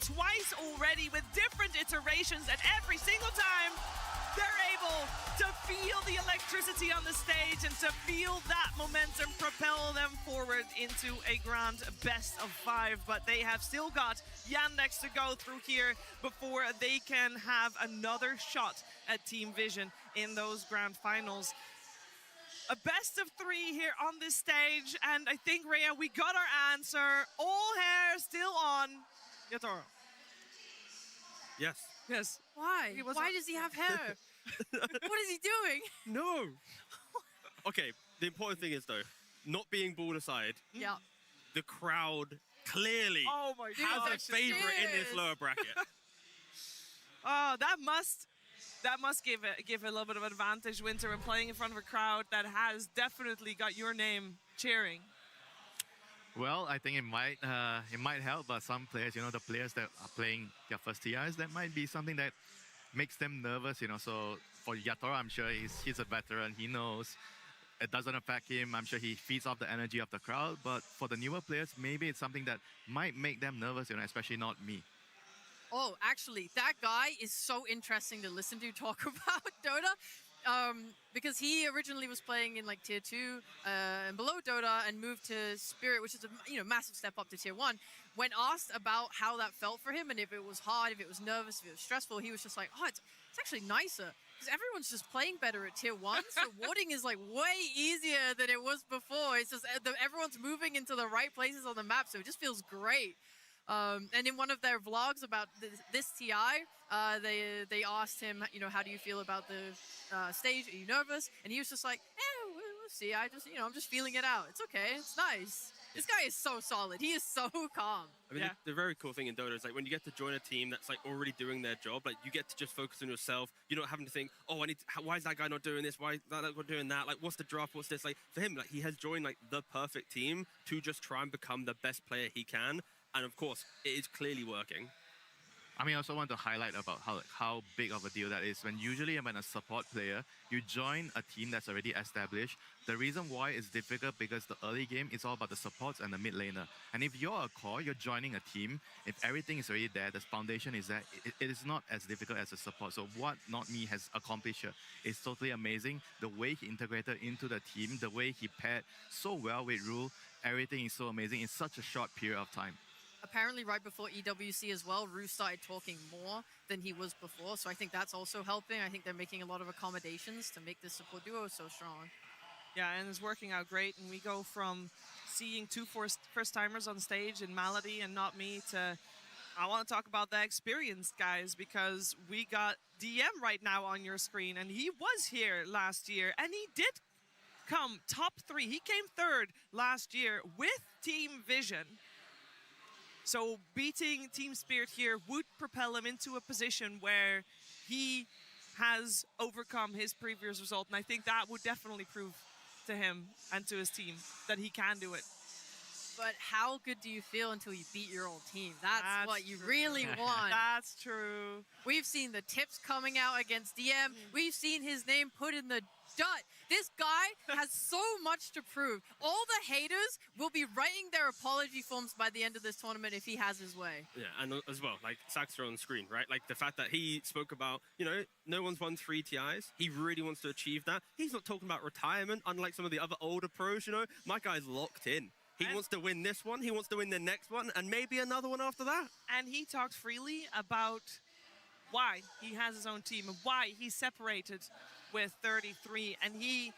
twice already with different iterations, and every single time they're able to feel the electricity on the stage and to feel that momentum propel them forward into a grand best of 5. But they have still got Yandex to go through here before they can have another shot at Team Vision in those grand finals. A best of 3 here on this stage, and I think, Rhea, we got our answer. All hair still on. Yatoro. Yes. Yes. Why? Why does he have hair? What is he doing? No. Okay, the important thing is, though, not being balled aside, Yeah. the crowd clearly Oh my has God. a favorite in this lower bracket. Oh, that must give a little bit of advantage, Winter, when playing in front of a crowd that has definitely got your name cheering. Well, I think it might help, but some players, the players that are playing their first TIs, that might be something that makes them nervous, So for Yatoro, I'm sure he's a veteran. He knows it doesn't affect him. I'm sure he feeds off the energy of the crowd. But for the newer players, maybe it's something that might make them nervous, especially not me. Oh, actually, that guy is so interesting to listen to talk about Dota. Because he originally was playing in like tier 2 and below Dota and moved to Spirit, which is a massive step up to tier 1. When asked about how that felt for him and if it was hard, if it was nervous, if it was stressful, he was just like, oh, it's actually nicer because everyone's just playing better at tier 1. So warding is like way easier than it was before. It's just everyone's moving into the right places on the map, so it just feels great. And in one of their vlogs about this TI, they asked him, how do you feel about the stage? Are you nervous? And he was just like, we'll see. I'm just feeling it out. It's okay. It's nice. This guy is so solid. He is so calm. I mean, the very cool thing in Dota is like when you get to join a team that's like already doing their job, like you get to just focus on yourself. You're not having to think, oh, why is that guy not doing this? Why is that guy not doing that? Like, what's the drop? What's this? Like for him, like he has joined like the perfect team to just try and become the best player he can. And of course, it is clearly working. I mean, I also want to highlight about how big of a deal that is. When a support player, you join a team that's already established. The reason why it's difficult because the early game is all about the supports and the mid laner. And if you're a core, you're joining a team. If everything is already there, the foundation is there. It is not as difficult as a support. So what Not Me has accomplished here is totally amazing. The way he integrated into the team, the way he paired so well with Rule, everything is so amazing in such a short period of time. Apparently right before EWC as well, Rue started talking more than he was before. So I think that's also helping. I think they're making a lot of accommodations to make this support duo so strong. Yeah, and it's working out great. And we go from seeing 2 first-timers on stage in Malady and Not Me to, I want to talk about the experienced guys because we got DM right now on your screen. And he was here last year and he did come top 3. He came 3rd last year with Team Vision. So beating Team Spirit here would propel him into a position where he has overcome his previous result. And I think that would definitely prove to him and to his team that he can do it. But how good do you feel until you beat your old team? That's what you true. really want. That's true. We've seen the tips coming out against DM. We've seen his name put in the dirt. This guy has so much to prove. All the haters will be writing their apology forms by the end of this tournament if he has his way. Yeah, and as well, like Saxer on the screen, right? Like the fact that he spoke about, no one's won 3 TIs. He really wants to achieve that. He's not talking about retirement, unlike some of the other older pros, My guy's locked in. He wants to win this one, he wants to win the next one, and maybe another one after that. And he talked freely about why he has his own team and why he's separated with 33, and he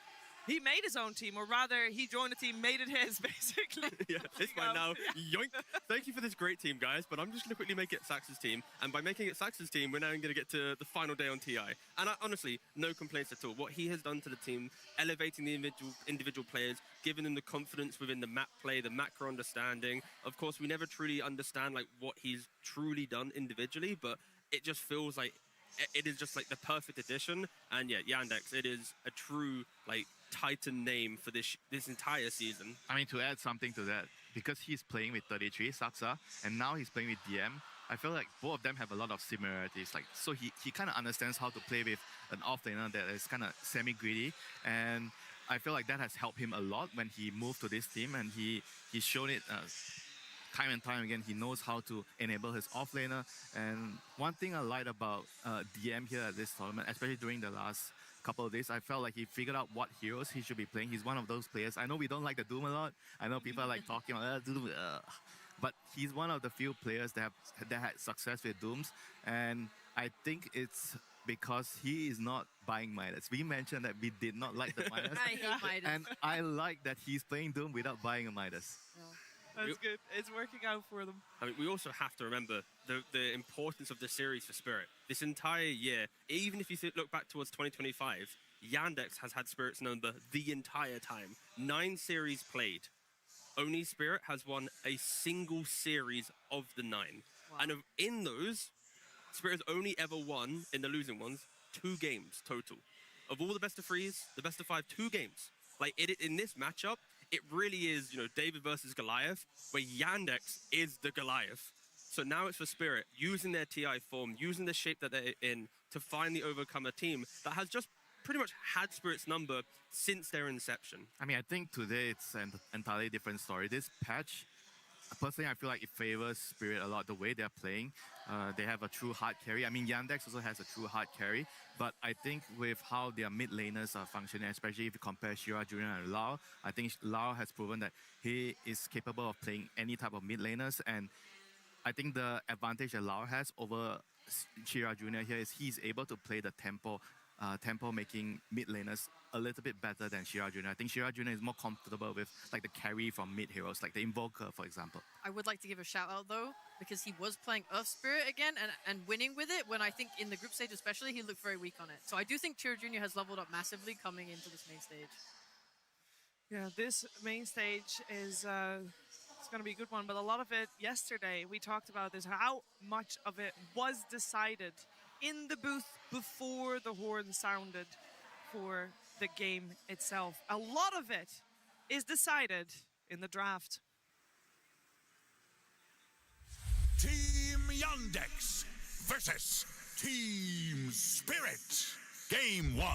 made his own team, or rather, he joined a team, made it his, basically. Yeah, it's mine now. Yoink. Thank you for this great team, guys, but I'm just going to quickly make it Sax's team, and by making it Sax's team, we're now going to get to the final day on TI. And honestly, no complaints at all. What he has done to the team, elevating the individual players, giving them the confidence within the map play, the macro understanding. Of course, we never truly understand what he's truly done individually, but it just feels like it is just the perfect addition. And yeah, Yandex, it is a true Titan name for this entire season. I mean, to add something to that, because he's playing with 33, Saksa, and now he's playing with DM, I feel like both of them have a lot of similarities. So he kind of understands how to play with an off-laner that is kind of semi-greedy, and I feel like that has helped him a lot when he moved to this team, and he's shown it time and time again, he knows how to enable his offlaner. And one thing I like about DM here at this tournament, especially during the last couple of days, I felt like he figured out what heroes he should be playing. He's one of those players. I know we don't like the Doom a lot. I know people are like talking about Doom, but he's one of the few players that had success with Dooms. And I think it's because he is not buying Midas. We mentioned that we did not like the Midas. I hate Midas. And I like that he's playing Doom without buying a Midas. That's good. It's working out for them. I mean, we also have to remember the importance of the series for Spirit. This entire year, even if you look back towards 2025, Yandex has had Spirit's number the entire time. 9 series played. Only Spirit has won a single series of the 9. Wow. And in those, Spirit has only ever won, in the losing ones, 2 games total. Of all the best of 3s, the best of 5, 2 games. Like, in this matchup, it really is, David versus Goliath, where Yandex is the Goliath. So now it's for Spirit, using their TI form, using the shape that they're in to finally overcome a team that has just pretty much had Spirit's number since their inception. I mean, I think today it's an entirely different story. This patch, personally, I feel like it favors Spirit a lot, the way they're playing. They have a true hard carry. I mean, Yandex also has a true hard carry, but I think with how their mid laners are functioning, especially if you compare Shira Jr. and Lau, I think Lau has proven that he is capable of playing any type of mid laners, and I think the advantage that Lau has over Shira Jr. here is he's able to play the tempo making mid laners a little bit better than Shira Jr. I think Shira Jr. is more comfortable with like the carry from mid heroes, like the Invoker, for example. I would like to give a shout out though, because he was playing Earth Spirit again and winning with it, when I think in the group stage especially, he looked very weak on it. So I do think Shira Jr. has leveled up massively coming into this main stage. Yeah, this main stage is it's going to be a good one, but a lot of it yesterday, we talked about this, how much of it was decided in the booth before the horn sounded for the game itself. A lot of it is decided in the draft. Team Yandex versus Team Spirit. Game 1.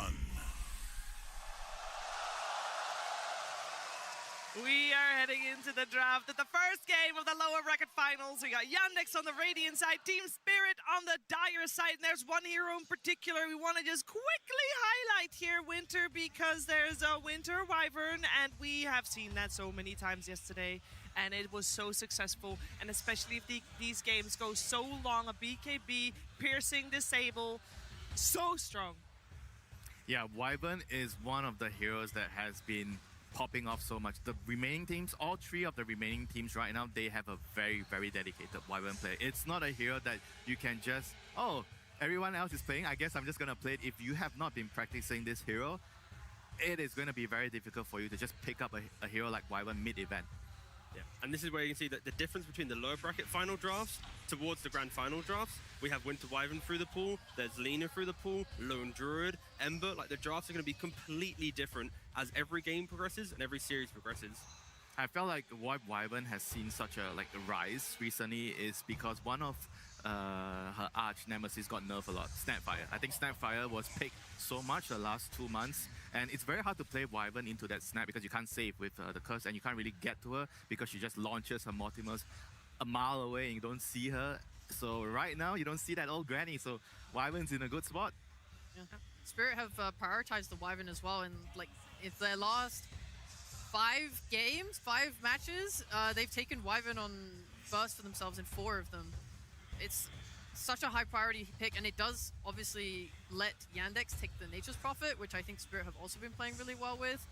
We are heading into the draft at the first game of the lower bracket finals. We got Yandex on the Radiant side, Team Spirit on the Dire side, and there's one hero in particular we want to just quickly highlight here, Winter, because there's a Winter Wyvern, and we have seen that so many times yesterday, and it was so successful, and especially if these games go so long, a BKB, piercing, disable, so strong. Yeah, Wyvern is one of the heroes that has been popping off so much. The remaining teams, all 3 of the remaining teams right now, they have a very, very dedicated Wyvern player. It's not a hero that you can just, oh, everyone else is playing, I guess I'm just going to play it. If you have not been practicing this hero, it is going to be very difficult for you to just pick up a hero like Wyvern mid-event. Yeah, and this is where you can see that the difference between the lower bracket final drafts towards the grand final drafts. We have Winter Wyvern through the pool, there's Lina through the pool, Lone Druid, Ember. Like, the drafts are going to be completely different as every game progresses and every series progresses. I felt like why Wyvern has seen such a rise recently is because one of her arch nemesis got nerfed a lot, Snapfire. I think Snapfire was picked so much the last 2 months, and it's very hard to play Wyvern into that snap because you can't save with the curse, and you can't really get to her because she just launches her Mortimers a mile away and you don't see her. So right now you don't see that old granny, so Wyvern's in a good spot. Yeah. Spirit have prioritized the Wyvern as well, and like if their last 5 games, 5 matches, they've taken Wyvern on first for themselves in 4 of them. It's such a high priority pick, and it does obviously let Yandex take the Nature's Prophet, which I think Spirit have also been playing really well with.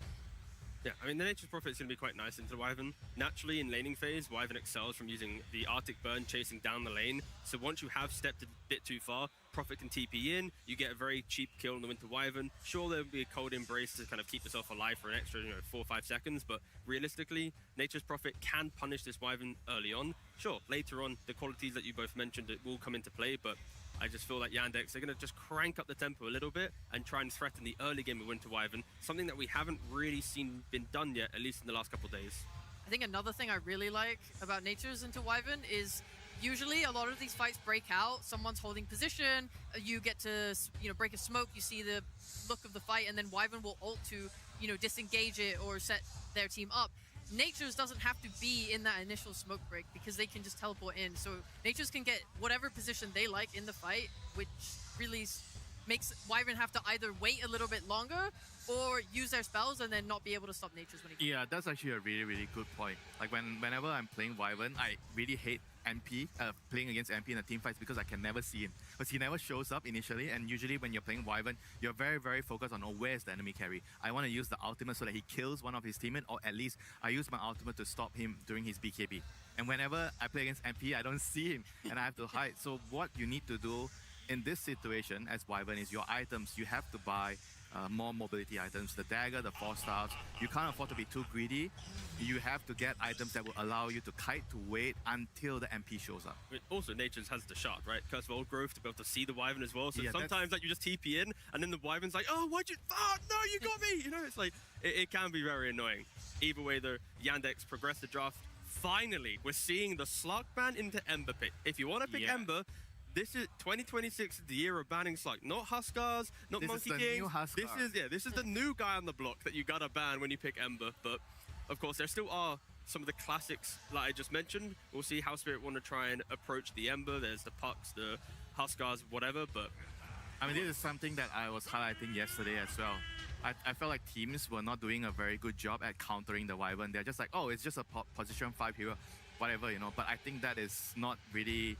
Yeah, I mean, the Nature's Prophet is going to be quite nice into Wyvern. Naturally, in laning phase, Wyvern excels from using the Arctic Burn chasing down the lane. So once you have stepped a bit too far, Prophet can TP in, you get a very cheap kill on the Winter Wyvern. Sure, there'll be a cold embrace to kind of keep yourself alive for an extra 4 or 5 seconds, but realistically, Nature's Prophet can punish this Wyvern early on. Sure, later on, the qualities that you both mentioned, it will come into play, but I just feel like Yandex, they're going to just crank up the tempo a little bit and try and threaten the early game of Winter Wyvern, something that we haven't really seen been done yet, at least in the last couple of days. I think another thing I really like about Nature's into Wyvern is usually a lot of these fights break out, someone's holding position, you get to break a smoke, you see the look of the fight, and then Wyvern will ult to disengage it or set their team up. Nature's doesn't have to be in that initial smoke break because they can just teleport in. So Nature's can get whatever position they like in the fight, which really makes Wyvern have to either wait a little bit longer or use their spells and then not be able to stop Nature's when he Yeah, that's actually a really, really good point. Like whenever I'm playing Wyvern, I really hate MP, playing against MP in the team fights because I can never see him. Because he never shows up initially, and usually when you're playing Wyvern, you're very, very focused on, oh, where's the enemy carry? I want to use the ultimate so that he kills one of his teammates, or at least I use my ultimate to stop him during his BKB. And whenever I play against MP, I don't see him, and I have to hide. So what you need to do in this situation as Wyvern is your items, you have to buy more mobility items, the dagger, the 4 staffs. You can't afford to be too greedy. You have to get items that will allow you to kite to wait until the MP shows up. Also, Nature's has the shot, right? Curse of Old Growth to be able to see the Wyvern as well. So Yeah, sometimes like you just TP in, and then the Wyvern's like, oh, why'd you? Oh, no, you got me! You know, it's like, it can be very annoying. Either way, though, Yandex progressed the draft. Finally, we're seeing the Slug ban into Ember pick. If you want to pick Yeah. Ember, this is 2026, the year of banning Slug. Not Huskars, not This is Monkey the Kings. new Huskar. This is the new guy on the block that you gotta ban when you pick Ember. But of course, there still are some of the classics like I just mentioned. We'll see how Spirit want to try and approach the Ember. There's the Pucks, the Huskars, whatever. But I mean, this is something that I was highlighting yesterday as well. I felt like teams were not doing a very good job at countering the Wyvern. They're just like, oh, it's just a position 5 hero, whatever, you know. But I think that is not really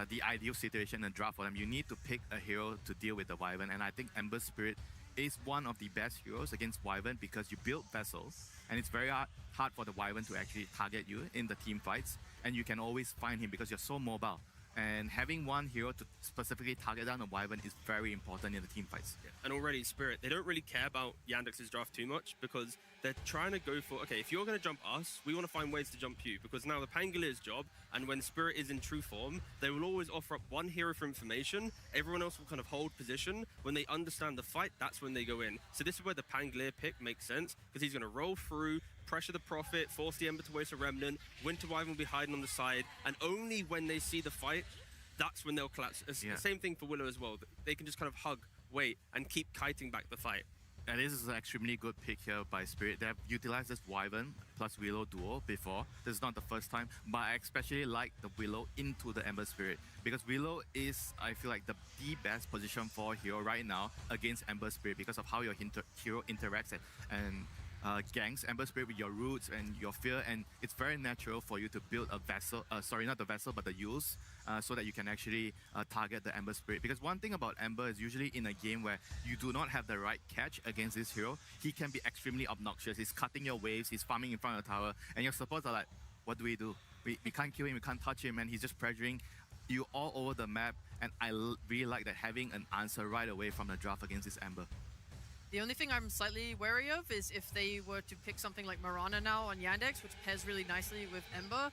the ideal situation in the draft for them. You need to pick a hero to deal with the Wyvern, and I think Ember Spirit is one of the best heroes against Wyvern because you build vessels, and it's very hard for the Wyvern to actually target you in the team fights, and you can always find him because you're so mobile. And having one hero to specifically target down the Wyvern is very important in the team fights. yeah. And already Spirit, they don't really care about Yandex's draft too much because they're trying to go for, okay, if you're going to jump us, we want to find ways to jump you, because now the Pangoliers' job, and when Spirit is in true form, they will always offer up one hero for information. Everyone else will kind of hold position. When they understand the fight, that's when they go in. So this is where the Pangolier pick makes sense, because he's going to roll through, pressure the Prophet, force the Ember to waste a Remnant, Winter Wyvern will be hiding on the side, and only when they see the fight, that's when they'll collapse. It's Yeah. the same thing for Willow as well. They can just kind of hug, wait, and keep kiting back the fight. And this is an extremely good pick here by Spirit. They have utilized this Wyvern plus Willow duo before. This is not the first time, but I especially like the Willow into the Ember Spirit because Willow is, I feel like, the best position for hero right now against Ember Spirit because of how your hero interacts and ganks Ember Spirit with your roots and your fear, and it's very natural for you to build a vessel, sorry, not the vessel, but the use, so that you can actually target the Ember Spirit. Because one thing about Ember is usually in a game where you do not have the right catch against this hero, he can be extremely obnoxious. He's cutting your waves, he's farming in front of the tower, and your supports are like, what do? We can't kill him, we can't touch him, and he's just pressuring you all over the map, and I really like that, having an answer right away from the draft against this Ember. The only thing I'm slightly wary of is if they were to pick something like Mirana now on Yandex, which pairs really nicely with Ember.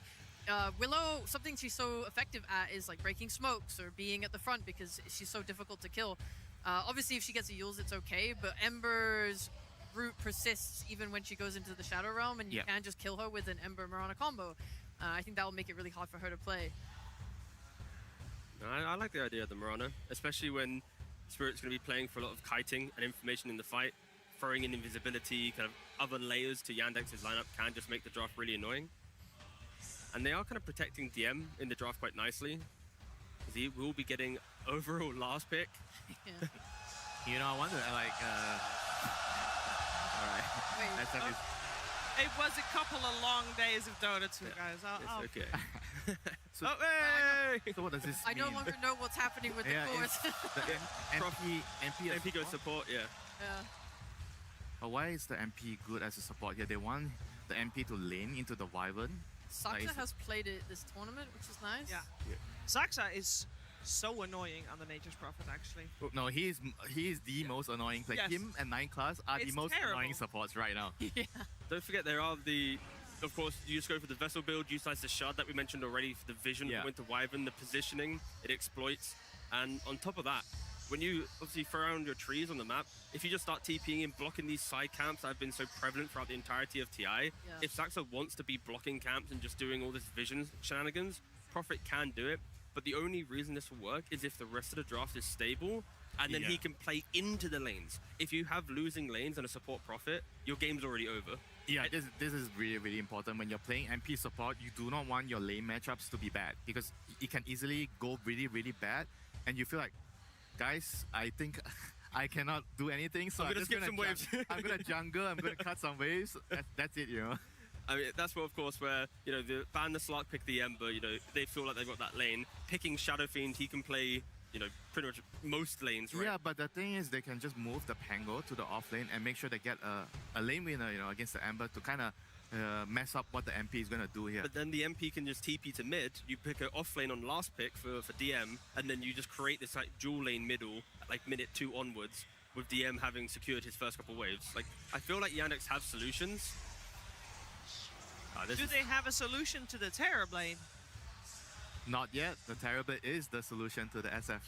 Willow, something she's so effective at is like breaking smokes or being at the front because she's so difficult to kill. Obviously, if she gets a Yules, it's okay, but Ember's route persists even when she goes into the Shadow Realm, and you can just kill her with an Ember Mirana combo. I think that will make it really hard for her to play. I like the idea of the Mirana, especially when Spirit's going to be playing for a lot of kiting and information in the fight. Throwing in invisibility, kind of other layers to Yandex's lineup can just make the draft really annoying. And they are kind of protecting DM in the draft quite nicely, because he will be getting overall last pick. Yeah. You know, I wonder, like, all right. Wait, Let's have this. It was a couple of long days of Dota 2, guys. It's okay. So, Oh, hey! so what does this I mean? no longer know what's happening with Yeah, the course. The MP as MP goes support? support, yeah. Yeah. But why is the MP good as a support here? They want the MP to lane into the Wyvern. Saxa Nice. has played it this tournament, which is nice. Yeah. Saxa is so annoying on the Nature's Prophet, actually. No, he is the most annoying. Like Yes. him and 9 class are the It's most terrible. annoying supports right now. Yeah. Don't forget there are of course, you just go for the vessel build, utilize the shard that we mentioned already for the vision Yeah. of Winter Wyvern, the positioning, it exploits. And on top of that, when you obviously throw around your trees on the map, if you just start TPing and blocking these side camps that have been so prevalent throughout the entirety of TI, if Saxa wants to be blocking camps and just doing all this vision shenanigans, Prophet can do it. But the only reason this will work is if the rest of the draft is stable, and then Yeah. he can play into the lanes. If you have losing lanes and a support Prophet, your game's already over. Yeah, this is really, really important. When you're playing MP support, you do not want your lane matchups to be bad because it can easily go really, really bad. And you feel like, guys, I think I cannot do anything. So I'm gonna skip some waves. I'm going to jungle, I'm going to cut some waves. That's it, you know. I mean, that's what, of course, where, you know, the ban the Slark, pick the Ember, you know, they feel like they've got that lane. Picking Shadow Fiend, he can play, you know, pretty much most lanes, right? Yeah, but the thing is, they can just move the Pango to the off lane and make sure they get a lane winner, you know, against the Ember to kind of mess up what the MP is going to do here. But then the MP can just TP to mid, you pick an off lane on last pick for DM, and then you just create this like dual lane middle at like minute 2 onwards, with DM having secured his first couple waves. Like, I feel like Yandex have solutions. Do they have a solution to the Terrorblade? Not yet. The Terrorblade is the solution to the SF.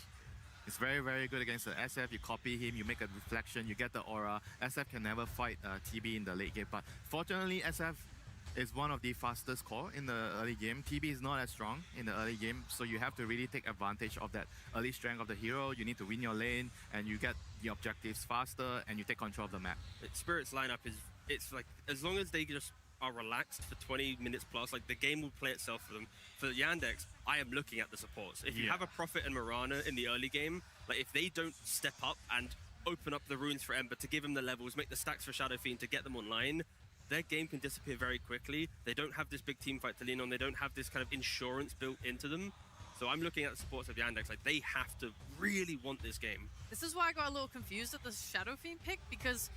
It's very, very good against the SF. You copy him, you make a reflection, you get the aura. SF can never fight TB in the late game, but fortunately SF is one of the fastest core in the early game. TB is not as strong in the early game, so you have to really take advantage of that early strength of the hero. You need to win your lane, and you get the objectives faster, and you take control of the map. Spirit's lineup is, it's like, as long as they just are relaxed for 20 minutes plus, like the game will play itself for them. For Yandex, I am looking at the supports. If you have a Prophet and Mirana in the early game, like if they don't step up and open up the runes for Ember to give them the levels, make the stacks for Shadow Fiend to get them online, their game can disappear very quickly. They don't have this big team fight to lean on. They don't have this kind of insurance built into them. So I'm looking at the supports of Yandex, like they have to really want this game. This is why I got a little confused at the Shadow Fiend pick, because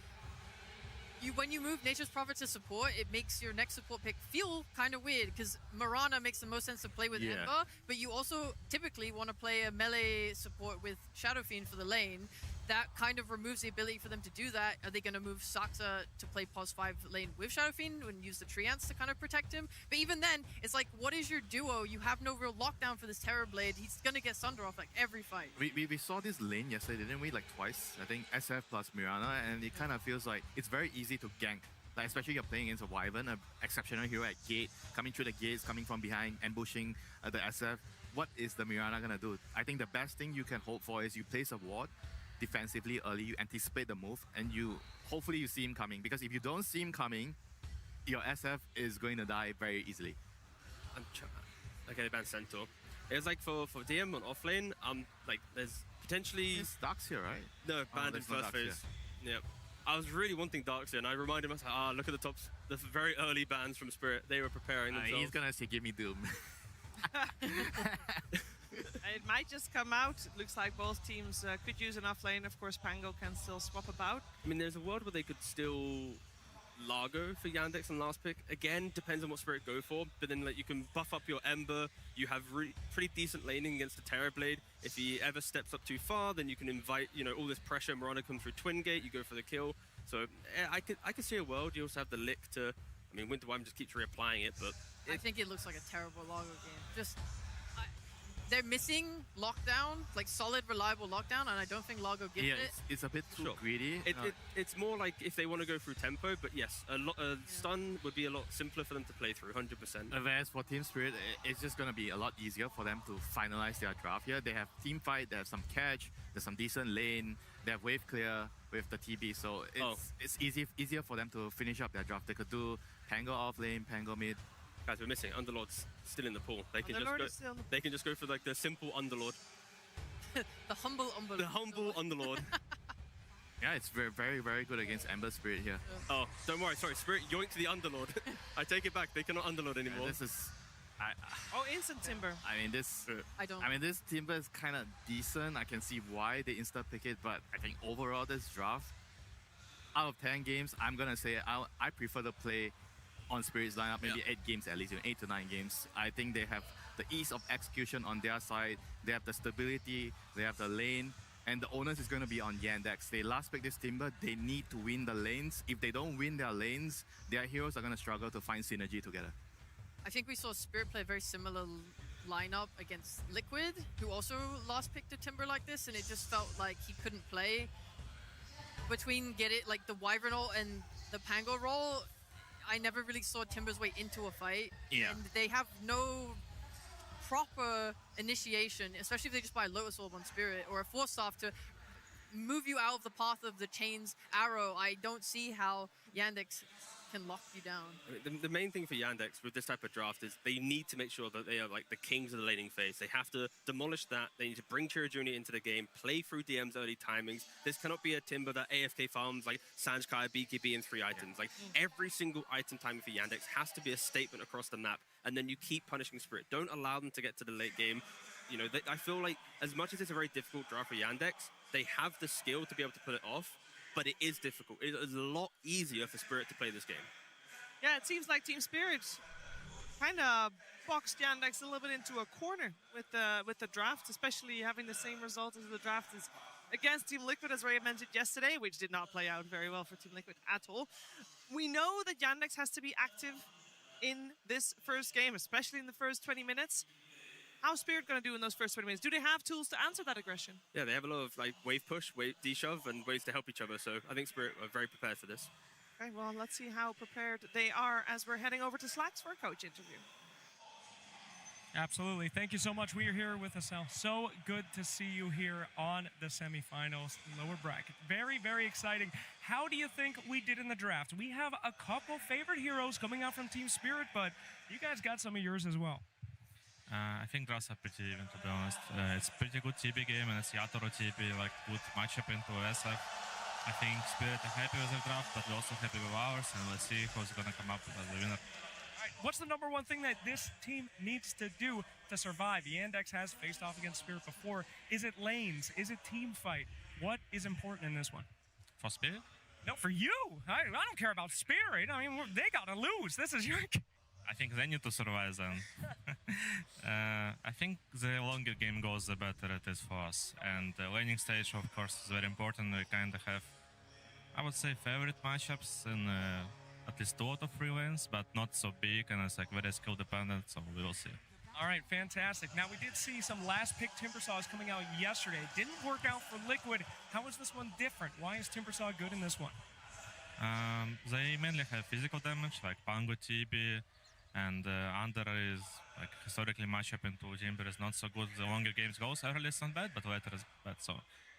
when you move Nature's Prophet to support, it makes your next support pick feel kind of weird, because Mirana makes the most sense to play with Ember, but you also typically want to play a melee support with Shadow Fiend for the lane. That kind of removes the ability for them to do that. Are they going to move Saksa to play pos 5 lane with Shadow Fiend and use the Treants to kind of protect him? But even then, it's like, what is your duo? You have no real lockdown for this Terrorblade. He's going to get Sunder off like every fight. We saw this lane yesterday, didn't we? Like twice. I think SF plus Mirana, and it kind of feels like it's very easy to gank. Like, especially you're playing against a Wyvern, an exceptional hero at gate, coming through the gates, coming from behind, ambushing the SF. What is the Mirana going to do? I think the best thing you can hope for is you place a ward defensively early, you anticipate the move, and hopefully you see him coming, because if you don't see him coming, your SF is going to die very easily. Okay, ban Centaur. It's like for DM on offlane, like there's potentially... There's Darks here, right? No, banned in first phase. Yeah. I was really wanting Darks here, and I reminded myself, look at the very early bans from Spirit. They were preparing themselves. He's gonna say, give me Doom. It might just come out. It looks like both teams could use an offlane. Of course, Pango can still swap about. I mean, there's a world where they could still Largo for Yandex and last pick. Again, depends on what Spirit go for, but then like you can buff up your Ember. You have pretty decent laning against the Terrorblade. If he ever steps up too far, then you can invite, you know, all this pressure. Mirana comes through Twin Gate, you go for the kill. So I could see a world. You also have the lick to, I mean, Winter Wyvern just keeps reapplying it, but... I think it looks like a terrible Largo game. Just... they're missing lockdown, like solid, reliable lockdown, and I don't think Largo gets it. It's a bit too greedy. It's more like if they want to go through tempo, but yes, a stun would be a lot simpler for them to play through, 100%. Whereas for Team Spirit, it's just going to be a lot easier for them to finalize their draft here. They have team fight, they have some catch, there's some decent lane, they have wave clear with the TB, so it's easier for them to finish up their draft. They could do Pango off lane, Pango mid. Guys, we're missing Underlord's still in the pool. They can just go for like the simple Underlord. The humble Underlord. The humble Underlord. Yeah, it's very, very, very good against Ember Spirit here. Oh, don't worry. Sorry, Spirit yoinked the Underlord. I take it back. They cannot Underlord anymore. This is... instant Timber. I mean, this... I mean, this Timber is kind of decent. I can see why they insta-pick it, but I think overall this draft, out of 10 games, I'm going to say I prefer to play on Spirit's lineup, maybe 8 games at least, 8 to 9 games. I think they have the ease of execution on their side. They have the stability, they have the lane, and the onus is going to be on Yandex. They last pick this Timber, they need to win the lanes. If they don't win their lanes, their heroes are going to struggle to find synergy together. I think we saw Spirit play a very similar lineup against Liquid, who also last picked a Timber like this, and it just felt like he couldn't play. Between like the Wyvern ult and the Pango roll, I never really saw Timber's way into a fight. Yeah. And they have no proper initiation, especially if they just buy a Lotus Orb on Spirit or a Force Staff to move you out of the path of the Chain's arrow. I don't see how Yandex can lock you down. I mean, the main thing for Yandex with this type of draft is they need to make sure that they are like the kings of the laning phase. They have to demolish that. They need to bring Chiro Jr. into the game, play through DM's early timings. This cannot be a Timber that AFK farms like Shanghai, BKB, and 3 items. Like every single item timing for Yandex has to be a statement across the map, and then you keep punishing Spirit. Don't allow them to get to the late game. You know, I feel like as much as it's a very difficult draft for Yandex, they have the skill to be able to pull it off. But it is difficult. It is a lot easier for Spirit to play this game. Yeah, it seems like Team Spirit kind of boxed Yandex a little bit into a corner with the draft, especially having the same result as the draft as against Team Liquid, as Ray mentioned yesterday, which did not play out very well for Team Liquid at all. We know that Yandex has to be active in this first game, especially in the first 20 minutes. How's Spirit going to do in those first 20 minutes? Do they have tools to answer that aggression? Yeah, they have a lot of like wave push, wave D-shove, and ways to help each other. So I think Spirit are very prepared for this. Okay, well, let's see how prepared they are as we're heading over to Slacks for a coach interview. Absolutely. Thank you so much. We are here with Asel. So good to see you here on the semifinals lower bracket. Very, very exciting. How do you think we did in the draft? We have a couple favorite heroes coming out from Team Spirit, but you guys got some of yours as well. I think drafts are pretty even, to be honest. It's pretty good TB game, and it's Yatoro TB, like good matchup into SF. I think Spirit are happy with their draft, but we're also happy with ours, and let's see who's going to come up as the winner. All right, what's the number one thing that this team needs to do to survive? Yandex has faced off against Spirit before. Is it lanes? Is it team fight? What is important in this one? For Spirit? No, for you. I don't care about Spirit. I mean, they got to lose. This is your... I think they need to survive then. I think the longer game goes, the better it is for us. And the laning stage, of course, is very important. We kind of have, I would say, favorite matchups in at least 2 out of 3 lanes, but not so big, and it's like very skill dependent, so we will see. All right, fantastic. Now, we did see some last pick Timbersaws coming out yesterday. Didn't work out for Liquid. How is this one different? Why is Timbersaw good in this one? They mainly have physical damage, like Pango, TB, and Under is like historically matchup into Timber is not so good. The longer games goes, early is not bad, but later is bad. So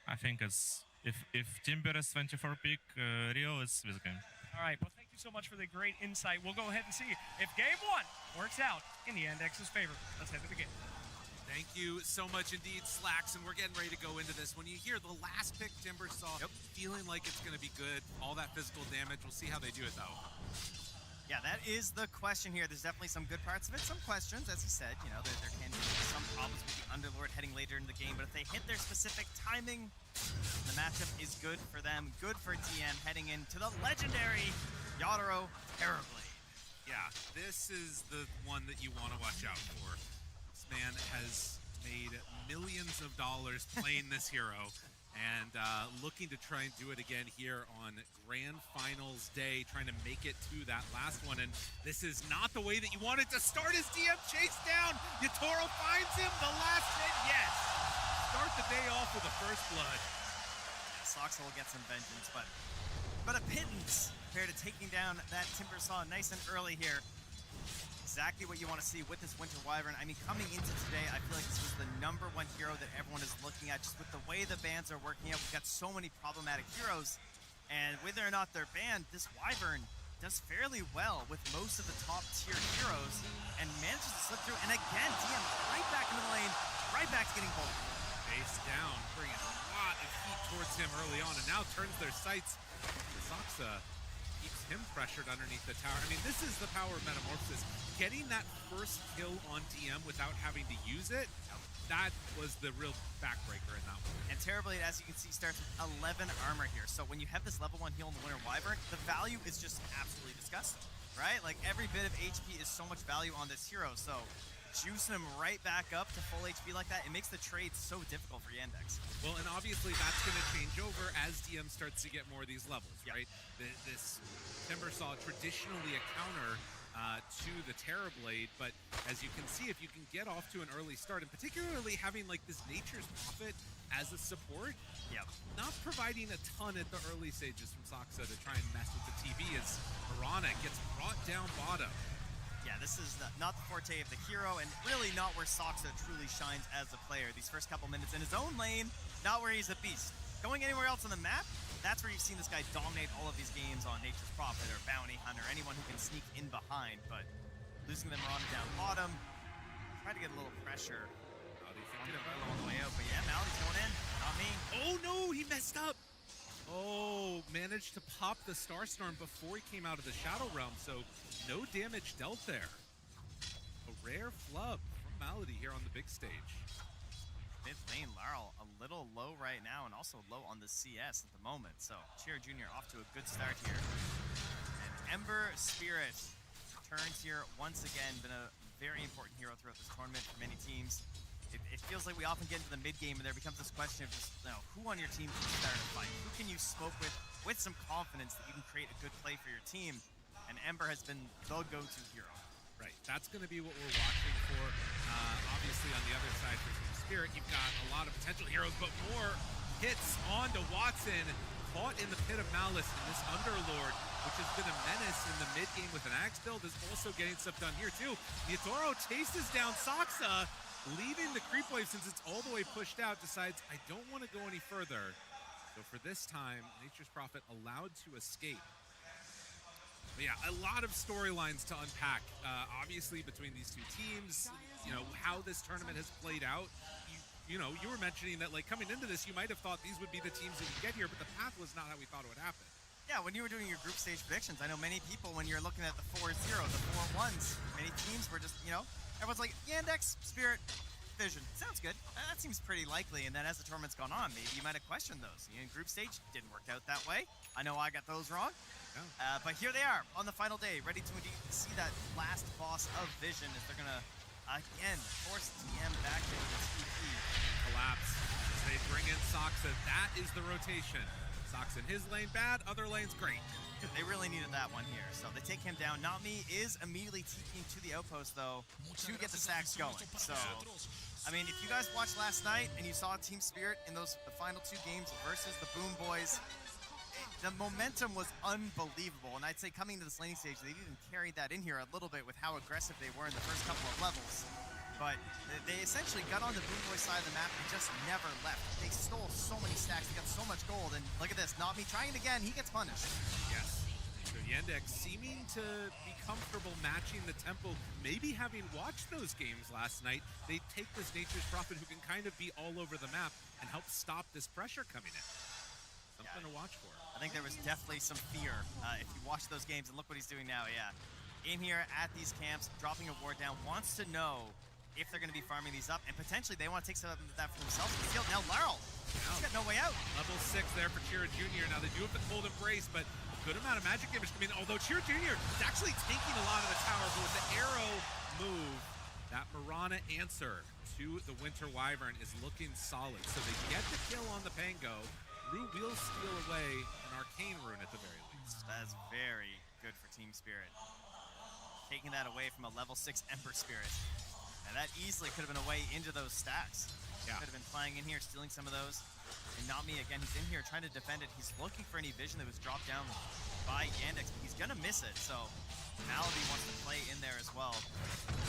I think it's if Timber is 24 pick, Rio is this game. All right, well, thank you so much for the great insight. We'll go ahead and see if game 1 works out in the Yandex's favor. Let's head to the game. Thank you so much indeed, Slacks, and we're getting ready to go into this. When you hear the last pick Timbersaw, feeling like it's going to be good, all that physical damage, we'll see how they do it, though. Yeah, that is the question here. There's definitely some good parts of it, some questions, as he said. You know, there can be some problems with the Underlord heading later in the game, but if they hit their specific timing, the matchup is good for them, good for TM heading into the legendary Yatoro Terrorblade. Yeah, this is the one that you want to watch out for. This man has made millions of dollars playing this hero, and looking to try and do it again here on Grand Finals Day, trying to make it to that last one. And this is not the way that you wanted to start his DM chase down. Yatoro finds him, the last hit, yes. Start the day off with a first blood. Soxa will get some vengeance, but a pittance compared to taking down that Timbersaw nice and early here. Exactly what you want to see with this Winter Wyvern. I mean, coming into today, I feel like this was the #1 hero that everyone is looking at, just with the way the bans are working out. We've got so many problematic heroes, and whether or not they're banned, this Wyvern does fairly well with most of the top-tier heroes, and manages to slip through. And again, DM right back into the lane, right back to getting bold. Face down, bringing a lot of heat towards him early on, and now turns their sights. Soxa keeps him pressured underneath the tower. I mean, this is the power of Metamorphosis. Getting that first kill on DM without having to use it, that was the real backbreaker in that one. And Terrorblade, as you can see, starts with 11 armor here. So when you have this level 1 heal in the Winter Wyvern, the value is just absolutely disgusting, right? Like, every bit of HP is so much value on this hero. So juicing him right back up to full HP like that, it makes the trade so difficult for Yandex. Well, and obviously that's going to change over as DM starts to get more of these levels, right? This Timbersaw traditionally a counter to the Terrorblade, but as you can see, if you can get off to an early start, and particularly having like this Nature's Prophet as a support, not providing a ton at the early stages from Soxa to try and mess with the TV as Verona gets brought down bottom. Yeah, this is not the forte of the hero, and really not where Soxa truly shines as a player. These first couple minutes in his own lane, not where he's a beast. Going anywhere else on the map, that's where you've seen this guy dominate all of these games on Nature's Prophet or Bounty Hunter, anyone who can sneak in behind, but losing the Mirana down bottom, try to get a little pressure. On the way out, but yeah, Malady's going in, not me. Oh no, he messed up. Oh, managed to pop the Starstorm before he came out of the Shadow Realm, so no damage dealt there. A rare flub from Malady here on the big stage. Mid lane, Laurel a little low right now and also low on the CS at the moment. So Chira Jr. off to a good start here. And Ember Spirit turns here once again. Been a very important hero throughout this tournament for many teams. It feels like we often get into the mid game and there becomes this question of just, who on your team can start a fight? Who can you smoke with some confidence that you can create a good play for your team? And Ember has been the go-to hero. Right, that's going to be what we're watching for. Obviously, on the other side for Team Spirit, you've got a lot of potential heroes, but more hits onto Watson. Caught in the pit of Malice, and this Underlord, which has been a menace in the mid game with an Axe build, is also getting stuff done here too. Yatoro chases down Saksa, leaving the creep wave since it's all the way pushed out, decides, I don't want to go any further. So for this time, Nature's Prophet allowed to escape. But yeah, a lot of storylines to unpack, obviously, between these two teams, how this tournament has played out. You were mentioning that, like, coming into this, you might have thought these would be the teams that you get here, but the path was not how we thought it would happen. Yeah, when you were doing your group stage predictions, I know many people, when you're looking at the 4-0, the 4-1s, many teams were just, everyone's like, Yandex, Spirit, Vision. Sounds good. That seems pretty likely. And then as the tournament's gone on, maybe you might have questioned those. In group stage, didn't work out that way. I know I got those wrong. Yeah. But here they are on the final day, ready to indeed see that last boss of Vision as they're going to, again, force TM back into this EP. Collapse. As they bring in Saksa, that is the rotation. Saksa in his lane, bad. Other lane's great. They really needed that one here. So they take him down. Nami is immediately TPing to the outpost, though, to get the stacks going. So, I mean, if you guys watched last night and you saw Team Spirit in the final 2 games versus the Boom Boys, the momentum was unbelievable. And I'd say coming to this laning stage, they've even carried that in here a little bit with how aggressive they were in the first couple of levels. But they essentially got on the Boom Boy side of the map and just never left. They stole so many stacks, they got so much gold, and look at this, Nami trying it again, he gets punished. Yes. So Yandex seeming to be comfortable matching the tempo, maybe having watched those games last night, they take this Nature's Prophet who can kind of be all over the map and help stop this pressure coming in. Something to watch for. I think there was definitely some fear if you watch those games, and look what he's doing now, yeah. In here at these camps, dropping a ward down, wants to know if they're going to be farming these up, and potentially they want to take some of that for themselves in the field. Now Laurel, he's got no way out. Level 6 there for Chira Jr. Now they do have the cold embrace, but a good amount of magic damage coming in, although Chira Jr. is actually taking a lot of the tower, but with the arrow move, that Mirana answer to the Winter Wyvern is looking solid. So they get the kill on the Pango. Rue will steal away an arcane rune at the very least. That's very good for Team Spirit. Taking that away from a level 6 Ember Spirit. And that easily could have been a way into those stacks. Yeah. Could have been playing in here, stealing some of those. And Nami, again, he's in here trying to defend it. He's looking for any vision that was dropped down by Yandex, but he's gonna miss it. So Malady wants to play in there as well.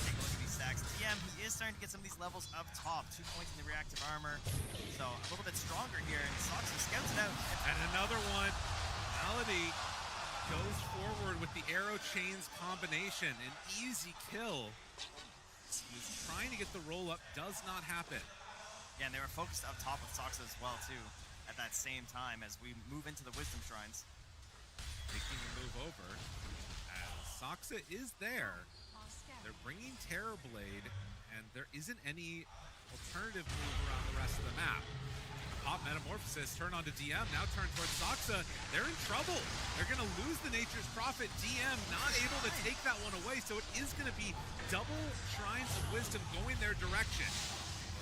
Take a look at these stacks. TM, he is starting to get some of these levels up top. 2 points in the reactive armor. So a little bit stronger here. And Soxy scouts it out. And another one. Malady goes forward with the arrow chains combination. An easy kill. He's trying to get the roll up, does not happen. Yeah, and they were focused up top of Soxa as well, too, at that same time as we move into the Wisdom Shrines. Making a move over, as Soxa is there. They're bringing Terrorblade, and there isn't any alternative move around the rest of the map. Pop Metamorphosis, turn onto DM, now turn towards Soxa. They're in trouble. They're going to lose the Nature's Prophet. DM not able to take that one away, so it is going to be double Shrines of Wisdom going their direction.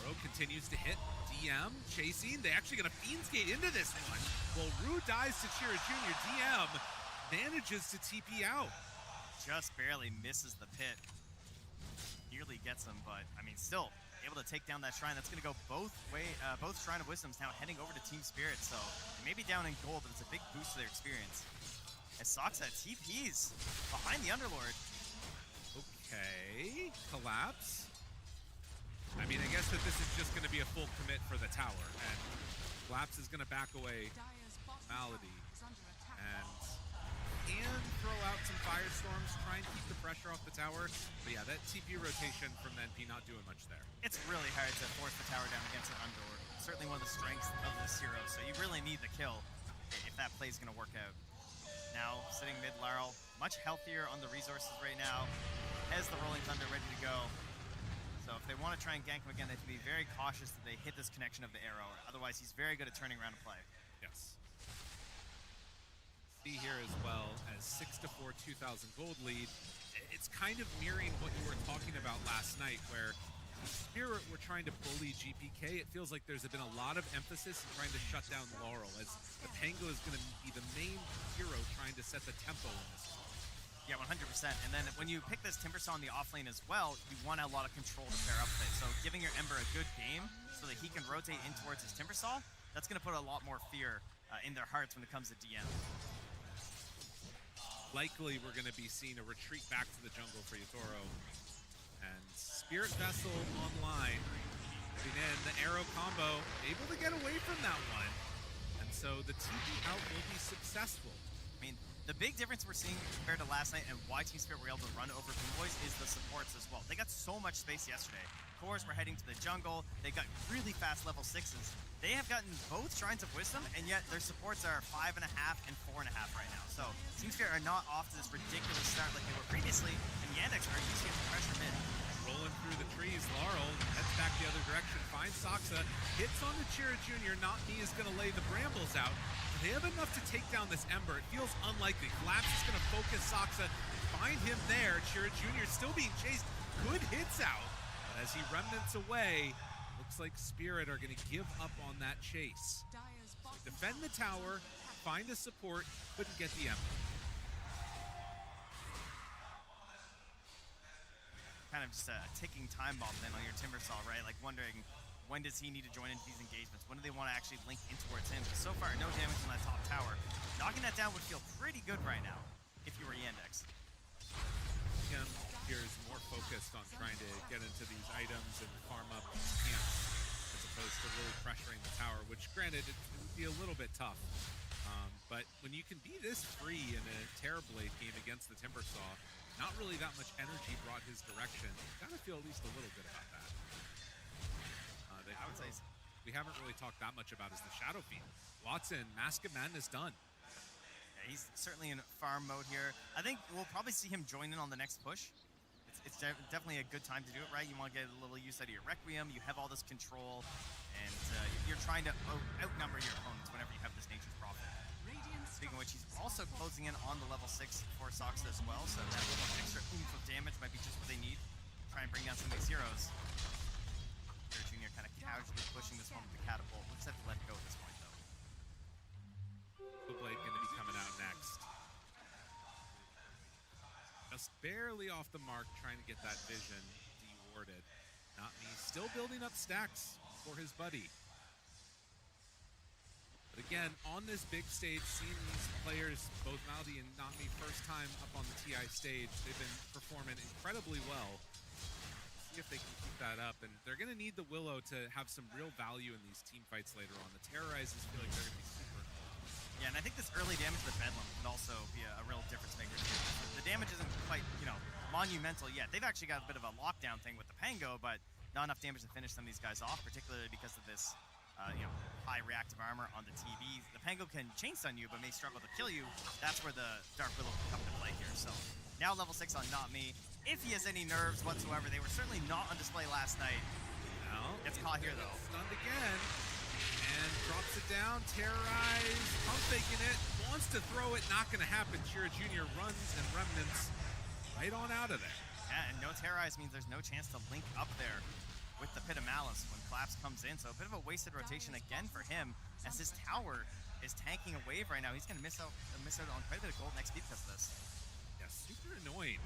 Oro continues to hit. DM chasing. They're actually going to Fiend's Gate into this one. Well, Rue dies to Chira Jr. DM manages to TP out. Just barely misses the pit. Nearly gets him, but, I mean, still able to take down that shrine. That's going to go both Shrine of Wisdoms now heading over to Team Spirit. So they may be down in gold, but it's a big boost to their experience. As Soxa TPs behind the Underlord. Okay, collapse. I mean, I guess that this is just going to be a full commit for the tower, and Collapse is going to back away Malady and can throw out some Firestorms, try and keep the pressure off the tower. But yeah, that TP rotation from NP not doing much there. It's really hard to force the tower down against an Undoor. Certainly one of the strengths of this hero, so you really need the kill if that play is going to work out. Now, sitting mid Laurel, much healthier on the resources right now, has the Rolling Thunder ready to go. So if they want to try and gank him again, they have to be very cautious that they hit this connection of the arrow. Otherwise, he's very good at turning around a play. Yes. See here as well as 6-4, 2,000 gold lead. It's kind of mirroring what you were talking about last night, where Spirit were trying to bully GPK. It feels like there's been a lot of emphasis in trying to shut down Laurel, as the Pango is going to be the main hero trying to set the tempo in this one. Yeah, 100%. And then when you pick this Timbersaw in the offlane as well, you want a lot of control to pair up with it. So giving your Ember a good game so that he can rotate in towards his Timbersaw, that's going to put a lot more fear in their hearts when it comes to DM. Likely we're going to be seeing a retreat back to the jungle for Yatoro. And Spirit Vessel online. Putting in the arrow combo, able to get away from that one. And so the TP out will be successful. I mean, the big difference we're seeing compared to last night and why Team Spirit were able to run over Blue Boys is the supports as well. They got so much space yesterday. Cores were heading to the jungle. They got really fast level 6s. They have gotten both Shrines of Wisdom, and yet their supports are 5.5 and 4.5 right now. So Team Spirit are not off to this ridiculous start like they were previously, and Yandex are using it to pressure mid. Rolling through the trees, Laurel heads back the other direction, finds Saksa, hits on the Chira Jr. Not Me is going to lay the brambles out. They have enough to take down this Ember. It feels unlikely. Collapse is going to focus Saksa, find him there. Chira Jr. still being chased. Good hits out. But as he remnants away, looks like Spirit are going to give up on that chase. So defend the tower, find a support, couldn't get the Ember. Kind of just a ticking time bomb then on your Timbersaw, right? Like wondering, when does he need to join into these engagements? When do they want to actually link in towards him? Because so far, no damage on that top tower. Knocking that down would feel pretty good right now if you were Yandex. Again, here is more focused on trying to get into these items and farm up these camps as opposed to really pressuring the tower, which granted, it would be a little bit tough. But when you can be this free in a Terrorblade game against the Timbersaw, not really that much energy brought his direction. Gotta feel at least a little good about that. I would say we haven't really talked that much about is the Shadow Fiend. Watson, Mask of Madness done. Yeah, he's certainly in farm mode here. I think we'll probably see him join in on the next push. It's definitely a good time to do it, right? You want to get a little use out of your Requiem. You have all this control, and you're trying to outnumber your opponents whenever you have this Nature's Prophet. Speaking of which, he's also closing in on the level 6 for Saksa as well, so that little extra oomph of damage might be just what they need to try and bring down some of these heroes. Junior kind of casually pushing this one with the catapult. Looks like to let it go at this point, though. The Blade going to be coming out next. Just barely off the mark, trying to get that vision dewarded. Not Me still building up stacks for his buddy. But again, on this big stage, seeing these players, both Maldi and Not Me, first time up on the TI stage, they've been performing incredibly well. See if they can keep that up, and they're going to need the Willow to have some real value in these team fights later on. The Terrorizers feel like they're going to be super. Yeah, and I think this early damage to the Bedlam can also be a real difference maker too. The damage isn't quite, monumental yet. They've actually got a bit of a lockdown thing with the Pango, but not enough damage to finish some of these guys off, particularly because of this, high reactive armor on the TV. The Pango can chain stun you, but may struggle to kill you. That's where the Dark Willow can come into play here. So now level 6 on Not Me. If he has any nerves whatsoever, they were certainly not on display last night. Now, gets caught here though. Stunned again. And drops it down, terrorized, pump faking it, wants to throw it, not gonna happen. Chira Jr. runs and remnants right on out of there. Yeah, and no terrorize means there's no chance to link up there with the Pit of Malice when Collapse comes in. So a bit of a wasted rotation again for him as his tower is tanking a wave right now. He's gonna miss out on quite a bit of gold next speed because of this. Yeah, super annoying.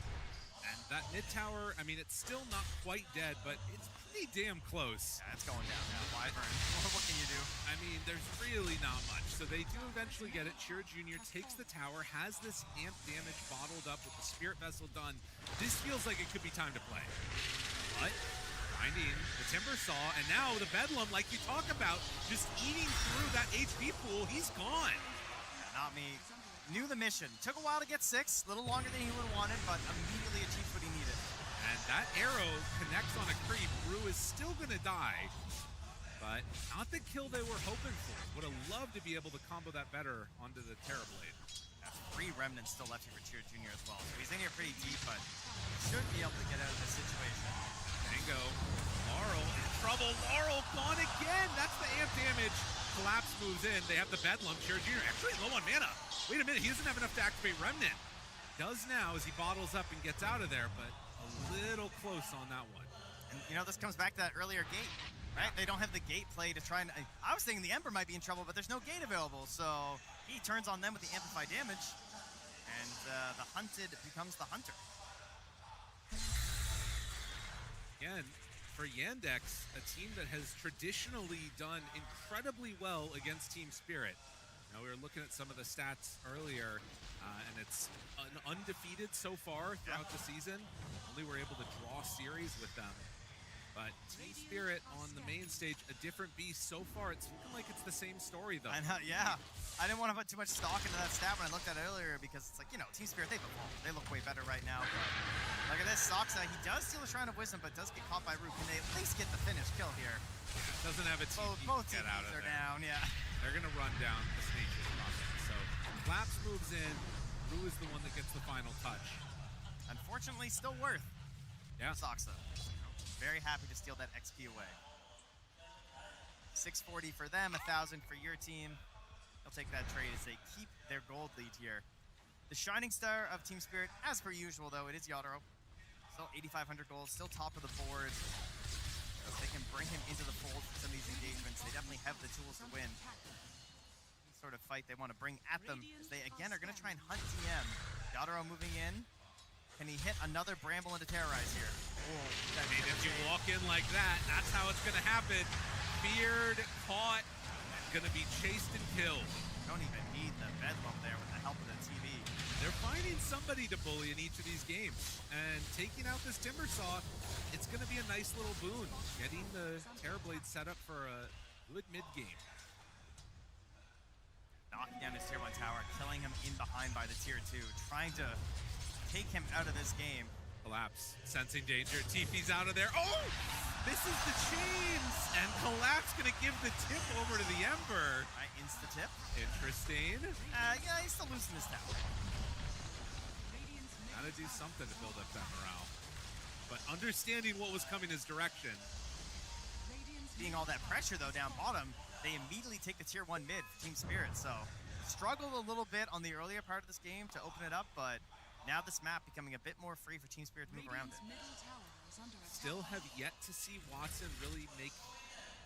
And that mid tower, I mean, it's still not quite dead, but it's pretty damn close. Yeah, it's going down now. Wyvern, what can you do? I mean, there's really not much. So they do eventually get it. Chira Jr. takes the tower, has this amp damage bottled up with the Spirit Vessel done. This feels like it could be time to play. But Finding the Timbersaw, and now the Bedlam, like you talk about, just eating through that HP pool. He's gone. Yeah, not me. Knew the mission. Took a while to get 6, a little longer than he would have wanted, but immediately achieved what he needed. And that arrow connects on a creep. Rue is still gonna die, but not the kill they were hoping for. Would have loved to be able to combo that better onto the Terrorblade. That's 3 remnants still left here for Cheer Jr. as well, so he's in here pretty deep, but should be able to get out of this situation. Tango, Laurel in trouble. Laurel gone again. That's the amp damage. Collapse moves in. They have the Bedlam. Cheer Jr. actually low on mana. Wait a minute, he doesn't have enough to activate Remnant. Does now as he bottles up and gets out of there, but a little close on that one. And you know, this comes back to that earlier gate, right? They don't have the gate play to try and... I was thinking the Ember might be in trouble, but there's no gate available, so he turns on them with the amplified damage, and the hunted becomes the hunter. Again, for Yandex, a team that has traditionally done incredibly well against Team Spirit. Now, we were looking at some of the stats earlier, and it's undefeated so far throughout the season. Only were able to draw series with them. But Team Spirit on the main stage, a different beast so far. It's looking like it's the same story, though. I know, yeah. I didn't want to put too much stock into that stat when I looked at it earlier because it's like, you know, Team Spirit, they've evolved. They look way better right now. But look at this, Soxa, he does steal the Shrine of Wisdom, but does get caught by Root. Can they at least get the finish kill here? Doesn't have a TP Both to get out of TPs are there. down, yeah. They're going to run down the Snake's Crossing. So Collapse moves in. Rue is the one that gets the final touch. Unfortunately, still worth. Yeah. Soxa. Very happy to steal that XP away. 640 for them, 1,000 for your team. They'll take that trade as they keep their gold lead here. The shining star of Team Spirit, as per usual though, it is Yadoro. Still 8,500 gold, still top of the board. So if they can bring him into the fold for some of these engagements, they definitely have the tools to win. Any sort of fight they want to bring at them, as they again are going to try and hunt TM. Yadoro moving in. Can he hit another Bramble into Terrorize here? Oh, I mean, if you walk in like that, that's how it's going to happen. Feared, caught, going to be chased and killed. Don't even need the Bedlam there with the help of the TV. They're finding somebody to bully in each of these games. And taking out this Timbersaw, it's going to be a nice little boon. Getting the Terrorblade set up for a good mid-game. Knocking down his tier 1 tower, killing him in behind by the tier 2, trying to take him out of this game. Collapse, sensing danger, TP's out of there. Oh! This is the chains! And Collapse gonna give the tip over to the Ember. Insta-tip. Interesting. Yeah, he's still losing his tower. Gotta do something to build up that morale. But understanding what was coming his direction. Being all that pressure, though, down bottom, they immediately take the tier 1 mid for Team Spirit, so struggled a little bit on the earlier part of this game to open it up, but now this map becoming a bit more free for Team Spirit to move around it. Still have yet to see Watson really make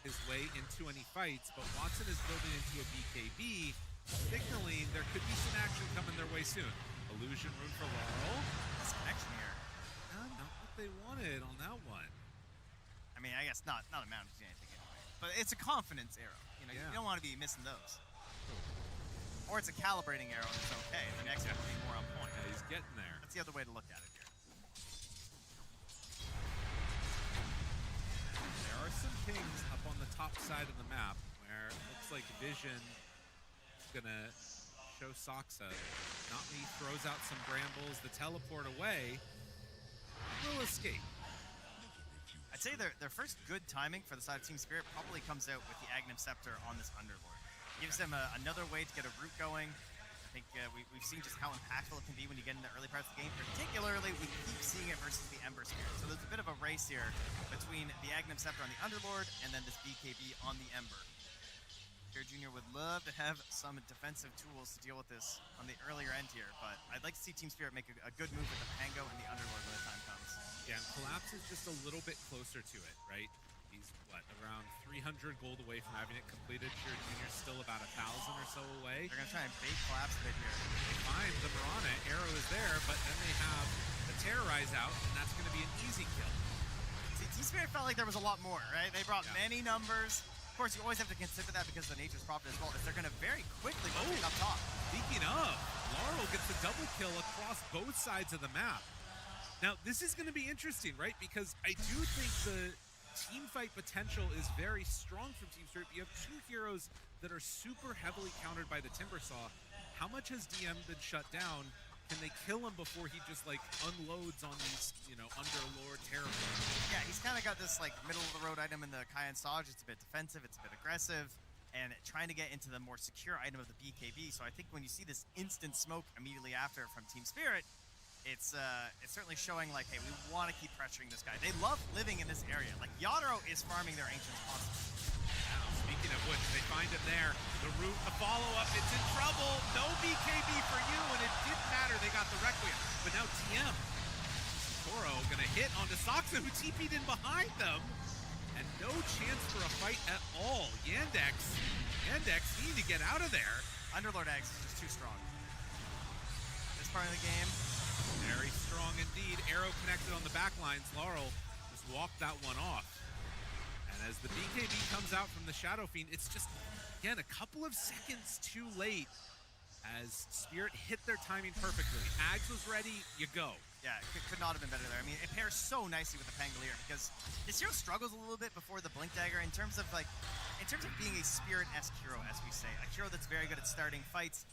his way into any fights, but Watson is building into a BKB, signaling there could be some action coming their way soon. Illusion rune for Laurel. This connection here. Not what they wanted on that one. I mean, I guess not amounting to anything anyway. But it's a confidence arrow. You know, you don't want to be missing those. Or it's a calibrating arrow and it's okay. The next one will be more on point. Yeah, he's getting there. That's the other way to look at it here. There are some pings up on the top side of the map where it looks like Vision is gonna show Soxa. Notme throws out some brambles, the teleport away. Will escape. I'd say their first good timing for the side of Team Spirit probably comes out with the Aghanim Scepter on this Underlord. Gives them another way to get a root going. I think we've seen just how impactful it can be when you get in the early parts of the game. Particularly, we keep seeing it versus the Ember Spirit. So there's a bit of a race here between the Aghanim Scepter on the Underlord and then this BKB on the Ember. Jared Jr. would love to have some defensive tools to deal with this on the earlier end here, but I'd like to see Team Spirit make a good move with the Pango and the Underlord when the time comes. Yeah, and Collapse is just a little bit closer to it, right? He's, what, around 300 gold away from having it completed. Jared Jr.'s still about 1,000 or so away. They're going to try and bait Collapse a bit here. They find the Mirana, arrow is there, but then they have the Terrorize out, and that's going to be an easy kill. See, Team Spirit felt like there was a lot more, right? They brought many numbers. Of course, you always have to consider that because of the Nature's Prophet as well, if they're going to very quickly rotate up top. Speaking of, Laurel gets a double kill across both sides of the map. Now, this is going to be interesting, right? Because I do think the team fight potential is very strong from Team Spirit. You have two heroes that are super heavily countered by the Timbersaw. How much has DM been shut down? Can they kill him before he just like unloads on these, you know, Underlord Terror? Yeah, he's kind of got this like middle of the road item in the Kayan Saj. It's a bit defensive, it's a bit aggressive, and trying to get into the more secure item of the BKB. So I think when you see this instant smoke immediately after from Team Spirit, it's certainly showing like, hey, we want to keep pressuring this guy. They love living in this area. Like Yadro is farming their Ancients constantly. Now, speaking of which, they find him there. The root, the follow-up, it's in trouble. No BKB for you, and it didn't matter. They got the Requiem. But now TM. Toro gonna hit onto Soxa, who TP'd in behind them. And no chance for a fight at all. Yandex need to get out of there. Underlord Eggs is just too strong. This part of the game. Very strong indeed. Arrow connected on the back lines. Laurel just walked that one off. And as the BKB comes out from the Shadow Fiend, it's just, again, a couple of seconds too late as Spirit hit their timing perfectly. Ags was ready, you go. Yeah, it could not have been better there. I mean, it pairs so nicely with the Pangolier because this hero struggles a little bit before the Blink Dagger in terms of being a Spirit-esque hero, as we say. A hero that's very good at starting fights.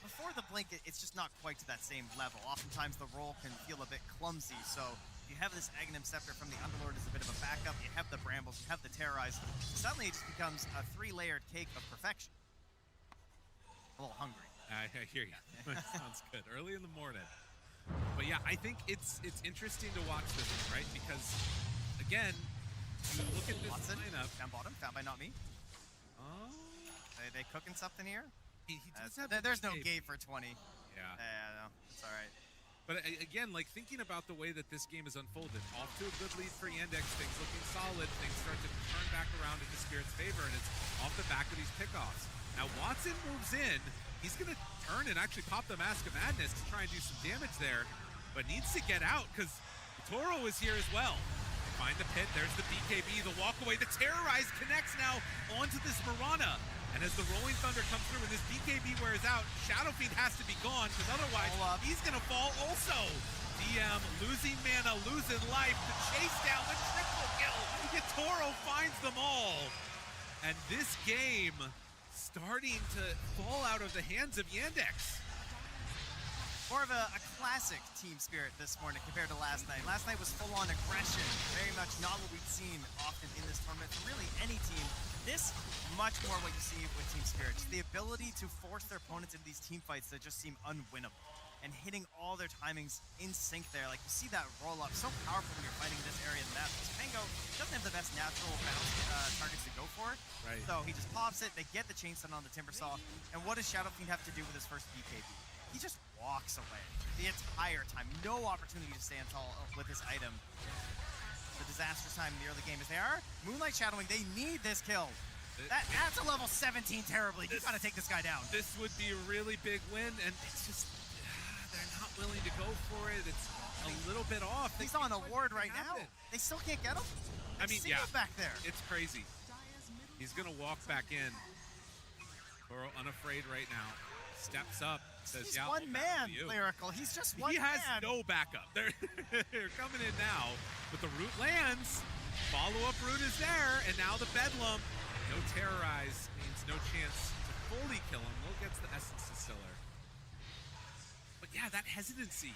Before the Blink, it's just not quite to that same level. Oftentimes the roll can feel a bit clumsy, so you have this Aghanim Scepter from the Underlord as a bit of a backup. You have the Brambles, you have the Terrorize. Suddenly it just becomes a three-layered cake of perfection. A little hungry. I hear you. Sounds good. Early in the morning. But yeah, I think it's interesting to watch this one, right? Because, again, you look at this Watson, lineup. down bottom, found by Not Me. Oh. They cooking something here? He does have there's no BKB. gate for 20. Yeah. No, it's all right. But again, like thinking about the way that this game is unfolded, off to a good lead for Yandex, things looking solid, things start to turn back around into Spirit's favor, and it's off the back of these pickoffs. Now Watson moves in, he's gonna turn and actually pop the Mask of Madness to try and do some damage there, but needs to get out because Toro is here as well. They find the pit, there's the BKB, the walk away, the Terrorize connects now onto this Mirana. And as the Rolling Thunder comes through and this BKB wears out, Shadow Fiend has to be gone because otherwise he's going to fall also. DM losing mana, losing life to chase down the triple kill. Toro finds them all. And this game starting to fall out of the hands of Yandex. More of a classic Team Spirit this morning compared to last night. Last night was full-on aggression, very much not what we've seen often in this tournament from really any team. This, much more what you see with Team Spirit. Just the ability to force their opponents into these team fights that just seem unwinnable. And hitting all their timings in sync there. Like, you see that roll-up, so powerful when you're fighting this area of the map. Because Pango doesn't have the best natural bounce targets to go for. Right. So he just pops it, they get the chainstun on the Timbersaw. And what does Shadow Fiend have to do with his first BKB? He just walks away the entire time. No opportunity to stand tall with his item. The disastrous time in the early game is they are Moonlight Shadowing. They need this kill. That's a level 17 terribly. You gotta take this guy down. This would be a really big win, and it's just, they're not willing to go for it. It's a little bit off. He's on a ward right now. They still can't get him? I mean, yeah. Back there. It's crazy. He's gonna walk back in. Toro unafraid right now. Steps up. Says, he's yeah, one man, Lyrical. He's just one man. He has no backup. They're coming in now, but the root lands. Follow-up root is there, and now the Bedlam. No Terrorize means no chance to fully kill him. Will gets the Essence Distiller. But yeah, that hesitancy.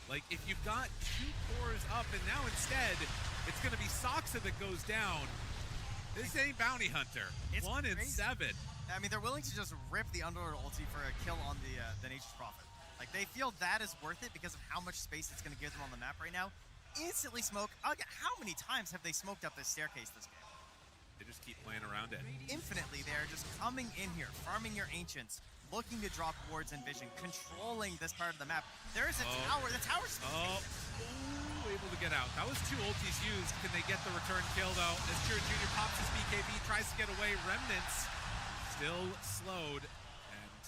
Like, if you've got two cores up, and now instead, it's going to be Soxa that goes down. This ain't Bounty Hunter. It's 1 and 7. I mean, they're willing to just rip the Underlord ulti for a kill on the Nature's Prophet. Like, they feel that is worth it because of how much space it's going to give them on the map right now. Instantly smoke. How many times have they smoked up this staircase this game? They just keep playing around it. Infinitely, they're just coming in here, farming your Ancients, looking to drop wards and vision, controlling this part of the map. There is a tower. The tower's able to get out. That was 2 ultis used. Can they get the return kill, though? As Kira Jr. pops his BKB, tries to get away. Remnants still slowed and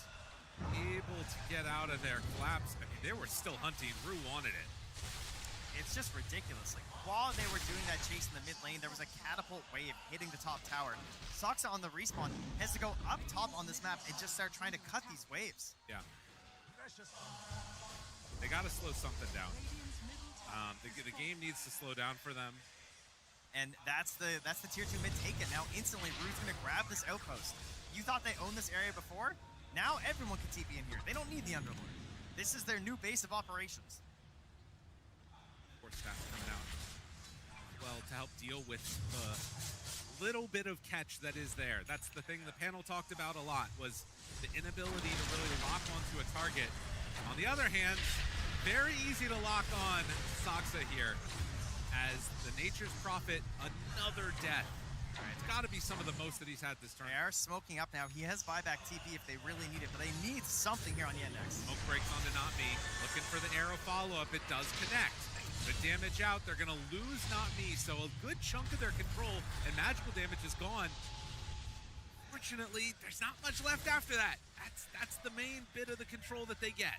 able to get out of there. Collapse. I mean, they were still hunting. Rue wanted it. It's just ridiculous. Like, while they were doing that chase in the mid lane, there was a catapult wave hitting the top tower. Soxa on the respawn has to go up top on this map and just start trying to cut these waves. Yeah. They got to slow something down. The game needs to slow down for them. And that's the tier 2 mid taken. Now instantly, Rude's gonna grab this outpost. You thought they owned this area before? Now everyone can TP in here. They don't need the Underlord. This is their new base of operations. Force staff coming out. Well, to help deal with the little bit of catch that is there. That's the thing the panel talked about a lot, was the inability to really lock onto a target. On the other hand, very easy to lock on Saksa here, as the Nature's Prophet, another death. It's got to be some of the most that he's had this turn. They are smoking up now. He has buyback TP if they really need it, but they need something here on Yandex. Smoke breaks onto Not Me, looking for the arrow follow-up. It does connect. Good damage out. They're going to lose Not Me, so a good chunk of their control and magical damage is gone. Fortunately, there's not much left after that. That's the main bit of the control that they get.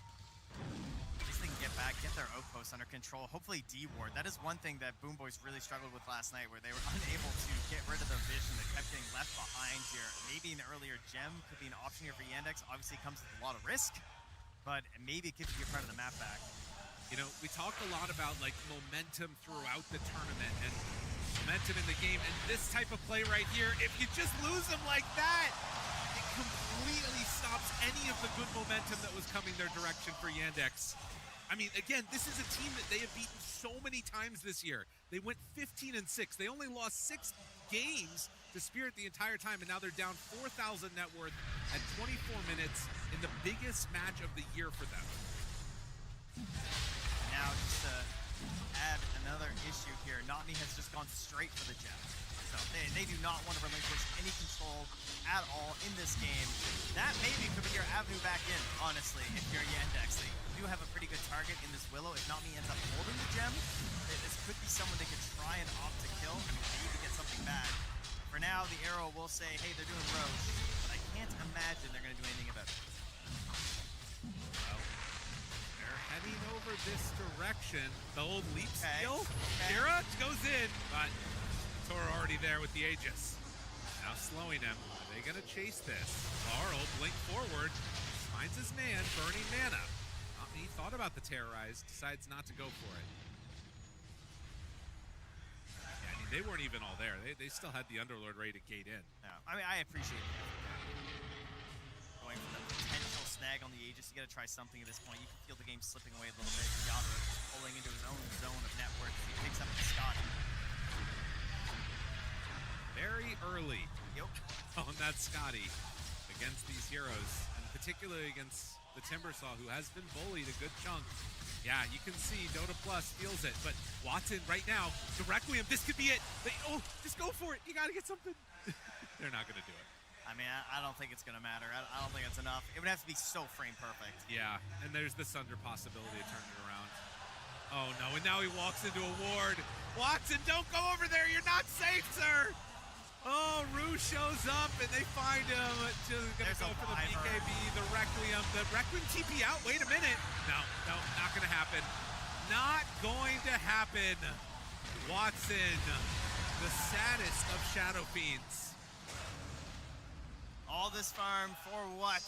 At least they can get back, get their outposts under control. Hopefully D-Ward. That is one thing that Boom Boys really struggled with last night, where they were unable to get rid of the vision that kept getting left behind here. Maybe an earlier gem could be an option here for Yandex. Obviously, it comes with a lot of risk, but maybe it gives you part of the map back. You know, we talked a lot about like momentum throughout the tournament and momentum in the game, and this type of play right here, if you just lose them like that, it completely stops any of the good momentum that was coming their direction for Yandex. I mean, again, this is a team that they have beaten so many times this year. They went 15-6. They only lost 6 games to Spirit the entire time, and now they're down 4,000 net worth at 24 minutes in the biggest match of the year for them. Now, just to add another issue here, Not Me has just gone straight for the gem. So they do not want to relinquish any control at all in this game. That maybe could be your avenue back in, honestly, if you're Yandex. They do have a pretty good target in this Willow. If Not Me ends up holding the gem, this could be someone they could try and opt to kill and maybe get something back. For now, the arrow will say, hey, they're doing Roche, but I can't imagine they're going to do anything about it. Heading over this direction, the old leap steal. Kira goes in, but Tora already there with the Aegis. Now slowing him. Are they going to chase this? Laurel blink forward, finds his man, burning mana. He thought about the terrorize, decides not to go for it. Yeah, I mean, they weren't even all there. They still had the Underlord ready to gate in. Yeah, I mean, I appreciate it. Going for the potential snag on the Aegis, you got to try something at this point. You can feel the game slipping away a little bit. Yandere pulling into his own zone of network. He picks up the Scott. Very early on that Scotty against these heroes, and particularly against the Timbersaw, who has been bullied a good chunk. Yeah, you can see Dota Plus feels it, but Watson right now, the Requiem, this could be it. Just go for it. You got to get something. They're not going to do it. I mean, I don't think it's going to matter. I don't think it's enough. It would have to be so frame perfect. Yeah, and there's the Sunder possibility of turning it around. Oh, no, and now he walks into a ward. Watson, don't go over there. You're not safe, sir. Oh, Rue shows up, and they find him. Just going to go for the BKB, the Requiem. The Requiem TP out. Wait a minute. No, not going to happen. Not going to happen. Watson, the saddest of Shadow Fiends. All this farm for what?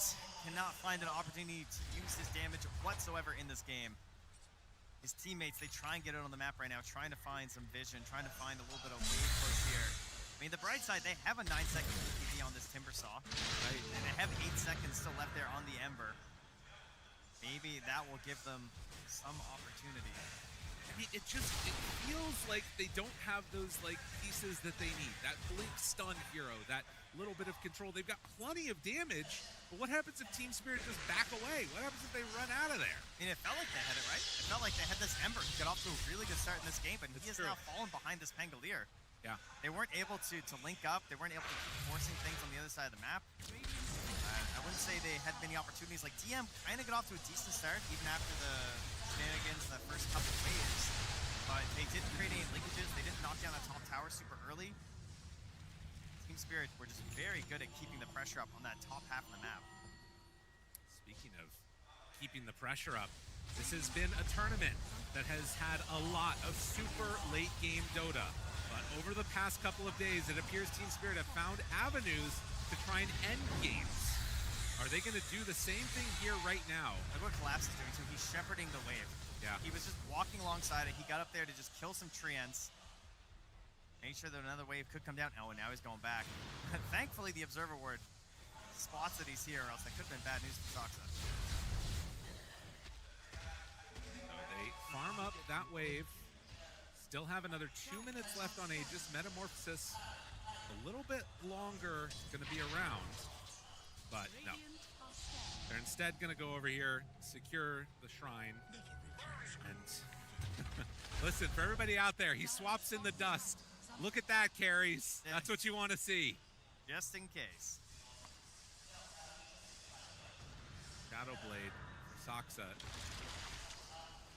Cannot find an opportunity to use his damage whatsoever in this game. His teammates, they try and get it on the map right now, trying to find some vision, trying to find a little bit of wave close here. I mean, the bright side, they have a 9-second TP on this Timbersaw, right? And they have 8 seconds still left there on the Ember. Maybe that will give them some opportunity. I mean, it feels like they don't have those like pieces that they need. That blink stun hero, that little bit of control. They've got plenty of damage, but what happens if Team Spirit just back away? What happens if they run out of there? I mean, it felt like they had it, right? It felt like they had this Ember get off to a really good start in this game, but he has now fallen behind this Pangolier. Yeah. They weren't able to link up. They weren't able to keep forcing things on the other side of the map. I wouldn't say they had many opportunities. Like, DM kind of got off to a decent start, even after the shenanigans in the first couple of waves. But they didn't create any linkages. They didn't knock down that top tower super early. Team Spirit were just very good at keeping the pressure up on that top half of the map. Speaking of keeping the pressure up, this has been a tournament that has had a lot of super late game Dota. But over the past couple of days, it appears Team Spirit have found avenues to try and end games. Are they going to do the same thing here right now? Look what Collapse is doing too. He's shepherding the wave. Yeah. He was just walking alongside it. He got up there to just kill some treants. Make sure that another wave could come down. Oh, and now he's going back. Thankfully, the Observer Ward spots that he's here, or else that could have been bad news for Soxa. So they farm up that wave. Still have another 2 minutes left on Aegis. Metamorphosis a little bit longer going to be around, but no. They're instead going to go over here, secure the shrine, and listen, for everybody out there, he swaps in the dust. Look at that, carries. That's what you want to see. Just in case. Shadowblade, Soxa,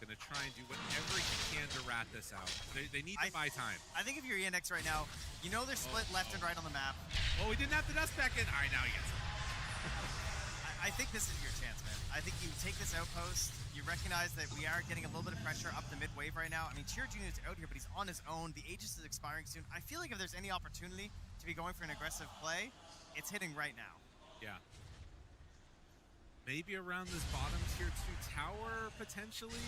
gonna try and do whatever he can to rat this out. They need to buy time. I think if you're Yandex right now, you know they're split left and right on the map. Oh, we didn't have the dust back in. All right, now he gets it. I think this is your chance, man. I think you take this outpost. You recognize that we are getting a little bit of pressure up the mid wave right now. I mean, Cheer Jr. is out here, but he's on his own. The Aegis is expiring soon. I feel like if there's any opportunity to be going for an aggressive play, it's hitting right now. Yeah. Maybe around this bottom tier 2 tower, potentially.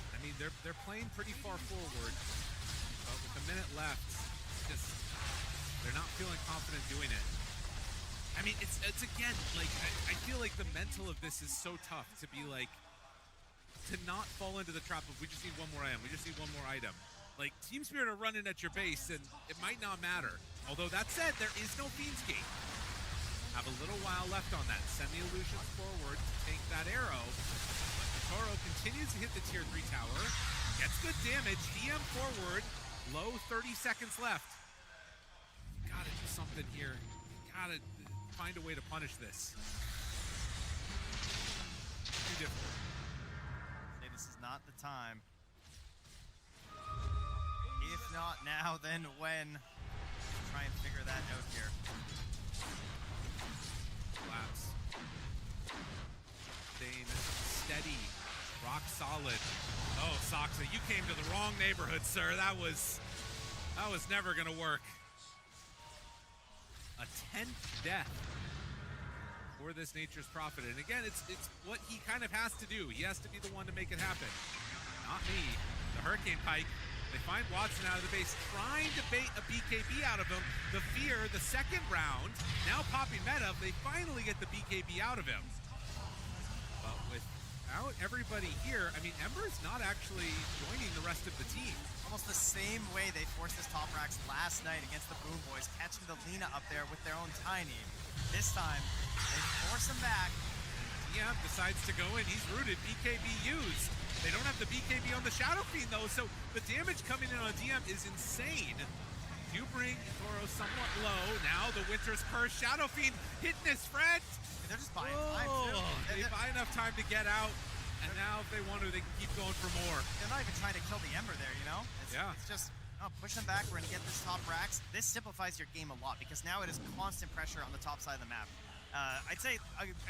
I mean, they're playing pretty far forward, but with a minute left, just they're not feeling confident doing it. I mean, it's again, like, I feel like the mental of this is so tough to be like, to not fall into the trap of we just need one more item, we just need one more item. Like, Team Spirit are running at your base, and it might not matter. Although that said, there is no Fiend's Gate. Have a little while left on that. Semi-illusions forward to take that arrow. But Toro continues to hit the tier 3 tower. Gets good damage. DM forward. Low 30 seconds left. You gotta do something here. You gotta find a way to punish this. Too difficult. Say this is not the time. If not now, then when? Try and figure that out here. Collapse. Staying steady. Rock solid. Oh, Soxa, you came to the wrong neighborhood, sir. That was never gonna work. A 10th death for this Nature's Prophet. And again, it's what he kind of has to do. He has to be the one to make it happen. Not me. The Hurricane Pike. They find Watson out of the base, trying to bait a BKB out of him. The fear, the second round, now popping meta. They finally get the BKB out of him. But without everybody here, I mean, Ember's not actually joining the rest of the team. Almost the same way they forced this top racks last night against the Boom Boys, catching the Lina up there with their own Tiny. This time, they force him back. DM decides to go in. He's rooted. BKB used. They don't have the BKB on the Shadow Fiend, though, so the damage coming in on DM is insane. You bring Toro somewhat low. Now the Winter's Curse. Shadow Fiend hitting his friend. They're just buying time, too. They buy enough time to get out, and now if they want to, they can keep going for more. They're not even trying to kill the Ember there, you know? It's just, push them back. We're going to get this top racks. This simplifies your game a lot, because now it is constant pressure on the top side of the map. I'd say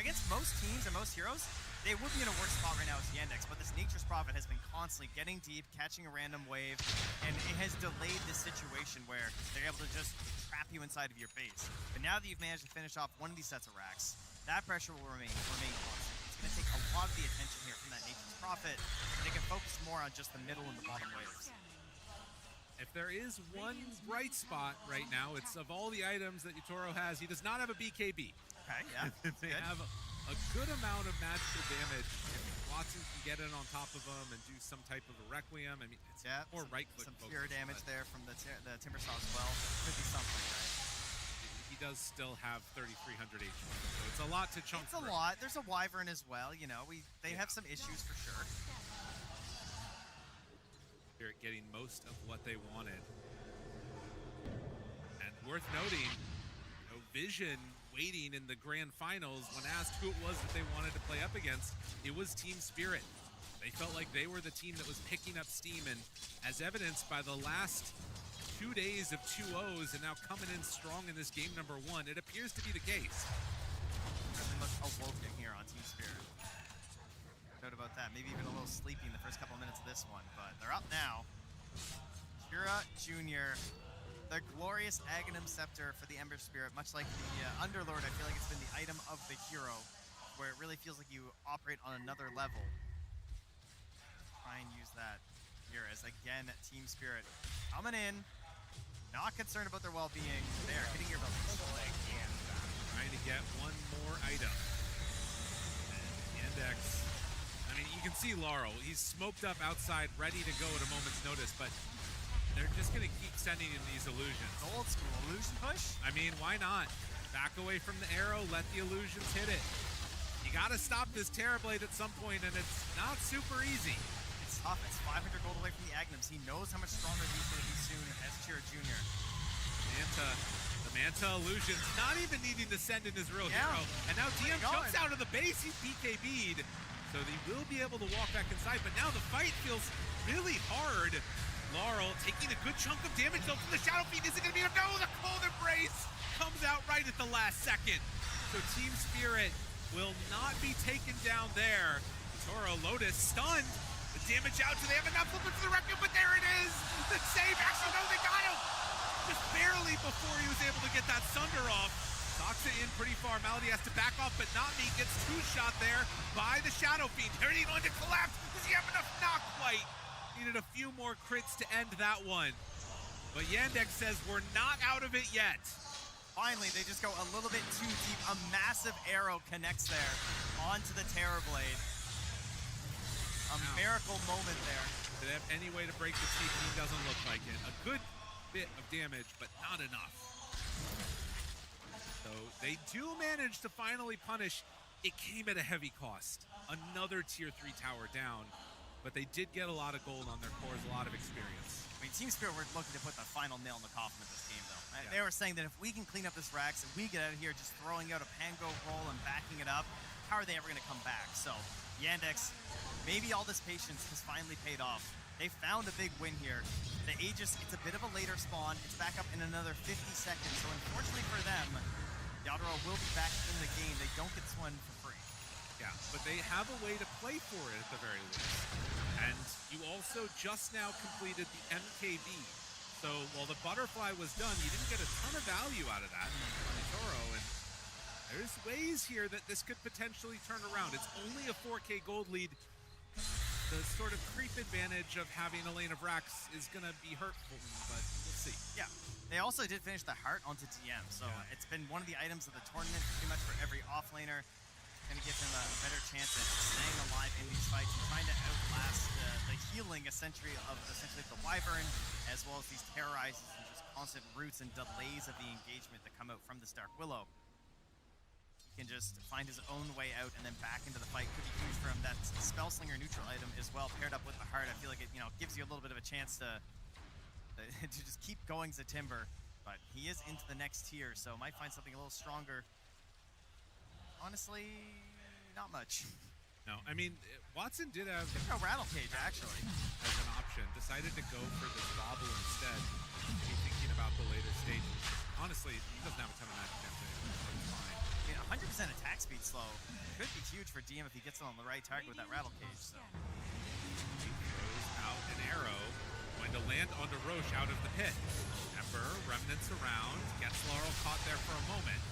against most teams and most heroes, they would be in a worse spot right now as Yandex, but this Nature's Prophet has been constantly getting deep, catching a random wave, and it has delayed this situation where they're able to just trap you inside of your base. But now that you've managed to finish off one of these sets of racks, that pressure will remain constant. It's going to take a lot of the attention here from that Nature's Prophet, and they can focus more on just the middle and the bottom waves. If there is one bright spot right now, it's of all the items that Yutoro has, he does not have a BKB. Okay, yeah. They have a good amount of magical damage. If Watson can get in on top of him and do some type of a Requiem, I mean, it's more right-click some focus, pure damage there from the Timbersaw as well. Could be something, right? He does still have 3,300 HP, so it's a lot to chunk through. It's a lot. There's a Wyvern as well, you know. They have some issues for sure. They're getting most of what they wanted. And worth noting, Vision waiting in the grand finals when asked who it was that they wanted to play up against, it was Team Spirit. They felt like they were the team that was picking up steam, and as evidenced by the last 2 days of 2-0s and now coming in strong in this game number 1, it appears to be the case. Certainly looks awoken here on Team Spirit. No doubt about that. Maybe even a little sleepy in the first couple of minutes of this one, but they're up now. Kira Jr., the glorious Aghanim Scepter for the Ember Spirit, much like the Underlord. I feel like it's been the item of the hero, where it really feels like you operate on another level. Try and use that here as, again, Team Spirit coming in. not concerned about their well-being. They are hitting your buildings. Trying to get one more item. And Yandex, I mean, you can see Laurel. He's smoked up outside, ready to go at a moment's notice, but they're just going to keep sending in these illusions. Old school illusion push? I mean, why not? Back away from the arrow, let the illusions hit it. You got to stop this Terrorblade at some point, and it's not super easy. It's tough. It's 500 gold away from the Agnums. He knows how much stronger he's going to be soon as Chira Jr. The Manta illusions, not even needing to send in his real hero. And now DM jumps out of the base, he's BKB'd. So he will be able to walk back inside, but now the fight feels really hard. Laurel taking a good chunk of damage though from the Shadow Fiend. Is it going to be enough? No, the Cold Embrace comes out right at the last second. So Team Spirit will not be taken down there. Toro Lotus stunned. The damage out. Do they have enough? Looking for the Requiem, but there it is. The save. Actually, no, they got him. Just barely before he was able to get that Sunder off. Soxa in pretty far. Malady has to back off, but not me. Gets two-shot there by the Shadow Fiend. Here he's going to collapse. Does he have enough? Not quite. Needed a few more crits to end that one. But Yandex says we're not out of it yet. Finally, they just go a little bit too deep. A massive arrow connects there onto the Terrorblade. A miracle moment there. Do they have any way to break the TP? Doesn't look like it. A good bit of damage, but not enough. So they do manage to finally punish. It came at a heavy cost. Another tier 3 tower down, but they did get a lot of gold on their cores, a lot of experience. I mean, Team Spirit were looking to put the final nail in the coffin of this game, though. Yeah. They were saying that if we can clean up this Rax and we get out of here just throwing out a Pango roll and backing it up, how are they ever going to come back? So, Yandex, maybe all this patience has finally paid off. They found a big win here. The Aegis, it's a bit of a later spawn. It's back up in another 50 seconds. So, unfortunately for them, Yadro will be back in the game. They don't get this one for free. Yeah, but they have a way to play for it at the very least. And you also just now completed the MKB. So while the butterfly was done, you didn't get a ton of value out of that on Toro. And there's ways here that this could potentially turn around. It's only a 4K gold lead. The sort of creep advantage of having a lane of Rax is going to be hurtful, but we'll see. Yeah. They also did finish the heart onto DM, so it's been one of the items of the tournament pretty much for every offlaner. Going to give him a better chance at staying alive in these fights and trying to outlast the healing essentially of the Wyvern, as well as these terrorizes and just constant roots and delays of the engagement that come out from this Dark Willow. He can just find his own way out and then back into the fight. Could be huge for him. That Spell Slinger neutral item as well, paired up with the heart. I feel like it gives you a little bit of a chance to just keep going to Timber. But he is into the next tier, so might find something a little stronger. Honestly, not much. No, I mean, Watson did have a Rattle Cage, actually, as an option. Decided to go for this Bobble instead. Maybe thinking about the later stages. Honestly, he doesn't have a ton of magic damage, so it's fine. I mean, 100% attack speed slow could be huge for DM if he gets it on the right target with that Rattle Cage. So he throws out an arrow, going to land onto Roche out of the pit. Ember, remnants around, gets Laurel caught there for a moment.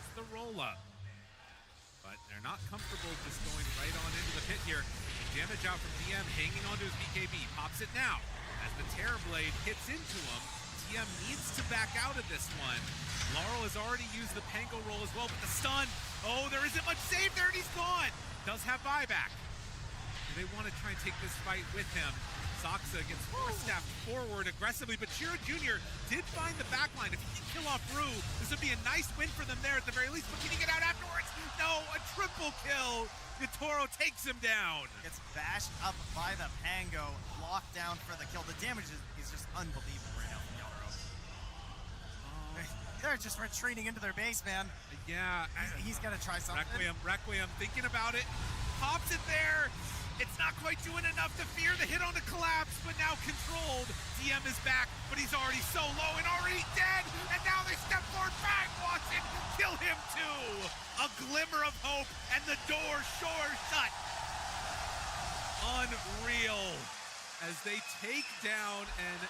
It's the roll-up. But they're not comfortable just going right on into the pit here. Damage out from DM, hanging onto his BKB. Pops it now. As the Terrorblade hits into him, DM needs to back out of this one. Laurel has already used the Pango roll as well, but the stun. Oh, there isn't much save there, and he's gone. Does have buyback. Do they want to try and take this fight with him? Soxa gets force-staffed forward aggressively, but Chira Jr. did find the backline. If he can kill off Rue, this would be a nice win for them there at the very least, but can he get out afterwards? No, a triple kill. Toro takes him down. Gets bashed up by the Pango, locked down for the kill. The damage is just unbelievable right now from Yadro. They're just retreating into their base, man. Yeah. He's got to try something. Requiem, thinking about it. Pops it there. It's not quite doing enough to fear the hit on the collapse, but now controlled. DM is back, but he's already so low and already dead. And now they step forward. Bang! Watson, kill him too. A glimmer of hope, and the door sure shut. Unreal. As they take down and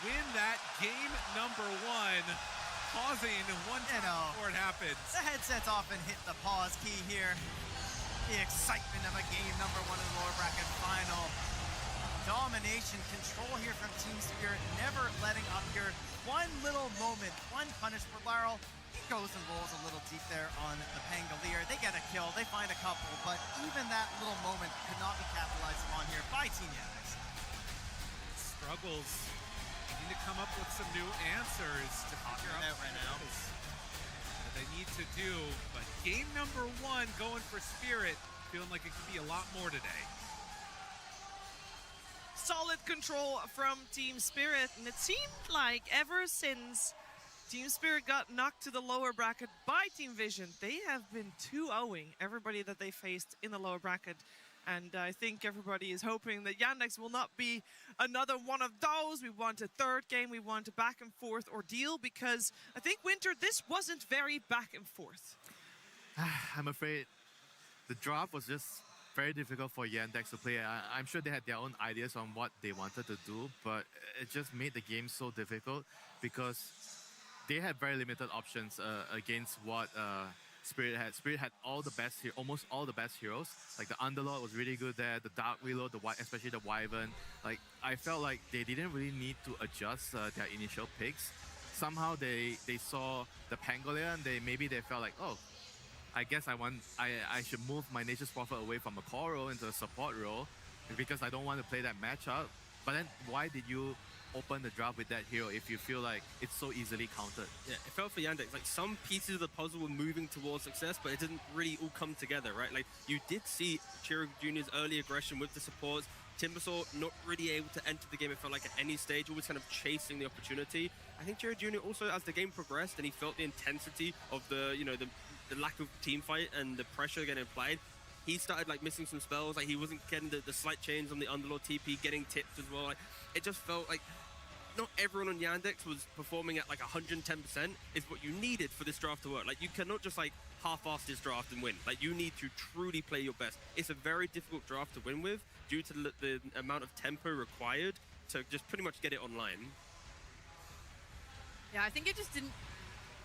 win that game number 1, pausing one time before it happens. The headsets often hit the pause key here. The excitement of a game number 1 in the lower bracket final. Domination, control here from Team Spirit, never letting up here. one little moment, one punish for Laryl. He goes and rolls a little deep there on the Pangolier. They get a kill, they find a couple, but even that little moment could not be capitalized on here by Team Yandex. Struggles. They need to come up with some new answers to figure out right now. What they need to do. But game number 1 going for Spirit, feeling like it could be a lot more today. Solid control from Team Spirit, and it seemed like ever since Team Spirit got knocked to the lower bracket by Team Vision, they have been 2-0ing everybody that they faced in the lower bracket. And I think everybody is hoping that Yandex will not be another one of those. We want a third game, we want a back and forth ordeal, because I think, Winter, this wasn't very back and forth. I'm afraid the draft was just very difficult for Yandex to play. I'm sure they had their own ideas on what they wanted to do, but it just made the game so difficult because they had very limited options against what Spirit had. Spirit had all the best, almost all the best heroes. Like the Underlord was really good there, the Dark Willow, especially the Wyvern. Like I felt like they didn't really need to adjust their initial picks. Somehow they saw the Pangolier and they felt like, oh, I guess I should move my Nature's Prophet away from a core role into a support role because I don't want to play that matchup. But then why did you open the draft with that hero if you feel like it's so easily countered? Yeah, it felt for Yandex, like some pieces of the puzzle were moving towards success, but it didn't really all come together, right? Like you did see Chiro Jr.'s early aggression with the supports, Timbersaw not really able to enter the game, it felt like at any stage, always kind of chasing the opportunity. I think Chiro Jr. also, as the game progressed and he felt the intensity of the lack of team fight and the pressure getting applied, he started like missing some spells, like he wasn't getting the slight chains on the Underlord TP, getting tipped as well. Like it just felt like not everyone on Yandex was performing at like 110% is what you needed for this draft to work. Like you cannot just like half-ass this draft and win. Like you need to truly play your best. It's a very difficult draft to win with due to the amount of tempo required to just pretty much get it online. Yeah, I think it just didn't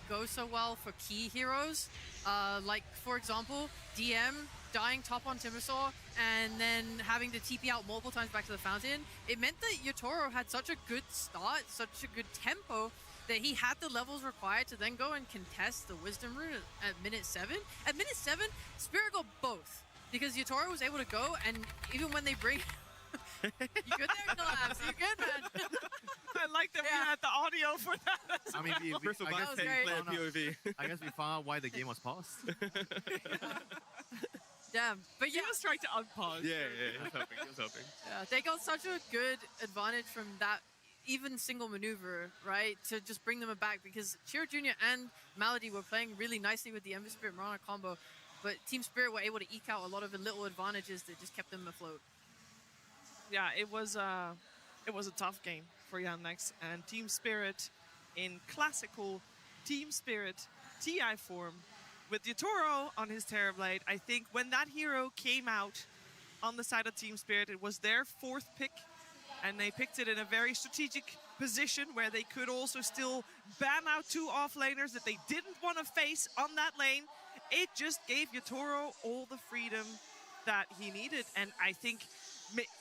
go so well for key heroes. Like, for example, DM dying top on Timbersaw and then having to TP out multiple times back to the fountain. It meant that Yotaro had such a good start, such a good tempo, that he had the levels required to then go and contest the Wisdom Rune at minute 7. At minute 7, Spirit got both, because Yotaro was able to go, and even when they bring... You good there, Collapse? You good, man? I like that we had the audio for that. I mean, I guess we found out why the game was paused. Damn. But yeah, he was trying to unpause. Yeah, he was hoping. Yeah, they got such a good advantage from that even single maneuver, right, to just bring them back, because Chiro Jr. and Malady were playing really nicely with the Ember Spirit Marana combo, but Team Spirit were able to eke out a lot of little advantages that just kept them afloat. Yeah, it was a tough game for Yandex, and Team Spirit in classical Team Spirit TI form with Yotaro on his Terrorblade. I think when that hero came out on the side of Team Spirit, it was their 4th pick, and they picked it in a very strategic position where they could also still ban out 2 offlaners that they didn't want to face on that lane. It just gave Yotaro all the freedom that he needed, and I think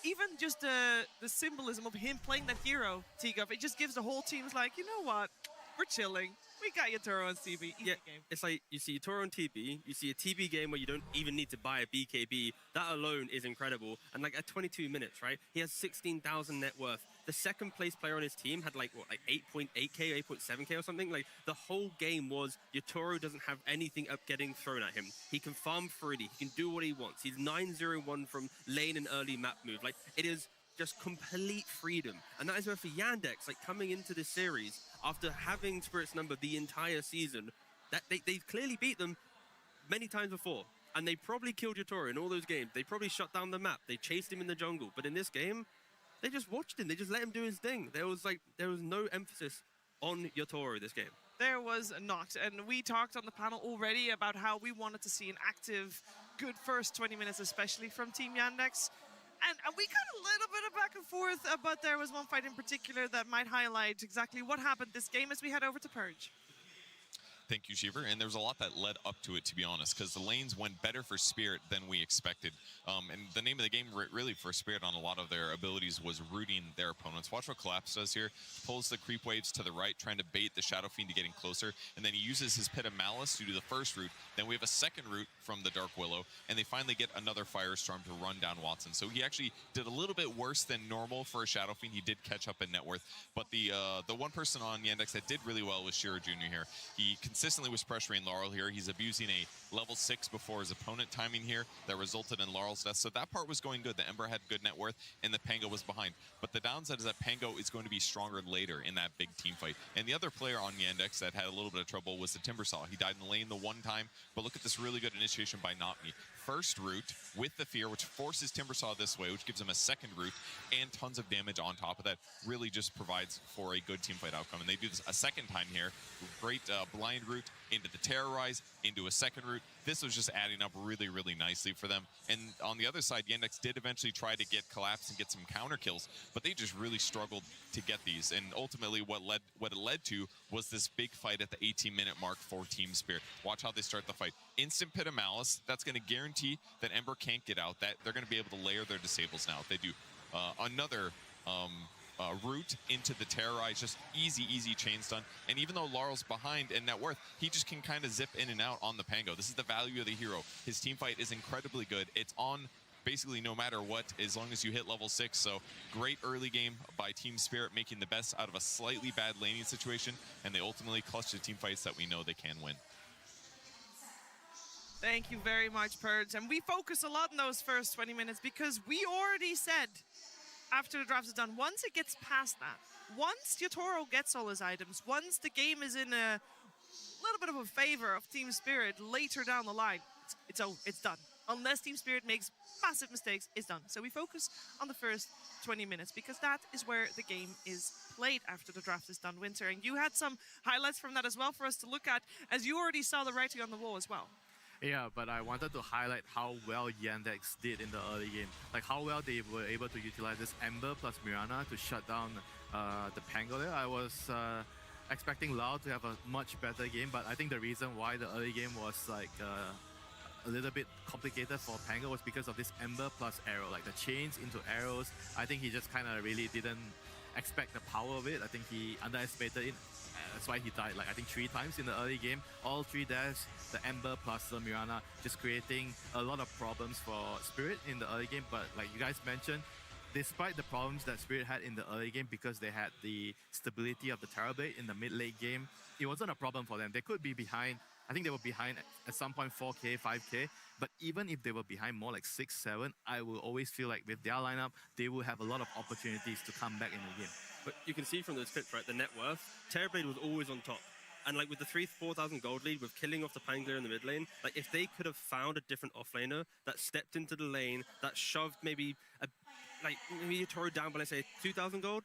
even just the symbolism of him playing that hero, T-Guff, it just gives the whole teams like, you know what, we're chilling. We got Yotaro on CB. Easy game. It's like you see Yotaro on TB, you see a TB game where you don't even need to buy a BKB. That alone is incredible. And like at 22 minutes, right? He has 16,000 net worth. The second place player on his team had like 8.8k, 8.7k or something. Like the whole game was Yotaro doesn't have anything up getting thrown at him. He can farm freely. He can do what he wants. He's 9-0-1 from lane and early map move. Like it is just complete freedom. And that is where for Yandex, like coming into this series, after having Spirit's number the entire season, that they've clearly beat them many times before. And they probably killed Yotaro in all those games. They probably shut down the map. They chased him in the jungle. But in this game, they just watched him. They just let him do his thing. There was no emphasis on Yotaro this game. There was not. And we talked on the panel already about how we wanted to see an active, good first 20 minutes, especially from Team Yandex. And we got a little bit of back and forth, but there was one fight in particular that might highlight exactly what happened this game as we head over to Purge. Thank you, Shiver. And there was a lot that led up to it, to be honest, because the lanes went better for Spirit than we expected. And the name of the game, really, for Spirit on a lot of their abilities was rooting their opponents. Watch what Collapse does here. Pulls the creep waves to the right, trying to bait the Shadow Fiend to getting closer. And then he uses his Pit of Malice to do the first route. Then we have a second route from the Dark Willow. And they finally get another Firestorm to run down Watson. So he actually did a little bit worse than normal for a Shadow Fiend. He did catch up in net worth. But the one person on Yandex that did really well was Shiro Jr. here. He consistently was pressuring Laurel here. He's abusing a level 6 before his opponent timing here that resulted in Laurel's death. So that part was going good. The Ember had good net worth and the Pango was behind. But the downside is that Pango is going to be stronger later in that big team fight. And the other player on Yandex that had a little bit of trouble was the Timbersaw. He died in the lane the one time, but look at this really good initiation by Not Me. First route with the Fear, which forces Timbersaw this way, which gives him a second route and tons of damage on top of that. Really just provides for a good teamfight outcome. And they do this a second time here. Great blind route into the Terrorize, into a second route. This was just adding up really, really nicely for them. And on the other side, Yandex did eventually try to get Collapse and get some counter kills, but they just really struggled to get these. And ultimately what it led to was this big fight at the 18-minute mark for Team Spirit. Watch how they start the fight. Instant Pit of Malice. That's going to guarantee that Ember can't get out. That they're going to be able to layer their disables now. If they do another route into the Terrorize, just easy chain stun. And even though Laurel's behind in net worth, he just can kind of zip in and out on the Pango. This is the value of the hero. His team fight is incredibly good. It's on basically no matter what, as long as you hit level 6. So great early game by Team Spirit, making the best out of a slightly bad laning situation, and they ultimately clutch the team fights that we know they can win. Thank you very much, Purge. And we focus a lot in those first 20 minutes because we already said after the draft is done, once it gets past that, once Yotaro gets all his items, once the game is in a little bit of a favor of Team Spirit later down the line, it's done. Unless Team Spirit makes massive mistakes, it's done. So we focus on the first 20 minutes because that is where the game is played after the draft is done, Winter. And you had some highlights from that as well for us to look at, as you already saw the writing on the wall as well. Yeah, but I wanted to highlight how well Yandex did in the early game. Like how well they were able to utilize this Ember plus Mirana to shut down the Pango there. I was expecting Lau to have a much better game, but I think the reason why the early game was like a little bit complicated for Pango was because of this Ember plus arrow, like the chains into arrows. I think he just kind of really didn't expect the power of it. I think he underestimated it. That's why he died, like I think 3 times in the early game. All 3 deaths, the Ember plus the Mirana, just creating a lot of problems for Spirit in the early game. But like you guys mentioned, despite the problems that Spirit had in the early game because they had the stability of the Terrorblade in the mid-late game, it wasn't a problem for them. They could be behind. I think they were behind at some point 4K, 5K. But even if they were behind more like 6, 7, I will always feel like with their lineup, they will have a lot of opportunities to come back in the game. But you can see from those clips, right, the net worth, Terrorblade was always on top. And like with the 4,000 gold lead, with killing off the Pangler in the mid lane, like if they could have found a different offlaner that stepped into the lane, that shoved maybe Yotaro down by, let's say, 2,000 gold,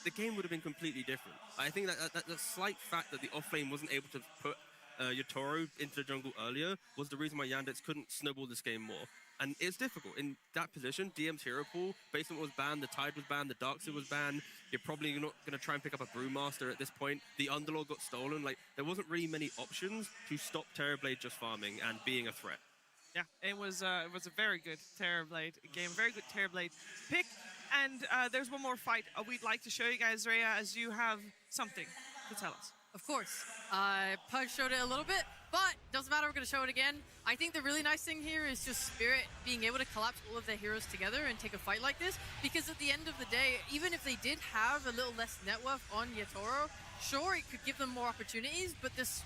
the game would have been completely different. I think that the slight fact that the offlane wasn't able to put Yotaro into the jungle earlier was the reason why Yandex couldn't snowball this game more. And it's difficult. In that position, DM's hero pool, Basement was banned, the Tide was banned, the Darkseid was banned. You're probably not going to try and pick up a Brewmaster at this point. The Underlord got stolen. Like, there wasn't really many options to stop Terrorblade just farming and being a threat. Yeah, it was a very good Terrorblade game, very good Terrorblade pick. And there's one more fight we'd like to show you guys, Rhea, as you have something to tell us. Of course. Pudge showed it a little bit, but doesn't matter, we're going to show it again. I think the really nice thing here is just Spirit being able to collapse all of their heroes together and take a fight like this, because at the end of the day, even if they did have a little less net worth on Yotaro, sure, it could give them more opportunities, but just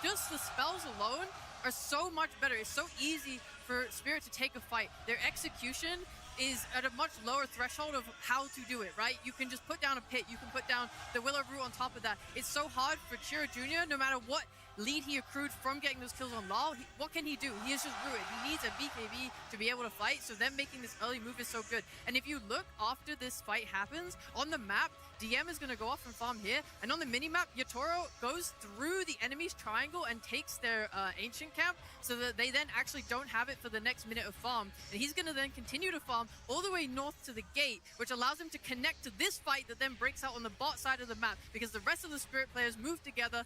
the spells alone are so much better. It's so easy for Spirit to take a fight. Their execution is at a much lower threshold of how to do it, right? You can just put down a pit, you can put down the Willow Root on top of that. It's so hard for Chiro Jr., no matter what lead he accrued from getting those kills on Lal, what can he do? He is just ruined. He needs a BKB to be able to fight, so them making this early move is so good. And if you look after this fight happens, on the map, DM is going to go off and farm here, and on the mini-map, Yotaro goes through the enemy's triangle and takes their Ancient Camp, so that they then actually don't have it for the next minute of farm. And he's going to then continue to farm all the way north to the gate, which allows him to connect to this fight that then breaks out on the bot side of the map, because the rest of the Spirit players move together,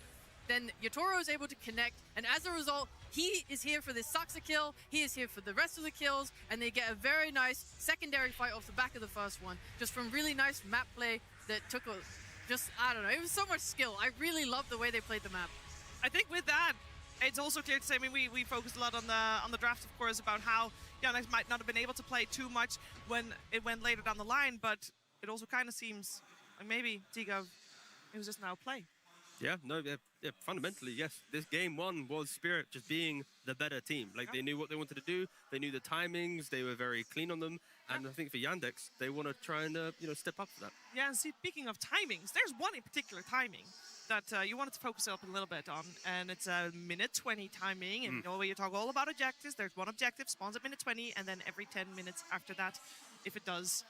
then Yotoro is able to connect, and as a result, he is here for this Saxa kill, he is here for the rest of the kills, and they get a very nice secondary fight off the back of the first one, just from really nice map play that took I don't know, it was so much skill. I really love the way they played the map. I think with that, it's also clear to say, I mean, we focused a lot on the draft, of course, about how Yandex might not have been able to play too much when it went later down the line, but it also kind of seems like maybe Tiga, it was just now play. Yeah, no, yeah, fundamentally, yes. This game one was Spirit just being the better team. Like, they knew what they wanted to do, they knew the timings, they were very clean on them, and I think for Yandex, they want to try and, step up for that. Yeah, and see, speaking of timings, there's one in particular timing that you wanted to focus up a little bit on, and it's a minute 20 timing, and you talk all about objectives. There's one objective, spawns at minute 20, and then every 10 minutes after that, if it does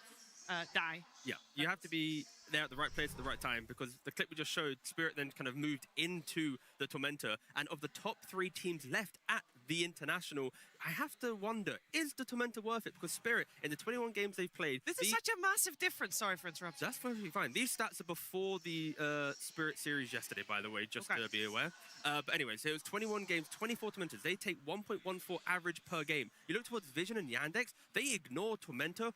die. Yeah, you have to be there at the right place at the right time, because the clip we just showed, Spirit then kind of moved into the Tormentor, and of the top 3 teams left at the International, I have to wonder, is the Tormentor worth it? Because Spirit, in the 21 games they've played... This is such a massive difference. Sorry for interrupting. That's perfectly fine. These stats are before the Spirit series yesterday, by the way, just to be aware. But anyways, it was 21 games, 24 Tormentors. They take 1.14 average per game. You look towards Vision and Yandex, they ignore Tormentor,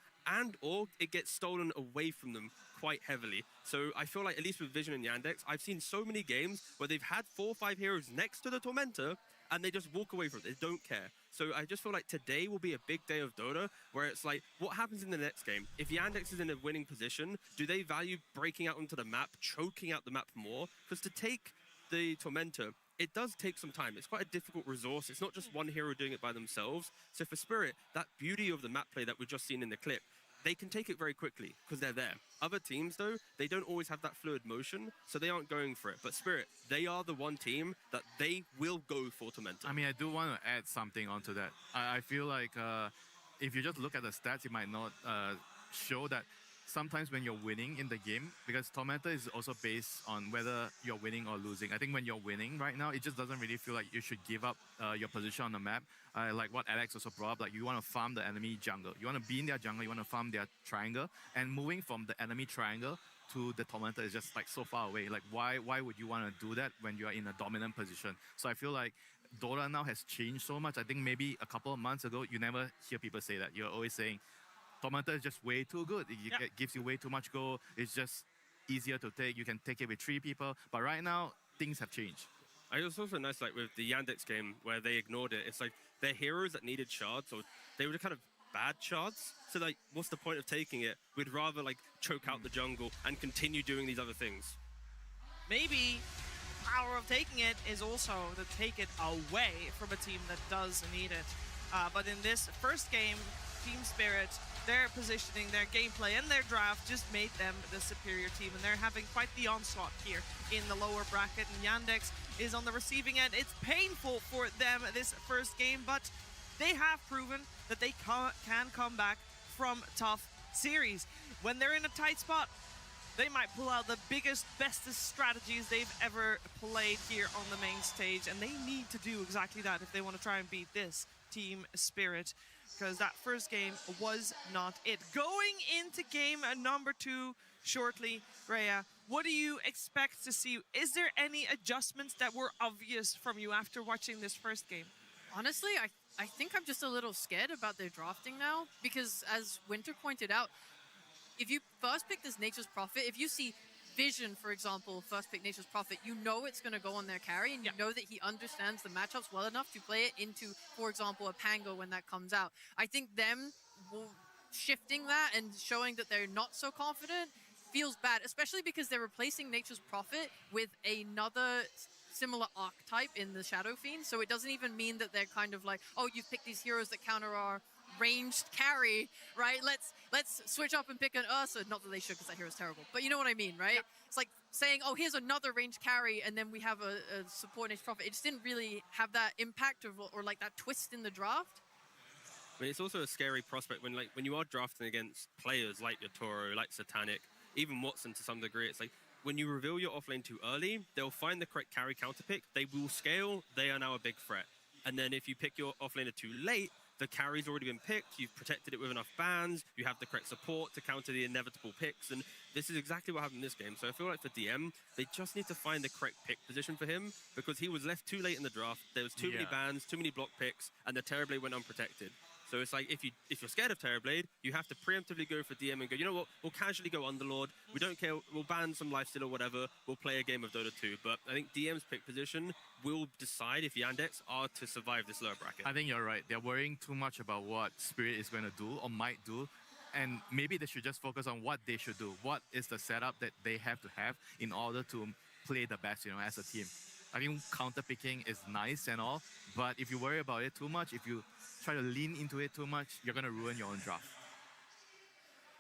or it gets stolen away from them quite heavily. So I feel like, at least with Vision and Yandex, I've seen so many games where they've had 4 or 5 heroes next to the Tormentor, and they just walk away from it. They don't care. So I just feel like today will be a big day of Dota, where it's like, what happens in the next game? If Yandex is in a winning position, do they value breaking out onto the map, choking out the map more? Because to take the Tormentor, it does take some time. It's quite a difficult resource. It's not just one hero doing it by themselves. So for Spirit, that beauty of the map play that we've just seen in the clip, they can take it very quickly because they're there. Other teams, though, they don't always have that fluid motion, so they aren't going for it. But Spirit, they are the one team that they will go for Tormentor. I mean, I do want to add something onto that. I feel like if you just look at the stats, it might not show that sometimes when you're winning in the game, because Tormentor is also based on whether you're winning or losing. I think when you're winning right now, it just doesn't really feel like you should give up your position on the map. Like what Alex also brought up, like you want to farm the enemy jungle. You want to be in their jungle, you want to farm their triangle, and moving from the enemy triangle to the Tormentor is just like so far away. Like why would you want to do that when you are in a dominant position? So I feel like Dota now has changed so much. I think maybe a couple of months ago, you never hear people say that. You're always saying, Tormentor is just way too good. It gives you way too much gold. It's just easier to take. You can take it with 3 people. But right now, things have changed. It was also nice, like with the Yandex game, where they ignored it. It's like they're heroes that needed shards, or they were kind of bad shards. So like, what's the point of taking it? We'd rather like choke out the jungle and continue doing these other things. Maybe power of taking it is also to take it away from a team that does need it. But in this first game, Team Spirit, their positioning, their gameplay, and their draft just made them the superior team, and they're having quite the onslaught here in the lower bracket, and Yandex is on the receiving end. It's painful for them this first game, but they have proven that they can come back from tough series. When they're in a tight spot, they might pull out the biggest, bestest strategies they've ever played here on the main stage, and they need to do exactly that if they want to try and beat this Team Spirit, because that first game was not it. Going into game number 2 shortly, Rhea, what do you expect to see? Is there any adjustments that were obvious from you after watching this first game? Honestly, I think I'm just a little scared about their drafting now, because as Winter pointed out, if you first pick this Nature's Prophet, if you see Vision, for example, first pick Nature's Prophet, you know it's going to go on their carry, and you know that he understands the matchups well enough to play it into, for example, a Pango when that comes out. I think them shifting that and showing that they're not so confident feels bad, especially because they're replacing Nature's Prophet with another similar archetype in the Shadow Fiend, so it doesn't even mean that they're kind of like, oh, you've picked these heroes that counter our ranged carry, right? Let's switch up and pick an Ursa. Not that they should, because that hero's terrible, but you know what I mean, right? It's like saying, oh, here's another ranged carry, and then we have a support Nature's Prophet. It just didn't really have that impact or like that twist in the draft. I mean, it's also a scary prospect when you are drafting against players like Yotoro, like Satanic, even Watson to some degree. It's like, when you reveal your offlane too early, they'll find the correct carry counter pick. They will scale. They are now a big threat. And then if you pick your offlaner too late, the carry's already been picked, you've protected it with enough bans, you have the correct support to counter the inevitable picks, and this is exactly what happened in this game. So I feel like for DM, they just need to find the correct pick position for him, because he was left too late in the draft, there was too many bans, too many block picks, and the Terrorblade went unprotected. So it's like, if you're scared of Terrorblade, you have to preemptively go for DM and go, you know what, we'll casually go Underlord, we don't care, we'll ban some lifesteal or whatever, we'll play a game of Dota 2. But I think DM's pick position will decide if Yandex are to survive this lower bracket. I think you're right. They're worrying too much about what Spirit is going to do or might do. And maybe they should just focus on what they should do. What is the setup that they have to have in order to play the best, as a team. I mean, counter picking is nice and all, but if you worry about it too much, if you try to lean into it too much, you're going to ruin your own draft.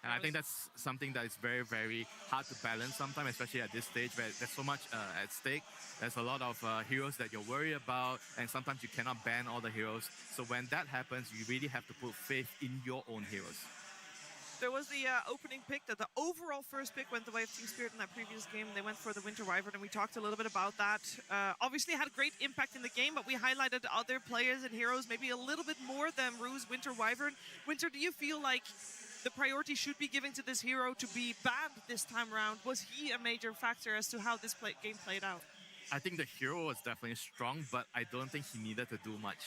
And I think that's something that is very, very hard to balance sometimes, especially at this stage where there's so much at stake. There's a lot of heroes that you're worried about, and sometimes you cannot ban all the heroes. So when that happens, you really have to put faith in your own heroes. There was the opening pick that the overall first pick went the way of Team Spirit in that previous game. They went for the Winter Wyvern, and we talked a little bit about that. Obviously had a great impact in the game, but we highlighted other players and heroes maybe a little bit more than Rue's Winter Wyvern. Winter, do you feel like the priority should be given to this hero to be banned this time around? Was he a major factor as to how this game played out? I think the hero was definitely strong, but I don't think he needed to do much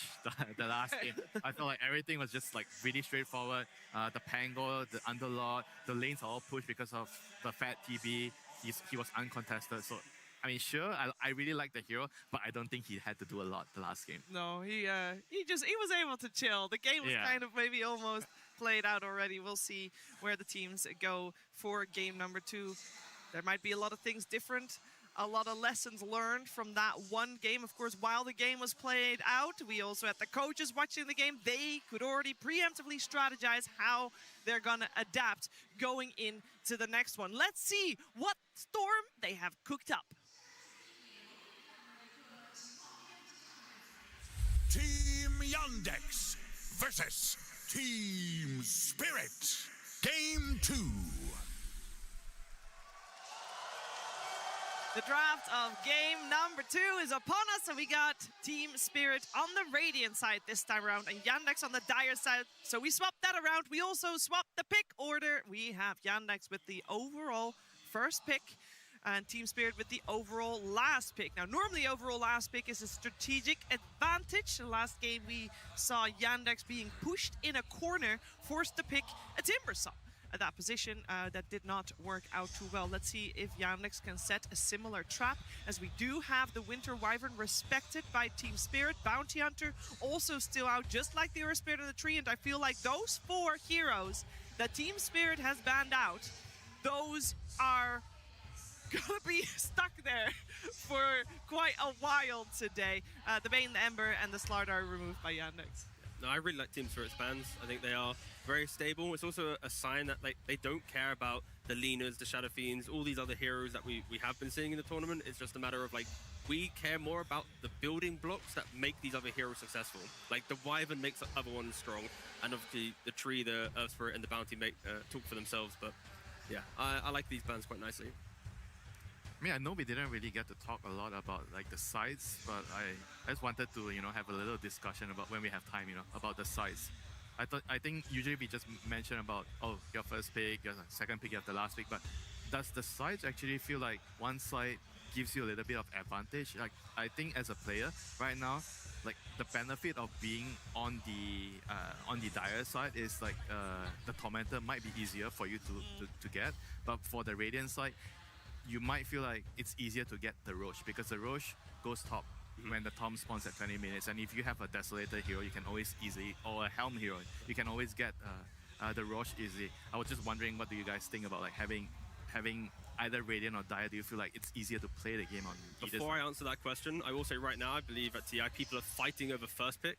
the last game. I felt like everything was just like really straightforward. The Pango, the Underlord, the lanes are all pushed because of the fat TB. He was uncontested. So, I mean, sure, I really like the hero, but I don't think he had to do a lot the last game. No, he was able to chill. The game was kind of maybe almost played out already. We'll see where the teams go for game number 2. There might be a lot of things different. A lot of lessons learned from that one game. Of course, while the game was played out, we also had the coaches watching the game. They could already preemptively strategize how they're going to adapt going into the next one. Let's see what storm they have cooked up. Team Yandex versus Team Spirit. Game 2. The draft of game number 2 is upon us, and we got Team Spirit on the Radiant side this time around, and Yandex on the Dire side. So we swapped that around. We also swapped the pick order. We have Yandex with the overall first pick, and Team Spirit with the overall last pick. Now, normally overall last pick is a strategic advantage. Last game we saw Yandex being pushed in a corner, forced to pick a Timbersaw. At that position, that did not work out too well. Let's see if Yandex can set a similar trap, as we do have the Winter Wyvern respected by Team Spirit. Bounty Hunter also still out, just like the Earth Spirit of the Tree, and I feel like those 4 heroes that Team Spirit has banned out, those are gonna be stuck there for quite a while today. The Bane, the Ember, and the Slard are removed by Yandex. No, I really like Team Spirit's bans. I think they are very stable. It's also a sign that they don't care about the Leaners, the Shadow Fiends, all these other heroes that we have been seeing in the tournament. It's just a matter of we care more about the building blocks that make these other heroes successful. Like the Wyvern makes the other ones strong, and obviously the Tree, the Earth Spirit, and the Bounty talk for themselves. But yeah, I like these bans quite nicely. I mean, I know we didn't really get to talk a lot about the sides, but I just wanted to have a little discussion about when we have time, about the sides. I think usually we just mention about, oh, your first pick, your second pick, you have the last pick, but does the sides actually feel like one side gives you a little bit of advantage? Like, I think as a player right now, the benefit of being on the Dire side is the Tormentor might be easier for you to get, but for the Radiant side, you might feel like it's easier to get the Roche, because the Roche goes top when the Tom spawns at 20 minutes. And if you have a Desolator hero, you can always easily, or a Helm hero, you can always get the Roche easily. I was just wondering, what do you guys think about having either Radiant or Dire? Do you feel like it's easier to play the game on either Before side? I answer that question, I will say right now, I believe at TI, people are fighting over first pick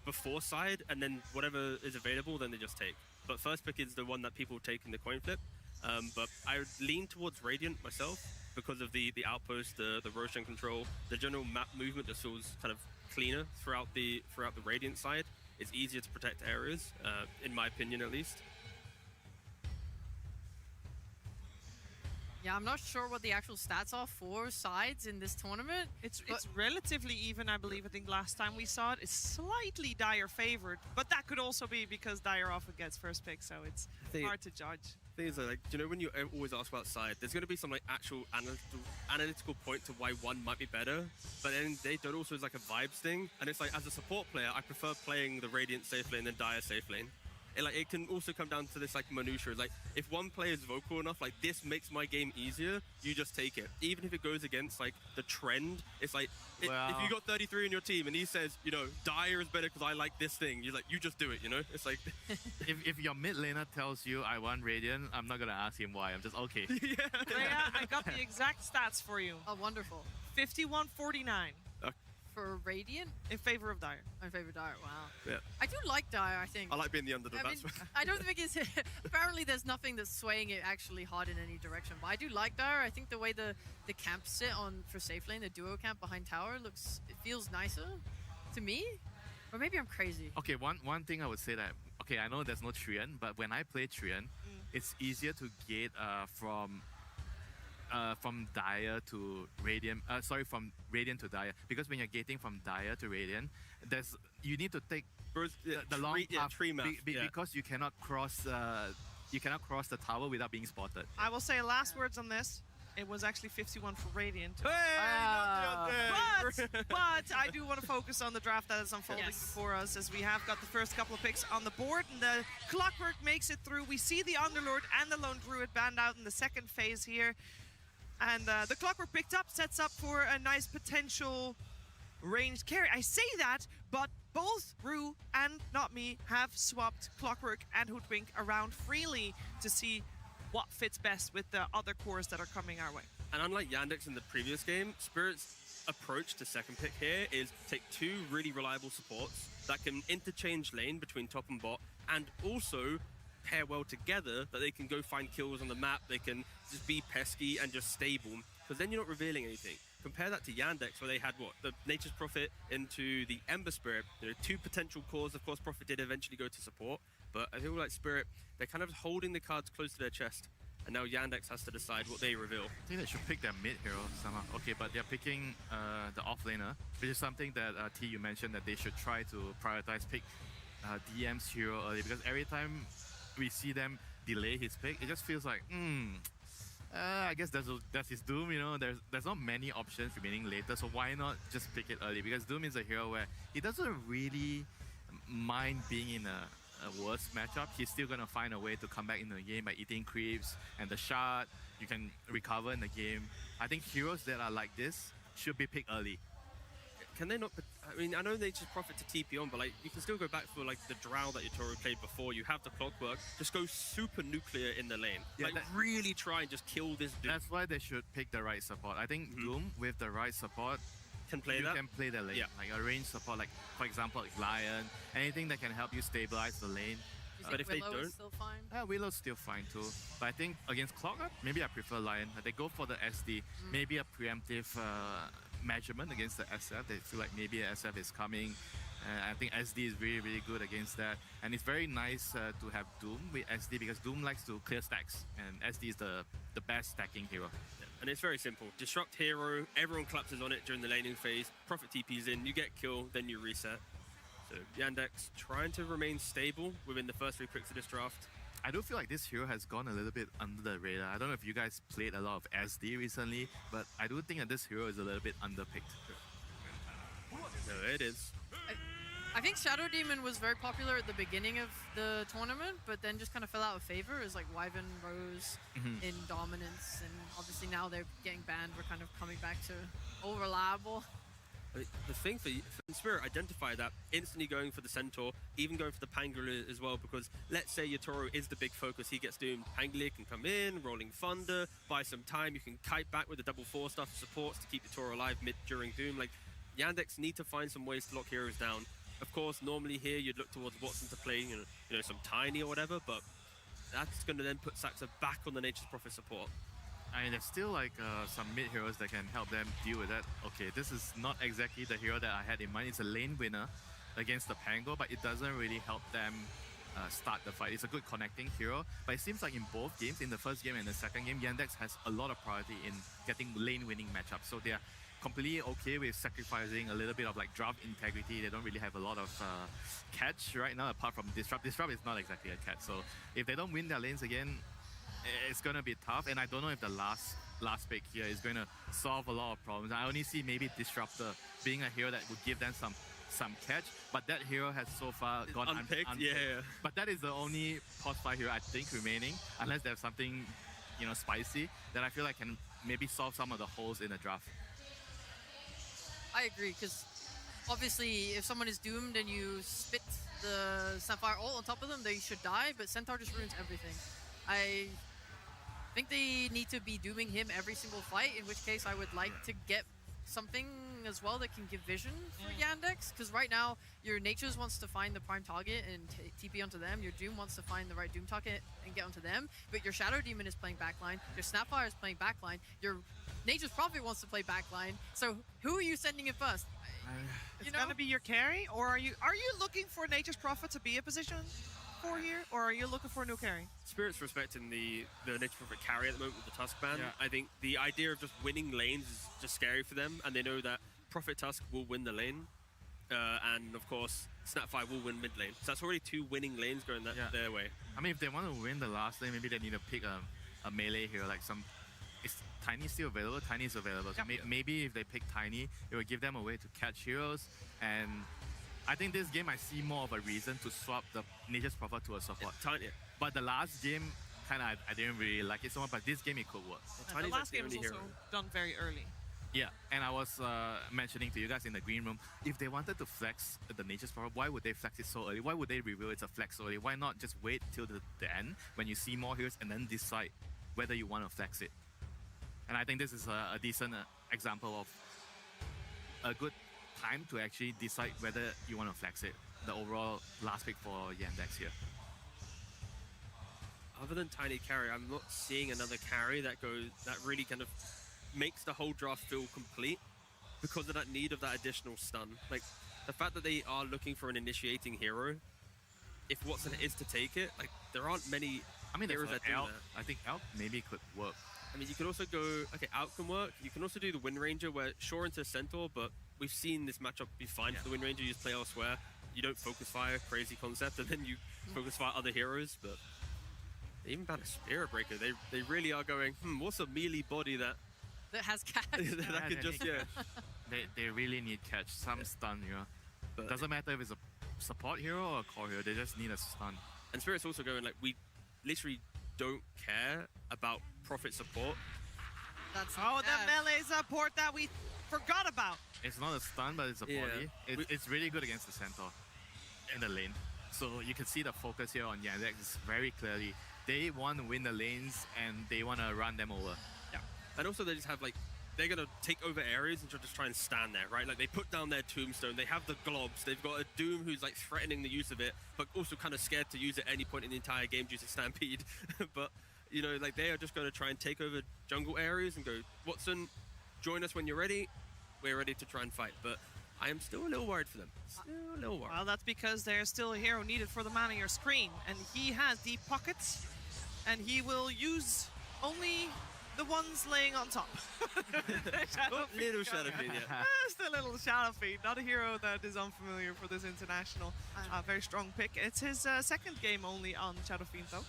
before side, and then whatever is available, then they just take. But first pick is the one that people take in the coin flip. But I would lean towards Radiant myself because of the outpost, the Roshan control, the general map movement just feels kind of cleaner throughout the Radiant side. It's easier to protect areas, in my opinion at least. Yeah, I'm not sure what the actual stats are for sides in this tournament. It's relatively even, I believe. I think last time we saw it, it's slightly Dire favored, but that could also be because Dire often gets first pick, so it's hard to judge. Things are like, do you know when you always ask about side, there's going to be some like actual analytical point to why one might be better, but then Dota also is like a vibes thing, and it's like as a support player, I prefer playing the Radiant safe lane than Dire safe lane. It can also come down to this like minutiae. Like if one player is vocal enough, like this makes my game easier, you just take it. Even if it goes against like the trend, it's like if you got 33 in your team and he says, you know, Dire is better because I like this thing, you're like, you just do it, you know? It's like if your mid laner tells you I want Radiant, I'm not gonna ask him why. I'm just okay. Yeah, I got the exact stats for you. Oh, wonderful. 51-49. For Radiant? In favor of Dire. In favor of Dire, wow. Yeah. I do like Dire, I think. I like being the underdog. I mean, I don't think it's... apparently there's nothing that's swaying it actually hard in any direction, but I do like Dire. I think the way the camps sit on for safe lane, the duo camp behind tower, it feels nicer to me. Or maybe I'm crazy. Okay, one thing I would say that, okay, I know there's no Trian, but when I play Trian, it's easier to get from Dire to Radiant, from Radiant to Dire, because when you're gating from Dire to Radiant, you need to take the long path because you cannot cross the tower without being spotted. I will say last words on this. It was actually 51 for Radiant. Hey, but I do want to focus on the draft that is unfolding before us, as we have got the first couple of picks on the board, and the Clockwork makes it through. We see the Underlord and the Lone Druid banned out in the second phase here. And the Clockwork picked up, sets up for a nice potential ranged carry. I say that, but both Rue and Not Me have swapped Clockwork and Hoodwink around freely to see what fits best with the other cores that are coming our way. And unlike Yandex in the previous game, Spirit's approach to second pick here is take two really reliable supports that can interchange lane between top and bot, and also pair well together, that they can go find kills on the map, they can just be pesky and just stable, because then you're not revealing anything. Compare that to Yandex, where they had the Nature's Prophet into the Ember Spirit, two potential cores. Of course, Prophet did eventually go to support, but I feel like Spirit, they're kind of holding the cards close to their chest, and now Yandex has to decide what they reveal. I think they should pick their mid hero somehow. Okay, but they're picking the offlaner, which is something that T, you mentioned that they should try to prioritize pick DM's hero early, because every time we see them delay his pick, it just feels like, I guess that's his Doom, you know. There's not many options remaining later, so why not just pick it early? Because Doom is a hero where he doesn't really mind being in a worse matchup. He's still gonna find a way to come back into the game by eating creeps and the shard. You can recover in the game. I think heroes that are like this should be picked early. Can they not? I mean, I know they just profit to TP on, but like you can still go back for like the Drow that Yatoro played before. You have the Clockwork. Just go super nuclear in the lane. Yeah, like really try and just kill this dude. That's why they should pick the right support. I think Doom with the right support can play you can play the lane. Yeah. Like a range support, like for example, like Lion, anything that can help you stabilize the lane. But if Willow is still fine? Willow's still fine too. But I think against Clockwork, maybe I prefer Lion. They go for the SD, maybe a preemptive measurement against the SF. They feel like maybe SF is coming. I think SD is really, really good against that. And it's very nice to have Doom with SD, because Doom likes to clear stacks, and SD is the best stacking hero. Yeah. And it's very simple. Disrupt hero, everyone collapses on it during the laning phase, Prophet TPs in, you get kill, then you reset. So Yandex trying to remain stable within the first 3 picks of this draft. I do feel like this hero has gone a little bit under the radar. I don't know if you guys played a lot of SD recently, but I do think that this hero is a little bit underpicked. No, it is. I think Shadow Demon was very popular at the beginning of the tournament, but then just kind of fell out of favor as like Wyvern rose in dominance, and obviously now they're getting banned. We're kind of coming back to overlapable. The thing for Spirit, identify that, instantly going for the Centaur, even going for the Pangolier as well, because let's say Yatoro is the big focus, he gets doomed, Pangolier can come in, Rolling Thunder, buy some time, you can kite back with the double 4 stuff supports to keep Yatoro alive during Doom. Like, Yandex need to find some ways to lock heroes down. Of course, normally here you'd look towards Watson to play, you know, some Tiny or whatever, but that's going to then put Saxa back on the Nature's Prophet support. I mean, there's still like some mid heroes that can help them deal with that. Okay, this is not exactly the hero that I had in mind. It's a lane winner against the Pango, but it doesn't really help them start the fight. It's a good connecting hero, but it seems like in both games, in the first game and the second game, Yandex has a lot of priority in getting lane-winning matchups. So they're completely okay with sacrificing a little bit of like draft integrity. They don't really have a lot of catch right now, apart from Disrupt. Disrupt is not exactly a catch. So if they don't win their lanes again, it's going to be tough. And I don't know if the last pick here is going to solve a lot of problems. I only see maybe Disruptor being a hero that would give them some catch, but that hero has so far gone unpicked. unpicked. Yeah. But that is the only post 5 hero I think remaining, unless there's something, you know, spicy that I feel like can maybe solve some of the holes in the draft. I agree, because obviously if someone is doomed and you spit the Sapphire ult on top of them, they should die, but Centaur just ruins everything. I think they need to be dooming him every single fight, in which case I would like to get something as well that can give vision for Yandex, because right now your Natures wants to find the prime target and TP onto them, your Doom wants to find the right Doom target and get onto them, but your Shadow Demon is playing backline, your Snapfire is playing backline, your Nature's Prophet wants to play backline, so who are you sending in first? It's gonna be your carry, or are you looking for Nature's Prophet to be a position 4 here, or are you looking for a new carry? Spirit's respecting the Nature's Prophet carry at the moment with the Tusk ban. Yeah. I think the idea of just winning lanes is just scary for them, and they know that Prophet Tusk will win the lane, and of course Snapfire will win mid lane. So that's already 2 winning lanes going their way. I mean, if they want to win the last lane, maybe they need to pick a melee hero, like some... Is Tiny still available? Tiny is available. So maybe if they pick Tiny, it will give them a way to catch heroes. And I think this game I see more of a reason to swap the Nature's Prophet to a support. Tiny. But the last game, kind of, I didn't really like it so much, but this game it could work. The last game was also done very early. Yeah, and I was mentioning to you guys in the green room, if they wanted to flex the Nature's Prophet, why would they flex it so early? Why would they reveal it's a flex so early? Why not just wait till the end when you see more heroes and then decide whether you want to flex it? And I think this is a decent example of a good time to actually decide whether you want to flex it. The overall last pick for Yandex here. Other than Tiny carry, I'm not seeing another carry that really kind of makes the whole draft feel complete because of that need of that additional stun. Like the fact that they are looking for an initiating hero, if Watson is to take it, like there aren't many heroes that do that. I think Elk maybe could work. I mean, you could also go, okay, Out can work. You can also do the Wind Ranger where sure into Centaur, but we've seen this matchup be fine for the Wind Ranger. You just play elsewhere. You don't focus fire, crazy concept, and then you focus fire other heroes, but they even banned a Spirit Breaker. They really are going, what's a melee body that has catch? that could just, They really need catch, some stun, you know. But doesn't matter if it's a support hero or a core hero, they just need a stun. And Spirit's also going, like, we literally don't care about Prophet support. That's the melee support that we forgot about. It's not a stun, but it's a body. It's really good against the Centaur in the lane. So you can see the focus here on Yandex very clearly. They want to win the lanes and they want to run them over. Yeah. And also they just have like, they're going to take over areas and just try and stand there, right? Like they put down their tombstone, they have the globs, they've got a Doom who's like threatening the use of it, but also kind of scared to use it at any point in the entire game due to Stampede. But, you know, like they are just going to try and take over jungle areas and go, Watson, join us when you're ready. We're ready to try and fight. But I am still a little worried for them. Still a little worried. Well, that's because there's still a hero needed for the man on your screen, and he has deep pockets, and he will use only the ones laying on top. Little Shadow Fiend, yeah. Just a little Shadow Fiend, not a hero that is unfamiliar for this international. Very strong pick. It's his second game only on Shadow Fiend, though.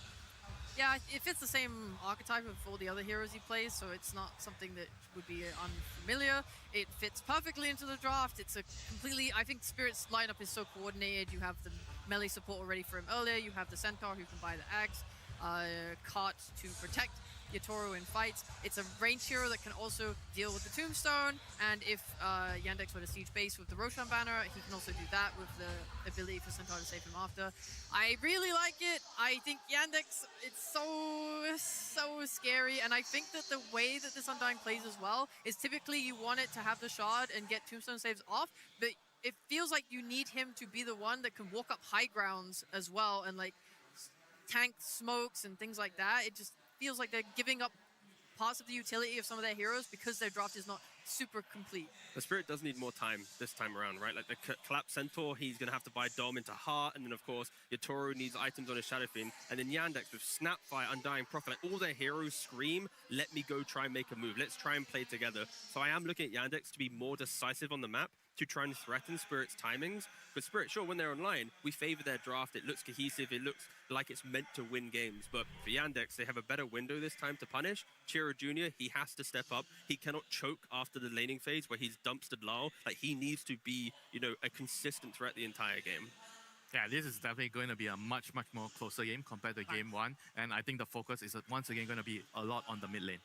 Yeah, it fits the same archetype of all the other heroes he plays, so it's not something that would be unfamiliar. It fits perfectly into the draft. It's a completely... I think Spirit's lineup is so coordinated. You have the melee support already for him earlier. You have the Centaur who can buy the axe, Cart to protect Yatoro in fights. It's a range hero that can also deal with the Tombstone, and if Yandex were to siege base with the Roshan banner, he can also do that with the ability for Centaur to save him after. I really like it. I think Yandex, it's so scary, and I think that the way that this Undying plays as well is typically you want it to have the shard and get Tombstone saves off, but it feels like you need him to be the one that can walk up high grounds as well and like tank smokes and things like that. It just feels like they're giving up parts of the utility of some of their heroes because their draft is not super complete. The Spirit does need more time this time around, right? Like the Collapse Centaur, he's going to have to buy Dom into Heart, and then, of course, Yatoro needs items on his Shadow Fiend, and then Yandex with Snapfire, Undying Prophet, like all their heroes scream, let me go try and make a move. Let's try and play together. So I am looking at Yandex to be more decisive on the map, to try and threaten Spirit's timings. But Spirit, sure, when they're online, we favor their draft. It looks cohesive. It looks like it's meant to win games. But for Yandex, they have a better window this time to punish. Chiro Jr., he has to step up. He cannot choke after the laning phase where he's dumpstered Lal. Like, he needs to be, you know, a consistent threat the entire game. Yeah, this is definitely going to be a much more closer game compared to game 1. And I think the focus is once again going to be a lot on the mid lane.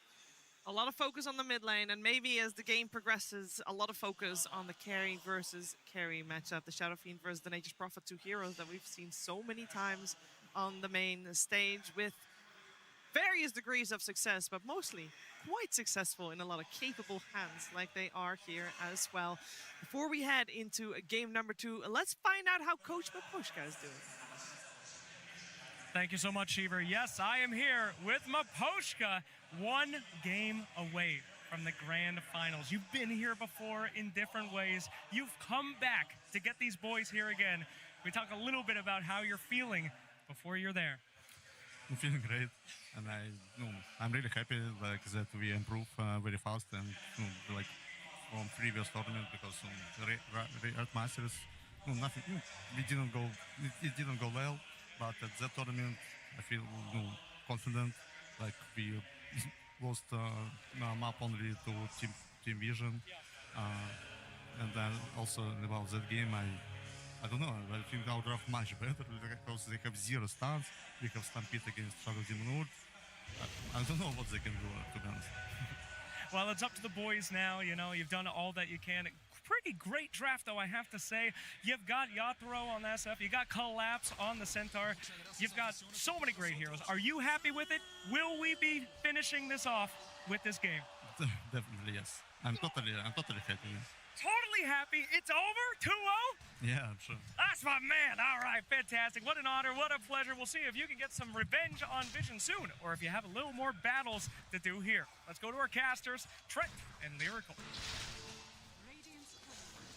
A lot of focus on the mid lane, and maybe as the game progresses, a lot of focus on the carry versus carry matchup. The Shadow Fiend versus the Nature's Prophet, two heroes that we've seen so many times on the main stage with various degrees of success, but mostly quite successful in a lot of capable hands like they are here as well. Before we head into game number 2, let's find out how Coach Maposhka is doing. Thank you so much, Shiver. Yes, I am here with Maposhka, 1 game away from the grand finals. You've been here before in different ways. You've come back to get these boys here again. We talk a little bit about how you're feeling before you're there. I'm feeling great, and I'm really happy like that we improve very fast and like from previous tournament because Earth Masters, nothing. It didn't go well. But at that tournament, I feel confident. Like we lost map only to Team Vision, and then also about that game, I don't know. I think our draft much better because they have 0 stuns. We have Stampede against Shadow Demon Ult. I don't know what they can do, to be honest. Well, it's up to the boys now. You know, you've done all that you can. Pretty great draft, though, I have to say. You've got Yatoro on SF. You got Collapse on the Centaur. You've got so many great heroes. Are you happy with it? Will we be finishing this off with this game? Definitely, yes. I'm totally happy. Totally happy. It's over? 2-0? Yeah, I'm sure. That's my man. All right, fantastic. What an honor. What a pleasure. We'll see if you can get some revenge on Vision soon, or if you have a little more battles to do here. Let's go to our casters, Trent and Lyrical.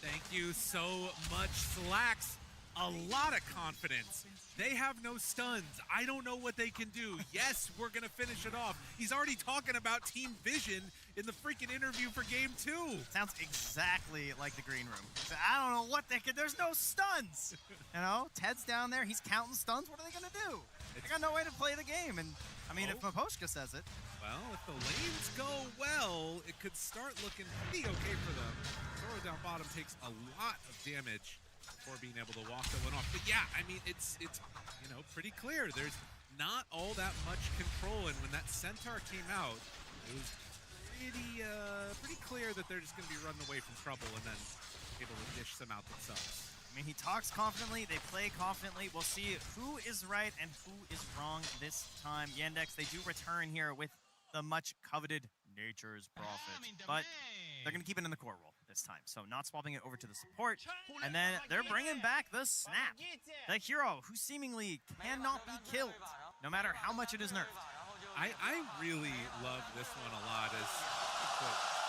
Thank you so much, Slacks. A lot of confidence. They have no stuns. I don't know what they can do. Yes, we're going to finish it off. He's already talking about Team Vision in the freaking interview for Game 2. Sounds exactly like the green room. I don't know what they can. There's no stuns. You know, Ted's down there. He's counting stuns. What are they going to do? They got no way to play the game. And, I mean, if Maposhka says it. Well, if the lanes go well, it could start looking pretty okay for them. Zoro down bottom takes a lot of damage before being able to walk that one off. But yeah, I mean, it's you know, pretty clear. There's not all that much control, and when that Centaur came out, it was pretty clear that they're just going to be running away from trouble and then able to dish them out themselves. I mean, he talks confidently, they play confidently. We'll see who is right and who is wrong this time. Yandex, they do return here with the much coveted Nature's Prophet, but they're going to keep it in the core role this time, so not swapping it over to the support. And then they're bringing back the Snap, the hero who seemingly cannot be killed, no matter how much it is nerfed. I really love this one a lot as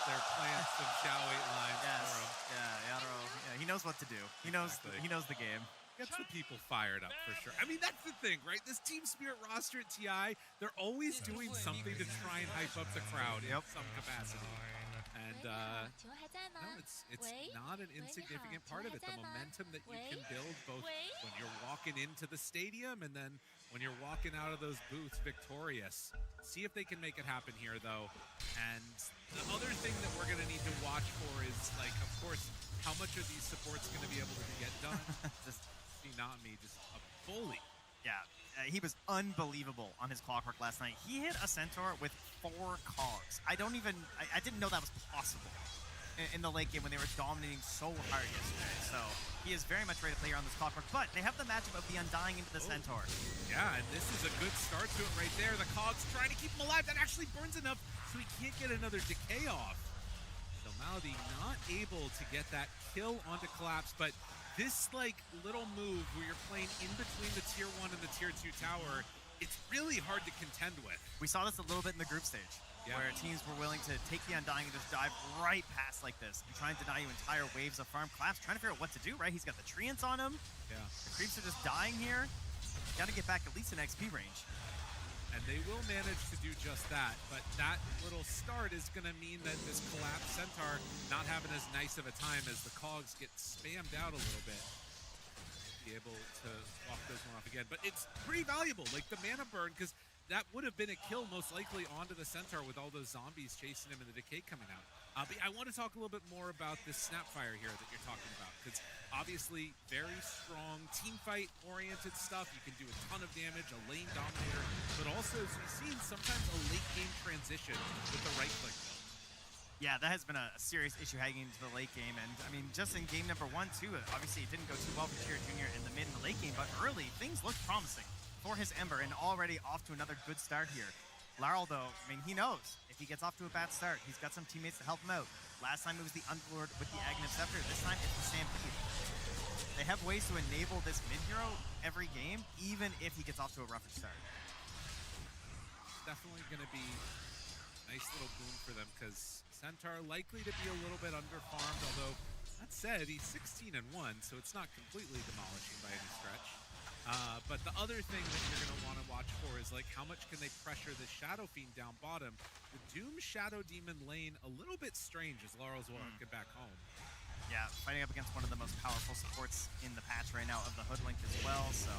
they're playing some Shao 8 lines for him. Yeah, Yatoro, yeah, he knows what to do. He knows the game. Gets the people fired up for sure. I mean, that's the thing, right? This Team Spirit roster at TI, they're always doing something to try and hype up the crowd in some capacity. And no, it's not an insignificant part of it. The momentum that you can build both when you're walking into the stadium and then when you're walking out of those booths victorious. See if they can make it happen here, though. And the other thing that we're going to need to watch for is, like, of course, how much are these supports going to be able to get done? Not me, just a bully. Yeah, he was unbelievable on his Clockwork last night. He hit a Centaur with 4 cogs. I didn't know that was possible in the late game when they were dominating so hard yesterday. So he is very much ready to play here on this Clockwork, but they have the matchup of the Undying into the Centaur. Yeah, and this is a good start to it right there. The cogs trying to keep him alive. That actually burns enough so he can't get another decay off. So Malady not able to get that kill onto Collapse, but this like little move where you're playing in between the tier 1 and the tier 2 tower, it's really hard to contend with. We saw this a little bit in the group stage. where teams were willing to take the Undying and just dive right past like this and try and deny you entire waves of farm. Collapse trying to figure out what to do, right? He's got the treants on him. Yeah. The creeps are just dying here. Got to get back at least in XP range. And they will manage to do just that, but that little start is going to mean that this Collapse Centaur not having as nice of a time as the cogs get spammed out a little bit. Be able to walk those one off again, but it's pretty valuable, like the mana burn, because that would have been a kill most likely onto the Centaur with all those zombies chasing him and the decay coming out. But I want to talk a little bit more about this Snapfire here that you're talking about, because obviously very strong team fight oriented stuff. You can do a ton of damage, a lane dominator, but also, as we've seen, sometimes a late game transition with the right click. Yeah, that has been a serious issue heading into the late game, and I mean, just in game number 1, too, obviously it didn't go too well for Chira Jr. in the mid and the late game, but early, things looked promising for his Ember, and already off to another good start here. Larl, though, I mean, he knows if he gets off to a bad start, he's got some teammates to help him out. Last time it was the Underlord with the Aghanim Scepter, this time it's the Stampede. They have ways to enable this mid-hero every game, even if he gets off to a rougher start. Definitely going to be a nice little boon for them, because Centaur likely to be a little bit underfarmed, although that said, he's 16-1, so it's not completely demolishing by any stretch. But the other thing that you're going to want to watch for is like how much can they pressure the Shadow Fiend down bottom. The Doom Shadow Demon lane a little bit strange as Laurel's walking back home. Yeah, fighting up against one of the most powerful supports in the patch right now of the Hoodlink as well, so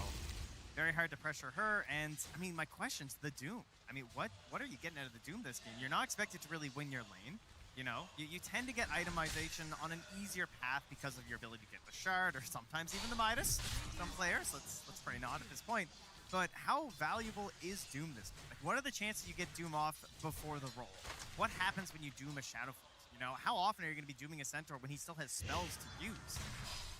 very hard to pressure her. And I mean, my question's the Doom. I mean, what are you getting out of the Doom this game? You're not expected to really win your lane. You know, you tend to get itemization on an easier path because of your ability to get the Shard or sometimes even the Midas. Some players, let's pray not at this point. But how valuable is Doom this game? Like, what are the chances you get Doom off before the roll? What happens when you Doom a Shadowflux? You know, how often are you going to be dooming a Centaur when he still has spells to use?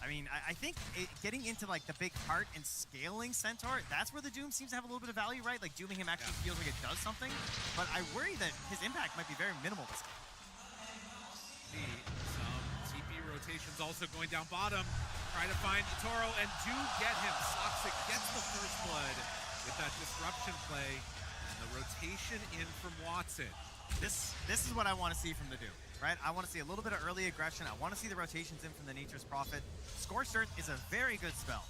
I mean, I think getting into like the big heart and scaling Centaur, that's where the Doom seems to have a little bit of value, right? Like dooming him actually feels like it does something. But I worry that his impact might be very minimal this game. Some TP rotations also going down bottom. Try to find Toro and do get him. Soxic gets the first blood with that disruption play. And the rotation in from Watson. This is what I want to see from the Doom, right? I want to see a little bit of early aggression. I want to see the rotations in from the Nature's Prophet. Scorched Earth is a very good spell.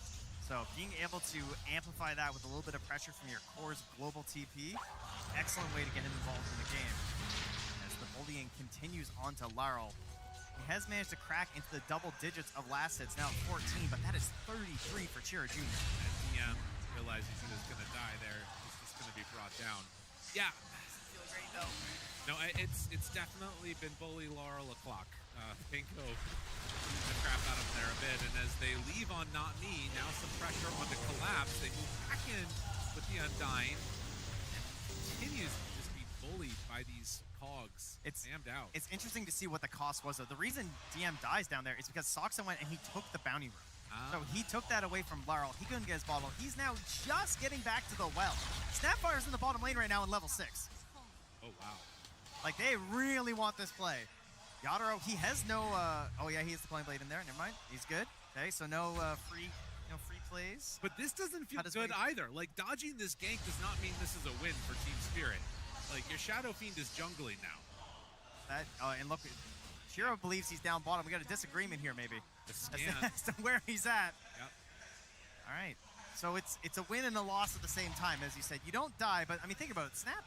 So being able to amplify that with a little bit of pressure from your core's global TP, excellent way to get him involved in the game. As the bullying continues on to Larl, he has managed to crack into the double digits of last hits, now 14, but that is 33 for Chira Jr. And DM realizes he was going to die there. He's just going to be brought down. Yeah. Doesn't feel great, though. No, it's definitely been bully Laurel o'clock. Pinko the crap out of him there a bit, and as they leave on Not Me, now some pressure on the Collapse. They move back in with the Undying, and continues to just be bullied by these cogs. It's jammed out. It's interesting to see what the cost was, though. The reason DM dies down there is because Soxa went and he took the bounty room. So he took that away from Larl. He couldn't get his bottle. He's now just getting back to the well. Snapfire's in the bottom lane right now in level 6. Oh, wow. Like, they really want this play. Yadaro, he has no, oh yeah, he has the Flame Blade in there, never mind. He's good. Okay, so no free plays. But this doesn't feel good either. Like, dodging this gank does not mean this is a win for Team Spirit. Like, your Shadow Fiend is jungling now. And look, Shiro believes he's down bottom. We got a disagreement here, maybe. As to where he's at. Yep. All right. So it's a win and a loss at the same time, as you said. You don't die, but I mean, think about it. Snap,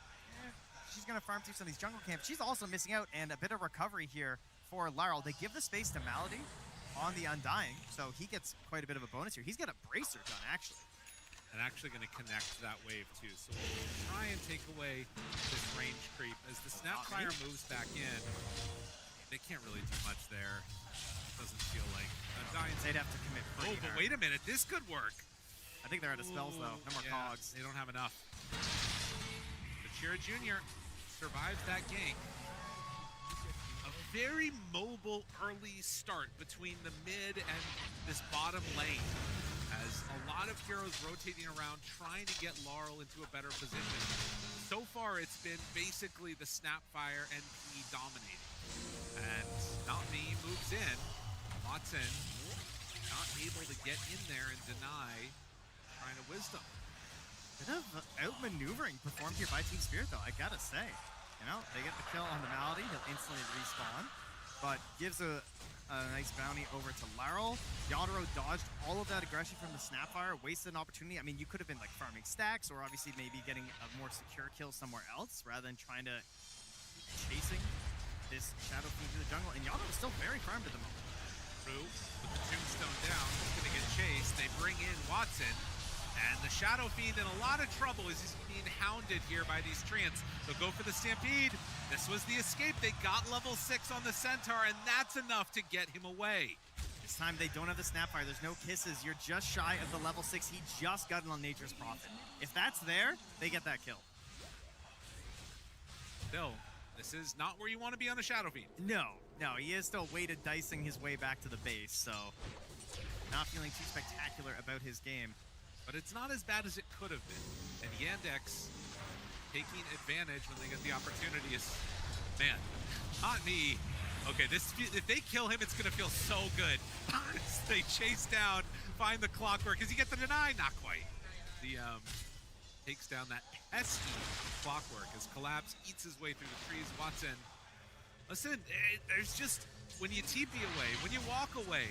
she's going to farm through some of these jungle camps. She's also missing out, and a bit of recovery here for Larl. They give the space to Malady on the Undying, so he gets quite a bit of a bonus here. He's got a bracer done, actually. And actually going to connect that wave, too. So we'll try and take away this range creep. As the Snapfire moves back in, they can't really do much there. Doesn't feel like they'd have to commit. Oh, but wait a minute, this could work. I think they're out of spells though. No more cogs. They don't have enough. But Chira Jr. survives that gank. A very mobile early start between the mid and this bottom lane, as a lot of heroes rotating around trying to get Laurel into a better position. So far, it's been basically the Snapfire NP dominating. And Not Me moves in. Watson not able to get in there and deny trying to Wisdom. Bit of outmaneuvering performed here by Team Spirit, though, I gotta say. You know, they get the kill on the Malady. He'll instantly respawn, but gives a nice bounty over to Laryl. Yadro dodged all of that aggression from the Snapfire, wasted an opportunity. I mean, you could have been like farming stacks or obviously maybe getting a more secure kill somewhere else rather than trying to keep chasing this Shadow Fiend through the jungle. And Yadro is still very farmed at the moment. Rue with the tombstone down, he's going to get chased. They bring in Watson. And the Shadow Fiend in a lot of trouble as he's being hounded here by these Treants. They'll go for the Stampede. This was the escape. They got level 6 on the Centaur, and that's enough to get him away. This time they don't have the Snapfire. There's no kisses. You're just shy of the level 6. He just got it on Nature's Prophet. If that's there, they get that kill. Still, this is not where you want to be on a Shadow Fiend. No, he is still weighted dicing his way back to the base, so not feeling too spectacular about his game. But it's not as bad as it could have been. And Yandex taking advantage when they get the opportunity is, man, not me. Okay, if they kill him, it's gonna feel so good. They chase down, find the Clockwork. Does he get the deny? Not quite. The takes down that pesky Clockwork as Collapse eats his way through the trees. Watson, listen, there's just, when you TP away, when you walk away,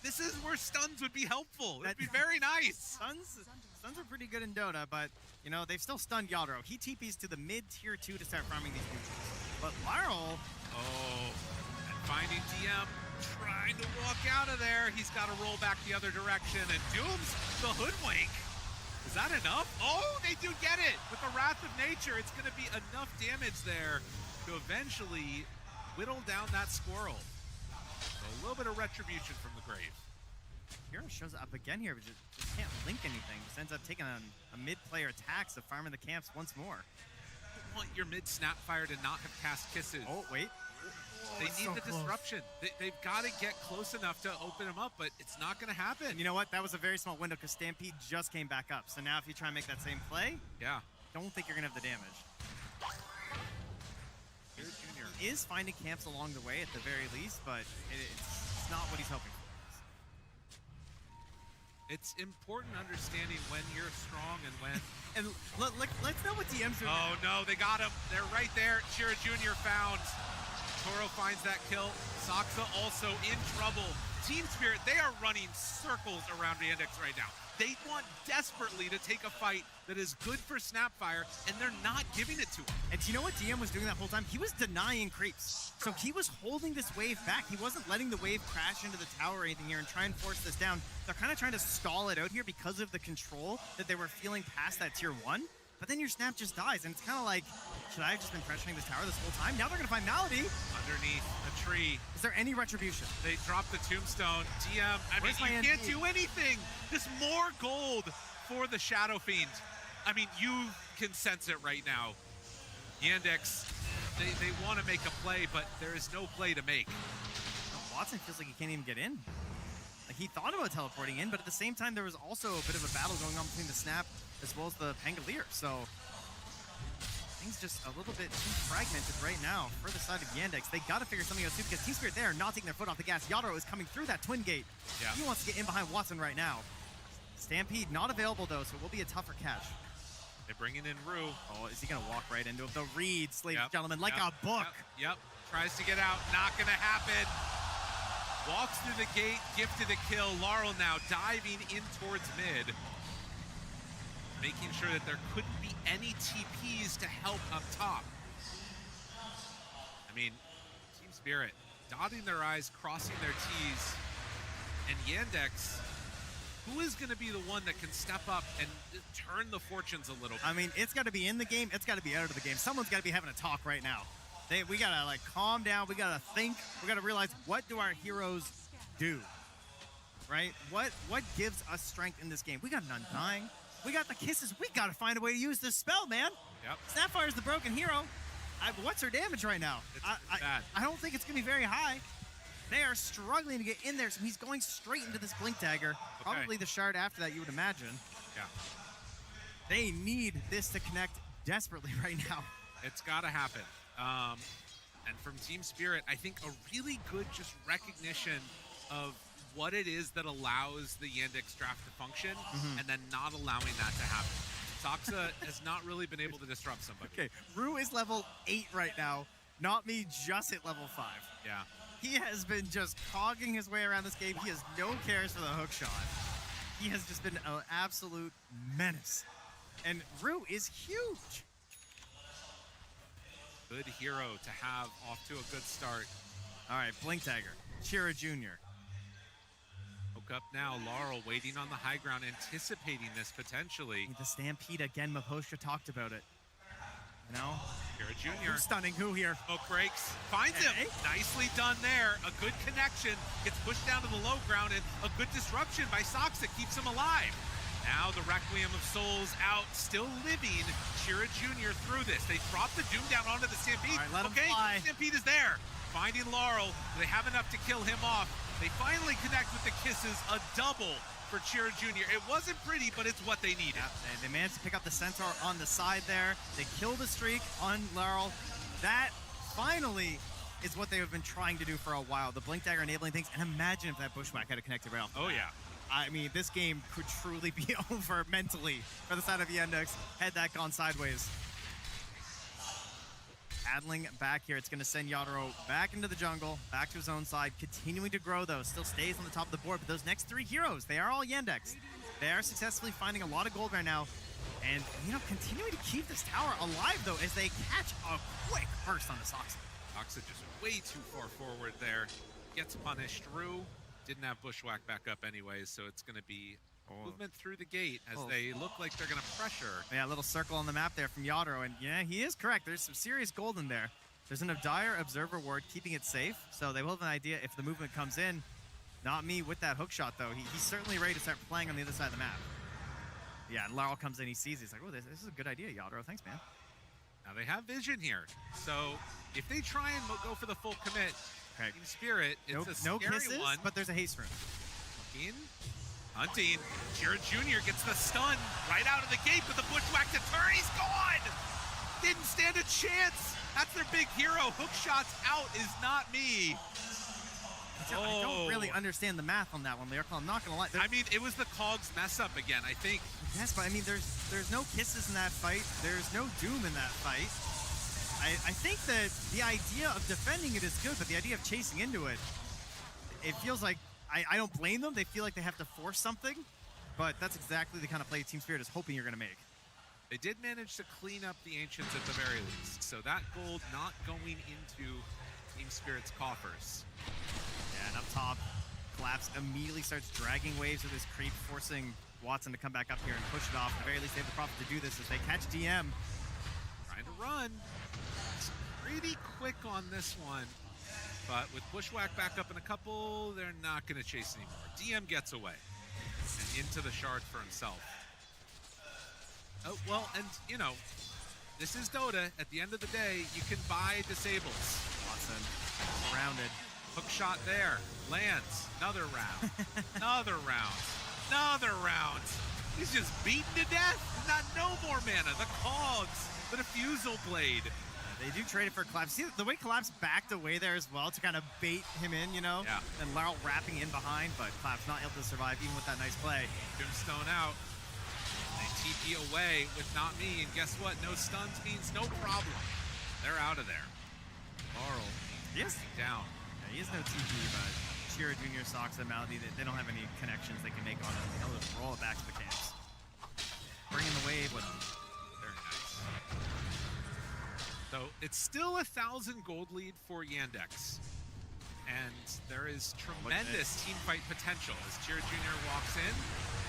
this is where stuns would be helpful. It'd be very nice. Stuns are pretty good in Dota, but, you know, they've still stunned Yadro. He TPs to the mid-tier 2 to start farming these neutrals. But Laryl... Oh, and finding DM, trying to walk out of there. He's got to roll back the other direction, and Doom's the hoodwink. Is that enough? Oh, they do get it! With the Wrath of Nature, it's going to be enough damage there to eventually whittle down that squirrel. So a little bit of retribution from the grave. Hero shows up again here, but just can't link anything. Just ends up taking on a mid-player tax of farming the camps once more. You want your mid-Snapfire to not have cast kisses. Oh, wait. They need the disruption. They've got to get close enough to open them up, but it's not going to happen. And you know what? That was a very small window because Stampede just came back up. So now if you try and make that same play, don't think you're going to have the damage. Junior is finding camps along the way at the very least, but it's not what he's hoping for. It's important understanding when you're strong and when... And let's know what DM's doing. Oh no, they got him. They're right there. Shira Jr. found. Toro finds that kill. Saksa also in trouble. Team Spirit, they are running circles around Yandex right now. They want desperately to take a fight that is good for Snapfire, and they're not giving it to him. And do you know what DM was doing that whole time? He was denying creeps. So he was holding this wave back. He wasn't letting the wave crash into the tower or anything here and try and force this down. They're kind of trying to stall it out here because of the control that they were feeling past that tier 1. But then your Snap just dies, and it's kind of like, should I have just been pressuring this tower this whole time? Now they're going to find Malady. Underneath a tree. Is there any retribution? They dropped the tombstone. DM, I mean, you can't do anything. Just more gold for the Shadow Fiend. I mean, you can sense it right now. Yandex, they want to make a play, but there is no play to make. Watson feels like he can't even get in. Like, he thought about teleporting in, but at the same time, there was also a bit of a battle going on between the Snap as well as the Pangolier. So things just a little bit too fragmented right now for the side of Yandex. They got to figure something out too because Team Spirit there not taking their foot off the gas. Yadro is coming through that twin gate. Yeah. He wants to get in behind Watson right now. Stampede not available though, so it will be a tougher catch. They're bringing in Rue. Oh, is he going to walk right into it? The read, ladies and gentlemen, like a book. Yep. Tries to get out. Not going to happen. Walks through the gate, gifted a kill. Laurel now diving in towards mid. Making sure that there couldn't be any TPs to help up top. I mean, Team Spirit dotting their I's, crossing their T's. And Yandex, who is going to be the one that can step up and turn the fortunes a little bit? I mean, it's got to be in the game. It's got to be out of the game. Someone's got to be having a talk right now. We got to, like, calm down. We got to think. We got to realize, what do our heroes do? Right? What gives us strength in this game? We got an Undying. We got the kisses. We got to find a way to use this spell, man. Yep. Snapfire's the broken hero. What's her damage right now? It's bad. I don't think it's going to be very high. They are struggling to get in there, so he's going straight into this Blink Dagger. Okay. Probably the shard after that, you would imagine. Yeah. They need this to connect desperately right now. It's got to happen. And from Team Spirit, I think a really good just recognition of what it is that allows the Yandex draft to function, and then not allowing that to happen. Soxa has not really been able to disrupt somebody. Okay, Rue is level 8 right now. Not me, just hit level 5. Yeah. He has been just cogging his way around this game. He has no cares for the hook shot. He has just been an absolute menace. And Rue is huge. Good hero to have off to a good start. All right, Blink Dagger, Chira Jr. Woke up now, Laurel waiting on the high ground, anticipating this potentially. The Stampede again, Mahosha talked about it. You know? Chira Jr. Who's stunning who here? Smoke breaks, finds him. Nicely done there. A good connection, gets pushed down to the low ground, and a good disruption by Soxa keeps him alive. Now the Requiem of Souls out, still living. Chira Jr. through this. They drop the Doom down onto the Stampede. All right, let him okay, fly. Stampede is there. Finding Laurel. They have enough to kill him off. They finally connect with the kisses. A double for Chira Jr. It wasn't pretty, but it's what they needed. Yeah, they managed to pick up the Centaur on the side there. They killed the streak on Laurel. That finally is what they have been trying to do for a while. The Blink Dagger enabling things. And imagine if that Bushwhack had connected right off the bat. Yeah. I mean, this game could truly be over mentally for the side of Yandex had that gone sideways. Paddling back here, it's going to send Yadro back into the jungle, back to his own side, continuing to grow though, still stays on the top of the board, but those next 3 heroes, they are all Yandex. They are successfully finding a lot of gold right now, and, you know, continuing to keep this tower alive though as they catch a quick burst on the Soxa. Soxa just way too far forward there. Gets punished. Rue didn't have Bushwhack back up anyways, so it's going to be movement through the gate as they look like they're going to pressure. Yeah, a little circle on the map there from Yadro, and yeah, he is correct. There's some serious gold in there. There's an dire observer ward keeping it safe, so they will have an idea if the movement comes in. Not me with that hook shot, though. He's certainly ready to start playing on the other side of the map. Yeah, and Laurel comes in, he sees it. He's like, oh, this is a good idea, Yadro. Thanks, man. Now they have vision here, so if they try and go for the full commit, Team Spirit, it's a no scary kisses, one. but there's a haste rune. Hunting. Chira Jr. gets the stun right out of the gate with the Bushwhack to turn. He's gone! Didn't stand a chance. That's their big hero. Hook shots out is not me. I don't really understand the math on that one, Lyrical. I'm not going to lie. I mean, it was the Cogs mess up again, I think. Yes, but I mean, there's no kisses in that fight. There's no Doom in that fight. I think that the idea of defending it is good, but the idea of chasing into it, it feels like, I don't blame them. They feel like they have to force something, but that's exactly the kind of play Team Spirit is hoping you're going to make. They did manage to clean up the Ancients at the very least, so that gold not going into Team Spirit's coffers. Yeah, and up top, Collapse immediately starts dragging waves with his creep, forcing Watson to come back up here and push it off. At the very least, they have the Prophet to do this as they catch DM. Trying to run. It's pretty quick on this one. But with Bushwhack back up in a couple, they're not going to chase anymore. DM gets away and into the shard for himself. Oh, well, and, you know, this is Dota. At the end of the day, you can buy disables. Watson, surrounded. Hook shot there. Lands. Another round. Another round. Another round. He's just beaten to death. Not no more mana. The Cogs. The Diffusal Blade. They do trade it for Collapse. See the way Collapse backed away there as well to kind of bait him in, you know? Yeah. And Laurel wrapping in behind, but Collapse not able to survive even with that nice play. Brimstone out. They TP away with not me, and guess what? No stuns means no problem. They're out of there. Laurel down. Yeah, he has no TP, but Chira Jr., Soxa, and Malady, they don't have any connections they can make on him. They'll just roll it back to the camps. Bring in the wave with him. Very nice. So it's still 1,000 gold lead for Yandex. And there is tremendous team fight potential as Chira Jr. walks in.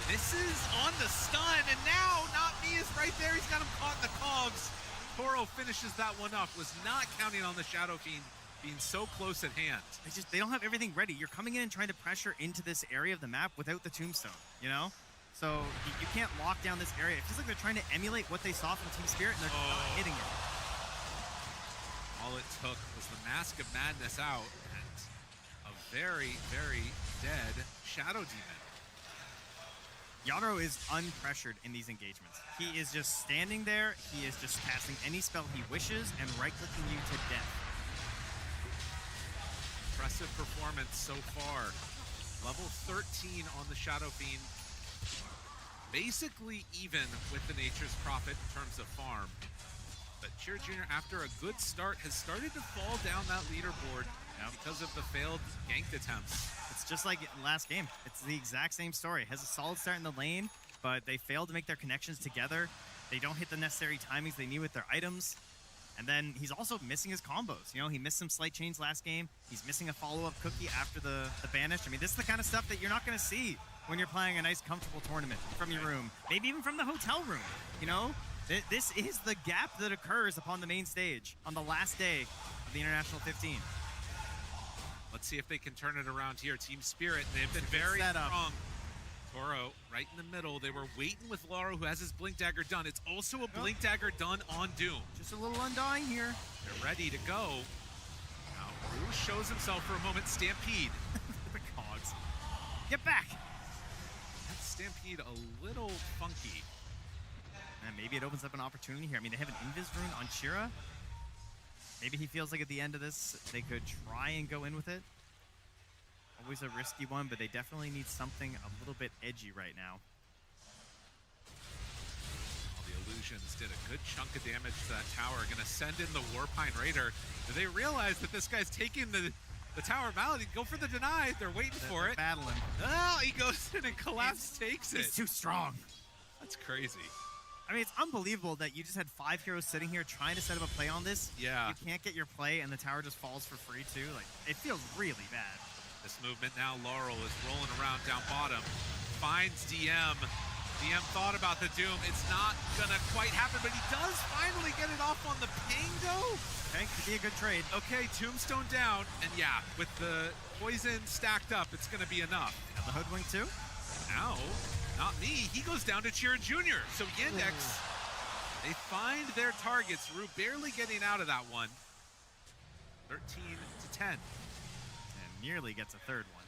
This is on the stun, and now Not Me is right there. He's got him caught in the Cogs. Toro finishes that one up. Was not counting on the Shadow Fiend being so close at hand. They don't have everything ready. You're coming in and trying to pressure into this area of the map without the Tombstone, you know? So you can't lock down this area. It feels like they're trying to emulate what they saw from Team Spirit, and they're not hitting it. All it took was the Mask of Madness out and a very, very dead Shadow Demon. Yadro is unpressured in these engagements. He is just standing there. He is just casting any spell he wishes and right-clicking you to death. Impressive performance so far. Level 13 on the Shadow Fiend. basically even with the Nature's Prophet in terms of farm. But Cheer Jr., after a good start, has started to fall down that leaderboard because of the failed ganked attempts. It's just like last game. It's the exact same story. Has a solid start in the lane, but they fail to make their connections together. They don't hit the necessary timings they need with their items. And then he's also missing his combos. You know, he missed some slight chains last game. He's missing a follow-up cookie after the banish. I mean, this is the kind of stuff that you're not going to see when you're playing a nice, comfortable tournament from your room. Maybe even from the hotel room, you know? This is the gap that occurs upon the main stage on the last day of the International 15. Let's see if they can turn it around here. Team Spirit, they've been very strong. Toro right in the middle. They were waiting with Lauro, who has his Blink Dagger done. It's also a Blink Dagger done on Doom. Just a little undying here. They're ready to go. Now, Rouge shows himself for a moment. Stampede. The cogs. Get back. That Stampede a little funky. And maybe it opens up an opportunity here. I mean, they have an Invis rune on Shira. Maybe he feels like at the end of this, they could try and go in with it. Always a risky one, but they definitely need something a little bit edgy right now. Well, the Illusions did a good chunk of damage to that tower. Gonna send in the Warpine Raider. Do they realize that this guy's taking the tower Malady? Go for the deny. They're waiting for it. Battling. Oh, he goes in and Collapse takes it. He's too strong. That's crazy. I mean, it's unbelievable that you just had 5 heroes sitting here trying to set up a play on this. Yeah. You can't get your play, and the tower just falls for free, too. Like, it feels really bad. This movement now, Laurel is rolling around down bottom. Finds DM. DM thought about the Doom. It's not gonna quite happen, but he does finally get it off on the ping, though. Okay, could be a good trade. Okay, Tombstone down, and yeah, with the poison stacked up, it's gonna be enough. And the Hoodwink, too? Now, not me. He goes down to Cheer Jr. So Yandex, they find their targets. Rue barely getting out of that one. 13-10. And nearly gets a third one.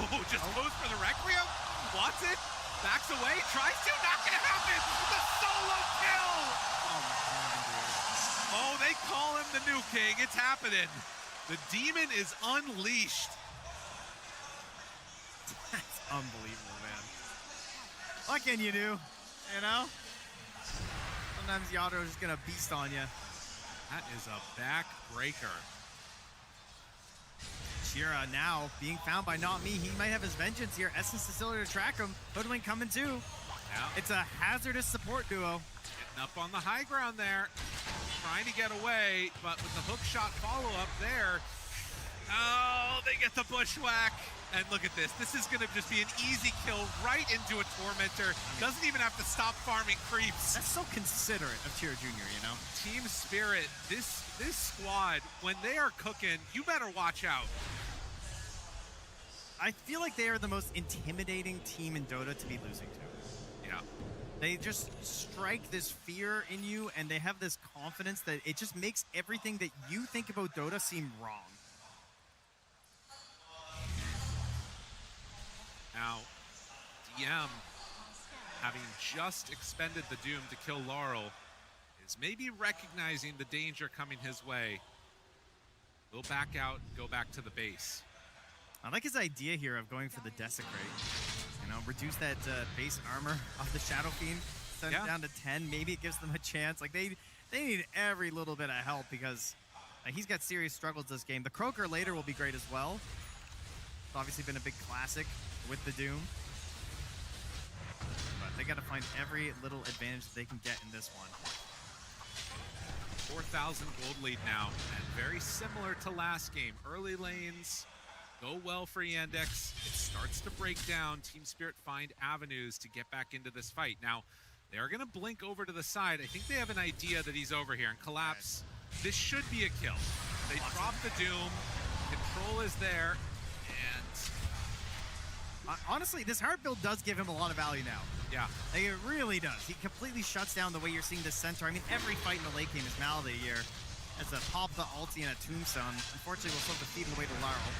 Oh, just goes for the Requiem. Watson backs away, tries to, not gonna happen. The solo kill. Oh my God, dude. Oh, they call him the New King. It's happening. The demon is unleashed. That's unbelievable, man. What can you do? You know? Sometimes the auto is just gonna beast on you. That is a backbreaker. Shira now being found by Not Me. He might have his vengeance here. Essence Distiller to track him. Hoodwink coming too. Yeah. It's a hazardous support duo. Getting up on the high ground there. Trying to get away, but with the hook shot follow-up there. Oh, they get the bushwhack. And look at this. This is going to just be an easy kill right into a Tormentor. Doesn't even have to stop farming creeps. That's so considerate of Cheer Jr., you know? Team Spirit, this squad, when they are cooking, you better watch out. I feel like they are the most intimidating team in Dota to be losing to. Yeah. They just strike this fear in you, and they have this confidence that it just makes everything that you think about Dota seem wrong. Now, DM, having just expended the Doom to kill Laurel, is maybe recognizing the danger coming his way. He'll back out and go back to the base. I like his idea here of going for the Desecrate. You know, reduce that base armor of the Shadow Fiend, send it down to 10. Maybe it gives them a chance. Like, they need every little bit of help because he's got serious struggles this game. The Croaker later will be great as well. It's obviously been a big classic with the Doom. But they got to find every little advantage that they can get in this one. 4,000 gold lead now, and very similar to last game. Early lanes go well for Yandex. It starts to break down. Team Spirit find avenues to get back into this fight. Now, they are going to blink over to the side. I think they have an idea that he's over here and Collapse. This should be a kill. They drop the Doom. Control is there. Honestly, this hard build does give him a lot of value now. Yeah. Like, it really does. He completely shuts down the way you're seeing this center. I mean, every fight in the late game is Malady here. It's a pop the ulti and a tombstone. Unfortunately, we'll still have to feed away to Laurel.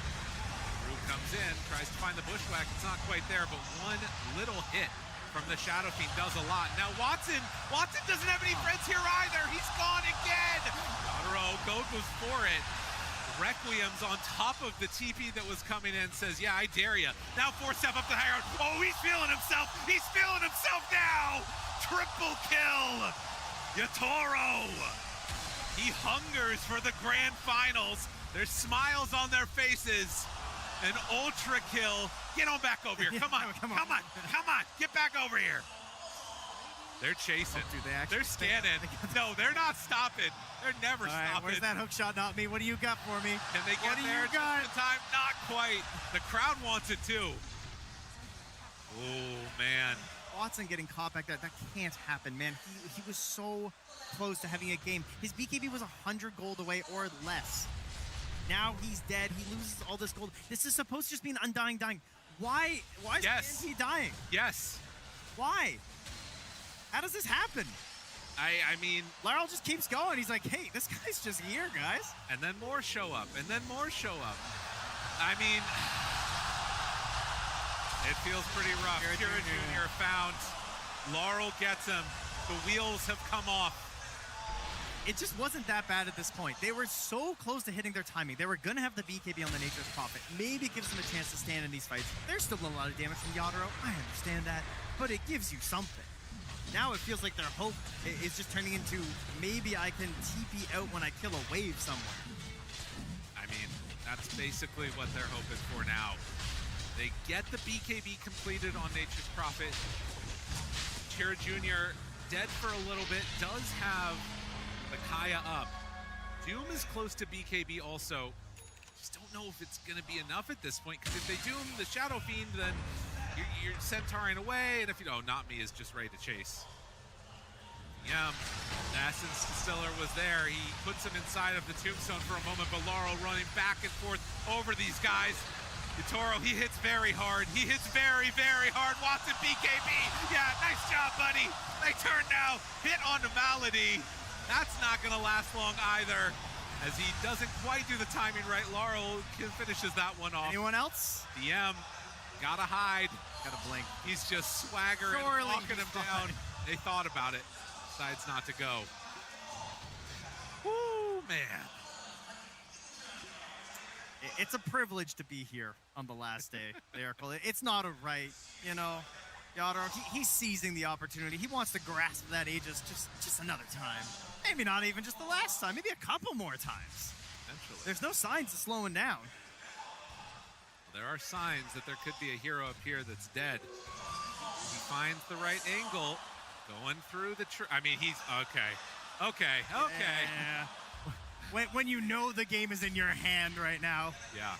Rue comes in, tries to find the bushwhack. It's not quite there, but one little hit from the Shadow Fiend does a lot. Now Watson doesn't have any friends here either. He's gone again. Otero goes for it. Requiem's on top of the TP that was coming in, says, yeah, I dare ya. Now 4-step up the high ground. Oh, he's feeling himself. He's feeling himself now. Triple kill. Yatoro. He hungers for the grand finals. There's smiles on their faces. An ultra kill. Get on back over here. Come on. Come on. Get back over here. They're chasing. Oh, dude, they're scanning. No, they're not stopping. They're never stopping. Where's that hook shot? Not me. What do you got for me? Can they get there just in time? Not quite. The crowd wants it too. Oh, man. Watson getting caught back there. That can't happen, man. He was so close to having a game. His BKB was 100 gold away or less. Now he's dead. He loses all this gold. This is supposed to just be an undying dying. Why is he dying? Yes. Why? How does this happen? I mean... Laryl just keeps going. He's like, hey, this guy's just here, guys. And then more show up. And then more show up. I mean... It feels pretty rough. Kira Jr. found. Laurel gets him. The wheels have come off. It just wasn't that bad at this point. They were so close to hitting their timing. They were going to have the BKB on the Nature's Prophet. Maybe it gives them a chance to stand in these fights. There's still a lot of damage from Yadro. I understand that. But it gives you something. Now it feels like their hope is just turning into maybe I can TP out when I kill a wave somewhere. I mean, that's basically what they're hoping for now. They get the BKB completed on Nature's Prophet. Kira Jr. dead for a little bit, does have the Kaya up. Doom is close to BKB also. Just don't know if it's going to be enough at this point, because if they Doom the Shadow Fiend, then you're centauring away, and if you know, Not Me is just ready to chase. Yeah, Assassin's Distiller was there. He puts him inside of the Tombstone for a moment, but Laurel running back and forth over these guys. Yatoro, he hits very hard. He hits very, very hard. Watson BKB. Yeah, nice job, buddy. They turn now. Hit onto Malady. That's not going to last long either, as he doesn't quite do the timing right. Laurel finishes that one off. Anyone else? DM, gotta hide. Gotta blink. He's just swaggering, walking him down. They thought about it. Decides not to go. Woo, man. It's a privilege to be here on the last day, Lyrical. It's not a right, you know. Yadro, he's seizing the opportunity. He wants to grasp that Aegis just another time. Maybe not even just the last time, maybe a couple more times. Eventually. There's no signs of slowing down. There are signs that there could be a hero up here that's dead. He finds the right angle, going through the I mean, he's okay. Yeah. When you know the game is in your hand right now. Yeah.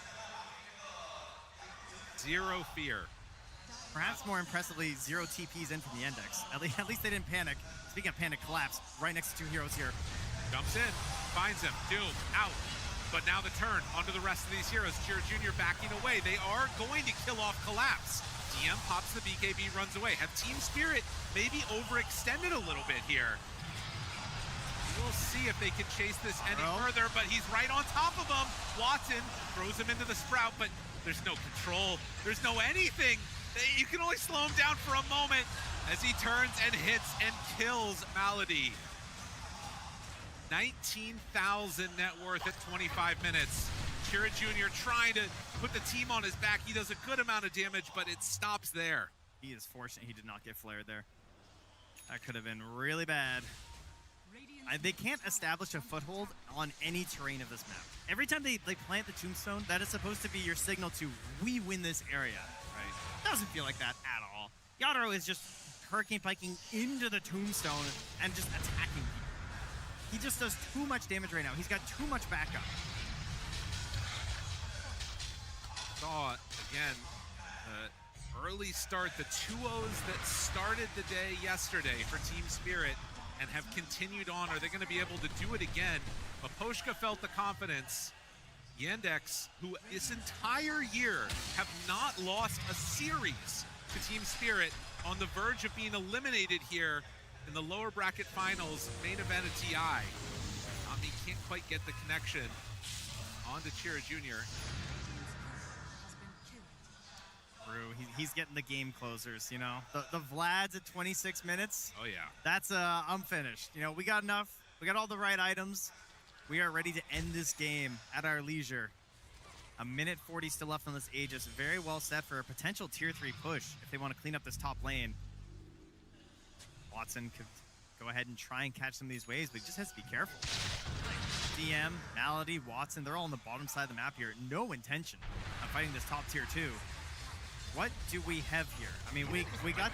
Zero fear. Perhaps more impressively, 0 TPs in from the Yandex. At least they didn't panic. Speaking of panic, collapse right next to 2 heroes here. Jumps in, finds him, Doom, out. But now the turn onto the rest of these heroes. Kira Jr. backing away. They are going to kill off Collapse. DM pops the BKB, runs away. Have Team Spirit maybe overextended a little bit here. We'll see if they can chase this any further, but he's right on top of him. Watson throws him into the Sprout, but there's no control. There's no anything. You can only slow him down for a moment as he turns and hits and kills Malady. 19,000 net worth at 25 minutes. Kira Jr. trying to put the team on his back. He does a good amount of damage, but it stops there. He is fortunate he did not get flared there. That could have been really bad. They can't establish a foothold on any terrain of this map. Every time they plant the Tombstone, that is supposed to be your signal to, we win this area. Right? Doesn't feel like that at all. Yadro is just hurricane piking into the Tombstone and just attacking people. He just does too much damage right now. He's got too much backup. Saw again, early start, the 2-0s that started the day yesterday for Team Spirit and have continued on. Are they going to be able to do it again? Maposhka felt the confidence. Yandex, who this entire year have not lost a series to Team Spirit, on the verge of being eliminated here in the lower bracket finals, main event of TI. Nami can't quite get the connection onto Kira Jr. He's getting the game closers, you know. The Vlad's at 26 minutes. Oh, yeah. That's I'm finished. You know, we got enough. We got all the right items. We are ready to end this game at our leisure. A minute 40 still left on this Aegis. Very well set for a potential tier 3 push if they want to clean up this top lane. Watson could go ahead and try and catch some of these waves, but he just has to be careful. DM, Malady, Watson, they're all on the bottom side of the map here. No intention of fighting this top tier 2. What do we have here? I mean, we got...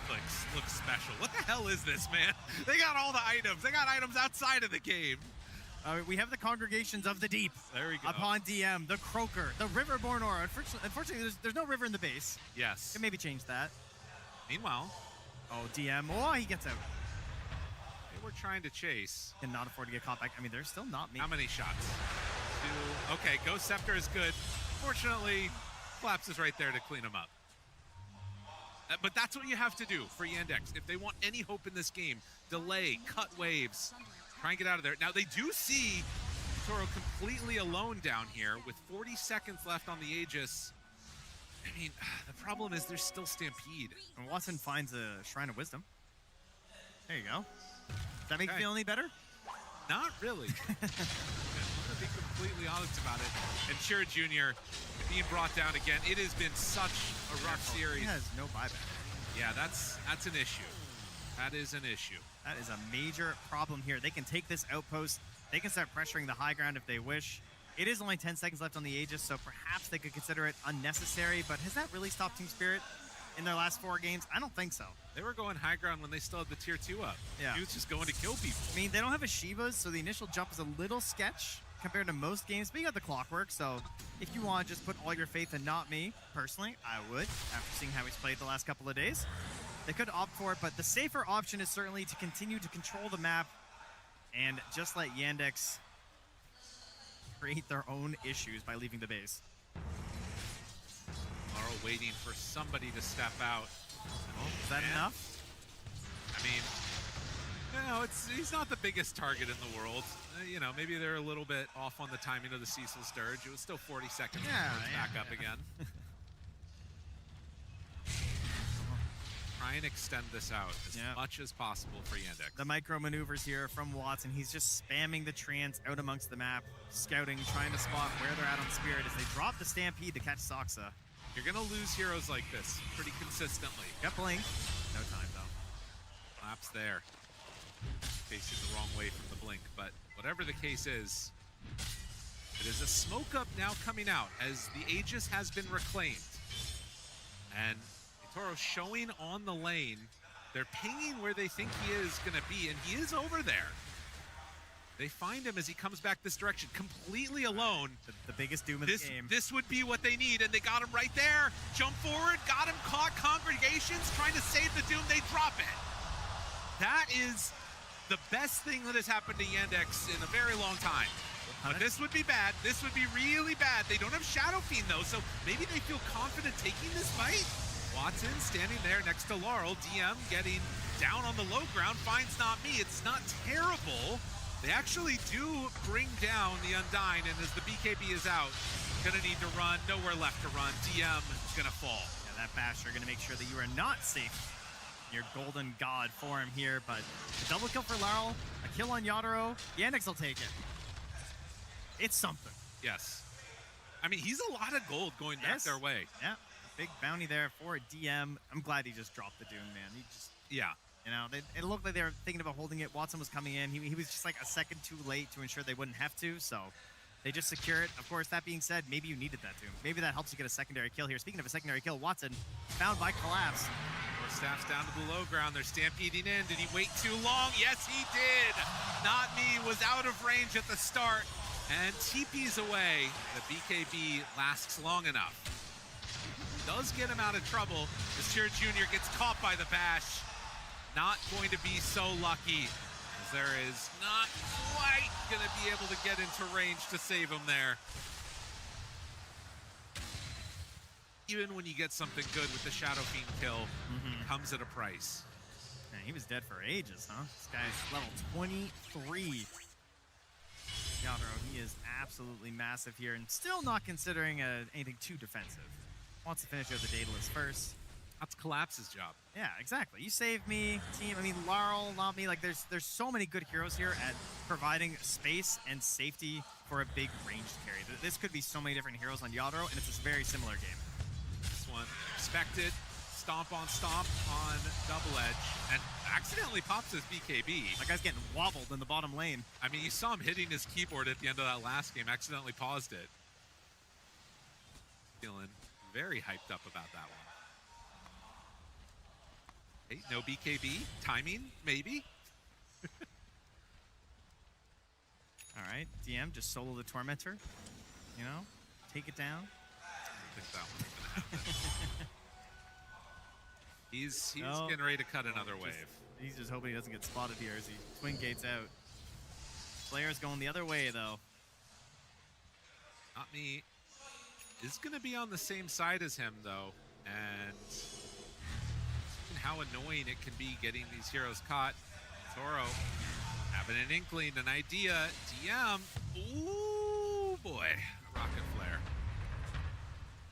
Looks special. What the hell is this, man? They got all the items. They got items outside of the game. We have the Congregations of the Deep. There we go. Upon DM, the Croaker, the Riverborn Aura. Unfortunately, there's no river in the base. Yes. Can maybe change that. Meanwhile... Oh, DM. Oh, he gets out. They were trying to chase. Cannot afford to get caught back. I mean, they're still not making... How many shots? 2. Okay, Ghost Scepter is good. Fortunately, Collapse is right there to clean him up. But that's what you have to do for Yandex. If they want any hope in this game, delay, cut waves, try and get out of there. Now, they do see Toro completely alone down here with 40 seconds left on the Aegis. I mean, the problem is there's still Stampede. And Watson finds a Shrine of Wisdom. There you go. Does that make you feel any better? Not really. I'm gonna be completely honest about it. And Shira Jr. being brought down again. It has been such a rough series. He has no buyback. Yeah, that's an issue. That is an issue. That is a major problem here. They can take this outpost. They can start pressuring the high ground if they wish. It is only 10 seconds left on the Aegis, so perhaps they could consider it unnecessary, but has that really stopped Team Spirit in their last 4 games? I don't think so. They were going high ground when they still had the tier 2 up. Yeah. He was just going to kill people. I mean, they don't have a Shivas, so the initial jump is a little sketch compared to most games, but you got the Clockwork, so if you want to just put all your faith in not me, personally, I would, after seeing how he's played the last couple of days. They could opt for it, but the safer option is certainly to continue to control the map and just let Yandex create their own issues by leaving the base. Laurel waiting for somebody to step out. Is that enough? I mean, no, he's not the biggest target in the world. You know, maybe they're a little bit off on the timing of the Cecil Sturge. It was still 40 seconds before it's back up again. Try and extend this out as much as possible for Yandex. The micro maneuvers here from Watson. He's just spamming the trance out amongst the map, scouting, trying to spot where they're at on Spirit as they drop the Stampede to catch Soxa. You're going to lose heroes like this pretty consistently. Got Blink. No time, though. Laps there. Facing the wrong way from the Blink, but whatever the case is, it is a smoke up now coming out as the Aegis has been reclaimed. And Toro showing on the lane. They're pinging where they think he is going to be, and he is over there. They find him as he comes back this direction, completely alone. The biggest doom of the game. This would be what they need, and they got him right there. Jump forward, got him caught. Congregations trying to save the doom. They drop it. That is the best thing that has happened to Yandex in a very long time. But this would be bad. This would be really bad. They don't have Shadow Fiend, though, so maybe they feel confident taking this fight. Watson standing there next to Laurel. DM getting down on the low ground. Finds not me. It's not terrible. They actually do bring down the Undying, and as the BKB is out, gonna need to run. Nowhere left to run. DM is gonna fall. Yeah, that Basher gonna make sure that you are not safe. Your golden god for him here, but a double kill for Laurel, a kill on Yadoro. Yandex will take it. It's something. Yes. I mean, he's a lot of gold going back their way. Yeah. Big bounty there for DM. I'm glad he just dropped the Doom, man. He just, you know, it looked like they were thinking about holding it. Watson was coming in. He was just like a second too late to ensure they wouldn't have to, so they just secure it. Of course, that being said, maybe you needed that Doom. Maybe that helps you get a secondary kill here. Speaking of a secondary kill, Watson found by Collapse. More staffs down to the low ground. They're stampeding in. Did he wait too long? Yes, he did. Not me. Was out of range at the start. And TP's away. The BKB lasts long enough. Does get him out of trouble. The Shira Jr. gets caught by the bash. Not going to be so lucky, as there is not quite going to be able to get into range to save him there. Even when you get something good with the Shadow Fiend kill, it comes at a price. Man, he was dead for ages, huh? This guy's level 23. Yadoro, he is absolutely massive here, and still not considering anything too defensive. Wants to finish out the Daedalus first. That's Collapse's job. Yeah, exactly. You save me, team. I mean, Larl, not me. Like, there's so many good heroes here at providing space and safety for a big ranged carry. This could be so many different heroes on Yadro, and it's a very similar game. This one expected. Stomp on Double Edge, and accidentally pops his BKB. That guy's getting wobbled in the bottom lane. I mean, you saw him hitting his keyboard at the end of that last game, accidentally paused it. Feeling very hyped up about that one. Hey, no BKB. Timing, maybe. All right, DM, just solo the Tormentor. You know, take it down. I think that one's gonna happen. He's getting ready to cut another wave. He's just hoping he doesn't get spotted here as he twin gates out. Player's going the other way, though. Not me. Is going to be on the same side as him, though. And how annoying it can be getting these heroes caught. Toro having an inkling, an idea. DM. Ooh, boy. Rocket Flare.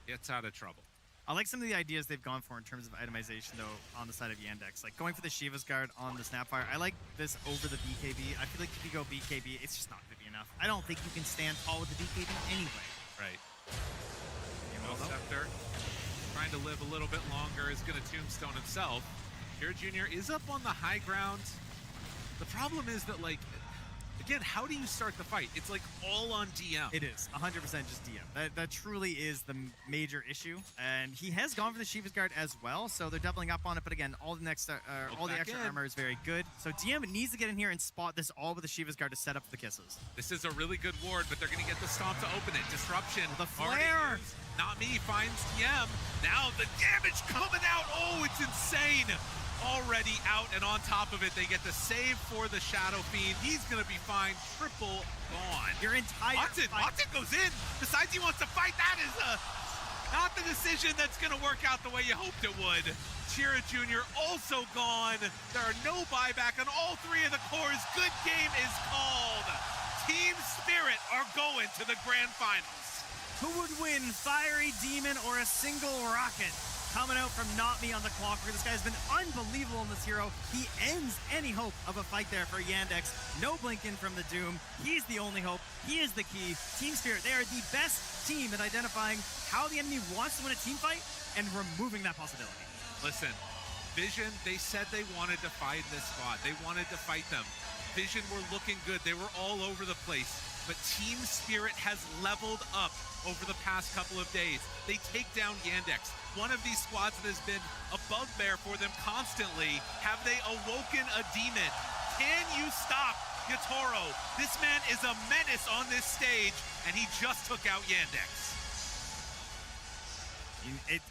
Gets out of trouble. I like some of the ideas they've gone for in terms of itemization, though, on the side of Yandex. Like going for the Shiva's Guard on the Snapfire. I like this over the BKB. I feel like if you go BKB, it's just not going to be enough. I don't think you can stand tall with the BKB anyway. Right. Scepter, trying to live a little bit longer, is going to tombstone himself. Kira Jr. is up on the high ground. The problem is that, like, again, how do you start the fight? It's like all on DM. It is 100% just DM. That truly is the major issue. And he has gone for the Shiva's Guard as well, so they're doubling up on it. But again, all the extra armor is very good. So DM needs to get in here and spot this all with the Shiva's Guard to set up the kisses. This is a really good ward, but they're going to get the stomp to open it. Disruption. The flare. Not me finds DM. Now the damage coming out. Oh, it's insane. Already out, and on top of it, they get the save for the Shadow Fiend. He's going to be fine. Triple gone. Your entire Watson goes in. Decides he wants to fight. That is not the decision that's going to work out the way you hoped it would. Kira Jr. also gone. There are no buyback on all three of the cores. Good game is called. Team Spirit are going to the grand finals. Who would win, Fiery Demon or a single rocket? Coming out from Not Me on the clock. This guy's been unbelievable in this hero. He ends any hope of a fight there for Yandex. No blinking from the Doom. He's the only hope. He is the key. Team Spirit, they are the best team at identifying how the enemy wants to win a team fight and removing that possibility. Listen, Vision, they said they wanted to fight this spot. They wanted to fight them. Vision were looking good. They were all over the place. But Team Spirit has leveled up over the past couple of days. They take down Yandex, one of these squads that has been a bugbear for them constantly. Have they awoken a demon? Can you stop Yatoro? This man is a menace on this stage, and he just took out Yandex.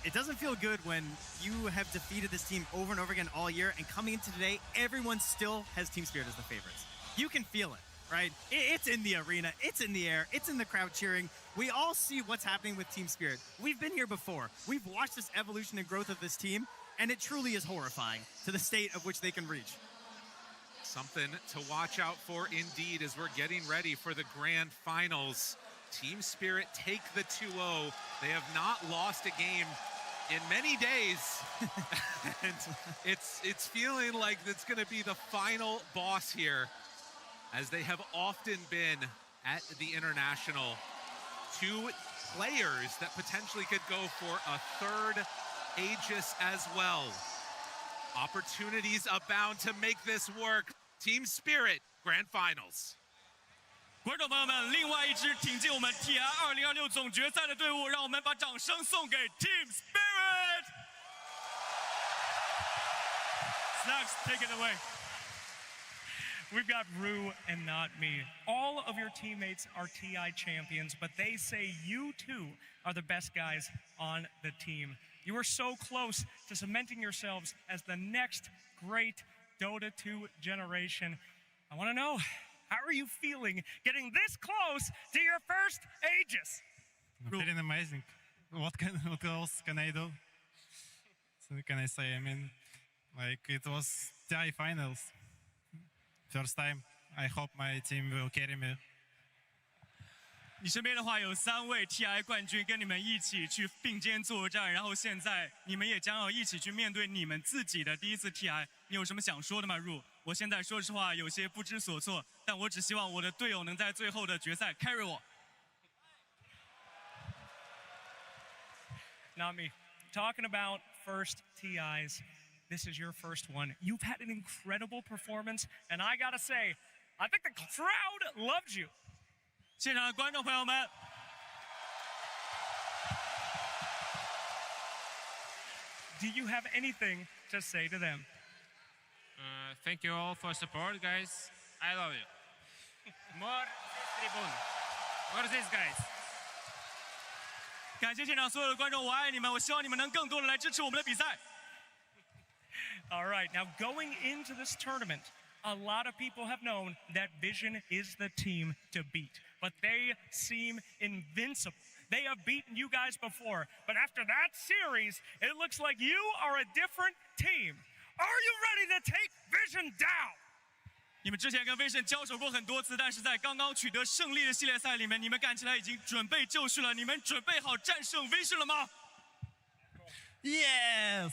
It doesn't feel good when you have defeated this team over and over again all year, and coming into today, everyone still has Team Spirit as the favorites. You can feel it. Right? It's in the arena, it's in the air, it's in the crowd cheering. We all see what's happening with Team Spirit. We've been here before. We've watched this evolution and growth of this team, and it truly is horrifying to the state of which they can reach. Something to watch out for indeed as we're getting ready for the grand finals. Team Spirit take the 2-0. They have not lost a game in many days. And it's feeling like it's going to be the final boss here, as they have often been at the International. Two players that potentially could go for a third Aegis as well. Opportunities abound to make this work. Team Spirit, Grand Finals. 观众朋友们，另外一支挺进我们 TI 2026总决赛的队伍，让我们把掌声送给 Team Spirit. Snacks, take it away. We've got Rue and Not Me. All of your teammates are TI champions, but they say you too are the best guys on the team. You are so close to cementing yourselves as the next great Dota 2 generation. I want to know, how are you feeling getting this close to your first Aegis? I'm feeling amazing. What else can I do? So can I say? I mean, like, it was TI finals. First time. I hope my team will carry me. 你身边的话有3位 TI 冠军跟你们一起去并肩作战，然后现在你们也将要一起去面对你们自己的第一次 TI， 你有什么想说的吗？入，我现在说实话有些不知所措，但我只希望我的队友能在最后的决赛 carry 我。Not me. Talking about first TIs, this is your first one. You've had an incredible performance, and I gotta say, I think the crowd loved you. 现场的观众朋友们 Do you have anything to say to them? Thank you all for support, guys. I love you. More tribune. More this, guys. 感谢现场所有的观众，我爱你们！我希望你们能更多的来支持我们的比赛。All right, now going into this tournament, a lot of people have known that Vision is the team to beat, but they seem invincible. They have beaten you guys before, but after that series, it looks like you are a different team. Are you ready to take Vision down? 你们之前跟 Vision 交手过很多次，但是在刚刚取得胜利的系列赛里面，你们看起来已经准备就绪了。你们准备好战胜 Vision 了吗 Yes.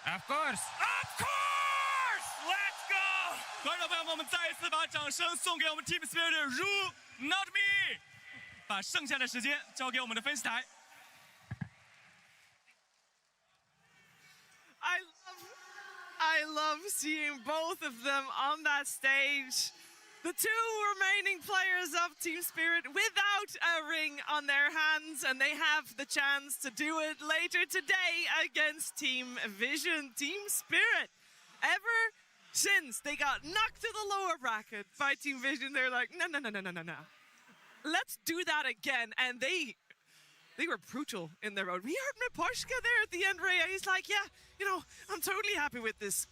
Of course. Of course! Let's go! 观众朋友们，我们再一次把掌声送给我们 Team Spirit Ru Not Me。把剩下的时间交给我们的分析台。I love seeing both of them on that stage. The 2 remaining players of Team Spirit without a ring on their hands, and they have the chance to do it later today against Team Vision. Team Spirit, ever since they got knocked to the lower bracket by Team Vision, they're like, no. Let's do that again. And they were brutal in their road. We heard Miposhka there at the end, Rhea. He's like, yeah, I'm totally happy with this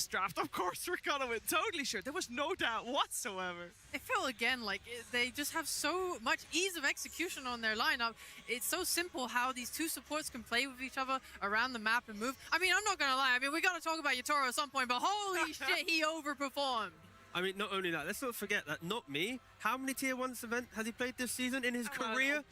draft. Of course we're gonna win. Totally sure. There was no doubt whatsoever. I feel again like they just have so much ease of execution on their lineup. It's so simple how these 2 supports can play with each other around the map and move. I mean, I'm not gonna lie. I mean, we gotta talk about Yatoro at some point, but holy shit, he overperformed. I mean, not only that, let's not forget that Not Me, how many Tier 1s event has he played this season in his career?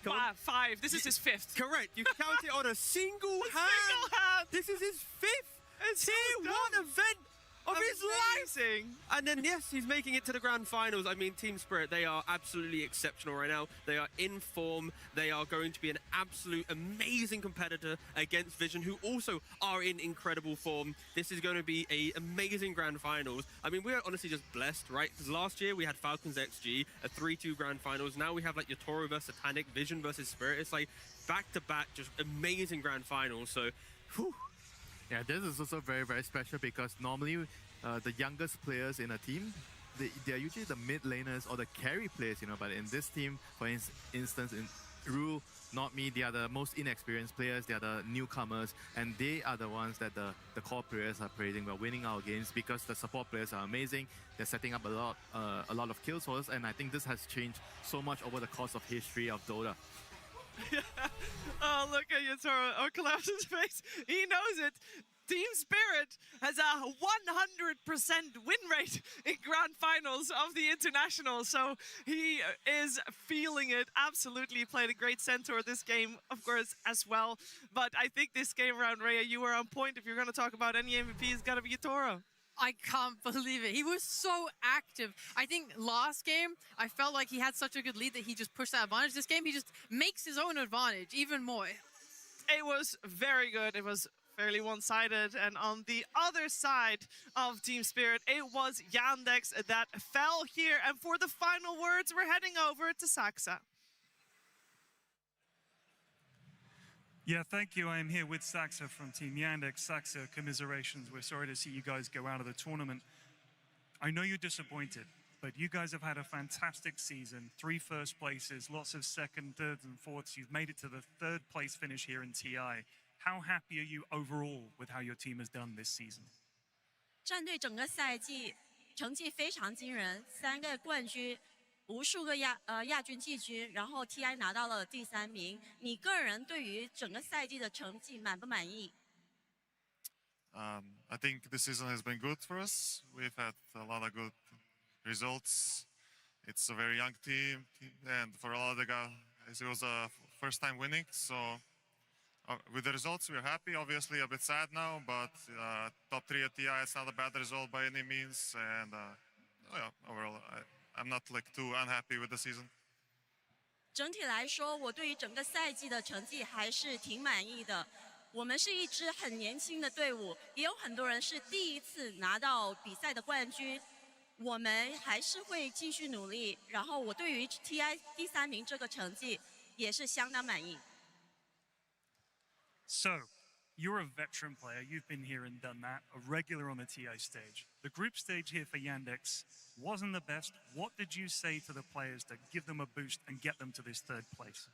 5. This is his 5th. Correct. You count it on a single hand. This is his 5th Tier 1 event of his life. And then, yes, he's making it to the grand finals. I mean, Team Spirit, they are absolutely exceptional right now. They are in form. They are going to be an absolute amazing competitor against Vision, who also are in incredible form. This is going to be an amazing grand finals. I mean, we are honestly just blessed, right? Because last year we had Falcons XG, a 3-2 grand finals. Now we have like Yatoro versus Satanic, Vision versus Spirit. It's like back-to-back, just amazing grand finals. So, whew. Yeah, this is also very, very special because normally the youngest players in a team, they are usually the mid laners or the carry players, but in this team, for instance, in Ru, Not Me, they are the most inexperienced players, they are the newcomers, and they are the ones that the core players are praising. We're winning our games because the support players are amazing. They're setting up a lot of kills for us, and I think this has changed so much over the course of history of Dota. Oh, look at Yatoro. Oh, Collapse's face. He knows it. Team Spirit has a 100% win rate in grand finals of the International, so he is feeling it. Absolutely, he played a great centaur this game, of course, as well. But I think this game round, Rhea, you were on point. If you're going to talk about any MVP, it's got to be Yatoro. I can't believe it. He was so active. I think last game, I felt like he had such a good lead that he just pushed that advantage. This game, he just makes his own advantage even more. It was very good. It was fairly one-sided. And on the other side of Team Spirit, it was Yandex that fell here. And for the final words, we're heading over to Saxa. Yeah, thank you. I am here with Saxa from Team Yandex. Saxa, commiserations. We're sorry to see you guys go out of the tournament. I know you're disappointed, but you guys have had a fantastic season. 3 first places, lots of second, thirds, and fourths. You've made it to the 3rd place finish here in TI. How happy are you overall with how your team has done this season? 战队整个赛季成绩非常惊人，3个冠军。无数个亚军、季军，然后 TI 拿到了第3名。你个人对于整个赛季的成绩满不满意？ I think this season has been good for us. We've had a lot of good results. it's a very young team, and for a lot of the guys, it was a first time winning. So with the results, we're happy. Obviously, a bit sad now, but top 3 at TI, it's not a bad result by any means. And overall, I'm not like too unhappy with the season. 整体来说，我对于整个赛季的成绩还是挺满意的。我们是一支很年轻的队伍，也有很多人是第一次拿到比赛的冠军。我们还是会继续努力。然后我对于 TI 第3名这个成绩也是相当满意。So, you're a veteran player. You've been here and done that, a regular on the TI stage. The group stage here for Yandex wasn't the best. What did you say to the players to give them a boost and get them to this 3rd place?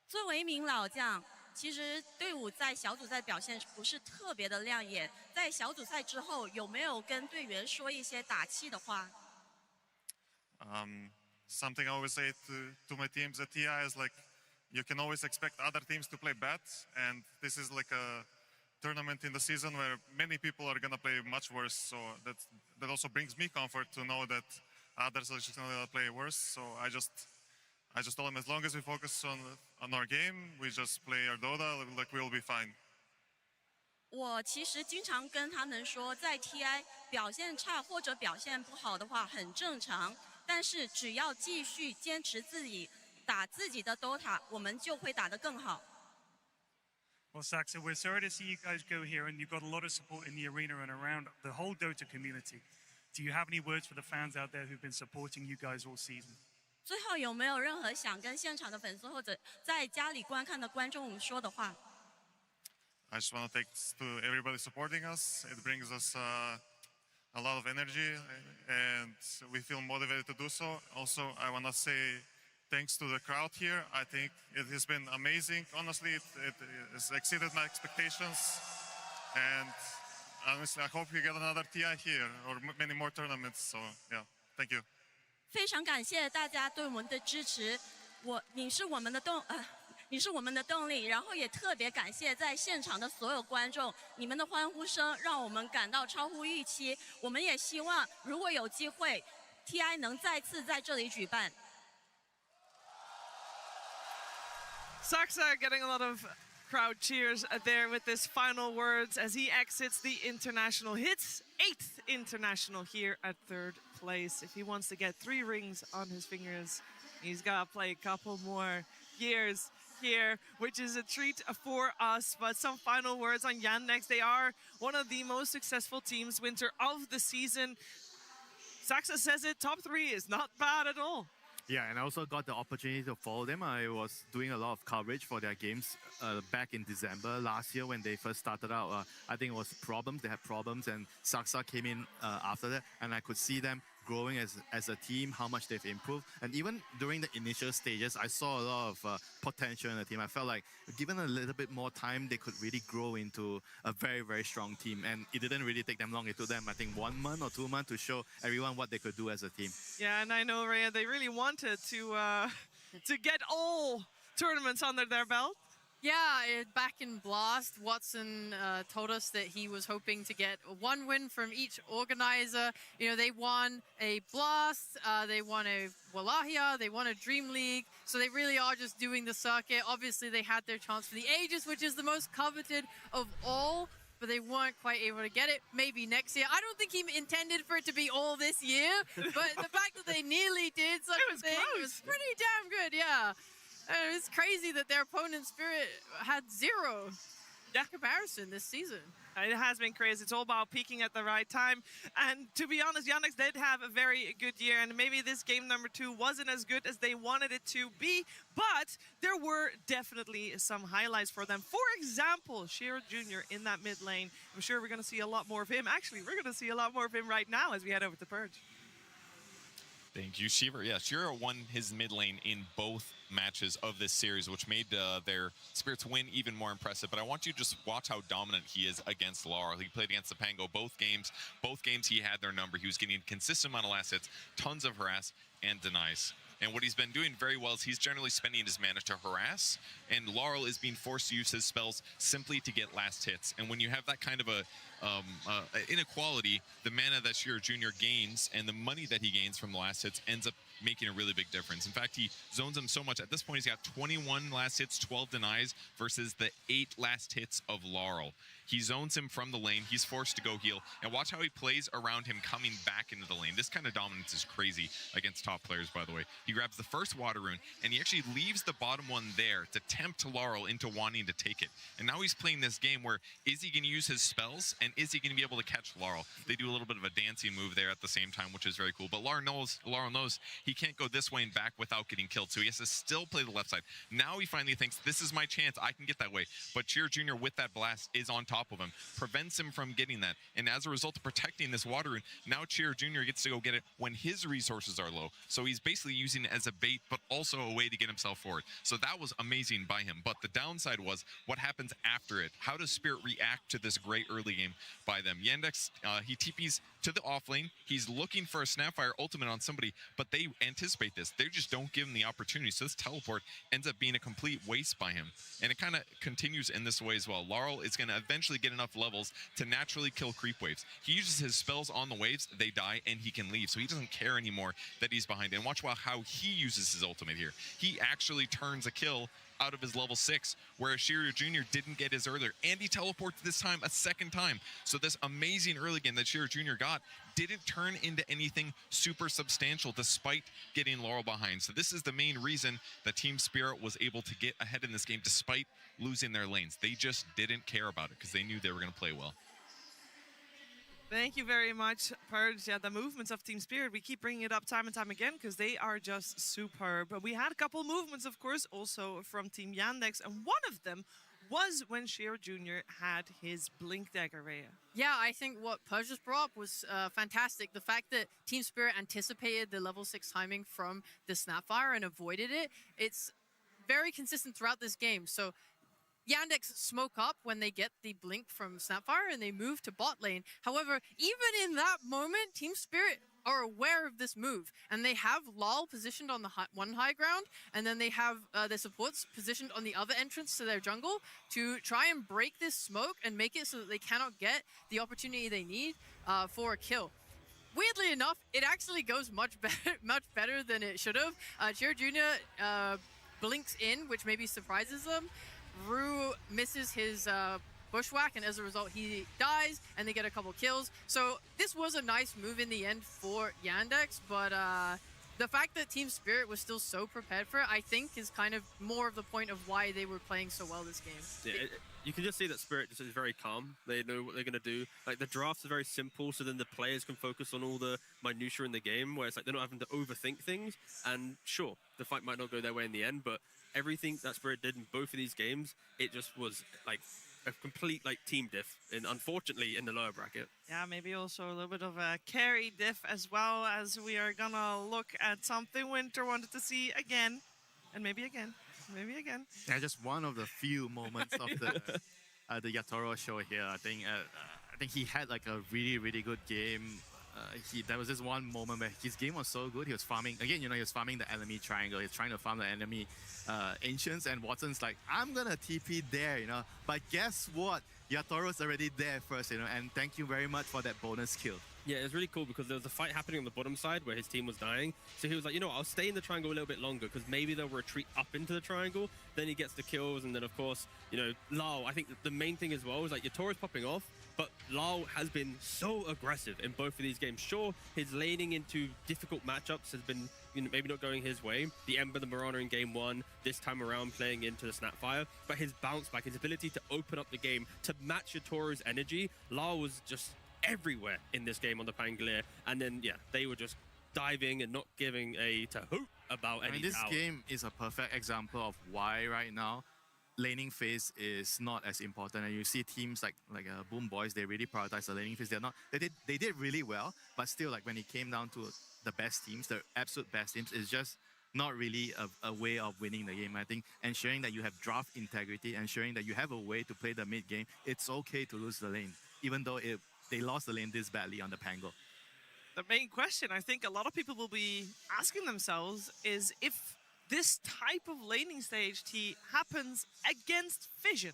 作为一名老将，其实队伍在小组赛表现不是特别的亮眼。在小组赛之后，有没有跟队员说一些打气的话？ Something I always say to my teams at TI is like, you can always expect other teams to play bad, and this is like a tournament in the season where many people are gonna play much worse. So that also brings me comfort to know that others are just gonna play worse. So I just told them, as long as we focus on our game, we just play our Dota, like we'll be fine. 我其实经常跟他们说，在 TI 表现差或者表现不好的话很正常，但是只要继续坚持自己打自己的 Dota， 我们就会打得更好。Well, Saxa, we're sorry to see you guys go here, and you've got a lot of support in the arena and around the whole Dota community. Do you have any words for the fans out there who've been supporting you guys all season? 最后有没有任何想跟现场的粉丝或者在家里观看的观众说的话？ I just want to thanks to everybody supporting us. It brings us a lot of energy, and we feel motivated to do so. Also, I want to say thanks to the crowd here. I think it has been amazing. Honestly, it has exceeded my expectations. And honestly, I hope we get another TI here or many more tournaments. So, yeah, thank you. 非常感谢大家对我们的支持，你是我们的动力，然后也特别感谢在现场的所有观众，你们的欢呼声让我们感到超乎预期。我们也希望如果有机会 ，TI 能再次在这里举办。Saxa getting a lot of crowd cheers there with his final words as he exits the international, hits 8th international here at 3rd place. If he wants to get 3 rings on his fingers, he's got to play a couple more years here, which is a treat for us. But some final words on Yandex. They are one of the most successful teams winter of the season. Saxa says it, top 3 is not bad at all. Yeah, and I also got the opportunity to follow them. I was doing a lot of coverage for their games back in December last year when they first started out. I think it was problems. They had problems, and Saxa came in after that, and I could see them growing as a team, how much they've improved. And even during the initial stages, I saw a lot of potential in the team. I felt like given a little bit more time, they could really grow into a very, very strong team. And it didn't really take them long. It took them, I think, 1 month or 2 months to show everyone what they could do as a team. Yeah, and I know, Rhea, they really wanted to get all tournaments under their belt. Yeah, back in Blast, Watson told us that he was hoping to get 1 win from each organizer. You know, they won a Blast, they won a Wallachia, they won a Dream League. So they really are just doing the circuit. Obviously, they had their chance for the Aegis, which is the most coveted of all, but they weren't quite able to get it. Maybe next year. I don't think he intended for it to be all this year, but the fact that they nearly did something was pretty damn good, yeah. It's crazy that their opponent Spirit had 0 comparison this season. It has been crazy. It's all about peaking at the right time. And to be honest, Yandex did have a very good year, and maybe this game number 2 wasn't as good as they wanted it to be, but there were definitely some highlights for them. For example, Shiro Jr. in that mid lane. I'm sure we're going to see a lot more of him. Actually, we're going to see a lot more of him right now as we head over to Purge. Thank you, Shiva. Yeah, Shiro won his mid lane in both matches of this series, which made their Spirits win even more impressive. But I want you to just watch how dominant he is against Laurel. He played against the Pango both games. Both games he had their number. He was getting a consistent amount of last hits, tons of harass and denies. And what he's been doing very well is he's generally spending his mana to harass, and Laurel is being forced to use his spells simply to get last hits. And when you have that kind of a inequality, the mana that Shiro Jr. gains and the money that he gains from the last hits ends up making a really big difference. In fact, he zones him so much. At this point, he's got 21 last hits, 12 denies versus the 8 last hits of Laurel. He zones him from the lane. He's forced to go heal. And watch how he plays around him coming back into the lane. This kind of dominance is crazy against top players, by the way. He grabs the first water rune, and he actually leaves the bottom one there to tempt Laurel into wanting to take it. And now he's playing this game where, is he going to use his spells, and is he going to be able to catch Laurel? They do a little bit of a dancing move there at the same time, which is very cool. But Laurel knows he can't go this way and back without getting killed, so he has to still play the left side. Now he finally thinks, this is my chance. I can get that way. But Cheer Jr. with that blast is on top of him, prevents him from getting that. And as a result of protecting this water rune, now Cheer Jr. gets to go get it when his resources are low. So he's basically using it as a bait, but also a way to get himself forward. So that was amazing by him. But the downside was what happens after it. How does Spirit react to this great early game by them? Yandex, he TPs to the off lane. He's looking for a Snapfire ultimate on somebody, but they anticipate this. They just don't give him the opportunity. So this teleport ends up being a complete waste by him. And it kind of continues in this way as well. Laurel is going to eventually get enough levels to naturally kill creep waves. He uses his spells on the waves, they die, and he can leave. So he doesn't care anymore that he's behind. And watch how he uses his ultimate here. He actually turns a kill out of his level 6, whereas Shiryu Jr. didn't get his earlier. And he teleports this time a second time. So this amazing early game that Shiryu Jr. got didn't turn into anything super substantial despite getting Laurel behind. So this is the main reason that Team Spirit was able to get ahead in this game despite losing their lanes. They just didn't care about it because they knew they were going to play well. Thank you very much, Purge. Yeah, the movements of Team Spirit, we keep bringing it up time and time again because they are just superb. But we had a couple movements, of course, also from Team Yandex, and one of them was when Shiro Jr. had his Blink Dagger, Rhea. Yeah, I think what Purge just brought up was fantastic. The fact that Team Spirit anticipated the level 6 timing from the Snapfire and avoided it, it's very consistent throughout this game. So Yandex smoke up when they get the blink from Snapfire and they move to bot lane. However, even in that moment, Team Spirit are aware of this move, and they have Lol positioned on the one high ground, and then they have their supports positioned on the other entrance to their jungle to try and break this smoke and make it so that they cannot get the opportunity they need for a kill. Weirdly enough, it actually goes much better than it should have. Cheer Jr. Blinks in, which maybe surprises them. Rue misses his bushwhack, and as a result, he dies, and they get a couple kills. So this was a nice move in the end for Yandex, but the fact that Team Spirit was still so prepared for it, I think, is kind of more of the point of why they were playing so well this game. Yeah, you can just see that Spirit just is very calm. They know what they're going to do. Like, the drafts are very simple, so then the players can focus on all the minutiae in the game, where it's like they're not having to overthink things. And sure, the fight might not go their way in the end, but everything that Spirit did in both of these games, it just was like a complete team diff, and unfortunately in the lower bracket. Yeah, maybe also a little bit of a carry diff as well, as we are gonna look at something Winter wanted to see again, and maybe again. Yeah, just one of the few moments of the Yatoro show here. I think he had like a really good game. There was this one moment where his game was so good. He was farming again. He was farming the enemy triangle. He's trying to farm the enemy ancients, and Watson's like, I'm gonna TP there, But guess what? Yatoro's already there first, And thank you very much for that bonus kill. Yeah, it was really cool because there was a fight happening on the bottom side where his team was dying. So he was like, I'll stay in the triangle a little bit longer because maybe they'll retreat up into the triangle. Then he gets the kills, and then of course, Lao. I think the main thing as well is like Yatoro's popping off, but Lao has been so aggressive in both of these games. Sure, his laning into difficult matchups has been maybe not going his way. The Ember, the Marana in game 1, this time around playing into the Snapfire. But his bounce back, his ability to open up the game, to match Yatoro's energy, Lao was just everywhere in this game on the Pangolier. And then, yeah, they were just diving and not giving a hoot about any this power. game is a perfect example of why right now laning phase is not as important. And you see teams like Boom Boys, they really prioritize the laning phase. They did really well, but still, like when it came down to the best teams, the absolute best teams, is just not really a way of winning the game. I think ensuring that you have draft integrity, ensuring that you have a way to play the mid game. It's okay to lose the lane, even though they lost the lane this badly on the Pango. The main question I think a lot of people will be asking themselves is if this type of laning stage happens against Vision.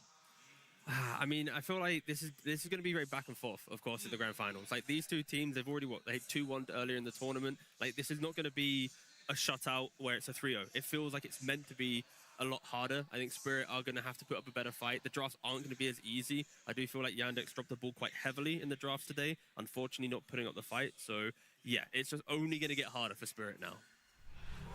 I mean, I feel like this is going to be very back and forth, of course, in the grand finals. Like, these two teams, they've already, they 2-1 earlier in the tournament. Like, this is not going to be a shutout where it's a 3-0. It feels like it's meant to be a lot harder. I think Spirit are going to have to put up a better fight. The drafts aren't going to be as easy. I do feel like Yandex dropped the ball quite heavily in the drafts today, unfortunately not putting up the fight. So yeah, it's just only going to get harder for Spirit now.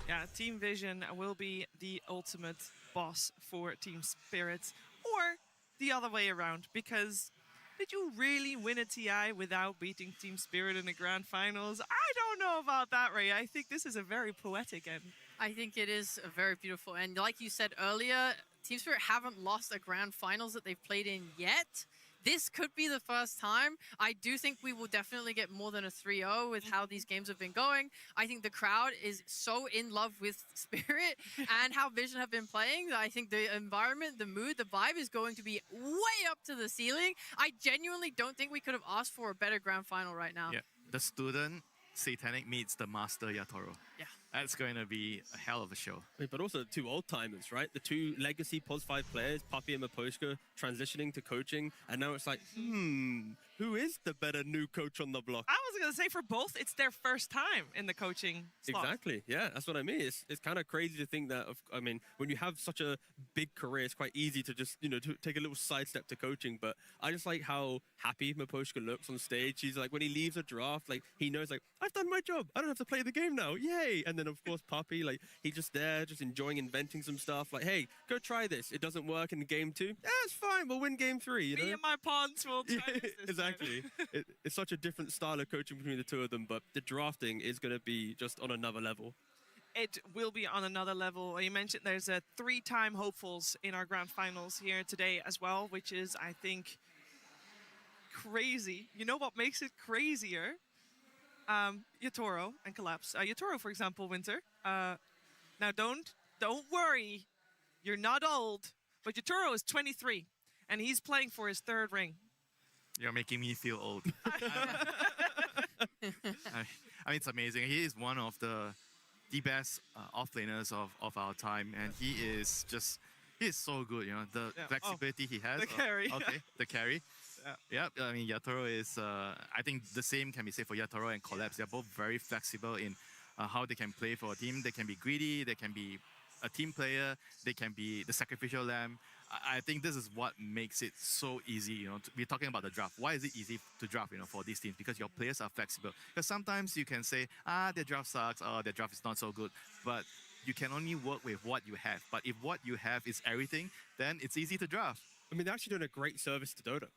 Yeah, Team Vision will be the ultimate boss for Team Spirit, or the other way around, because did you really win a TI without beating Team Spirit in the grand finals? I don't know about that, Ray. I think this is a very poetic end. I think it is a very beautiful end. Like you said earlier, Team Spirit haven't lost a grand finals that they've played in yet. This could be the first time. I do think we will definitely get more than a 3-0 with how these games have been going. I think the crowd is so in love with Spirit and how Vision have been playing. I think the environment, the mood, the vibe is going to be way up to the ceiling. I genuinely don't think we could have asked for a better grand final right now. Yeah, the student Satanic meets the master Yatoro. Yeah. That's going to be a hell of a show. But also the two old-timers, right? The two legacy POS 5 players, Papi and Maposhka, transitioning to coaching. And now it's like, who is the better new coach on the block? I was going to say for both, it's their first time in the coaching slot. Exactly. Yeah, that's what I mean. It's kind of crazy to think that, I mean, when you have such a big career, it's quite easy to just, to take a little sidestep to coaching. But I just like how happy Maposhka looks on stage. He's like, when he leaves a draft, like, he knows, like, I've done my job. I don't have to play the game now. Yay. And then, of course, Papi, like, he's just there, just enjoying inventing some stuff. Like, hey, go try this. It doesn't work in game 2. Yeah, it's fine. We'll win game 3. Me and my pawns will try this exactly. It's such a different style of coaching between the two of them, but the drafting is going to be just on another level. It will be on another level. You mentioned there's a 3-time hopefuls in our grand finals here today as well, which is, I think, crazy. You know what makes it crazier? Yatoro and Collapse. Yatoro, for example, Winter. Now, don't worry. You're not old, but Yatoro is 23, and he's playing for his 3rd ring. You're making me feel old. I mean, it's amazing. He is one of the best offlaners of our time, and he is so good. The flexibility he has. The carry. Okay, the carry. Yeah, I mean, Yatoro is, I think the same can be said for Yatoro and Collapse. They're both very flexible in how they can play for a team. They can be greedy, they can be a team player, they can be the sacrificial lamb. I think this is what makes it so easy, we're talking about the draft. Why is it easy to draft, for these teams? Because your players are flexible. Because sometimes you can say, their draft sucks, their draft is not so good. But you can only work with what you have. But if what you have is everything, then it's easy to draft. I mean, they're actually doing a great service to Dota.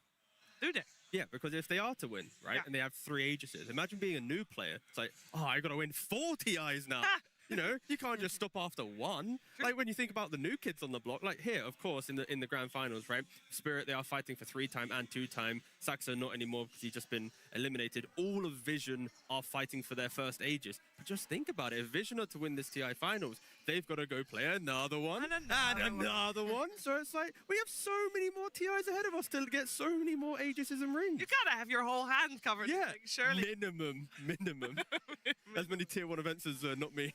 Do they? Yeah, because if they are to win, right, and they have 3 Aegises, imagine being a new player. It's like, I got to win 4 TIs now. You can't just stop after 1. Like when you think about the new kids on the block, like here, of course, in the grand finals, right? Spirit, they are fighting for 3-time and 2-time. Saxo not anymore because he's just been eliminated. All of Vision are fighting for their first Aegis. But just think about it. If Vision are to win this TI finals, they've got to go play another one and another one. So it's like, we have so many more TIs ahead of us to get so many more Aegises and rings. You gotta have your whole hand covered. Yeah, surely. Minimum. As many tier 1 events as not me.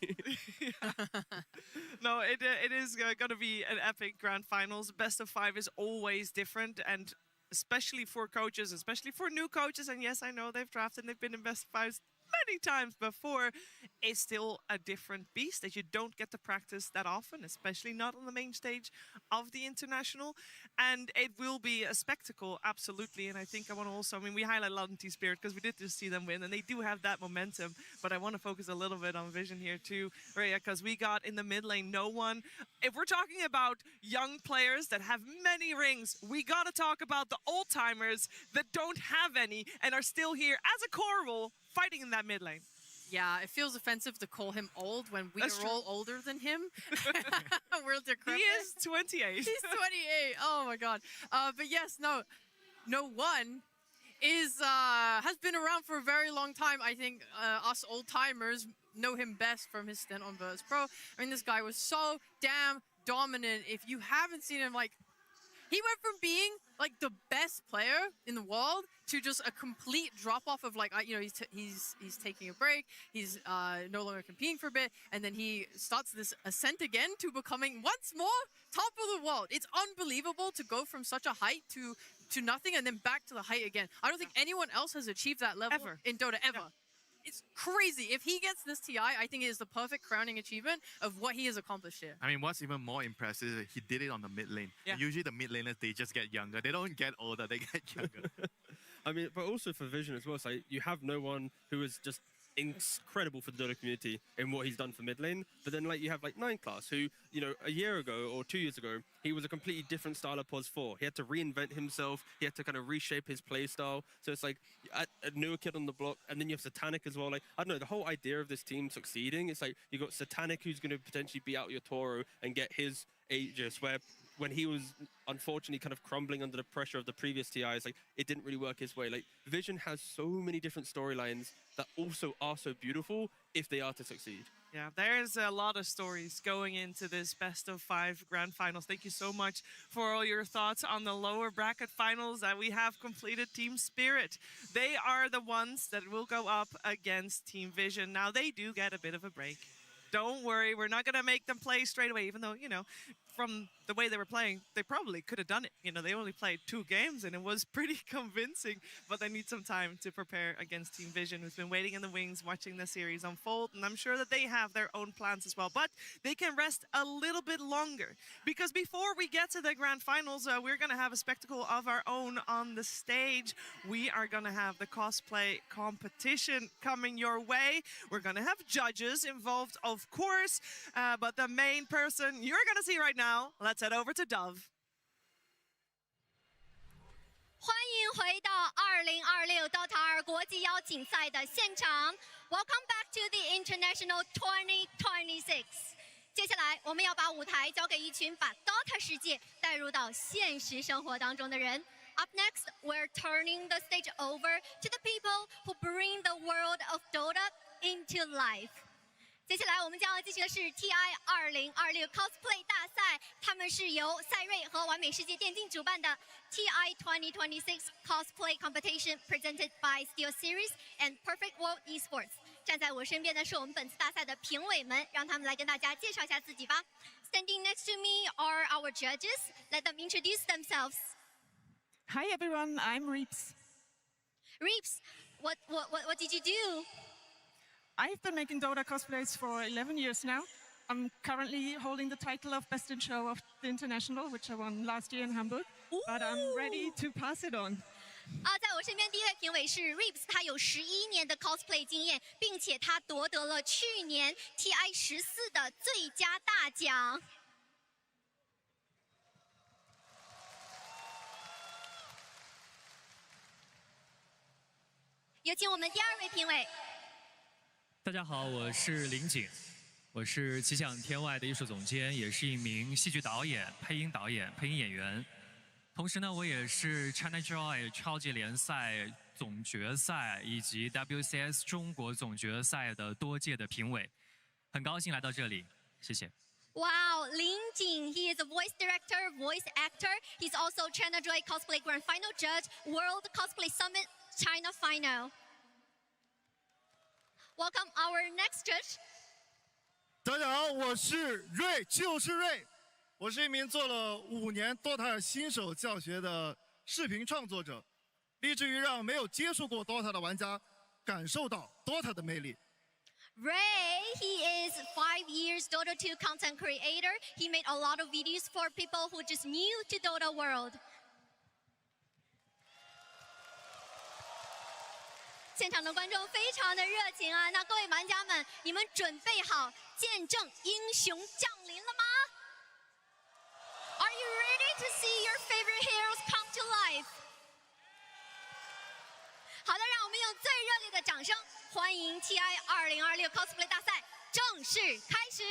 No, it is going to be an epic grand finals. Best of 5 is always different, and especially for coaches, especially for new coaches. And yes, I know they've drafted and they've been in best of 5s many times before. It's still a different beast that you don't get to practice that often, especially not on the main stage of the international. And it will be a spectacle, absolutely. And I think I want to also, we highlight a lot in T-Spirit because we did just see them win, and they do have that momentum. But I want to focus a little bit on Vision here too, Rhea, because we got in the mid lane no one. If we're talking about young players that have many rings, we got to talk about the old timers that don't have any and are still here as a core role fighting in that mid lane. Yeah, it feels offensive to call him old when we are all older than him. We're decrepit. He is 28. He's 28. Oh my god. But yes, no one is has been around for a very long time. I think us old timers know him best from his stint on Virtus Pro. I mean, this guy was so damn dominant. If you haven't seen him, like, he went from being like the best player in the world to just a complete drop-off of, like, he's taking a break, he's no longer competing for a bit, and then he starts this ascent again to becoming once more top of the world. It's unbelievable to go from such a height to nothing and then back to the height again. I don't think anyone else has achieved that level in Dota ever. it's crazy. If he gets this TI, I think it is the perfect crowning achievement of what he has accomplished here. I mean, what's even more impressive is he did it on the mid lane. Yeah. Usually the mid laners, they just get younger. They don't get older, they get younger. I mean, but also for Vision as well, so you have no one who is just incredible for the Dota community in what he's done for mid lane, but then like you have like 9class who, you know, a year ago or 2 years ago, he was a completely different style of POS 4. He had to reinvent himself, he had to kind of reshape his play style, so it's like a newer kid on the block, and then you have Satanic as well. Like, I don't know, the whole idea of this team succeeding, it's like you got Satanic who's going to potentially beat out your Toro and get his Aegis, where when he was unfortunately kind of crumbling under the pressure of the previous TIs, like it didn't really work his way. Like Vision has so many different storylines that also are so beautiful if they are to succeed. Yeah, there's a lot of stories going into this best of 5 grand finals. Thank you so much for all your thoughts on the lower bracket finals that we have completed. Team Spirit, they are the ones that will go up against Team Vision. Now they do get a bit of a break. Don't worry, we're not going to make them play straight away, even though, you know, from the way they were playing, they probably could have done it. You know, they only played 2 games and it was pretty convincing, but they need some time to prepare against Team Vision, who's been waiting in the wings, watching the series unfold, and I'm sure that they have their own plans as well, but they can rest a little bit longer, because before we get to the grand finals, we're going to have a spectacle of our own on the stage. We are going to have the cosplay competition coming your way. We're going to have judges involved, of course, but the main person you're going to see right now, let's head over to Dove. 欢迎回到2026 Dota 2国际邀请赛的现场。Welcome back to the International 2026。接下来，我们要把舞台交给一群把 Dota 世界带入到现实生活当中的人。Up next, we're turning the stage over to the people who bring the world of Dota into life。接下来我们将要进行的是 TI 2026 Cosplay 大赛，他们是由赛瑞和完美世界电竞主办的 TI 2026 Cosplay Competition presented by Steel Series and Perfect World Esports。站在我身边的是我们本次大赛的评委们，让他们来跟大家介绍一下自己吧。Standing next to me are our judges. Let them introduce themselves. Hi everyone, I'm Reeps. Reeps, what did you do? I've been making Dota cosplays for 11 years now. I'm currently holding the title of Best in Show of the International, which I won last year in Hamburg. But I'm ready to pass it on. 在我身边第一位评委是 Reeps， 他有11年的 cosplay 经验，并且他夺得了去年 TI 14的最佳大奖。有请我们第2位评委。大家好，我是林景，我是奇想天外的艺术总监，也是一名戏剧导演、配音导演、配音演员。同时呢，我也是 China Joy 超级联赛总决赛以及 WCS 中国总决赛的多届的评委，很高兴来到这里，谢谢。Wow, Lin Jing, he is a voice director, voice actor. He's also China Joy Cosplay Grand Final Judge, World Cosplay Summit China Final. Welcome our next judge. 大家好，我是瑞，就是瑞。我是一名做了5年 Dota 新手教学的视频创作者，立志于让没有接触过 Dota 的玩家感受到 Dota 的魅力。Ray, he is 5 years Dota 2 content creator. He made a lot of videos for people who just new to Dota world. 现场的观众非常的热情啊！那各位玩家们，你们准备好见证英雄降临了吗 ？Are you ready to see your favorite heroes come to life？ 好的，让我们用最热烈的掌声欢迎 TI 2026 Cosplay 大赛正式开始。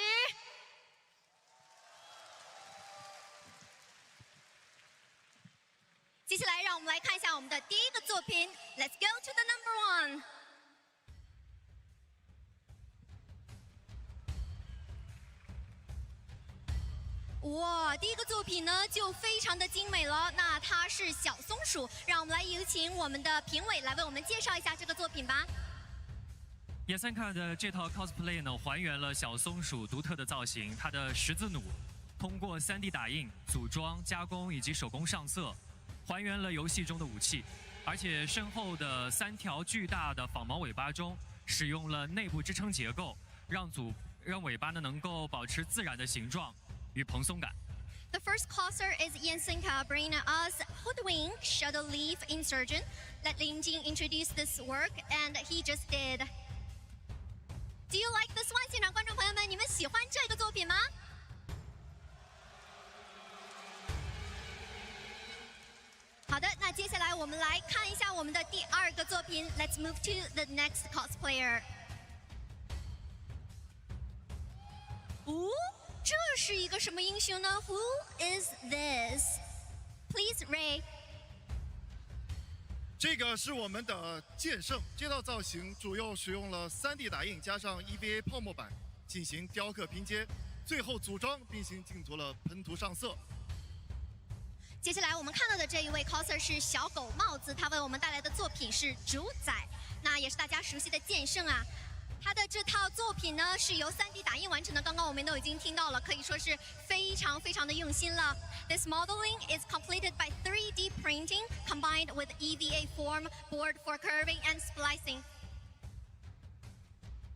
接下来，让我们来看一下我们的第一个作品。Let's go to the number 1。哇，第一个作品呢就非常的精美了。那它是小松鼠，让我们来有请我们的评委来为我们介绍一下这个作品吧。野三卡的这套 cosplay 呢，还原了小松鼠独特的造型，它的十字弩通过3D 打印、组装、加工以及手工上色。还原了游戏中的武器，而且身后的3条巨大的仿毛尾巴中使用了内部支撑结构，让尾巴呢能够保持自然的形状与蓬松感。 The first closer is Yansenka bringing us Hoodwink Shadow Leaf Insurgent. Let Lin Jing introduce this work, and he just did. Do you like this one? 现场观众朋友们，你们喜欢这个作品吗？好的，那接下来我们来看一下我们的第二个作品。Let's move to the next cosplayer. 哦，这是一个什么英雄呢 ？Who is this? Please, Ray. 这个是我们的剑圣，这套造型主要使用了3D 打印加上 EVA 泡沫板进行雕刻拼接，最后组装并行进行了喷涂上色。 接下来我们看到的这一位 coser 是小狗帽子，他为我们带来的作品是主宰，那也是大家熟悉的剑圣啊。他的这套作品呢是由3D 打印完成的，刚刚我们都已经听到了，可以说是非常非常的用心了。This modeling is completed by 3D printing combined with EVA form, board for curving and splicing.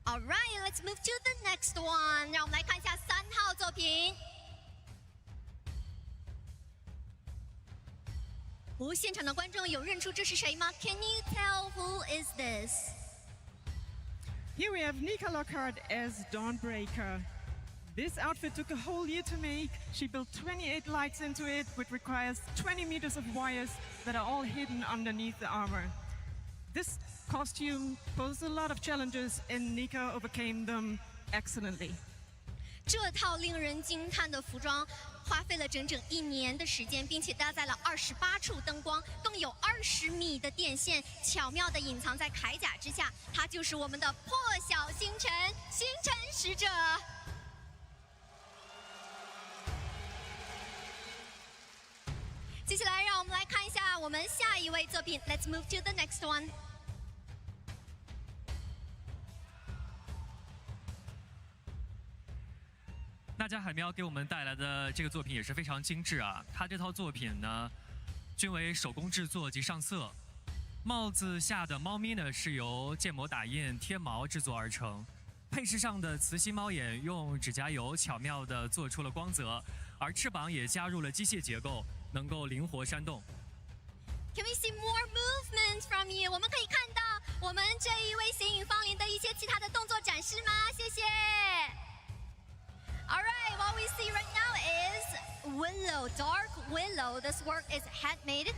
All right, let's move to the next one. 让我们来看一下3号作品。 哦，现场的观众有认出这是谁吗 ？Can you tell who is this? Here we have Nika Lockhart as Dawnbreaker. This outfit took a whole year to make. She built 28 lights into it, which requires 20 meters of wires that are all hidden underneath the armor. This costume posed a lot of challenges, and Nika overcame them excellently. 这套令人惊叹的服装花费了整整1年的时间，并且搭载了28处灯光，更有20米的电线，巧妙地隐藏在铠甲之下。它就是我们的破晓星辰，星辰使者。接下来，让我们来看一下我们下一位作品。Let's move to the next one. 那家海喵给我们带来的这个作品也是非常精致啊！它这套作品呢，均为手工制作及上色。帽子下的猫咪呢，是由建模打印贴毛制作而成。配饰上的磁吸猫眼用指甲油巧妙地做出了光泽，而翅膀也加入了机械结构，能够灵活扇动。Can we see more movement from you? 我们可以看到我们这一位显影芳龄的一些其他的动作展示吗？谢谢。 All right, what we see right now is Willow, Dark Willow. This work is handmade.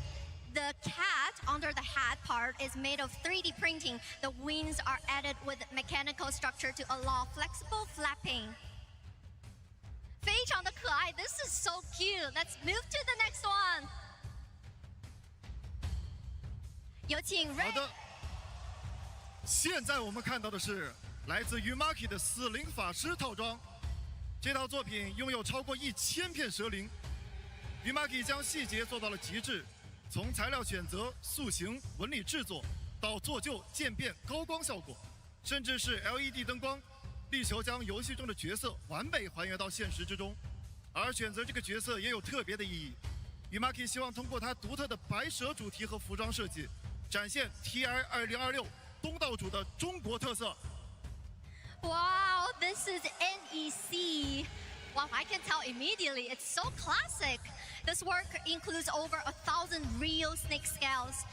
The cat under the hat part is made of 3D printing. The wings are added with mechanical structure to allow flexible flapping. 非常的可爱 This is so cute. Let's move to the next one. 有请 Ray. 好的，现在我们看到的是来自于 Maki 的死灵法师套装。 这套作品拥有超过1000片蛇灵，Vici 将细节做到了极致，从材料选择、塑形、纹理制作到做旧、渐变、高光效果，甚至是 LED 灯光，力求将游戏中的角色完美还原到现实之中。而选择这个角色也有特别的意义，Vici 希望通过它独特的白蛇主题和服装设计，展现 TI 2026东道主的中国特色。 Wow, this is NEC. Wow, I can tell immediately. It's so classic. This work includes over 1,000 real snake scales.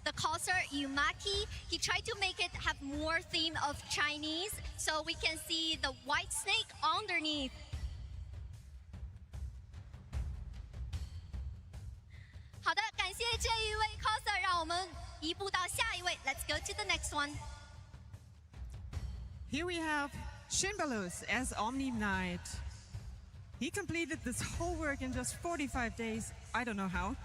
The coser Yumaki, he tried to make it have more theme of Chinese, so we can see the white snake underneath. 好的，感谢这一位 coser， 让我们移步到下一位。Let's go to the next one. Here we have Shinbalus as Omni Knight. He completed this whole work in just 45 days. I don't know how.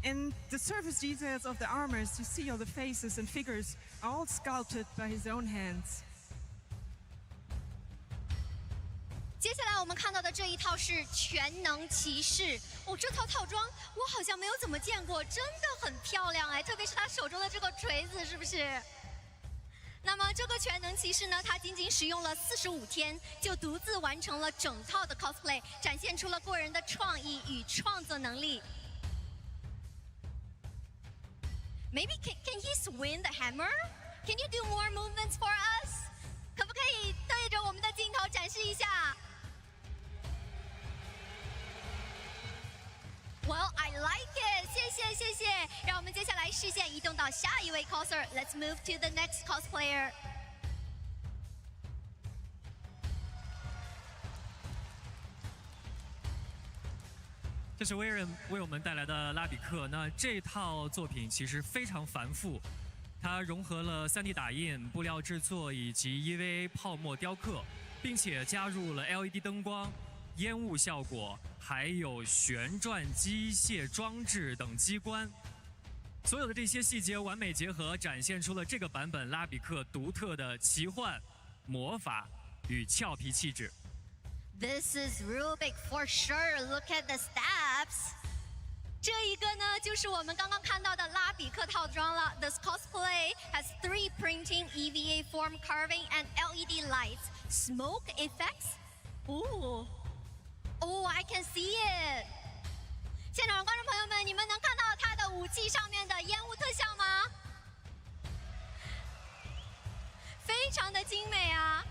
And the surface details of the armors, you see all the faces and figures, are all sculpted by his own hands. 接下来我们看到的这一套是全能骑士哦，这套套装我好像没有怎么见过，真的很漂亮哎，特别是他手中的这个锤子，是不是？ 那么这个全能骑士呢，他仅仅使用了45天，就独自完成了整套的 cosplay， 展现出了过人的创意与创作能力。Maybe can he swing the hammer? Can you do more movements for us？ 可不可以对着我们的镜头展示一下 ？Well, I like it. 谢谢。让我们接下来视线移动到下一位 coser. Let's move to the next cosplayer. 这是威人为我们带来的拉比克。那这套作品其实非常繁复，它融合了 3D 打印、布料制作以及 EVA 泡沫雕刻，并且加入了 LED 灯光、烟雾效果，还有旋转机械装置等机关。所有的这些细节完美结合，展现出了这个版本拉比克独特的奇幻、魔法与俏皮气质。This is real big for sure. Look at the steps. 这一个呢，就是我们刚刚看到的拉比克套装了。This cosplay has 3 printing, EVA form carving, and LED lights. Smoke effects. Ooh, I can see it. 现场的观众朋友们，你们能看到它的武器上面的烟雾特效吗？非常的精美啊！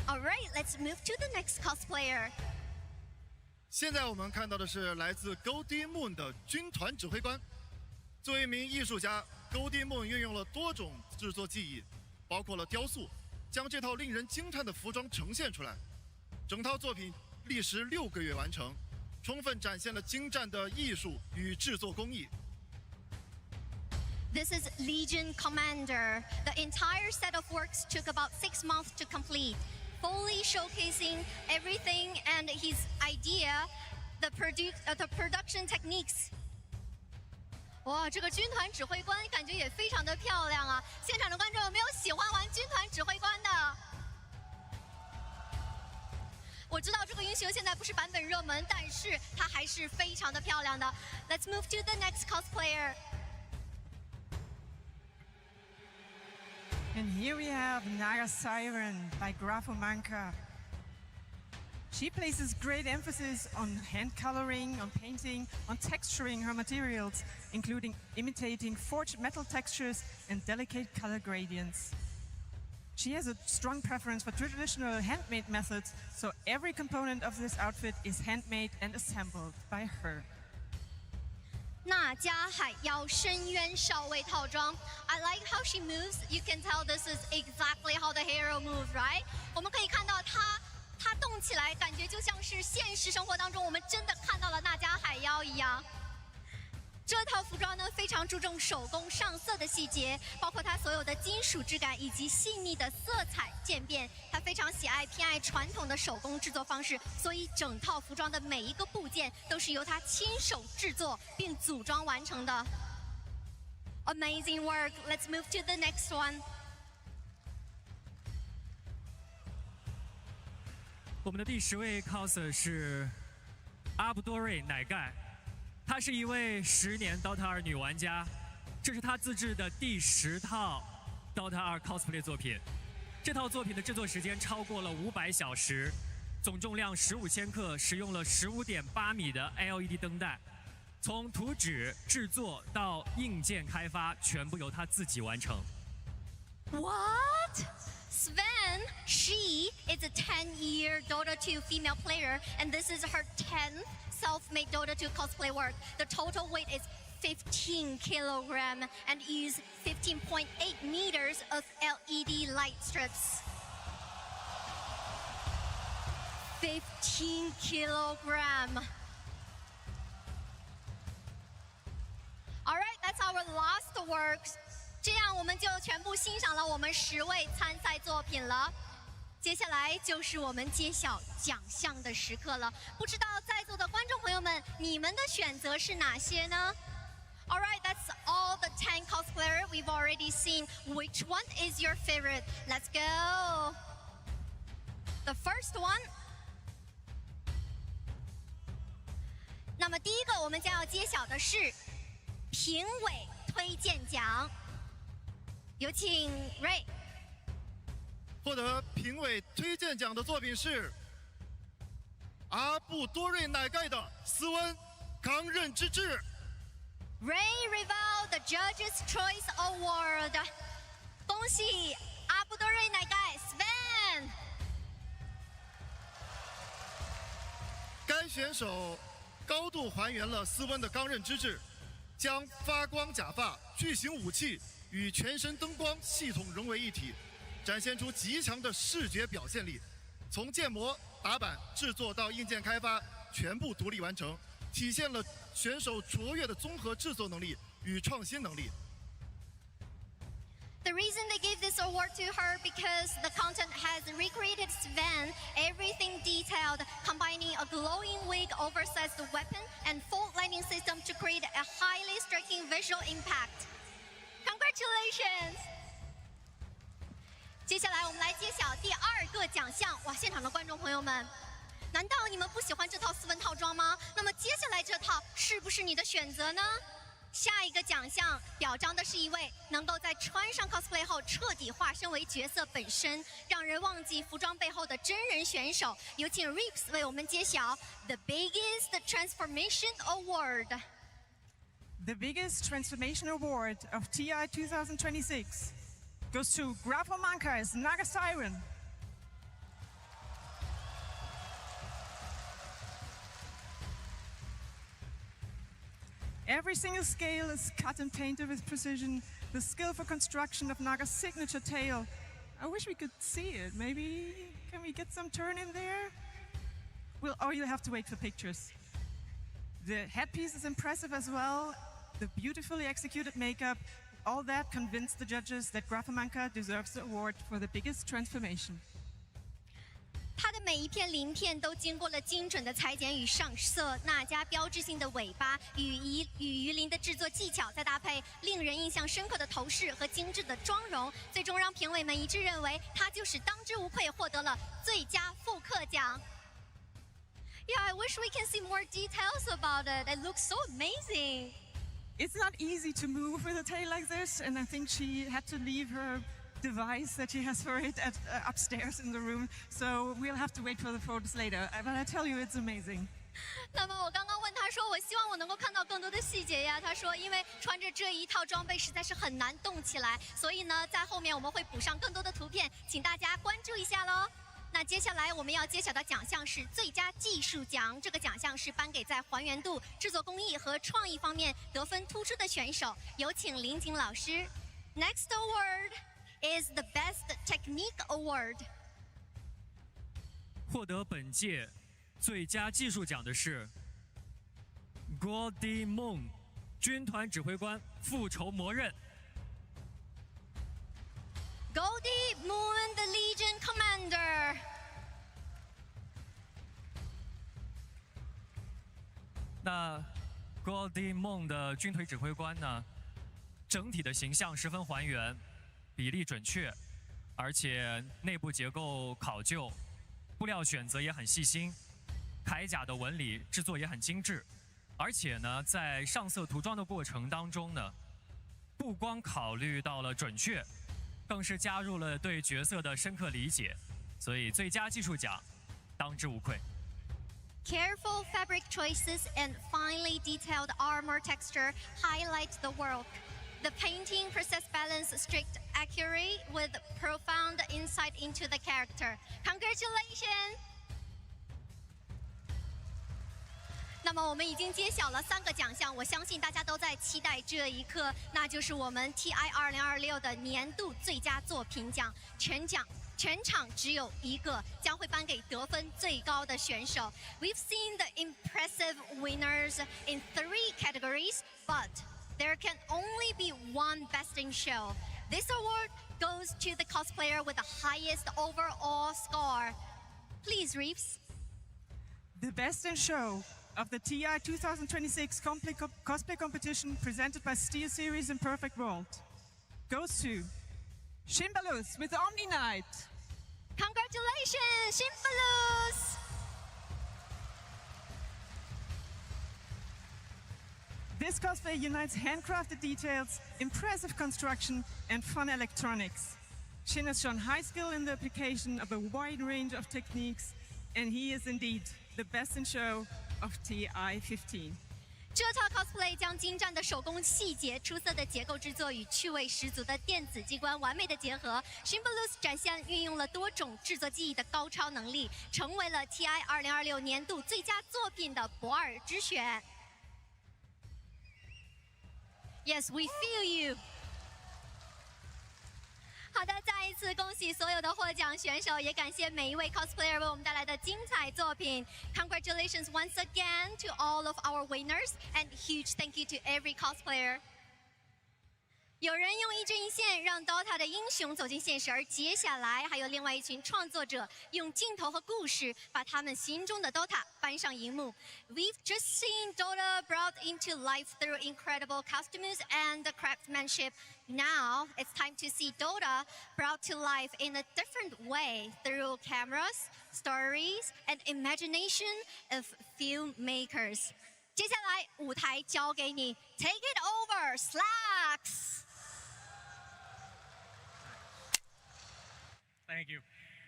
All right, let's move to the next cosplayer. 现在我们看到的是来自 Golden Moon 的军团指挥官。作为一名艺术家 ，Golden Moon 运用了多种制作技艺，包括了雕塑，将这套令人惊叹的服装呈现出来。整套作品历时6个月完成，充分展现了精湛的艺术与制作工艺。 This is Legion Commander. The entire set of works took about 6 months to complete, fully showcasing everything and his idea, the production techniques. 哇，这个军团指挥官感觉也非常的漂亮啊！现场的观众有没有喜欢玩军团指挥官的？我知道这个英雄现在不是版本热门，但是它还是非常的漂亮的。Let's move to the next cosplayer. And here we have Naga Siren by Grafomanka. She places great emphasis on hand coloring, on painting, on texturing her materials, including imitating forged metal textures and delicate color gradients. She has a strong preference for traditional handmade methods, so every component of this outfit is handmade and assembled by her. 娜迦海妖深渊少尉套装 I like how she moves. You can tell this is exactly how the hero moves, right? 我们可以看到她动起来，感觉就像是现实生活当中我们真的看到了娜迦海妖一样。这套服装呢，非常注重手工上色的细节，包括它所有的金属质感以及细腻的色彩渐变。它非常偏爱传统的手工制作方式，所以整套服装的每一个部件都是由他亲手制作并组装完成的。Amazing work! Let's move to the next one. 我们的第10位 coser 是阿布多瑞乃盖。 她是一位10年 Dota 2女玩家，这是她自制的第10套 Dota 2 cosplay 作品。这套作品的制作时间超过了500小时，总重量15千克，使用了15.8米的 LED 灯带。从图纸制作到硬件开发，全部由她自己完成。What? Sven, she is a 10-year Dota 2 female player, and this is her 10th self-made Dota 2 cosplay work. The total weight is 15 kilogram and use 15.8 meters of LED light strips. 15 kilogram. All right, that's our last works. 这样我们就全部欣赏了我们10位参赛作品了。接下来就是我们揭晓奖项的时刻了。不知道在座的观众朋友们，你们的选择是哪些呢 ？All right, that's all the 10 cosplayers we've already seen. Which one is your favorite? Let's go. The first one. 那么第一个我们将要揭晓的是评委推荐奖。有请 Ray。获得评委推荐奖的作品是阿布多瑞乃盖的斯温刚刃之治。Ray Rival, the Judges Choice Award。恭喜阿布多瑞奶盖 Sven。该选手高度还原了斯温的刚刃之势，将发光假发、巨型武器与全身灯光系统融为一体，展现出极强的视觉表现力。从建模、打板、制作到硬件开发，全部独立完成，体现了选手卓越的综合制作能力与创新能力。The reason they gave this award to her because the content has recreated Sven, everything detailed, combining a glowing wig, oversized weapon, and full lighting system to create a highly striking visual impact. Congratulations! 接下来我们来揭晓第2个奖项。哇，现场的观众朋友们，难道你们不喜欢这套斯文套装吗？那么接下来这套是不是你的选择呢？下一个奖项表彰的是一位能够在穿上 cosplay 后彻底化身为角色本身，让人忘记服装背后的真人选手。有请 Reeps 为我们揭晓 The Biggest Transformation Award。 The biggest transformation award of TI 2026 goes to Graphomanka's Naga Siren. Every single scale is cut and painted with precision. The skillful construction of Naga's signature tail. I wish we could see it. Maybe, can we get some turn in there? Well, or you'll have to wait for pictures. The headpiece is impressive as well. The beautifully executed makeup, all that convinced the judges that Graphomanka deserves the award for the biggest transformation. 它的每一片鳞片都经过了精准的裁剪与上色，那家标志性的尾巴与鱼鳞的制作技巧，再搭配令人印象深刻的头饰和精致的妆容，最终让评委们一致认为它就是当之无愧获得了最佳复刻奖。Yeah, I wish we can see more details about it. It looks so amazing. It's not easy to move with a tail like this, and I think she had to leave her device that she has for it upstairs in the room, so we'll have to wait for the photos later. But I tell you, it's amazing. 那么我刚刚问他说，我希望我能够看到更多的细节呀。他说，因为穿着这一套装备实在是很难动起来，所以呢，在后面我们会补上更多的图片，请大家关注一下喽。那接下来我们要揭晓的奖项是最佳技术奖，这个奖项是颁给在还原度、制作工艺和创意方面得分突出的选手。有请林景老师。Next award is the Best Technique Award. 获得本届最佳技术奖的是 Goldie Moon 军团指挥官复仇魔刃。Goldie Moon, the Legion Commander. 那 Goldie Moon 的军团指挥官呢，整体的形象十分还原，比例准确，而且内部结构考究，布料选择也很细心，铠甲的纹理制作也很精致，而且呢，在上色涂装的过程当中呢，不光考虑到了准确，更是加入了对角色的深刻理解，所以最佳技术奖当之无愧。Careful fabric choices and finely detailed armor texture highlight the work. The painting process balance strict accuracy with profound insight into the character. Congratulations! 那么我们已经揭晓了3个奖项，我相信大家都在期待这一刻，那就是我们 TI 2026的年度最佳作品奖。全场只有一个，将会颁给得分最高的选手。We've seen the impressive winners in 3 categories, but there can only be one Best in Show. This award goes to the cosplayer with the highest overall score. Please, Reeves. The Best in Show of the TI 2026 cosplay competition presented by SteelSeries and Perfect World goes to Shimbalus with Omni Knight. Congratulations, Shimbalus! This cosplay unites handcrafted details, impressive construction, and fun electronics. Shin has shown high skill in the application of a wide range of techniques, and he is indeed the best in show of TI 15. 这套 cosplay 将精湛的手工细节、出色的结构制作与趣味十足的电子机关完美的结合 ，Shimbalus 展现运用了多种制作技艺的高超能力，成为了 TI 2026年度最佳作品的不二之选。Yes, we feel you. 好的，再一次恭喜所有的获奖选手，也感谢每一位 cosplayer 为我们带来的精彩作品。Congratulations once again to all of our winners, and huge thank you to every cosplayer. 有人用一针一线让 Dota 的英雄走进现实，而接下来还有另外一群创作者用镜头和故事把他们心中的 Dota 搬上荧幕。We've just seen Dota brought into life through incredible costumes and craftsmanship. Now it's time to see Dota brought to life in a different way through cameras, stories, and imagination of filmmakers. 接下来舞台交给你 ，Take it over, Slacks. Thank you.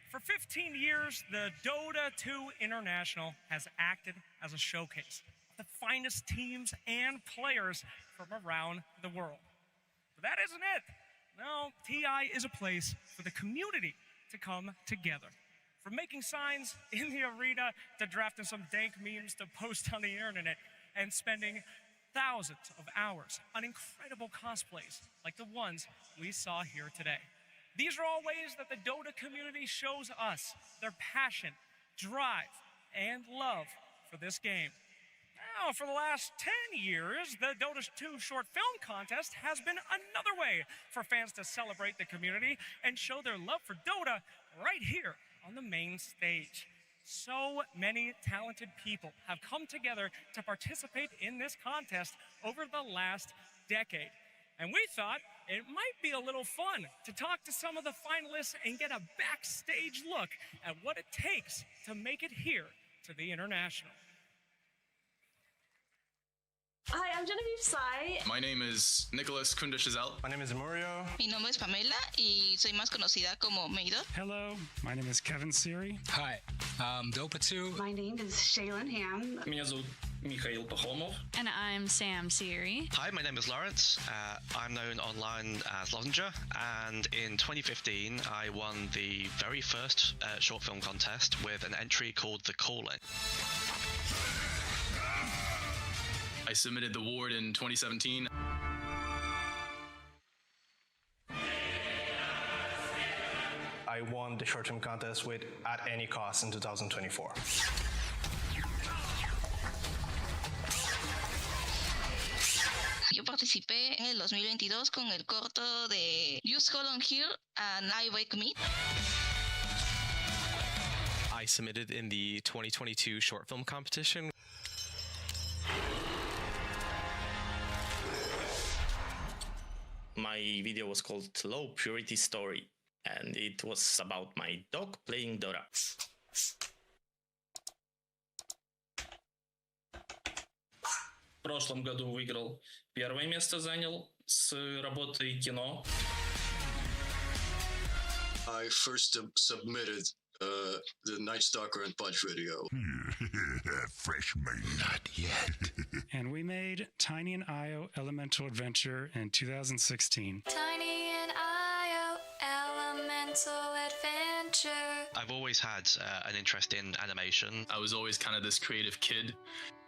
For 15 years, the Dota 2 International has acted as a showcase of the finest teams and players from around the world. But that isn't it. No, TI is a place for the community to come together. From making signs in the arena to drafting some dank memes to post on the internet and spending thousands of hours on incredible cosplays like the ones we saw here today. These are all ways that the Dota community shows us their passion, drive, and love for this game. Now, for the last 10 years, the Dota 2 short film contest has been another way for fans to celebrate the community and show their love for Dota right here on the main stage. So many talented people have come together to participate in this contest over the last decade. And we thought it might be a little fun to talk to some of the finalists and get a backstage look at what it takes to make it here to the International. Hi, I'm Genevieve Sai. My name is Nicholas Kundashazel. My name is Murio. Mi nombre es Pamela y soy más conocida como Maida. Hello, my name is Kevin Siri. Hi, I'm Dota 2. My name is Shaylin Ham. Меня зовут Mikhail Pahomov. And I'm Sam Siri. Hi, my name is Lawrence. I'm known online as Lozenger, and in 2015 I won the very first short film contest with an entry called The Calling. I submitted the award in 2017. I won the short film contest with At Any Cost in 2024. Yo participé en el 2022 con el corto de You Skull on Here and I Wake Me. I submitted in the 2022 short film competition. My video was called Low Purity Story, and it was about my dog playing Dota. В прошлом году выиграл первое место, занял с работой кино. I first submitted the Night Stalker and Punch video. Fresh meat. Not yet. And we made Tiny and Io Elemental Adventure in 2016. Tiny and Io Elemental Adventure. I've always had an interest in animation. I was always kind of this creative kid.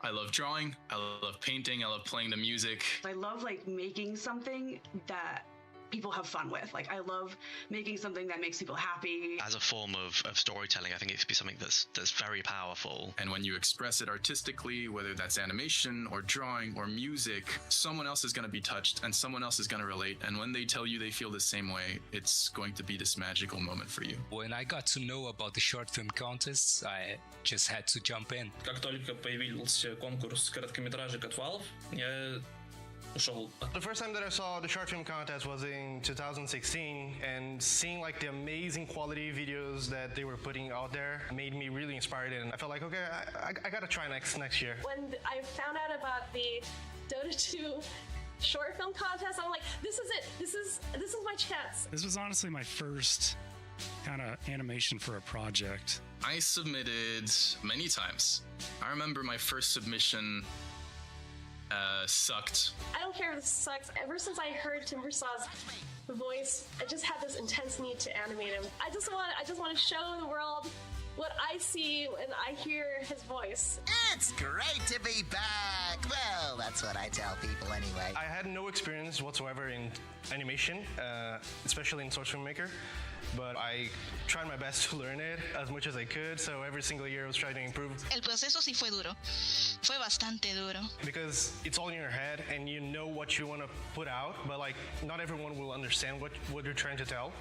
I love drawing, I love painting, I love playing the music. I love like making something that people have fun with. Like I love making something that makes people happy. As a form of storytelling, I think it could be something that's very powerful. And when you express it artistically, whether that's animation or drawing or music, someone else is going to be touched and someone else is going to relate. And when they tell you they feel the same way, it's going to be this magical moment for you. When I got to know about the short film contests, I just had to jump in. Как только появился конкурс короткометражек от Valve, я ушел. The first time that I saw the short film contest was in 2016, and seeing like the amazing quality videos that they were putting out there made me really inspired, and I felt like, okay, I gotta try next year. When I found out about the Dota 2 short film contest, I'm like, this is it. This is my chance. This was honestly my first kind of animation for a project. I submitted many times. I remember my first submission sucked. I don't care if this sucks. Ever since I heard Timbersaw's voice, I just had this intense need to animate him. I just want to show the world what I see when I hear his voice. It's great to be back. Well, that's what I tell people anyway. I had no experience whatsoever in animation, especially in Source Filmmaker, but I tried my best to learn it as much as I could, so every single year I was trying to improve. El proceso sí fue duro. Fue bastante duro. Because it's all in your head and you know what you want to put out, but like not everyone will understand what you're trying to tell.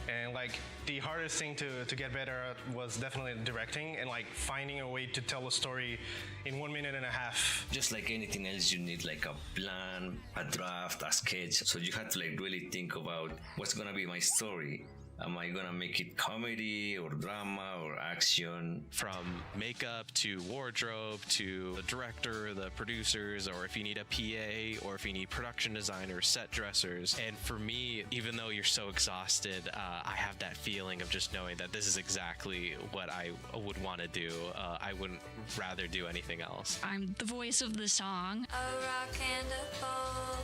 And like the hardest thing to get better at was definitely directing and like finding a way to tell a story in 1 minute and a half. Just like anything else, you need like a plan, a draft, a sketch. So you have to like really think about what's gonna be my story. Am I gonna make it comedy or drama or action? From makeup to wardrobe to the director, the producers, or if you need a PA, or if you need production designers, set dressers. And for me, even though you're so exhausted, I have that feeling of just knowing that this is exactly what I would want to do. I wouldn't rather do anything else. I'm the voice of the song. A rock and a ball,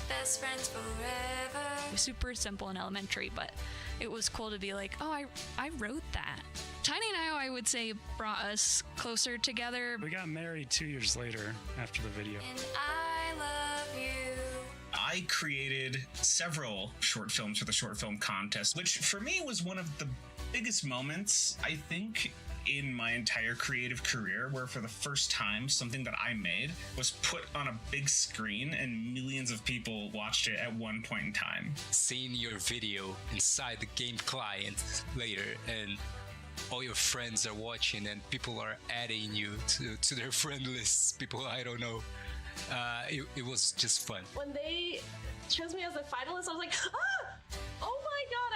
best friends forever. Super simple and elementary, but it was cool to be like, oh, I wrote that. Tiny and I would say, brought us closer together. We got married 2 years later after the video. And I love you. I created several short films for the short film contest, which for me was one of the biggest moments, I think, in my entire creative career, where for the first time something that I made was put on a big screen and millions of people watched it at one point in time. Seeing your video inside the game client later and all your friends are watching and people are adding you to their friend lists, people I don't know. It was just fun. When they chose me as a finalist, I was like, ah! Oh my god,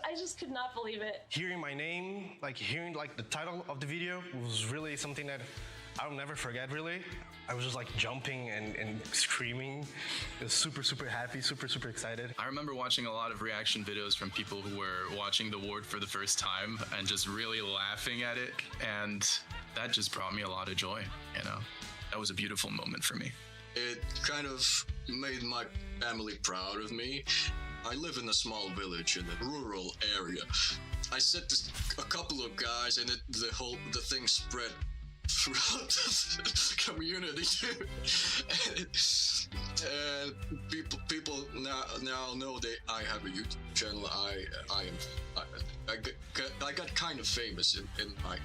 I just could not believe it. Hearing my name, like hearing like the title of the video was really something that I'll never forget really. I was just like jumping and screaming. I was super, super happy, super, super excited. I remember watching a lot of reaction videos from people who were watching the award for the first time and just really laughing at it. And that just brought me a lot of joy, you know? That was a beautiful moment for me. It kind of made my family proud of me. I live in a small village in a rural area. I said to a couple of guys, and the thing spread throughout the community. And people now know that I have a YouTube channel. I got kind of famous in my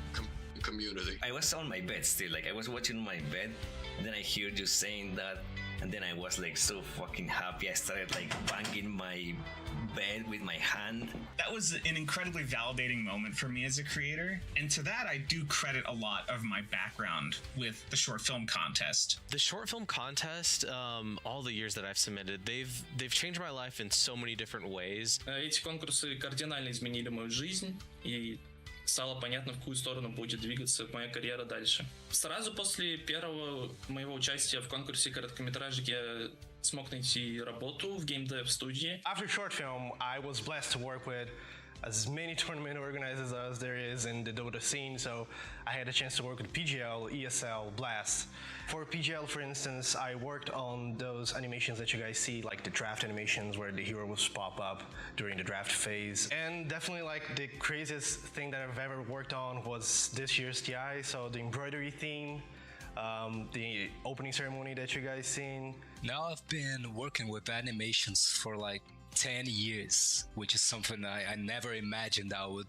community. I was on my bed still, like I was watching my bed, and then I heard you saying that, and then I was like so fucking happy. I started like banging my bed with my hand. That was an incredibly validating moment for me as a creator, and to that I do credit a lot of my background with the short film contest. The short film contest, all the years that I've submitted, they've changed my life in so many different ways. Эти конкурсы кардинально изменили мою жизнь, и стало понятно, в какую сторону будет двигаться моя карьера дальше. Сразу после первого моего участия в конкурсе короткометражек я смог найти работу в геймдев-студии. After short film, I was blessed to work with as many tournament organizers as there is in the Dota scene, so I had a chance to work with PGL, ESL, Blast. For PGL, for instance, I worked on those animations that you guys see, like the draft animations where the hero will pop up during the draft phase. And definitely like the craziest thing that I've ever worked on was this year's TI, so the embroidery theme, the opening ceremony that you guys seen. Now I've been working with animations for like 10 years, which is something I never imagined I would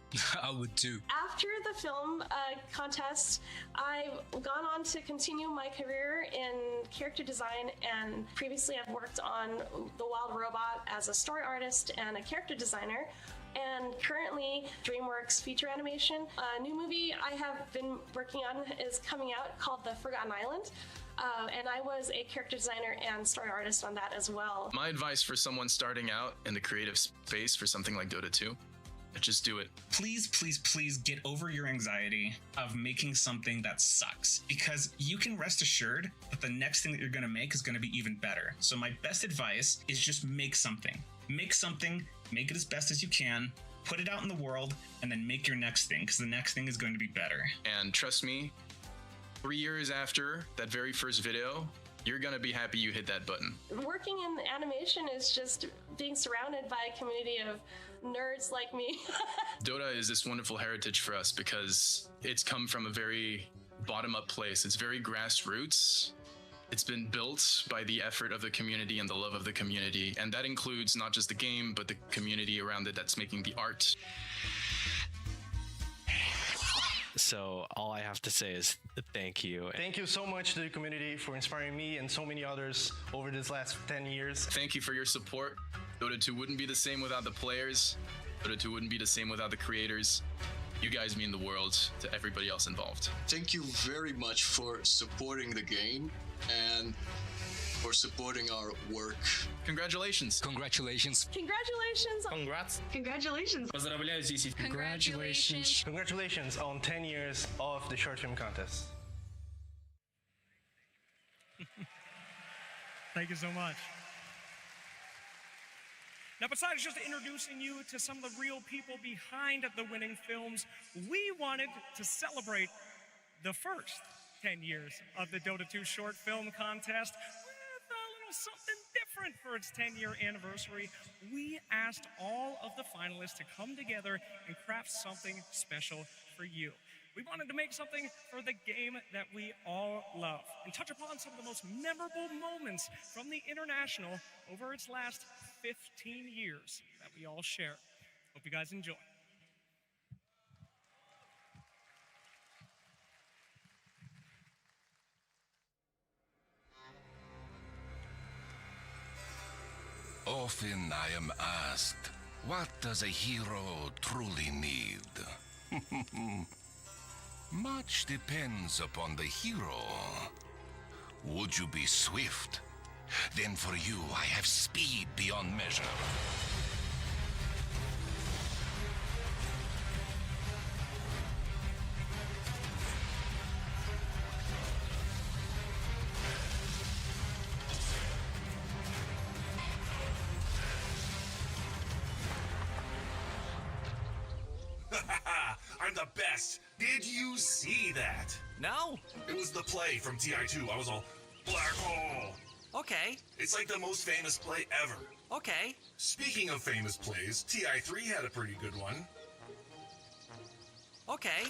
do. After the film contest, I've gone on to continue my career in character design, and previously I've worked on The Wild Robot as a story artist and a character designer. And currently, DreamWorks feature animation. A new movie I have been working on is coming out called The Forgotten Island. And I was a character designer and story artist on that as well. My advice for someone starting out in the creative space for something like Dota 2, just do it. Please, please, please get over your anxiety of making something that sucks, because you can rest assured that the next thing that you're going to make is going to be even better. So my best advice is just make something. Make something, make it as best as you can, put it out in the world, and then make your next thing, because the next thing is going to be better. And trust me, 3 years after that very first video, you're gonna be happy you hit that button. Working in animation is just being surrounded by a community of nerds like me. Dota is this wonderful heritage for us because it's come from a very bottom-up place. It's very grassroots. It's been built by the effort of the community and the love of the community, and that includes not just the game, but the community around it that's making the art. So all I have to say is thank you. Thank you so much to the community for inspiring me and so many others over this last 10 years. Thank you for your support. Dota 2 wouldn't be the same without the players. Dota 2 wouldn't be the same without the creators. You guys mean the world to everybody else involved. Thank you very much for supporting the game and for supporting our work. Congratulations. Congratulations. Congratulations. Congrats. Congratulations. Поздравляю, Vici. Congratulations. Congratulations on 10 years of the short film contest. Thank you so much. Now, besides just introducing you to some of the real people behind the winning films, we wanted to celebrate the first 10 years of the Dota 2 short film contest with a little something different for its 10-year anniversary. We asked all of the finalists to come together and craft something special for you. We wanted to make something for the game that we all love and touch upon some of the most memorable moments from the International over its last 15 years that we all share. Hope you guys enjoy. Often I am asked, what does a hero truly need? Much depends upon the hero. Would you be swift? Then for you, I have speed beyond measure. I'm the best. Did you see that? No. It was the play from TI2. I was all, black hole. Okay. It's like the most famous play ever. Okay. Speaking of famous plays, TI3 had a pretty good one. Okay.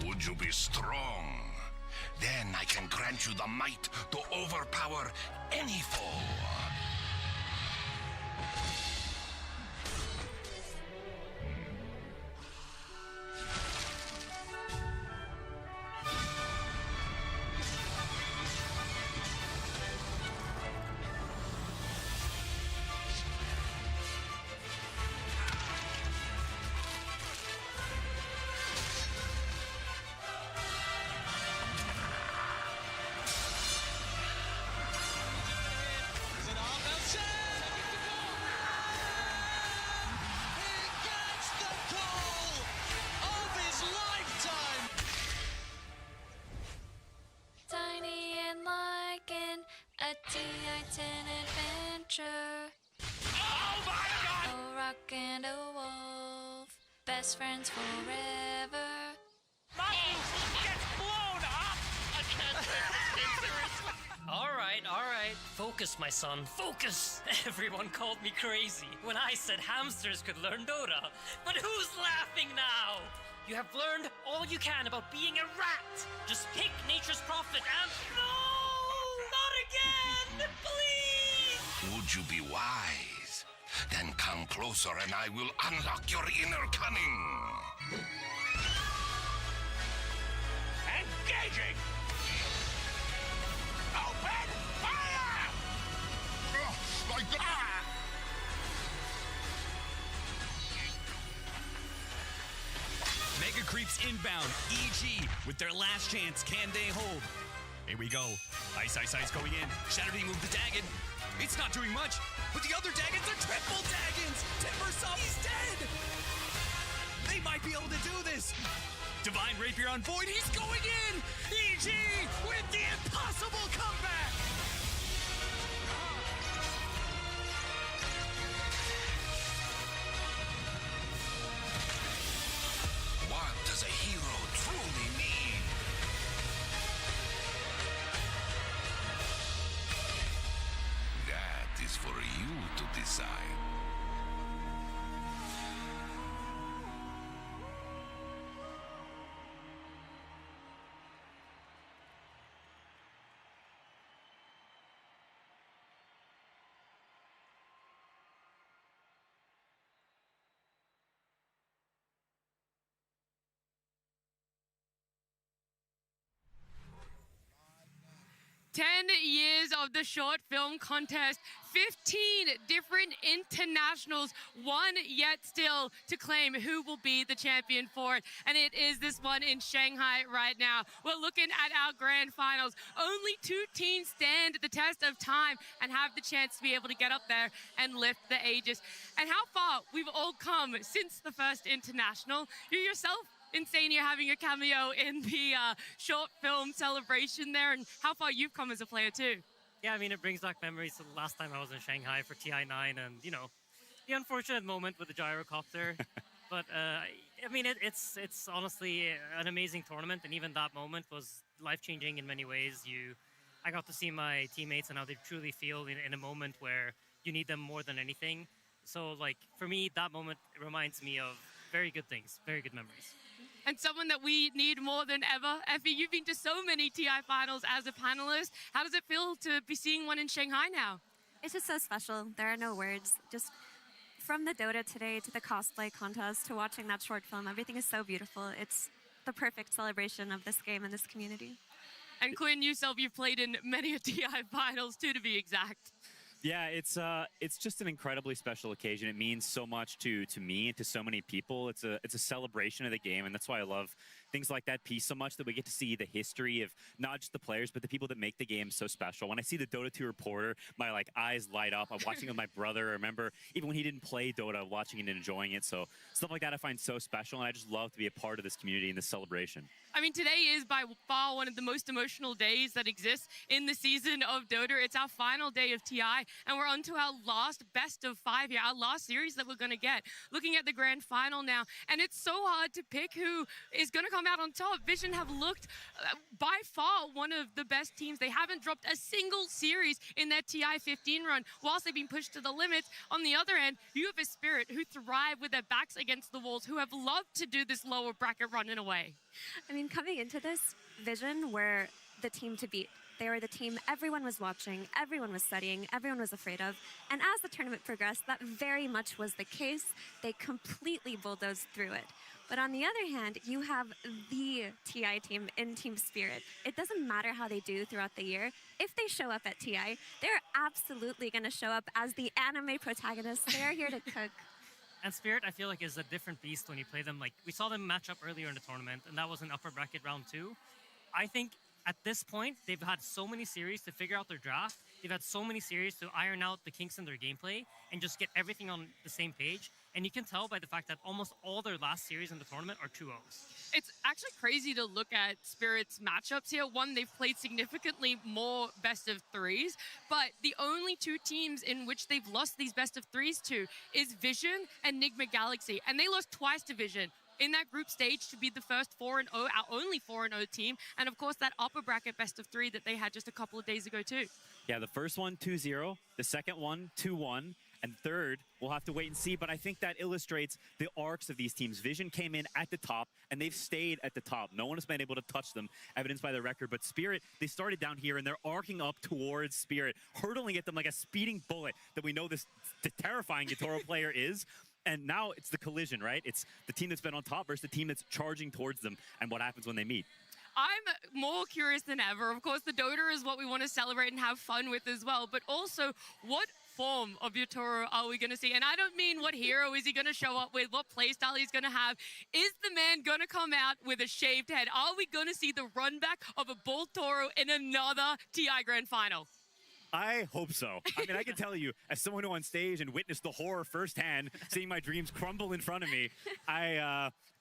Would you be strong? Then I can grant you the might to overpower any foe. Best friends forever. Gets blown up against All right. Focus, my son. Focus. Everyone called me crazy when I said hamsters could learn Dota. But who's laughing now? You have learned all you can about being a rat. Just pick nature's prophet and... No! Not again! Please! Would you be wise? Then come closer and I will unlock your inner cunning. Engaging! Open fire! Mega Creeps inbound. EG with their last chance. Can they hold? Here we go. Ice going in. Shatter Team move the Dagon. It's not doing much, but the other Dagons are triple Dagons! Timbersaw, he's dead! They might be able to do this! Divine Rapier on Void, he's going in! EG with the impossible comeback! What does a side. Years of the short film contest, 15 different internationals, one yet still to claim who will be the champion for it. And it is this one in Shanghai right now. We're looking at our grand finals. Only 2 teams stand the test of time and have the chance to be able to get up there and lift the Aegis. And how far we've all come since the first international. You yourself, insane you're having a cameo in the short film celebration there, and how far you've come as a player too. Yeah, I mean, it brings back memories of the last time I was in Shanghai for TI9 and, you know, the unfortunate moment with the gyrocopter. But, I mean, it's honestly an amazing tournament, and even that moment was life-changing in many ways. I got to see my teammates and how they truly feel in a moment where you need them more than anything. So, like, for me, that moment reminds me of very good things, very good memories. And someone that we need more than ever. Effie, you've been to so many TI finals as a panelist. How does it feel to be seeing one in Shanghai now? It's just so special. There are no words. Just from the Dota today to the cosplay contest to watching that short film, everything is so beautiful. It's the perfect celebration of this game and this community. And Quinn, yourself, you've played in many TI finals too, to be exact. Yeah, it's just an incredibly special occasion. It means so much to me and to so many people. It's a celebration of the game, and that's why I love things like that piece so much, that we get to see the history of not just the players, but the people that make the game so special. When I see the Dota 2 reporter, my eyes light up. I'm watching with my brother. I remember even when he didn't play Dota, watching it and enjoying it. So stuff like that I find so special, and I just love to be a part of this community and this celebration. I mean, today is by far one of the most emotional days that exists in the season of Dota. It's our final day of TI, and we're on to our last best of 5 here, our last series that we're going to get. Looking at the grand final now, and it's so hard to pick who is going to come out on top. Vision have looked by far one of the best teams. They haven't dropped a single series in their TI 15 run, whilst they've been pushed to the limits. On the other end, you have a Spirit who thrive with their backs against the walls, who have loved to do this lower bracket run in a way. I mean, coming into this, Vision were the team to beat. They were the team everyone was watching, everyone was studying, everyone was afraid of. And as the tournament progressed, that very much was the case. They completely bulldozed through it. But on the other hand, you have the TI team in Team Spirit. It doesn't matter how they do throughout the year. If they show up at TI, they're absolutely going to show up as the anime protagonists. They're here to cook. And Spirit, I feel like, is a different beast when you play them. Like, we saw them match up earlier in the tournament, and that was in upper bracket round 2. I think at this point, they've had so many series to figure out their draft. They've had so many series to iron out the kinks in their gameplay and just get everything on the same page. And you can tell by the fact that almost all their last series in the tournament are 2-0s. It's actually crazy to look at Spirit's matchups here. One, they've played significantly more best of 3s, but the only 2 teams in which they've lost these best of 3s to is Vision and Nigma Galaxy, and they lost twice to Vision in that group stage to be the first 4-0, our only 4-0 team, and of course that upper bracket best of 3 that they had just a couple of days ago too. Yeah, the first one 2-0, the second one 2-1, and third, we'll have to wait and see, but I think that illustrates the arcs of these teams. Vision came in at the top, and they've stayed at the top. No one has been able to touch them, evidenced by the record, but Spirit, they started down here, and they're arcing up towards Spirit, hurtling at them like a speeding bullet that we know this terrifying Yatoro player is. And now it's the collision, right? It's the team that's been on top versus the team that's charging towards them, and what happens when they meet. I'm more curious than ever. Of course, the Dota is what we want to celebrate and have fun with as well, but also what form of Yatoro are we going to see? And I don't mean what hero is he going to show up with, what playstyle he's going to have. Is the man going to come out with a shaved head? Are we going to see the run back of a Bull Toro in another TI Grand Final? I hope so. I mean, I can tell you, as someone who on stage and witnessed the horror firsthand, seeing my dreams crumble in front of me,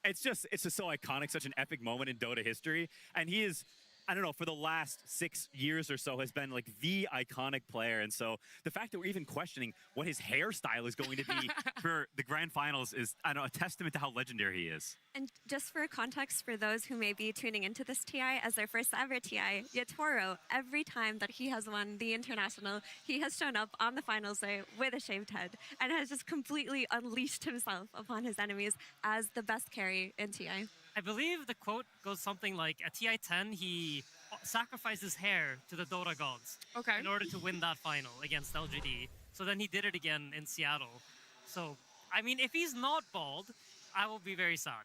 it's just so iconic, such an epic moment in Dota history. And he is I don't know, for the last 6 years or so has been like the iconic player. And so the fact that we're even questioning what his hairstyle is going to be for the grand finals is, I don't know, a testament to how legendary he is. And just for context for those who may be tuning into this TI as their first ever TI, Yatoro, every time that he has won the international, he has shown up on the finals day with a shaved head and has just completely unleashed himself upon his enemies as the best carry in TI. I believe the quote goes something like, at TI10, he sacrificed his hair to the Dota gods in order to win that final against LGD. So then he did it again in Seattle. So, I mean, if he's not bald, I will be very sad.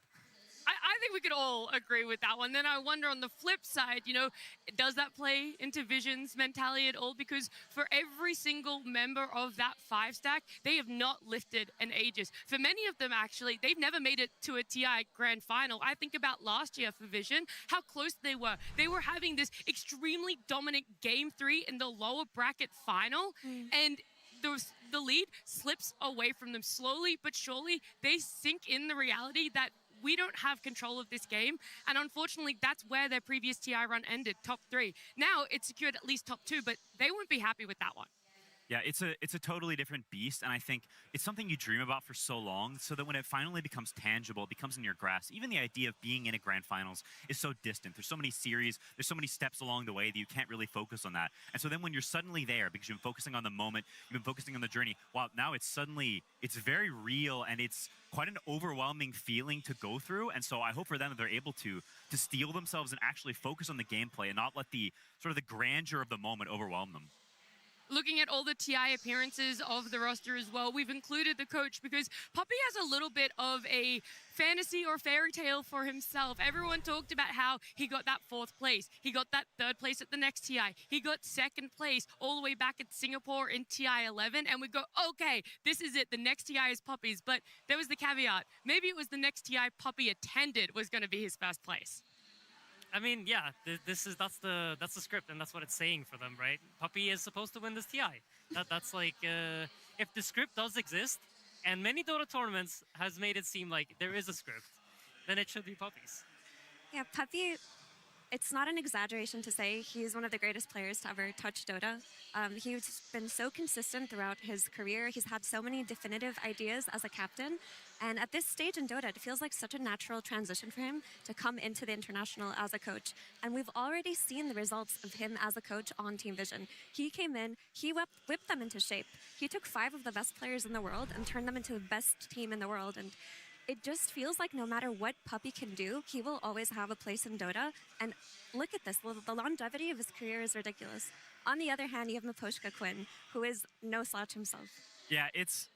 I think we could all agree with that one. Then I wonder on the flip side, you know, does that play into Vision's mentality at all? Because for every single member of that 5-stack, they have not lifted an Aegis. For many of them, actually, they've never made it to a TI grand final. I think about last year for Vision, how close they were. They were having this extremely dominant Game 3 in the lower bracket final, and the lead slips away from them slowly but surely. They sink in the reality that we don't have control of this game, and unfortunately, that's where their previous TI run ended, top 3. Now, it's secured at least top 2, but they won't be happy with that one. Yeah, it's a totally different beast, and I think it's something you dream about for so long, so that when it finally becomes tangible, it becomes in your grasp. Even the idea of being in a grand finals is so distant. There's so many series, there's so many steps along the way that you can't really focus on that. And so then when you're suddenly there, because you've been focusing on the moment, you've been focusing on the journey, wow, now it's very real, and it's quite an overwhelming feeling to go through. And so I hope for them that they're able to steel themselves and actually focus on the gameplay and not let the sort of the grandeur of the moment overwhelm them. Looking at all the TI appearances of the roster as well, we've included the coach because Puppy has a little bit of a fantasy or fairy tale for himself. Everyone talked about how he got that 4th place. He got that 3rd place at the next TI. He got 2nd place all the way back at Singapore in TI 11. And we go, okay, this is it. The next TI is Puppy's. But there was the caveat. Maybe it was the next TI Puppy attended was going to be his 1st place. I mean, yeah, that's the script, and that's what it's saying for them, right? Puppy is supposed to win this TI. That's like, if the script does exist, and many Dota tournaments has made it seem like there is a script, then it should be Puppy's. Yeah, Puppy, it's not an exaggeration to say he's one of the greatest players to ever touch Dota. He's been so consistent throughout his career. He's had so many definitive ideas as a captain. And at this stage in Dota, it feels like such a natural transition for him to come into the international as a coach. And we've already seen the results of him as a coach on Team Vision. He came in, he whipped them into shape. He took 5 of the best players in the world and turned them into the best team in the world. And it just feels like no matter what Puppy can do, he will always have a place in Dota. And look at this, the longevity of his career is ridiculous. On the other hand, you have Miposhka Quinn, who is no slouch himself. Yeah, it's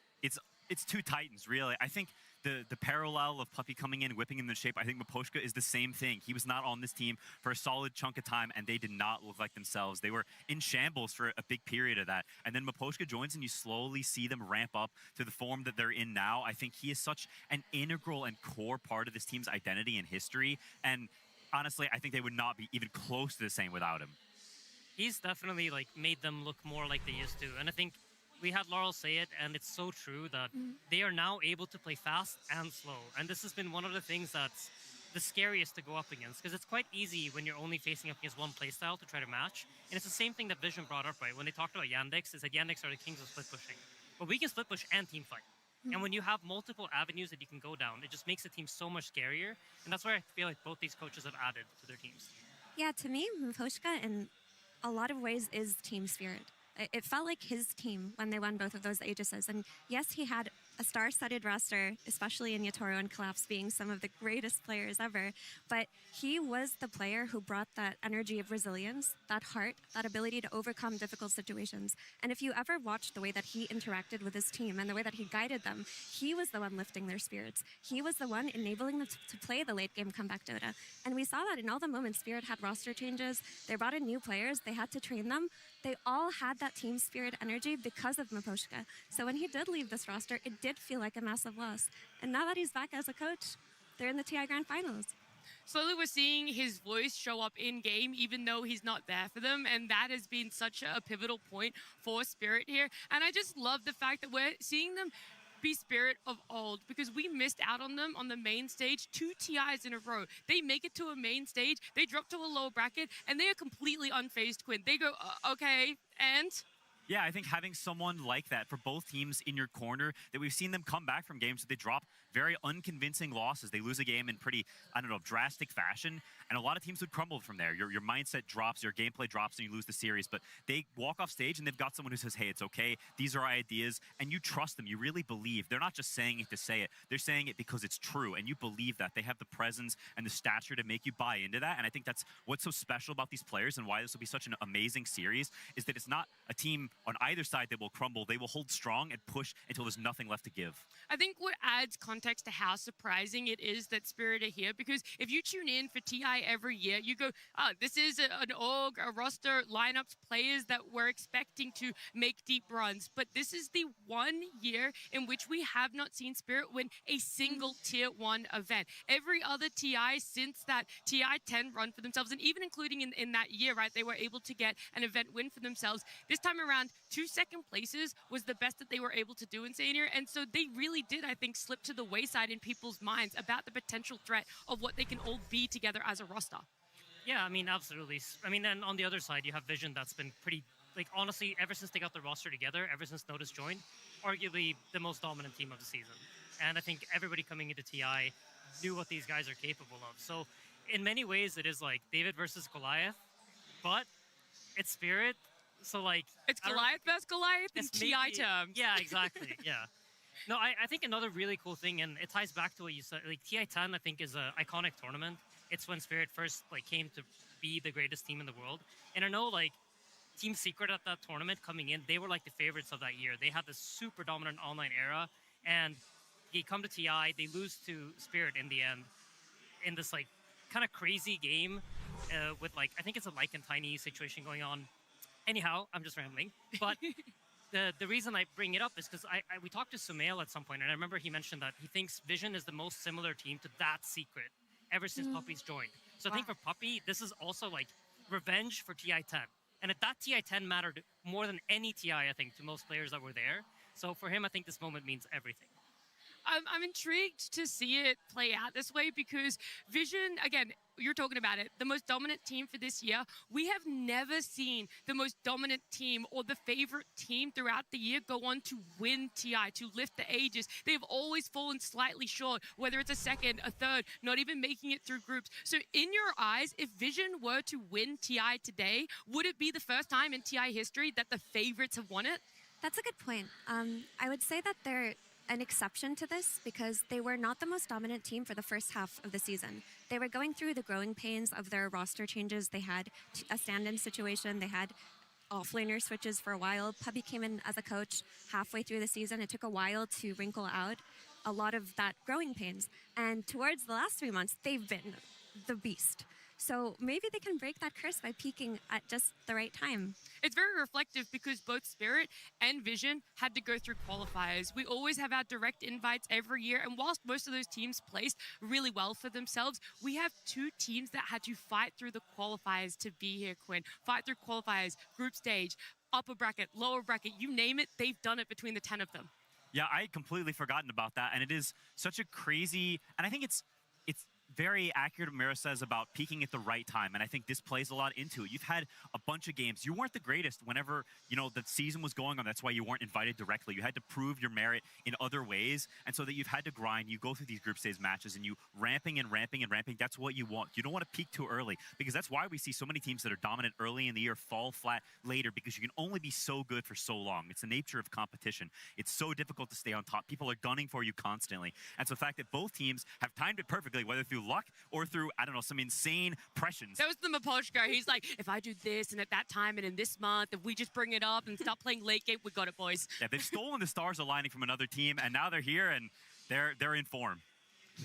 two titans, really. I think the parallel of Puppy coming in, whipping him into shape, I think Miposhka is the same thing. He was not on this team for a solid chunk of time, and they did not look like themselves. They were in shambles for a big period of that. And then Miposhka joins, and you slowly see them ramp up to the form that they're in now. I think he is such an integral and core part of this team's identity and history. And honestly, I think they would not be even close to the same without him. He's definitely like made them look more like they used to. And I think we had Laurel say it, and it's so true that they are now able to play fast and slow. And this has been one of the things that's the scariest to go up against, because it's quite easy when you're only facing up against one playstyle to try to match. And it's the same thing that Vision brought up, right? When they talked about Yandex, is that Yandex are the kings of split pushing. But we can split push and team fight. And when you have multiple avenues that you can go down, it just makes the team so much scarier. And that's where I feel like both these coaches have added to their teams. Yeah, to me, Miposhka in a lot of ways is team spirit. It felt like his team when they won both of those Aegises. And yes, he had a star-studded roster, especially in Yatoro and Collapse being some of the greatest players ever. But he was the player who brought that energy of resilience, that heart, that ability to overcome difficult situations. And if you ever watched the way that he interacted with his team and the way that he guided them, he was the one lifting their spirits. He was the one enabling them to play the late-game comeback Dota. And we saw that in all the moments Spirit had roster changes. They brought in new players. They had to train them. They all had that team spirit energy because of Miposhka. So when he did leave this roster, it did feel like a massive loss. And now that he's back as a coach, they're in the TI Grand Finals. Slowly we're seeing his voice show up in-game, even though he's not there for them, and that has been such a pivotal point for Spirit here. And I just love the fact that we're seeing them be Spirit of old, because we missed out on them on the main stage 2 TIs in a row. They make it to a main stage, they drop to a lower bracket, and they are completely unfazed, Quinn. They go, okay, and... Yeah, I think having someone like that for both teams in your corner, that we've seen them come back from games that they drop very unconvincing losses. They lose a game in pretty, I don't know, drastic fashion, and a lot of teams would crumble from there. Your mindset drops, your gameplay drops, and you lose the series. But they walk off stage, and they've got someone who says, hey, it's okay, these are ideas, and you trust them. You really believe. They're not just saying it to say it. They're saying it because it's true, and you believe that. They have the presence and the stature to make you buy into that, and I think that's what's so special about these players and why this will be such an amazing series, is that it's not a team on either side that will crumble. They will hold strong and push until there's nothing left to give. I think what adds context to how surprising it is that Spirit are here, because if you tune in for TI every year, you go, oh, this is an org, a roster, lineups, players that we're expecting to make deep runs. But this is the one year in which we have not seen Spirit win a single Tier 1 event. Every other TI since that TI 10 run for themselves, and even including in that year, right, they were able to get an event win for themselves. This time around, 2 second places was the best that they were able to do in Senior, and so they really did, I think, slip to the wayside in people's minds about the potential threat of what they can all be together as a roster. Yeah, I mean, absolutely. I mean, then on the other side, you have Vision that's been pretty, like, honestly, ever since they got the roster together, ever since Notice joined, arguably the most dominant team of the season. And I think everybody coming into TI knew what these guys are capable of. So in many ways, it is like David versus Goliath, but it's Spirit. So, like... It's Goliath versus Goliath in TI terms. Yeah, exactly, yeah. No, I think another really cool thing, and it ties back to what you said, like, TI 10, I think, is an iconic tournament. It's when Spirit first, like, came to be the greatest team in the world. And I know, like, Team Secret at that tournament coming in, they were, like, the favorites of that year. They had this super dominant online era, and they come to TI, they lose to Spirit in the end, in this, like, kind of crazy game with, like, I think it's a Like and Tiny situation going on. Anyhow, I'm just rambling. But the reason I bring it up is because we talked to Sumail at some point, and I remember he mentioned that he thinks Vision is the most similar team to that Secret ever since Puppy's joined. So I think for Puppy, this is also like revenge for TI 10. And that TI 10 mattered more than any TI, I think, to most players that were there. So for him, I think this moment means everything. I'm intrigued to see it play out this way, because Vision, again, you're talking about it, the most dominant team for this year. We have never seen the most dominant team or the favorite team throughout the year go on to win TI, to lift the Aegis. They've always fallen slightly short, whether it's a second, a third, not even making it through groups. So in your eyes, if Vision were to win TI today, would it be the first time in TI history that the favorites have won it? That's a good point. I would say that they're an exception to this because they were not the most dominant team for the first half of the season. They were going through the growing pains of their roster changes. They had a stand-in situation. They had offlaner switches for a while. Puppy came in as a coach halfway through the season. It took a while to wrinkle out a lot of that growing pains. And towards the last 3 months, they've been the beast. So maybe they can break that curse by peaking at just the right time. It's very reflective because both Spirit and Vision had to go through qualifiers. We always have our direct invites every year, and whilst most of those teams placed really well for themselves, we have 2 teams that had to fight through the qualifiers to be here, Quinn. Fight through qualifiers, group stage, upper bracket, lower bracket, you name it, they've done it between the 10 of them. Yeah, I had completely forgotten about that, and it is such a crazy, and I think it's very accurate what Mira says about peaking at the right time, and I think this plays a lot into it. You've had a bunch of games. You weren't the greatest whenever, you know, the season was going on. That's why you weren't invited directly. You had to prove your merit in other ways, and so that you've had to grind. You go through these group stage matches, and you ramping and ramping and ramping. That's what you want. You don't want to peak too early, because that's why we see so many teams that are dominant early in the year fall flat later, because you can only be so good for so long. It's the nature of competition. It's so difficult to stay on top. People are gunning for you constantly, and so the fact that both teams have timed it perfectly, whether through luck or through, I don't know, some insane pressions. That was the Maposhka. He's like, if I do this and at that time and in this month, if we just bring it up and stop playing late game, we got it, boys. Yeah, they've stolen the stars aligning from another team, and now they're here and they're in form.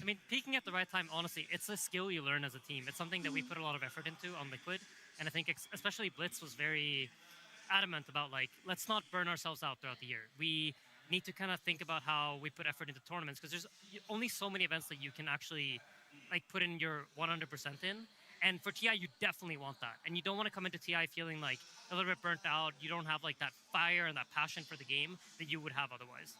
I mean, peaking at the right time, honestly, it's a skill you learn as a team. It's something that we put a lot of effort into on Liquid, and I think especially Blitz was very adamant about, like, let's not burn ourselves out throughout the year. We need to kind of think about how we put effort into tournaments, because there's only so many events that you can actually like put in your 100% in. And for TI, you definitely want that. And you don't want to come into TI feeling like a little bit burnt out. You don't have like that fire and that passion for the game that you would have otherwise.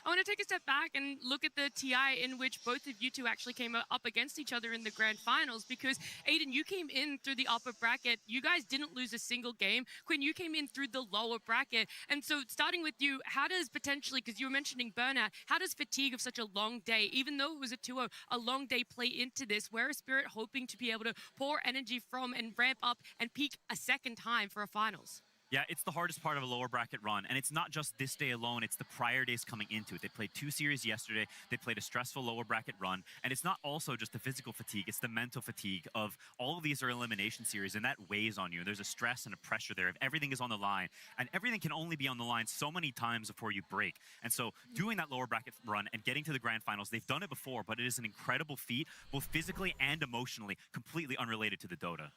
I want to take a step back and look at the TI in which both of you two actually came up against each other in the grand finals, because Aiden, you came in through the upper bracket. You guys didn't lose a single game. Quinn, you came in through the lower bracket. And so starting with you, how does potentially, because you were mentioning burnout, how does fatigue of such a long day, even though it was a 2-0, a long day, play into this? Where is Spirit hoping to be able to pour energy from and ramp up and peak a second time for a finals? Yeah, it's the hardest part of a lower bracket run, and it's not just this day alone, it's the prior days coming into it. They played 2 series yesterday, they played a stressful lower bracket run, and it's not also just the physical fatigue, it's the mental fatigue of all of these are elimination series, and that weighs on you. There's a stress and a pressure there. If everything is on the line, and everything can only be on the line so many times before you break. And so doing that lower bracket run and getting to the grand finals, they've done it before, but it is an incredible feat, both physically and emotionally, completely unrelated to the Dota.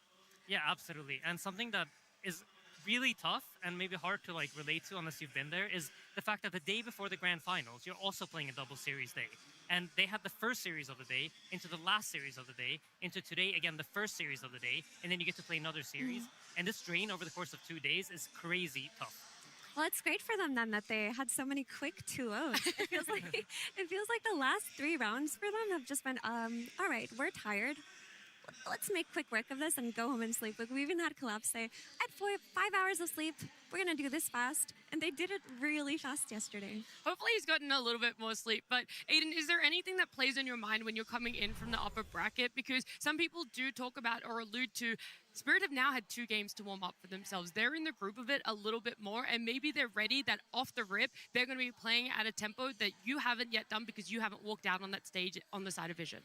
Yeah, absolutely. And something that is really tough and maybe hard to like relate to unless you've been there is the fact that the day before the grand finals, you're also playing a double series day. And they had the first series of the day into the last series of the day into today, again, the first series of the day, and then you get to play another series. And this drain over the course of 2 days is crazy tough. Well, it's great for them then that they had so many quick 2-0s. It feels like the last 3 rounds for them have just been, all right, we're tired. Let's make quick work of this and go home and sleep. Like, we even had Collapse say, I had 5 hours of sleep. We're going to do this fast. And they did it really fast yesterday. Hopefully he's gotten a little bit more sleep. But Aiden, is there anything that plays in your mind when you're coming in from the upper bracket? Because some people do talk about or allude to Spirit have now had 2 games to warm up for themselves. They're in the group of it a little bit more, and maybe they're ready that off the rip, they're going to be playing at a tempo that you haven't yet done because you haven't walked out on that stage on the side of Vision.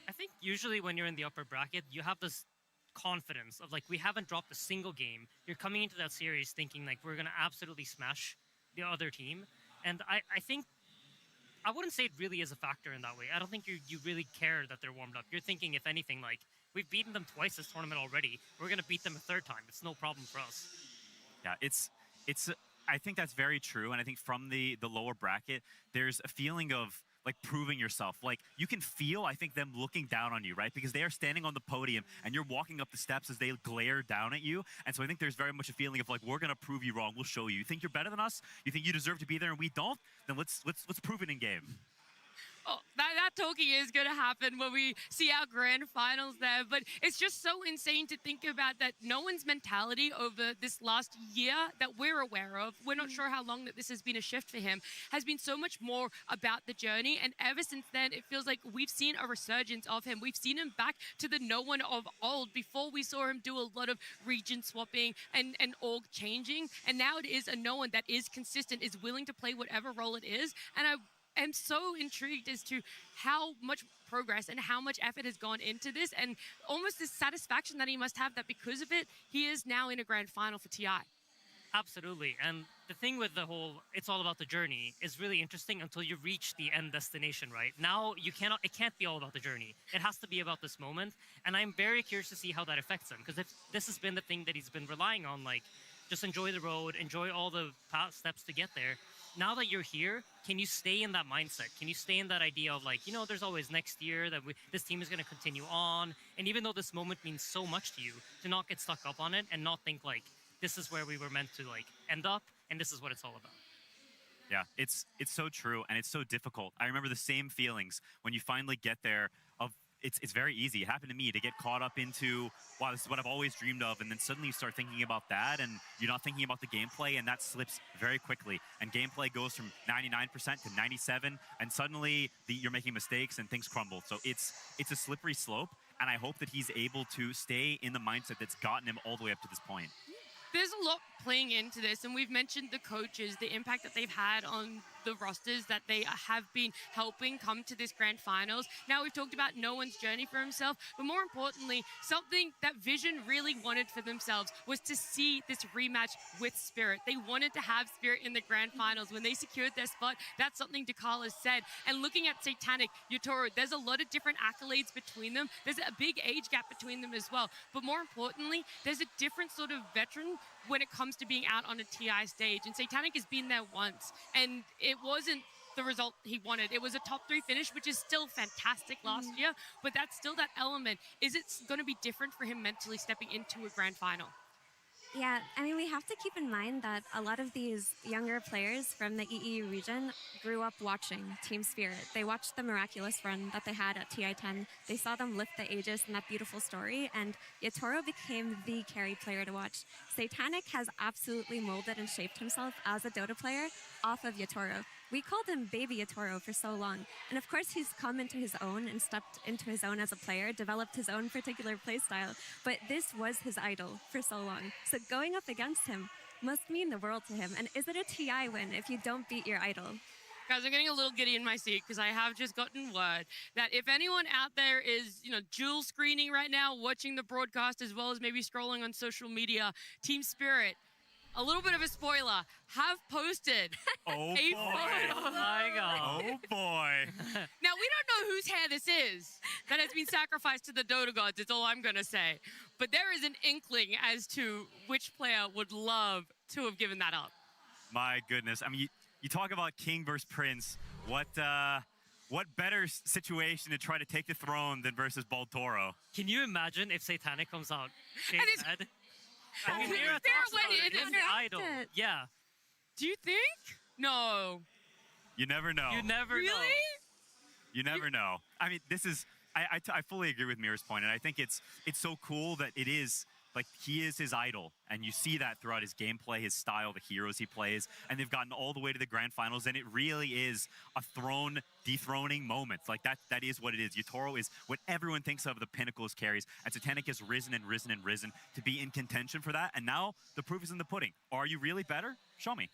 I think usually when you're in the upper bracket, you have this confidence of like, we haven't dropped a single game. You're coming into that series thinking like, we're going to absolutely smash the other team. And I think, I wouldn't say it really is a factor in that way. I don't think you really care that they're warmed up. You're thinking, if anything, like, we've beaten them twice this tournament already. We're going to beat them a 3rd time. It's no problem for us. Yeah, it's I think that's very true. And I think from the lower bracket, there's a feeling of like proving yourself. Like you can feel, I think, them looking down on you, right? Because they are standing on the podium and you're walking up the steps as they glare down at you. And so I think there's very much a feeling of like, we're going to prove you wrong. We'll show you. You think you're better than us? You think you deserve to be there and we don't? Then let's prove it in game. Oh, that talking is going to happen when we see our grand finals there. But it's just so insane to think about that no one's mentality over this last year that we're aware of, we're not sure how long that this has been a shift for him, has been so much more about the journey. And ever since then, it feels like we've seen a resurgence of him. We've seen him back to the no one of old. Before we saw him do a lot of region swapping and org changing. And now it is a no one that is consistent, is willing to play whatever role it is. And I'm so intrigued as to how much progress and how much effort has gone into this, and almost this satisfaction that he must have that because of it, he is now in a grand final for TI. Absolutely. And the thing with the whole, it's all about the journey is really interesting until you reach the end destination, right? Now it can't be all about the journey. It has to be about this moment. And I'm very curious to see how that affects him, because if this has been the thing that he's been relying on, like just enjoy the road, enjoy all the past steps to get there. Now that you're here, can you stay in that mindset? Can you stay in that idea of like, there's always next year that this team is going to continue on. And even though this moment means so much to you, to not get stuck up on it and not think like, this is where we were meant to like end up and this is what it's all about. Yeah, it's so true and it's so difficult. I remember the same feelings when you finally get there of it's very easy. It happened to me to get caught up into, wow, this is what I've always dreamed of. And then suddenly you start thinking about that and you're not thinking about the gameplay, and that slips very quickly. And gameplay goes from 99% to 97%. And suddenly you're making mistakes and things crumble. So it's a slippery slope. And I hope that he's able to stay in the mindset that's gotten him all the way up to this point. There's a lot playing into this, and we've mentioned the coaches, the impact that they've had on the rosters that they have been helping come to this grand finals. Now we've talked about no one's journey for himself, but more importantly, something that Vision really wanted for themselves was to see this rematch with Spirit. They wanted to have Spirit in the grand finals. When they secured their spot, that's something Dekal has said. And looking at Satanic, Yotaro, there's a lot of different accolades between them. There's a big age gap between them as well. But more importantly, there's a different sort of veteran when it comes to being out on a TI stage. And Satanic has been there once, and it wasn't the result he wanted. It was a top 3 finish, which is still fantastic last year, but that's still that element. Is it going to be different for him mentally stepping into a grand final? Yeah, I mean, we have to keep in mind that a lot of these younger players from the EE region grew up watching Team Spirit. They watched the miraculous run that they had at TI10. They saw them lift the Aegis in that beautiful story, and Yatoro became the carry player to watch. Satanic has absolutely molded and shaped himself as a Dota player off of Yatoro. We called him Baby Yatoro for so long, and of course he's come into his own and stepped into his own as a player, developed his own particular playstyle, but this was his idol for so long. So going up against him must mean the world to him, and is it a TI win if you don't beat your idol? Guys, I'm getting a little giddy in my seat because I have just gotten word that if anyone out there is, dual screening right now, watching the broadcast as well as maybe scrolling on social media, Team Spirit, a little bit of a spoiler, have posted Oh a boy. photo. My God. Oh boy. Now, we don't know whose hair this is that has been sacrificed to the Dota gods, it's all I'm going to say. But there is an inkling as to which player would love to have given that up. My goodness. I mean, you talk about King versus Prince. What better situation to try to take the throne than versus Baltoro? Can you imagine if Satanic comes out? Dead? I mean, Mira is there talks a way about it, it his is idol. Yeah. Do you think? No. You never know. You never Really? know. You never know. I mean, this is, I fully agree with Mira's point, and I think it's so cool that it is, like, he is his idol, and you see that throughout his gameplay, his style, the heroes he plays, and they've gotten all the way to the grand finals, and it really is a dethroning moment. Like, that is what it is. Yatoro is what everyone thinks of the pinnacle as carries, and Satanic has risen and risen and risen to be in contention for that, and now the proof is in the pudding. Are you really better? Show me.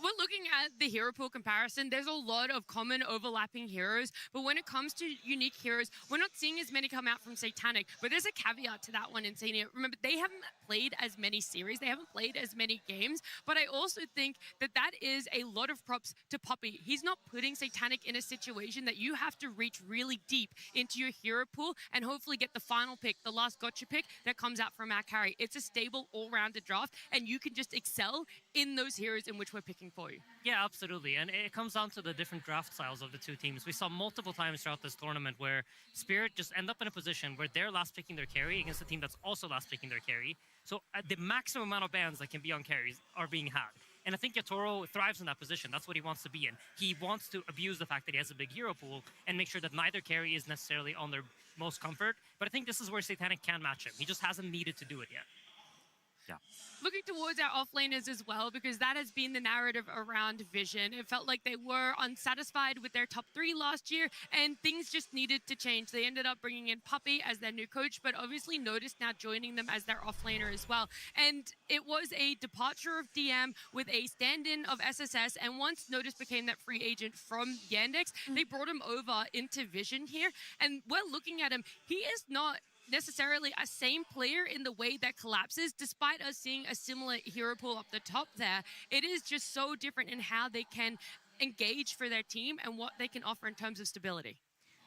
We're looking at the hero pool comparison. There's a lot of common overlapping heroes, but when it comes to unique heroes, we're not seeing as many come out from Satanic, but there's a caveat to that one in Satanic. Remember, they haven't played as many series, they haven't played as many games, but I also think that that is a lot of props to Poppy. He's not putting Satanic in a situation that you have to reach really deep into your hero pool and hopefully get the final pick, the last gotcha pick that comes out from our carry. It's a stable, all-rounded draft, and you can just excel in those heroes in which we're picking for you. Yeah, absolutely. And it comes down to the different draft styles of the two teams. We saw multiple times throughout this tournament where Spirit just end up in a position where they're last picking their carry against a team that's also last picking their carry. So the maximum amount of bans that can be on carries are being had. And I think Yatoro thrives in that position. That's what he wants to be in. He wants to abuse the fact that he has a big hero pool and make sure that neither carry is necessarily on their most comfort. But I think this is where Satanic can match him. He just hasn't needed to do it yet. Yeah. Looking towards our offlaners as well, because that has been the narrative around Vision. It felt like they were unsatisfied with their top 3 last year, and things just needed to change. They ended up bringing in Puppy as their new coach, but obviously Notice now joining them as their offlaner as well. And it was a departure of DM with a stand-in of SSS, and once Notice became that free agent from Yandex, they brought him over into Vision here, and we're looking at him. He is not necessarily a same player in the way that collapses, despite us seeing a similar hero pool up the top there. It is just so different in how they can engage for their team and what they can offer in terms of stability.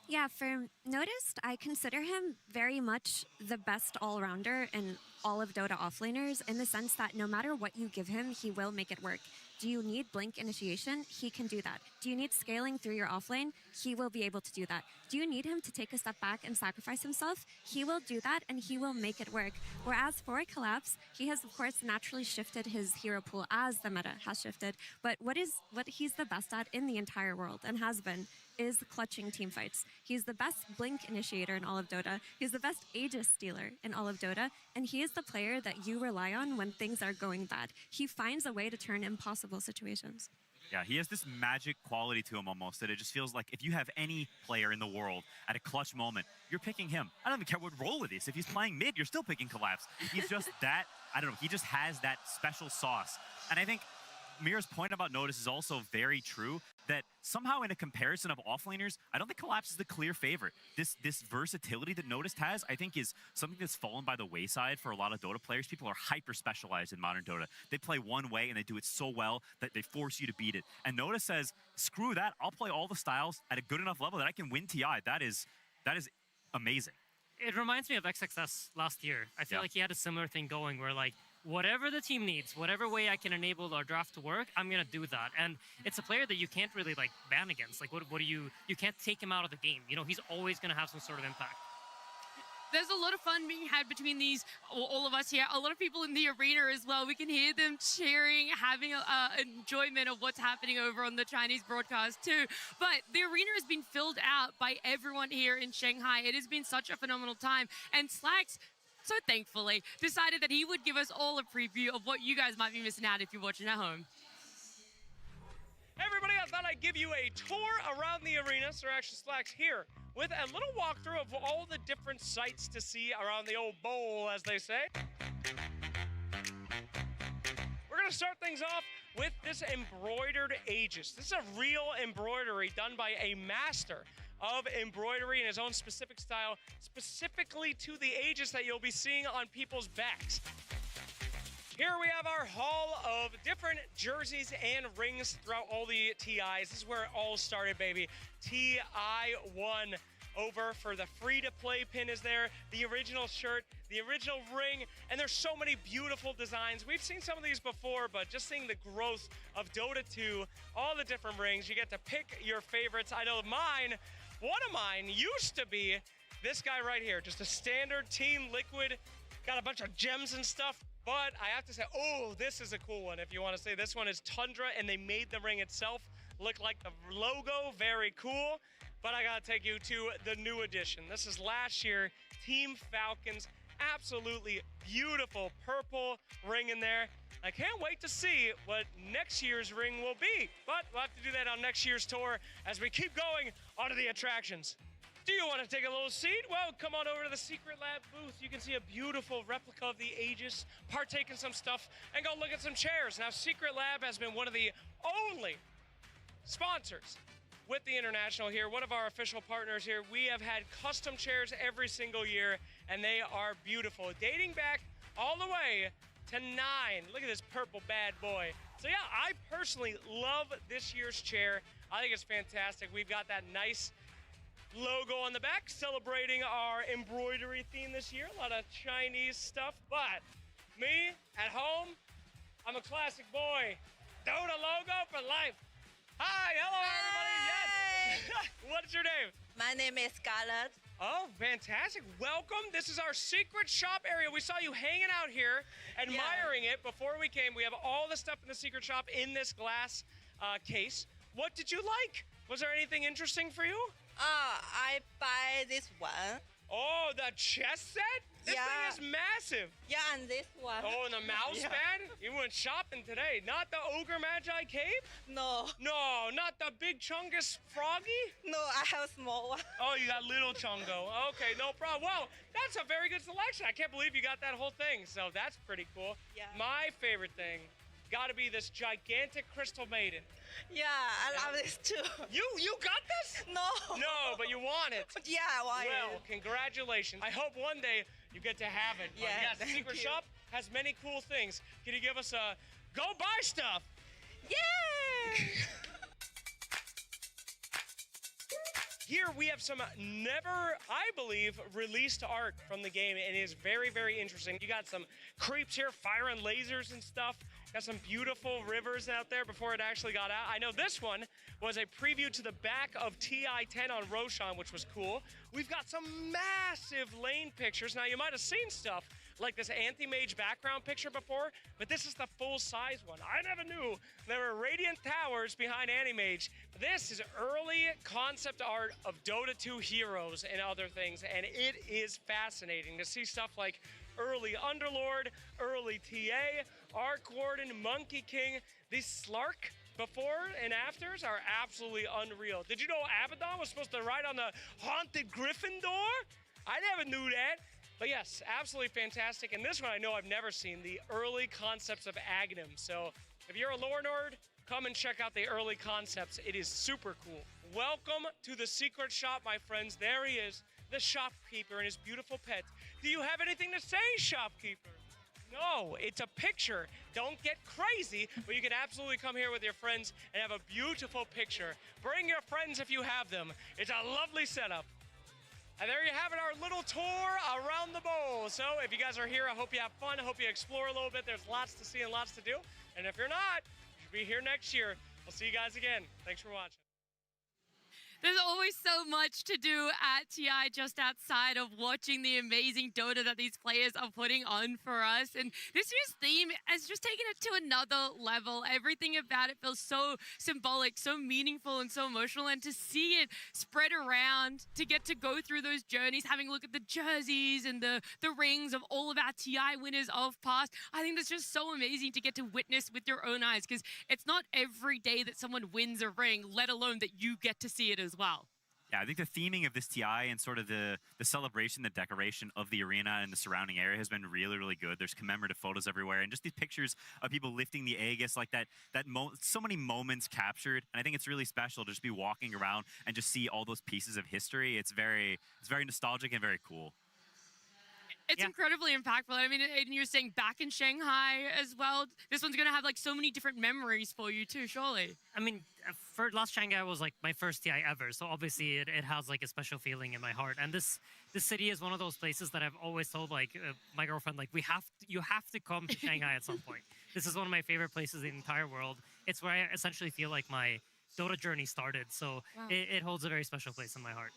Yeah, for Noticed, I consider him very much the best all-rounder in all of Dota offlaners, in the sense that no matter what you give him, he will make it work. Do you need blink initiation? He can do that. Do you need scaling through your offlane? He will be able to do that. Do you need him to take a step back and sacrifice himself? He will do that, and he will make it work. Whereas for a Collapse, he has, of course, naturally shifted his hero pool as the meta has shifted. But what he's the best at in the entire world, and has been, is clutching team fights. He's the best blink initiator in all of Dota. He's the best Aegis stealer in all of Dota, and he is the player that you rely on when things are going bad. He finds a way to turn impossible situations. Yeah, he has this magic quality to him almost, that it just feels like if you have any player in the world at a clutch moment, you're picking him. I don't even care what role it is. If he's playing mid, you're still picking Collapse. He's just that, I don't know, he just has that special sauce. And I think Mira's point about Notice is also very true, that somehow in a comparison of offlaners, I don't think Collapse is the clear favorite. This versatility that Notice has, I think, is something that's fallen by the wayside for a lot of Dota players. People are hyper-specialized in modern Dota. They play one way and they do it so well that they force you to beat it. And Notice says, screw that, I'll play all the styles at a good enough level that I can win TI. That is amazing. It reminds me of XXS last year. I feel like he had a similar thing going where, like, whatever the team needs, whatever way I can enable our draft to work, I'm going to do that. And it's a player that you can't really, like, ban against. Like, what do you can't take him out of the game. You know, he's always going to have some sort of impact. there's a lot of fun being had between these, all of us here, a lot of people in the arena as well. We can hear them cheering, having enjoyment of what's happening over on the Chinese broadcast too. But the arena has been filled out by everyone here in Shanghai. It has been such a phenomenal time. And Slacks, so thankfully, decided that he would give us all a preview of what you guys might be missing out if you're watching at home. Everybody, I thought I'd give you a tour around the arena. Sir Action Slacks here with a little walkthrough of all the different sights to see around the old bowl, as they say. We're going to start things off with this embroidered Aegis. This is a real embroidery done by a master of embroidery in his own specific style, specifically to the Aegis that you'll be seeing on people's backs. Here we have our haul of different jerseys and rings throughout all the TIs. This is where it all started, baby. TI1 over for the free-to-play pin is there, the original shirt, the original ring, and there's so many beautiful designs. We've seen some of these before, but just seeing the growth of Dota 2, all the different rings, you get to pick your favorites. I know mine, one of mine used to be this guy right here, just a standard Team Liquid, got a bunch of gems and stuff. But I have to say, oh, this is a cool one. If you want to say, this one is Tundra, and they made the ring itself look like the logo. Very cool. But I got to take you to the new edition. This is last year, Team Falcons. Absolutely beautiful purple ring in there. I can't wait to see what next year's ring will be. But we'll have to do that on next year's tour as we keep going onto the attractions. Do you want to take a little seat? Well, come on over to the Secret Lab booth. You can see a beautiful replica of the Aegis, partake in some stuff, and go look at some chairs. Now, Secret Lab has been one of the only sponsors with the International here, one of our official partners here. We have had custom chairs every single year, and they are beautiful, dating back all the way to 9. Look at this purple bad boy. So yeah, I personally love this year's chair. I think it's fantastic. We've got that nice logo on the back, celebrating our embroidery theme this year. A lot of Chinese stuff, but me at home, I'm a classic boy. Dota logo for life. Hi, hello everybody. Yes. What's your name? My name is Scarlett. Oh, fantastic. Welcome. This is our secret shop area. We saw you hanging out here, admiring it before we came. We have all the stuff in the secret shop in this glass case. What did you like? Was there anything interesting for you? I buy this one. Oh, the chess set? This thing is massive. Yeah, and this one. Oh, and the mouse pad? You went shopping today. Not the Ogre Magi cape? No. No, not the big Chungus Froggy? No, I have a small one. Oh, you got little Chungo. Okay, no problem. Well, that's a very good selection. I can't believe you got that whole thing. So that's pretty cool. Yeah. My favorite thing got to be this gigantic Crystal Maiden. Yeah, I love this too. You got this? No. No, but you want it. Yeah, I want it. Well, congratulations. I hope one day you get to have it. Yeah, yes, the secret shop has many cool things. Can you give us a go buy stuff? Yay! Here we have some never, I believe, released art from the game, and it is very, very interesting. You got some creeps here firing lasers and stuff. Got some beautiful rivers out there before it actually got out. I know this one was a preview to the back of TI-10 on Roshan, which was cool. We've got some massive lane pictures. Now, you might have seen stuff like this Anti-Mage background picture before, but this is the full-size one. I never knew there were Radiant Towers behind Anti-Mage. This is early concept art of Dota 2 heroes and other things, and it is fascinating to see stuff like early Underlord, early TA, Arc Warden, Monkey King. These Slark before and afters are absolutely unreal. Did you know Abaddon was supposed to ride on the Haunted Gryffindor? I never knew that. But yes, absolutely fantastic. And this one I know I've never seen, the early concepts of Aghanim. So if you're a lore nerd, come and check out the early concepts. It is super cool. Welcome to the secret shop, my friends. There he is, the shopkeeper and his beautiful pet. Do you have anything to say, shopkeeper? No, it's a picture. Don't get crazy, but you can absolutely come here with your friends and have a beautiful picture. Bring your friends if you have them. It's a lovely setup. And there you have it, our little tour around the bowl. So if you guys are here, I hope you have fun. I hope you explore a little bit. There's lots to see and lots to do. And if you're not, you should be here next year. We'll see you guys again. Thanks for watching. There's always so much to do at TI just outside of watching the amazing Dota that these players are putting on for us. And this year's theme has just taken it to another level. Everything about it feels so symbolic, so meaningful, and so emotional. And to see it spread around, to get to go through those journeys, having a look at the jerseys and the rings of all of our TI winners of past, I think that's just so amazing to get to witness with your own eyes, because it's not every day that someone wins a ring, let alone that you get to see it as well. Yeah, I think the theming of this TI and sort of the celebration, the decoration of the arena and the surrounding area has been really, really good. There's commemorative photos everywhere, and just these pictures of people lifting the Aegis like that. So many moments captured, and I think it's really special to just be walking around and just see all those pieces of history. It's very nostalgic and very cool. It's incredibly impactful. I mean, and you're saying back in Shanghai as well. This one's going to have like so many different memories for you too, surely. I mean, for last Shanghai was like my first TI ever, so obviously it has like a special feeling in my heart. And this city is one of those places that I've always told like my girlfriend, like you have to come to Shanghai at some point. This is one of my favorite places in the entire world. It's where I essentially feel like my Dota journey started, so it holds a very special place in my heart.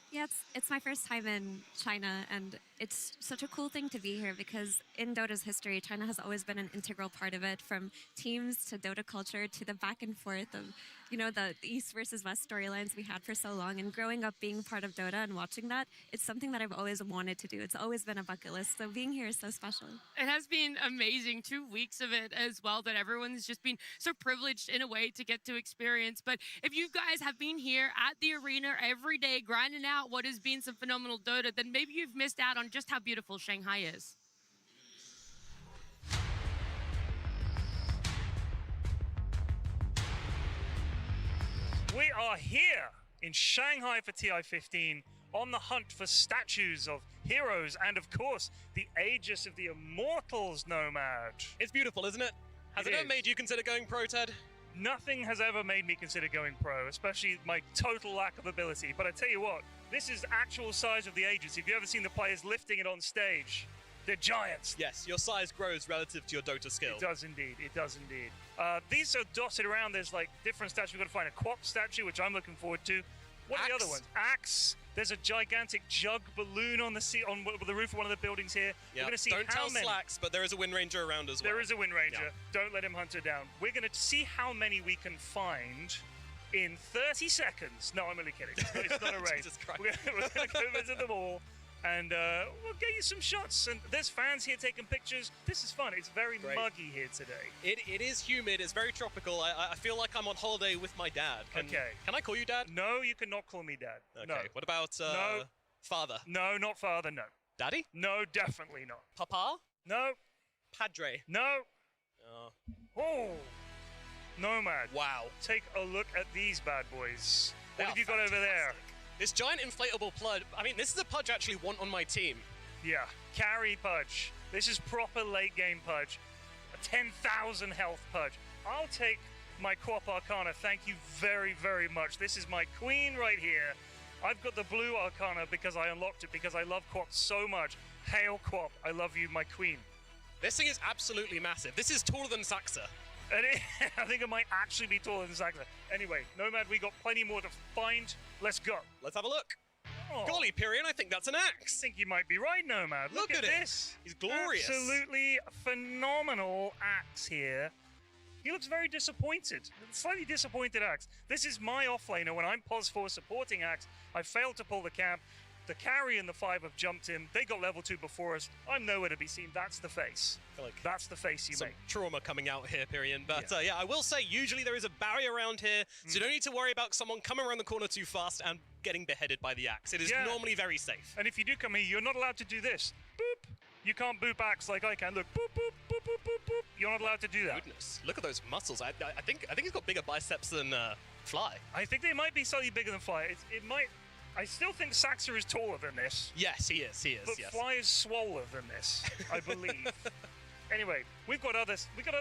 Yeah, it's my first time in China, and it's such a cool thing to be here because in Dota's history, China has always been an integral part of it, from teams to Dota culture to the back and forth of, you know, the East versus West storylines we had for so long. And growing up being part of Dota and watching that, it's something that I've always wanted to do. It's always been a bucket list, so being here is so special. It has been amazing, 2 weeks of it as well, that everyone's just been so privileged in a way to get to experience. But if you guys have been here at the arena every day, grinding out what has been some phenomenal Dota, then maybe you've missed out on just how beautiful Shanghai is. We are here in Shanghai for TI15 on the hunt for statues of heroes and, of course, the Aegis of the Immortals, Nomad. It's beautiful, isn't it? Has it ever made you consider going pro, Ted? Nothing has ever made me consider going pro, especially my total lack of ability. But I tell you what, this is the actual size of the Aegis. If you've ever seen the players lifting it on stage, they're giants. Yes, your size grows relative to your Dota skill. It does indeed, it does indeed. These are dotted around. There's like different statues. We've got to find a Quap statue, which I'm looking forward to. What are the other ones? Axe. There's a gigantic jug balloon on the roof of one of the buildings here. Yeah. We're going to see Don't how tell many. Slacks, but there is a Wind Ranger around as well. There is a Wind Ranger. Yeah. Don't let him hunt her down. We're going to see how many we can find in 30 seconds. No, I'm only kidding. It's not a race. Jesus Christ. We're going to go visit them all, and we'll get you some shots. And there's fans here taking pictures. This is fun. It's very muggy here today. It is humid. It's very tropical. I feel like I'm on holiday with my dad. Can I call you Dad? No, you cannot call me Dad. Okay. No. What about no. Father? No, not father, no. Daddy? No, definitely not. Papa? No. Padre? No. Oh. Nomad. Wow. Take a look at these bad boys. What Wow, have you got over there? This giant inflatable Pudge. I mean, this is a Pudge I actually want on my team. Yeah. Carry Pudge. This is proper late game Pudge. A 10,000 health Pudge. I'll take my Quap Arcana. Thank you very, very much. This is my queen right here. I've got the blue Arcana because I unlocked it because I love Quap so much. Hail Quap, I love you, my queen. This thing is absolutely massive. This is taller than Saxa. I think it might actually be taller than Saxa. Anyway, Nomad, we got plenty more to find. Let's go. Let's have a look. Oh. Golly, Pyrian, I think that's an axe. I think you might be right, Nomad. Look at this. He's glorious. Absolutely phenomenal axe here. He looks very disappointed. Slightly disappointed axe. This is my offlaner when I'm pos for supporting axe. I failed to pull the camp. The carry and the 5 have jumped in. They got level 2 before us. I'm nowhere to be seen. That's the face. I feel like that's the face you some make. Trauma coming out here, Pyrian. But yeah, I will say, usually there is a barrier around here, so you don't need to worry about someone coming around the corner too fast and getting beheaded by the axe. It is normally very safe. And if you do come here, you're not allowed to do this. Boop. You can't boop axe like I can. Look, boop, boop, boop, boop, boop, boop. You're not allowed to do that. Goodness, look at those muscles. I think he's got bigger biceps than Fly. I think they might be slightly bigger than Fly. It might. I still think Saxa is taller than this. Yes, he is. But yes. Fly is swoller than this, I believe. Anyway, we've got other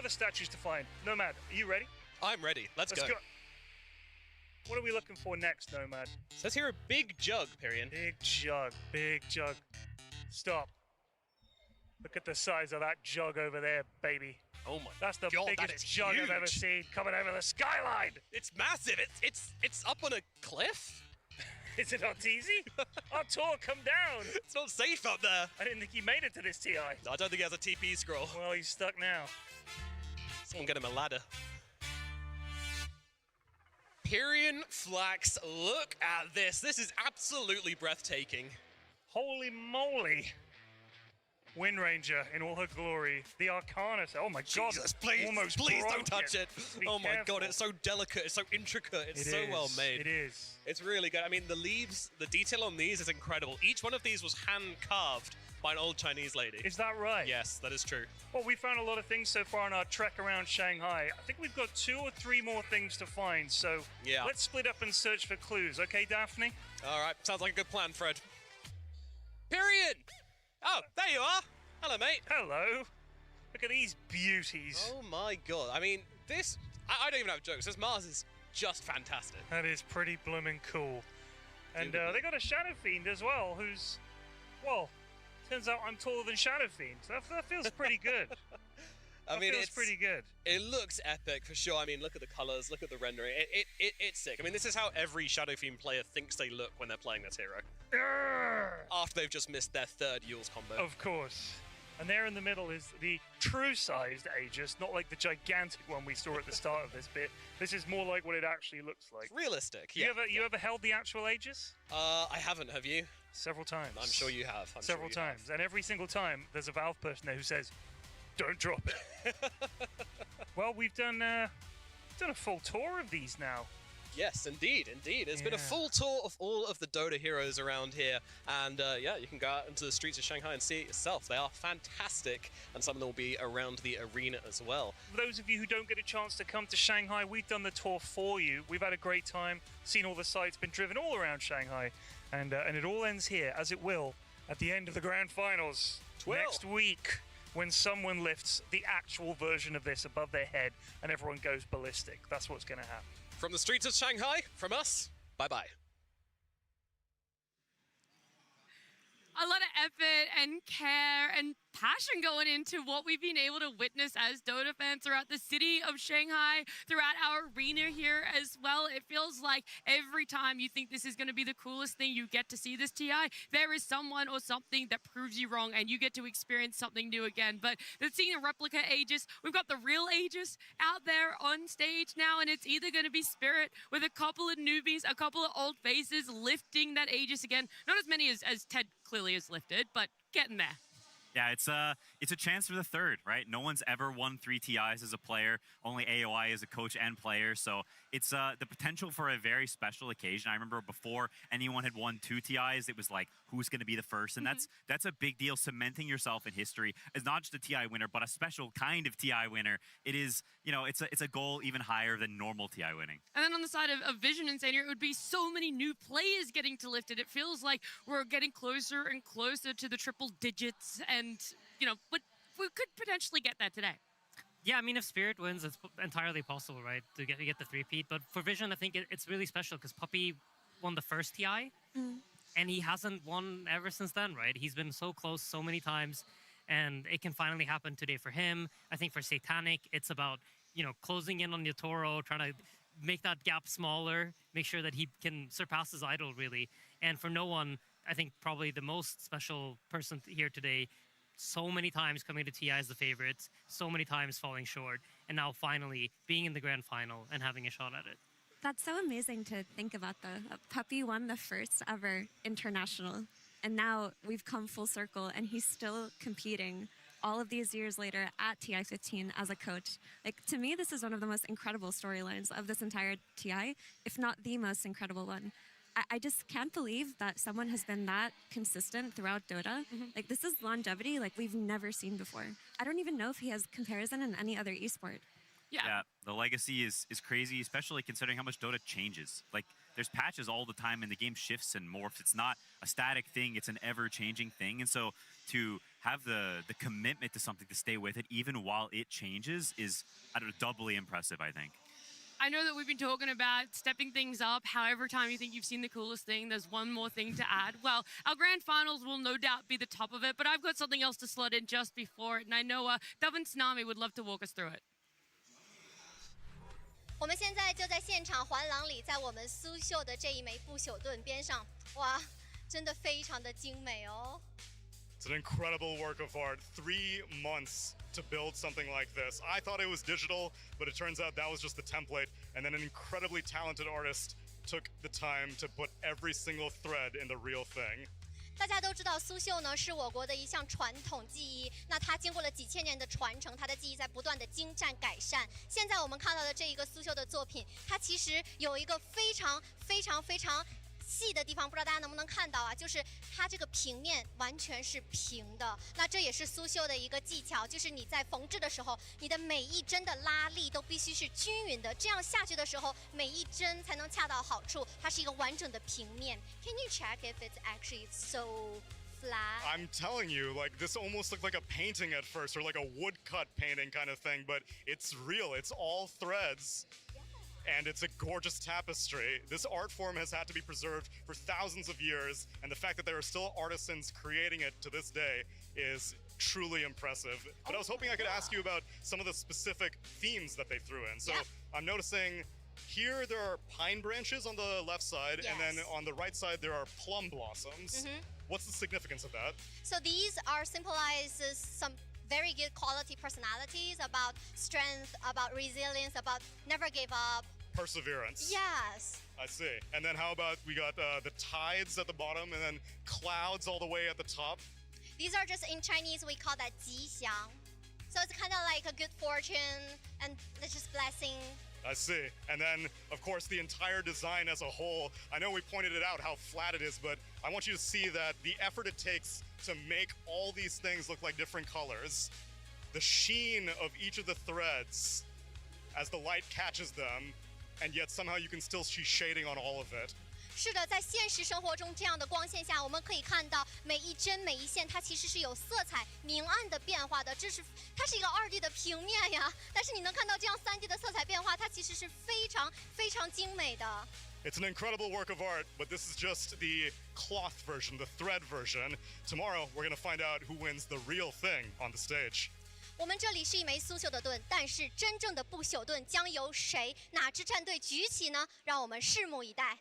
statues to find. Nomad, are you ready? I'm ready. Let's go. What are we looking for next, Nomad? Says here a big jug, Pyrian. Big jug, big jug. Stop. Look at the size of that jug over there, baby. Oh my That's the God, that biggest is jug I've ever huge. seen coming over the skyline. It's massive. It's up on a cliff. Is it not easy? Artur, come down. It's not safe up there. I didn't think he made it to this TI. I don't think he has a TP scroll. Well, he's stuck now. Someone get him a ladder. Pyrian Flax, look at this. This is absolutely breathtaking. Holy moly. Wind Ranger in all her glory. The Arcanus. Oh my God. Jesus, please, almost please don't broken. touch it. Be Oh my careful. God, it's so delicate, it's so intricate, it's It so is. well made. It is. It's really good. I mean, the leaves, the detail on these is incredible. Each one of these was hand carved by an old Chinese lady. Is that right? Yes, that is true. Well, we found a lot of things so far on our trek around Shanghai. I think we've got 2 or 3 more things to find, so Yeah. let's split up and search for clues. Okay, Daphne? All right, sounds like a good plan, Fred. Pyrian! Oh, there you are. Hello, mate. Hello. Look at these beauties. Oh my God. I mean, this, I don't even have jokes. This Mars is just fantastic. That is pretty blooming cool. And they got a Shadow Fiend as well, who's, well, turns out I'm taller than Shadow Fiend. So that feels pretty good. I mean, feels it's pretty good. It looks epic for sure. I mean, look at the colors, look at the rendering. It's sick. I mean, this is how every Shadow Fiend player thinks they look when they're playing this hero. After they've just missed their 3rd Yule's combo. Of course. And there in the middle is the true-sized Aegis, not like the gigantic one we saw at the start of this bit. This is more like what it actually looks like. Realistic, yeah. You ever held the actual Aegis? I haven't, have you? Several times. I'm sure you have. Several times. And every single time, there's a Valve person there who says, don't drop it. Well, we've done a full tour of these now. Yes, indeed. It's been a full tour of all of the Dota heroes around here, and yeah, you can go out into the streets of Shanghai and see it yourself. They are fantastic, and some of them will be around the arena as well. For those of you who don't get a chance to come to Shanghai, we've done the tour for you. We've had a great time, seen all the sites, been driven all around Shanghai, and it all ends here, as it will, at the end of the Grand Finals. Next week, when someone lifts the actual version of this above their head and everyone goes ballistic. That's what's going to happen. From the streets of Shanghai, from us, bye-bye. A lot of effort and care and passion going into what we've been able to witness as Dota fans throughout the city of Shanghai, throughout our arena here as well. It feels like every time you think this is going to be the coolest thing, you get to see this TI, there is someone or something that proves you wrong and you get to experience something new again. But seeing a replica Aegis, we've got the real Aegis out there on stage now, and it's either going to be Spirit with a couple of newbies, a couple of old faces lifting that Aegis again. Not as many as Ted clearly has lifted, but getting there. Yeah, it's a chance for the 3rd, right? No one's ever won 3 TIs as a player, only AOI as a coach and player, so it's the potential for a very special occasion. I remember before anyone had won 2 TIs, it was like, who's going to be the first? And that's a big deal, cementing yourself in history as not just a TI winner, but a special kind of TI winner. It is, it's a goal even higher than normal TI winning. And then on the side of Vision and Senior, it would be so many new players getting to lift it. It feels like we're getting closer and closer to the triple digits, and, but we could potentially get that today. Yeah, I mean, if Spirit wins, it's entirely possible, right, to get the 3-peat. But for Vision, I think it's really special because Puppy won the first TI, and he hasn't won ever since then, right? He's been so close so many times, and it can finally happen today for him. I think for Satanic, it's about, closing in on Yotoro, trying to make that gap smaller, make sure that he can surpass his idol, really. And for No One, I think probably the most special person here today, so many times coming to TI as the favorites, so many times falling short, and now finally being in the grand final and having a shot at it. That's so amazing to think about, though. Puppy won the first ever international, and now we've come full circle, and he's still competing all of these years later at TI 15 as a coach. Like, to me, this is one of the most incredible storylines of this entire TI, if not the most incredible one. I just can't believe that someone has been that consistent throughout Dota. Like, this is longevity like we've never seen before. I don't even know if he has comparison in any other esport. Yeah, the legacy is crazy, especially considering how much Dota changes. Like, there's patches all the time and the game shifts and morphs. It's not a static thing, it's an ever-changing thing. And so to have the commitment to something, to stay with it, even while it changes, is, I don't know, doubly impressive, I think. I know that we've been talking about stepping things up, how every time you think you've seen the coolest thing, there's one more thing to add. Well, our grand finals will no doubt be the top of it, but I've got something else to slot in just before it, and I know Dove and Tsunami would love to walk us through it. 我们现在就在现场环廊里，在我们苏绣的这一枚不朽盾边上，哇，真的非常的精美哦。It's an incredible work of art. 3 months to build something like this. I thought it was digital, but it turns out that was just the template. And then an incredibly talented artist took the time to put every single thread in the real thing. 大家都知道苏绣呢是我国的一项传统技艺，那它经过了几千年的传承，它的技艺在不断的精湛改善。现在我们看到的这一个苏绣的作品，它其实有一个非常细的地方，不知道大家能不能看到啊？就是它这个平面完全是平的，那这也是苏绣的一个技巧，就是你在缝制的时候，你的每一针的拉力都必须是均匀的，这样下去的时候，每一针才能恰到好处，它是一个完整的平面。Can you check if it's actually so flat? I'm telling you, like this almost looked like a painting at first, or like a woodcut painting kind of thing, but it's real. It's all threads. And it's a gorgeous tapestry. This art form has had to be preserved for thousands of years, and the fact that there are still artisans creating it to this day is truly impressive. But I was hoping I could ask you about some of the specific themes that they threw in. So I'm noticing here there are pine branches on the left side, and then on the right side there are plum blossoms. What's the significance of that? So these are symbolizes some very good quality personalities, about strength, about resilience, about never give up. Perseverance. Yes. I see. And then how about we got the tides at the bottom and then clouds all the way at the top? These are just in Chinese, we call that 吉祥. So it's kind of like a good fortune and just blessing. I see. And then, of course, the entire design as a whole. I know we pointed it out how flat it is, but I want you to see that the effort it takes to make all these things look like different colors, the sheen of each of the threads as the light catches them, and yet somehow you can still see shading on all of it. 是的，在现实生活中这样的光线下，我们可以看到每一针每一线，它其实是有色彩明暗的变化的。它是一个2D 的平面呀，但是你能看到这样3D 的色彩变化，它其实是非常精美的。It's an incredible work of art, but this is just the cloth version, the thread version. Tomorrow, we're going to find out who wins the real thing on the stage. 我们这里是一枚苏绣的盾，但是真正的不朽盾将由谁、哪支战队举起呢？让我们拭目以待。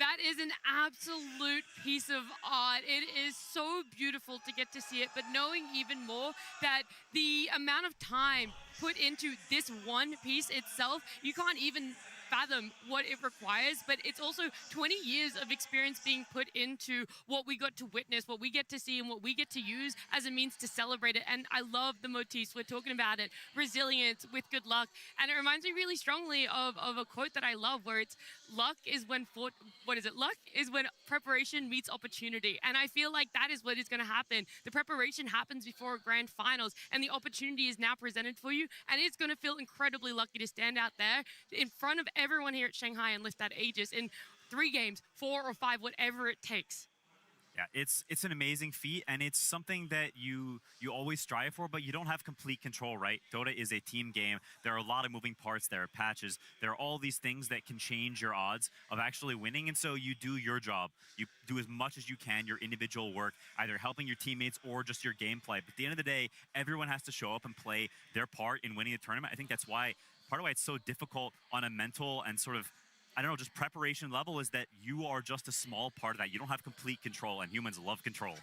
That is an absolute piece of art. It is so beautiful to get to see it, but knowing even more that the amount of time put into this one piece itself, you can't even fathom what it requires, but it's also 20 years of experience being put into what we got to witness, what we get to see, and what we get to use as a means to celebrate it. And I love the motifs. We're talking about it, resilience with good luck. And it reminds me really strongly of a quote that I love where it's luck is when luck is when preparation meets opportunity. And I feel like that is what is going to happen. The preparation happens before grand finals, and the opportunity is now presented for you. And it's going to feel incredibly lucky to stand out there in front of everyone here at Shanghai and lift that Aegis in 3 games, 4 or 5, whatever it takes. Yeah, it's an amazing feat, and it's something that you always strive for, but you don't have complete control, right? Dota is a team game. There are a lot of moving parts. There are patches. There are all these things that can change your odds of actually winning, and so you do your job. You do as much as you can, your individual work, either helping your teammates or just your gameplay. But at the end of the day, everyone has to show up and play their part in winning the tournament. I think that's why, part of why it's so difficult on a mental and sort of, I don't know, just preparation level is that you are just a small part of that. You don't have complete control, and humans love control.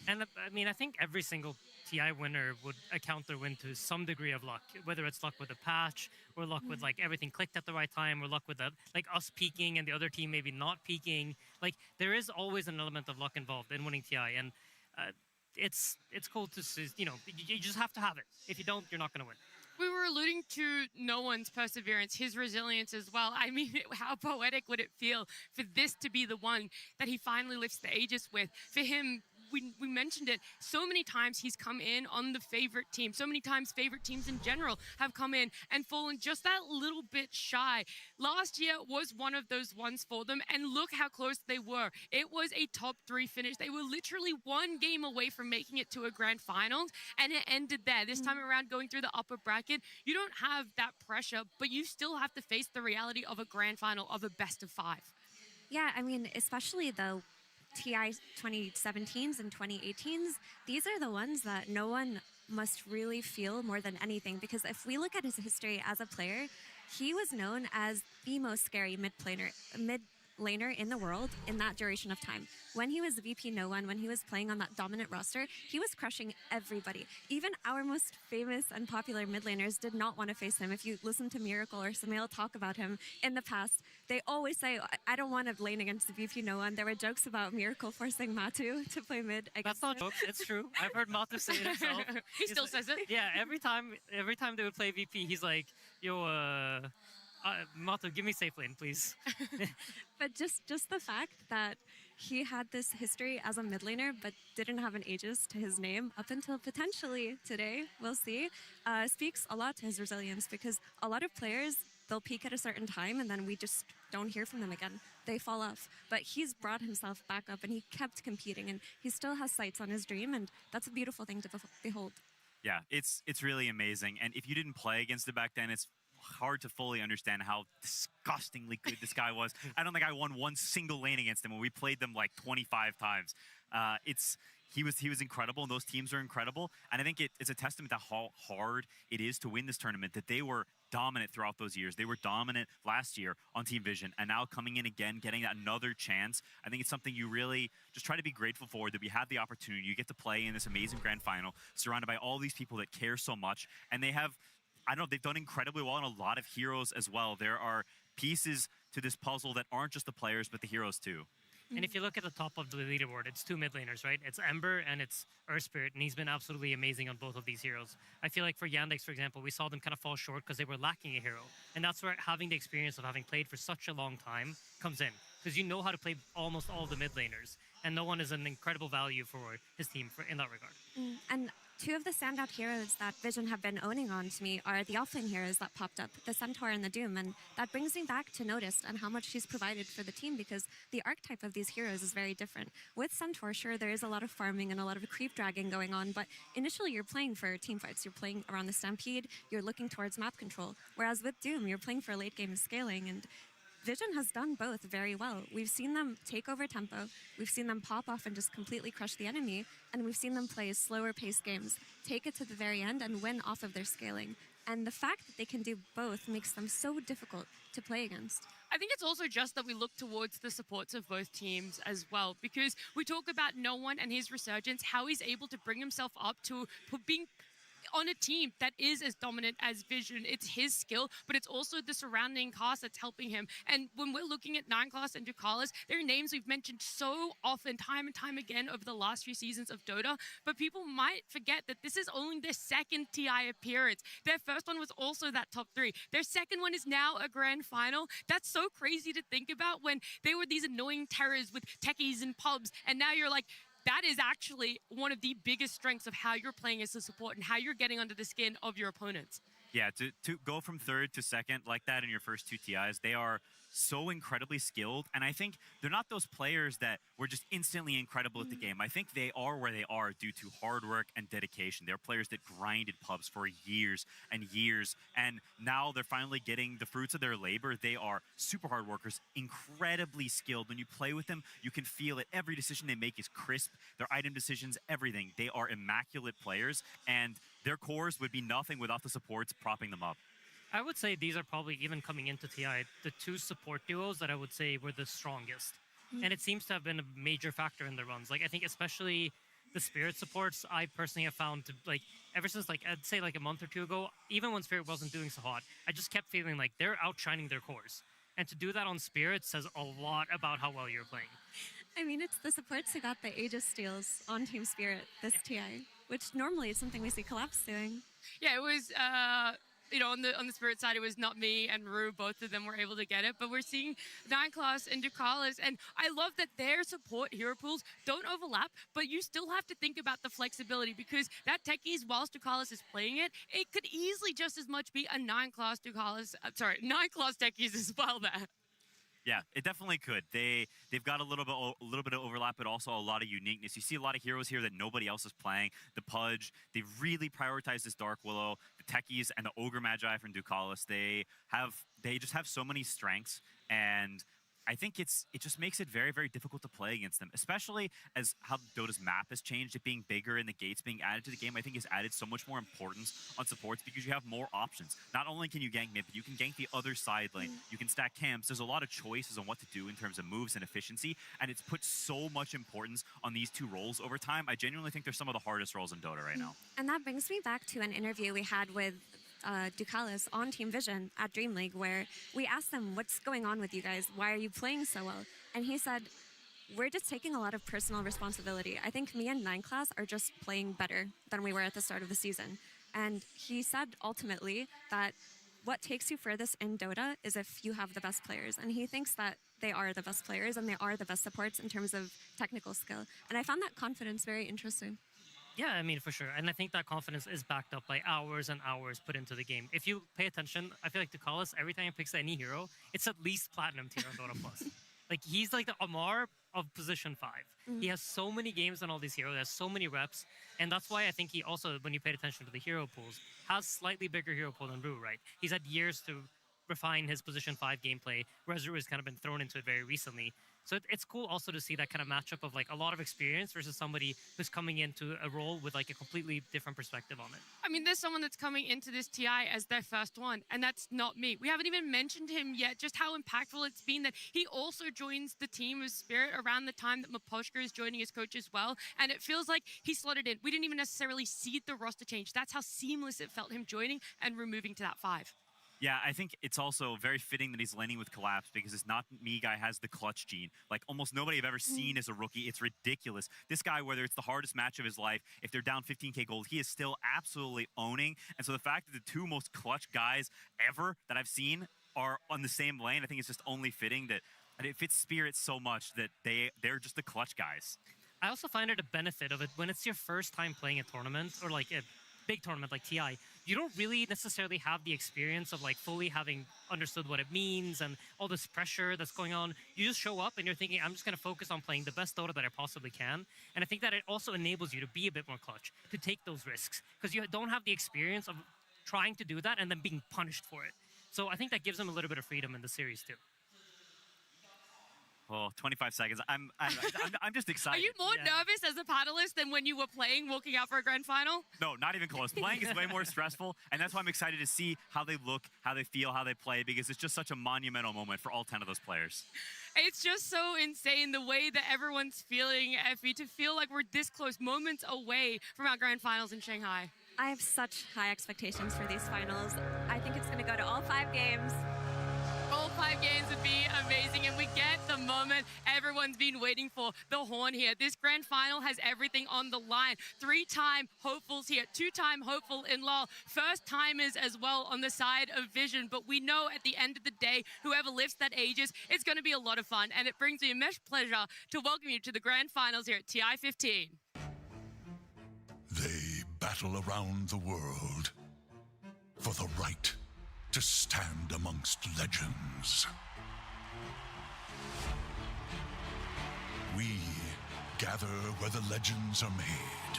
And I mean, I think every single TI winner would account their win to some degree of luck, whether it's luck with a patch or luck with like everything clicked at the right time, or luck with like us peaking and the other team maybe not peaking. Like there is always an element of luck involved in winning TI, and it's cool to see. You know, you just have to have it. If you don't, you're not going to win. We were alluding to no one's perseverance, his resilience as well. I mean, how poetic would it feel for this to be the one that he finally lifts the Aegis with? For him we mentioned it so many times. He's come in on the favorite team. So many times favorite teams in general have come in and fallen just that little bit shy. Last year was one of those ones for them, and look how close they were. It was a top 3 finish. They were literally one game away from making it to a grand finals, and it ended there. This time around, going through the upper bracket, you don't have that pressure, but you still have to face the reality of a grand final of a best of 5. Yeah, I mean, especially the TI 2017s and 2018s, these are the ones that no one must really feel more than anything, because if we look at his history as a player, he was known as the most scary mid laner in the world in that duration of time. When he was VP No One, when he was playing on that dominant roster, he was crushing everybody. Even our most famous and popular mid laners did not want to face him. If you listen to Miracle or Samael talk about him in the past, they always say, I don't want to lane against the VP No One. There were jokes about Miracle forcing Matu to play mid. That's not jokes, it's true. I've heard Matu say it himself. He still says it. Yeah, every time they would play VP, he's like, yo, Matu, give me safe lane, please. But just the fact that he had this history as a mid laner but didn't have an Aegis to his name up until potentially today, we'll see, speaks a lot to his resilience, because a lot of players, they'll peak at a certain time and then we just don't hear from them again. They fall off. But he's brought himself back up and he kept competing, and he still has sights on his dream, and that's a beautiful thing to behold. Yeah, it's really amazing. And if you didn't play against it back then, it's hard to fully understand how disgustingly good this guy was. I don't think I won one single lane against him when we played them like 25 times. He was incredible, and those teams are incredible. And I think it's a testament to how hard it is to win this tournament, that they were dominant throughout those years. They were dominant last year on Team Vision, and now coming in again, getting another chance. I think it's something you really just try to be grateful for, that we have the opportunity. You get to play in this amazing grand final, surrounded by all these people that care so much, and they have, I don't know, they've done incredibly well on a lot of heroes as well. There are pieces to this puzzle that aren't just the players, but the heroes too. And if you look at the top of the leaderboard, it's 2 mid laners, right? It's Ember and it's Earth Spirit, and he's been absolutely amazing on both of these heroes. I feel like for Yandex, for example, we saw them kind of fall short because they were lacking a hero. And that's where having the experience of having played for such a long time comes in, because you know how to play almost all the mid laners, and no one is an incredible value for his team in that regard. And 2 of the standout heroes that Vision have been owning on to me are the offlane heroes that popped up, the Centaur and the Doom, and that brings me back to Noticed and how much she's provided for the team, because the archetype of these heroes is very different. With Centaur, sure, there is a lot of farming and a lot of creep dragging going on, but initially you're playing for team fights, you're playing around the Stampede, you're looking towards map control, whereas with Doom, you're playing for late game scaling, and Vision has done both very well. We've seen them take over tempo, we've seen them pop off and just completely crush the enemy, and we've seen them play slower paced games, take it to the very end and win off of their scaling. And the fact that they can do both makes them so difficult to play against. I think it's also just that we look towards the supports of both teams as well, because we talk about No One and his resurgence, how he's able to bring himself up to being on a team that is as dominant as Vision. It's his skill, but it's also the surrounding cast that's helping him. And when we're looking at 9class and Ducalis, they're names we've mentioned so often, time and time again over the last few seasons of Dota, but people might forget that this is only their second TI appearance. Their first one was also that top 3. Their second one is now a grand final. That's so crazy to think about, when they were these annoying terrors with techies and pubs, and now you're like, that is actually one of the biggest strengths of how you're playing as a support and how you're getting under the skin of your opponents. Yeah, to go from 3rd to 2nd like that in your first 2 TIs, they are so incredibly skilled, and I think they're not those players that were just instantly incredible at the game. I think they are where they are due to hard work and dedication. They're players that grinded pubs for years and years, and now they're finally getting the fruits of their labor. They are super hard workers, incredibly skilled. When you play with them, you can feel it. Every decision they make is crisp. Their item decisions, everything. They are immaculate players, and their cores would be nothing without the supports propping them up. I would say these are probably, even coming into TI, the 2 support duos that I would say were the strongest. And it seems to have been a major factor in the runs. Like, I think especially the Spirit supports, I personally have found to, like, ever since, like, I'd say like a month or 2 ago, even when Spirit wasn't doing so hot, I just kept feeling like they're outshining their cores. And to do that on Spirit says a lot about how well you're playing. I mean, it's the supports who got the Aegis steals on Team Spirit this TI, which normally is something we see Collapse doing. Yeah, it was on the Spirit side, it was not me and Rue. Both of them were able to get it. But we're seeing Nineclass and Ducalis, and I love that their support hero pools don't overlap, but you still have to think about the flexibility, because that Techies, whilst Ducalis is playing it, it could easily just as much be a Nineclass Ducalis, Nineclass Techies as well there. Yeah, it definitely could. They've got a little bit of overlap, but also a lot of uniqueness. You see a lot of heroes here that nobody else is playing. The Pudge, they really prioritize this Dark Willow. The Techies and the Ogre Magi from Ducalis, they just have so many strengths, and I think it just makes it very, very difficult to play against them, especially as how Dota's map has changed. It being bigger and the gates being added to the game, I think has added so much more importance on supports, because you have more options. Not only can you gank mid, but you can gank the other side lane. You can stack camps. There's a lot of choices on what to do in terms of moves and efficiency, and it's put so much importance on these two roles over time. I genuinely think they're some of the hardest roles in Dota right now. And that brings me back to an interview we had with Ducalis on Team Vision at Dream League, where we asked them, what's going on with you guys? Why are you playing so well? And he said, we're just taking a lot of personal responsibility. I think me and Nineclass are just playing better than we were at the start of the season. And he said ultimately that what takes you furthest in Dota is if you have the best players. And he thinks that they are the best players and they are the best supports in terms of technical skill. And I found that confidence very interesting. Yeah, I mean, for sure. And I think that confidence is backed up by hours and hours put into the game. If you pay attention, I feel like Ducalis, every time he picks any hero, it's at least Platinum tier on Dota Plus. Like, he's like the Amar of position 5. He has so many games on all these heroes, he has so many reps, and that's why I think he also, when you paid attention to the hero pools, has slightly bigger hero pool than Rue, right? He's had years to refine his position 5 gameplay, whereas Rue has kind of been thrown into it very recently. So it's cool also to see that kind of matchup of like a lot of experience versus somebody who's coming into a role with like a completely different perspective on it. I mean, there's someone that's coming into this TI as their first one, and that's not me. We haven't even mentioned him yet, just how impactful it's been that he also joins the team of Spirit around the time that Maposhka is joining as coach as well, and it feels like he slotted in. We didn't even necessarily see the roster change. That's how seamless it felt him joining and removing to that 5. Yeah, I think it's also very fitting that he's laning with Collapse, because it's not me guy has the clutch gene. Like almost nobody I've ever seen as a rookie. It's ridiculous. This guy, whether it's the hardest match of his life, if they're down 15k gold, he is still absolutely owning. And so the fact that the two most clutch guys ever that I've seen are on the same lane, I think it's just only fitting that it fits Spirit so much that they're just the clutch guys. I also find it a benefit of it when it's your first time playing a tournament or like a big tournament like TI. You don't really necessarily have the experience of like fully having understood what it means and all this pressure that's going on. You just show up and you're thinking, I'm just going to focus on playing the best Dota that I possibly can. And I think that it also enables you to be a bit more clutch, to take those risks, because you don't have the experience of trying to do that and then being punished for it. So I think that gives them a little bit of freedom in the series too. Oh, 25 seconds. I'm just excited. Are you more nervous as a panelist than when you were playing, walking out for a grand final? No, not even close. Playing is way more stressful, and that's why I'm excited to see how they look, how they feel, how they play, because it's just such a monumental moment for all 10 of those players. It's just so insane the way that everyone's feeling, Effie, to feel like we're this close, moments away from our grand finals in Shanghai. I have such high expectations for these finals. I think it's going to go to all 5 games. All 5 games would be amazing, and we get the moment everyone's been waiting for, the horn here. This grand final has everything on the line. 3-time hopefuls here, 2-time hopeful in LoL, first-timers as well on the side of Vision, but we know at the end of the day, whoever lifts that Aegis, it's going to be a lot of fun, and it brings me immense pleasure to welcome you to the grand finals here at TI 15. They battle around the world for the right to stand amongst legends. We gather where the legends are made.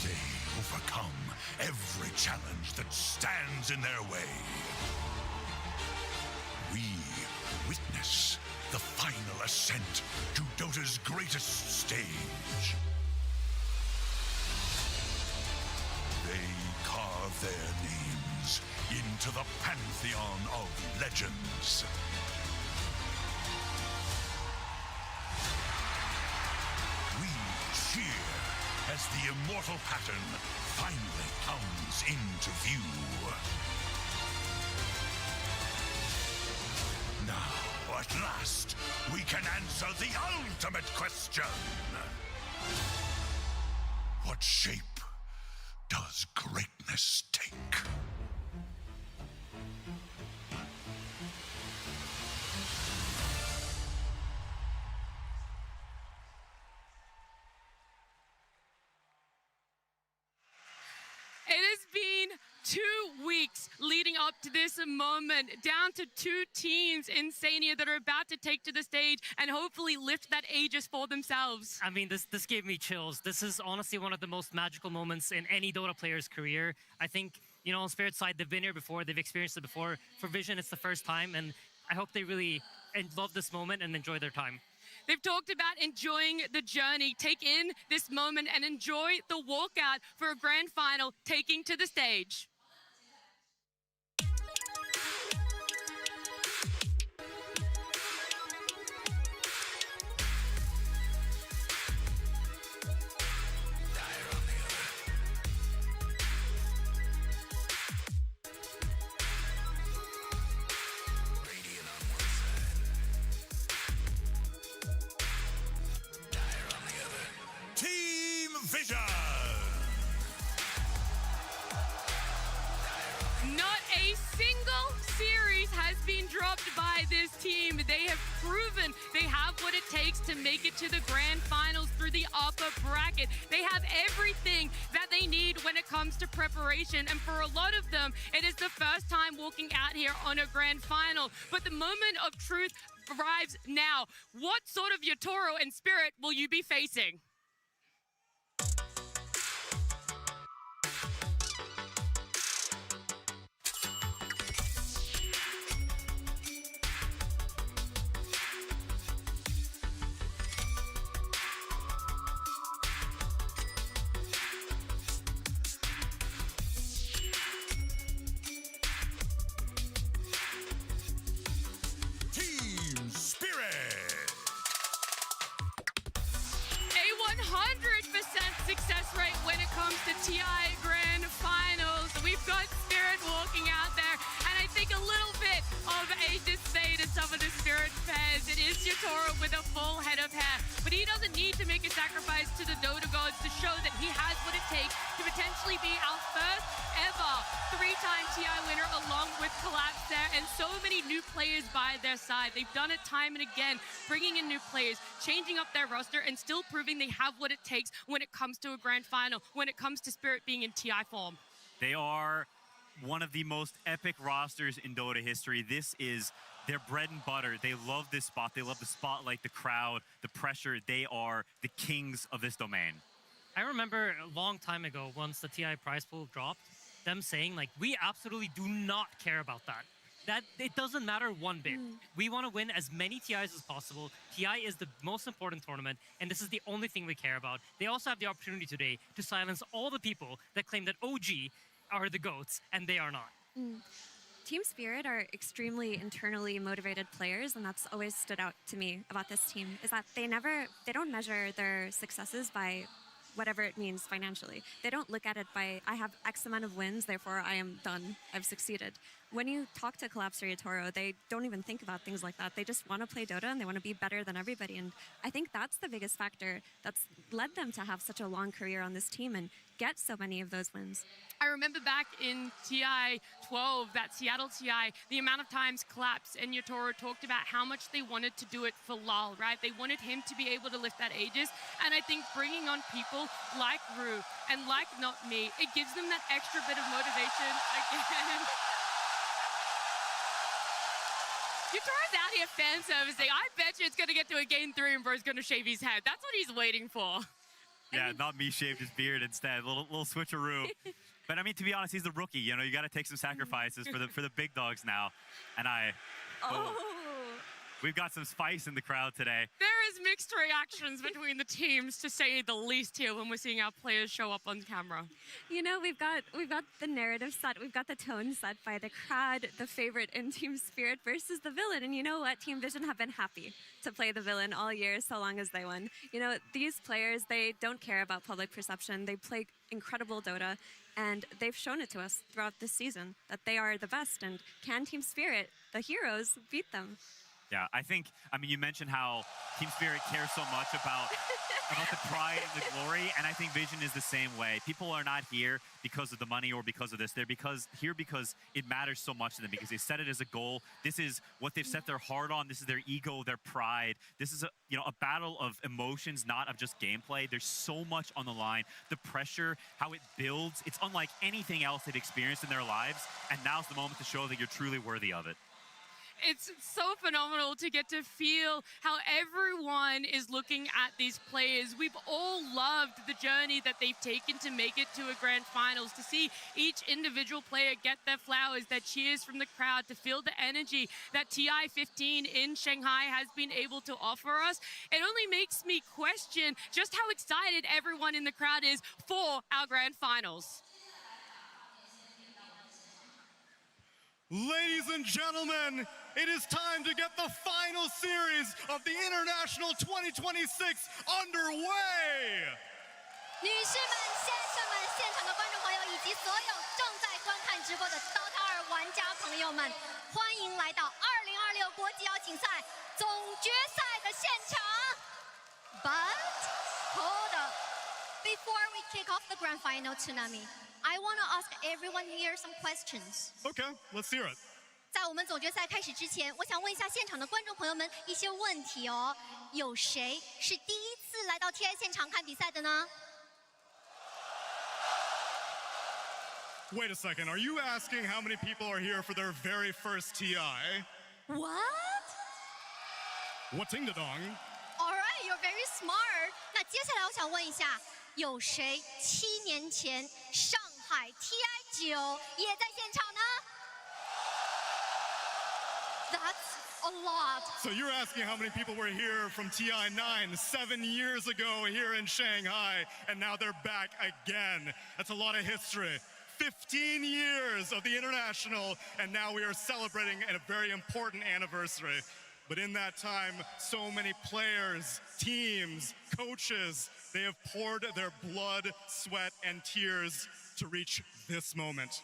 They overcome every challenge that stands in their way. We witness the final ascent to Dota's greatest stage. They carve their names into the pantheon of legends. We cheer as the immortal pattern finally comes into view. Now, at last, we can answer the ultimate question. shape does greatness take? It has been 2 weeks leading up to this moment, down to 2 teams in Sania that are about to take to the stage and hopefully lift that Aegis for themselves. I mean, this gave me chills. This is honestly one of the most magical moments in any Dota player's career. I think, you know, on Spirit's side, they've been here before, they've experienced it before. For Vision, it's the first time, and I hope they really love this moment and enjoy their time. They've talked about enjoying the journey. Take in this moment and enjoy the walkout for a grand final taking to the stage. Team Vision! Not a single series has been dropped by this team. They have proven they have what it takes to make it to the grand finals through the upper bracket. They have everything that they need when it comes to preparation, and for a lot of them, it is the first time walking out here on a grand final. But the moment of truth arrives now. What sort of Yotaro and Spirit will you be facing? Team Spirit! A 100% success rate when it comes to TI Grand Finals. We've got Spirit walking out there, and I think a little bit of a dismay to some of the Spirit fans. It is Yotaro with a full head of hair, but he doesn't need to make a sacrifice to the Dota gods to show that he has what it takes to potentially be our first ever 3-time TI winner, along with Collapse there, and so many new players by their side. They've done it time and again, bringing in new players, changing up their roster, and still proving they have what it takes when it comes to a grand final, when it comes to Spirit being in TI form. They are one of the most epic rosters in Dota history. This is their bread and butter. They love this spot. They love the spotlight, the crowd, the pressure. They are the kings of this domain. I remember a long time ago, once the TI prize pool dropped, them saying, like, we absolutely do not care about that. That it doesn't matter one bit. We want to win as many TIs as possible. TI is the most important tournament, and this is the only thing we care about. They also have the opportunity today to silence all the people that claim that OG are the GOATs, and they are not. Team Spirit are extremely internally motivated players, and that's always stood out to me about this team, is that they don't measure their successes by whatever it means financially. They don't look at it by, I have X amount of wins, therefore I am done, I've succeeded. When you talk to Collapse or Yotaro, they don't even think about things like that. They just want to play Dota and they want to be better than everybody. And I think that's the biggest factor that's led them to have such a long career on this team and get so many of those wins. I remember back in TI 12, that Seattle TI, the amount of times Collapse and Yotaro talked about how much they wanted to do it for Lal, right? They wanted him to be able to lift that Aegis. And I think bringing on people like Rue and like Not Me, it gives them that extra bit of motivation again. Yotaro's out here fan servicing. I bet you it's going to get to a game 3 and Bro's going to shave his head. That's what he's waiting for. Yeah, Not Me shaved his beard instead. Little switcheroo. But I mean, to be honest, he's the rookie. You know, you got to take some sacrifices for the big dogs now. And we've got some spice in the crowd today. There is mixed reactions between the teams, to say the least, here when we're seeing our players show up on camera. You know, we've got the narrative set, we've got the tone set by the crowd, the favorite in Team Spirit versus the villain. And you know what? Team Vision have been happy to play the villain all year, so long as they won. You know, these players, they don't care about public perception. They play incredible Dota, and they've shown it to us throughout this season that they are the best. And can Team Spirit, the heroes, beat them? Yeah, I mean, you mentioned how Team Spirit cares so much about the pride and the glory, and I think Vision is the same way. People are not here because of the money or because of this. They're here because it matters so much to them, because they set it as a goal. This is what they've set their heart on. This is their ego, their pride. This is a battle of emotions, not of just gameplay. There's so much on the line. The pressure, how it builds, it's unlike anything else they've experienced in their lives, and now's the moment to show that you're truly worthy of it. It's so phenomenal to get to feel how everyone is looking at these players. We've all loved the journey that they've taken to make it to a grand finals, to see each individual player get their flowers, their cheers from the crowd, to feel the energy that TI-15 in Shanghai has been able to offer us. It only makes me question just how excited everyone in the crowd is for our grand finals. Ladies and gentlemen, it is time to get the final series of the International 2026 underway! 女士们、先生们、现场的观众朋友以及所有正在观看直播的 Dota 2玩家朋友们，欢迎来到2026国际邀请赛总决赛的现场。But hold up, before we kick off the grand final, Tsunami, I want to ask everyone here some questions. Okay, let's hear it. 在我们总决赛开始之前，我想问一下现场的观众朋友们一些问题哦。有谁是第一次来到 TI 现场看比赛的呢？ Wait a second, are you asking how many people are here for their very first TI? What? What ding da dong? All right, you're very smart. 那接下来我想问一下，有谁7年前上海 TI9 也在现场呢？ That's a lot. So you're asking how many people were here from TI9 7 years ago here in Shanghai, and now they're back again. That's a lot of history. 15 years of the International, and now we are celebrating a very important anniversary. But in that time, so many players, teams, coaches, they have poured their blood, sweat, and tears to reach this moment.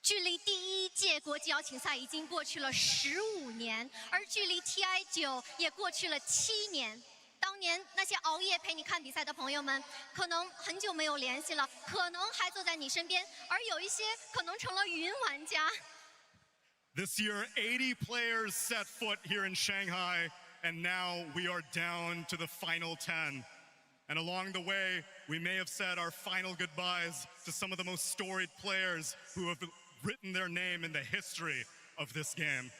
距离第1届国际邀请赛已经过去了15年，而距离 TI9 也过去了7年。当年那些熬夜陪你看比赛的朋友们，可能很久没有联系了，可能还坐在你身边，而有一些可能成了云玩家。This year, 80 players set foot here in Shanghai, and now we are down to the final 10. And along the way, we may have said our final goodbyes to some of the most storied players who have written their name in the history of this game.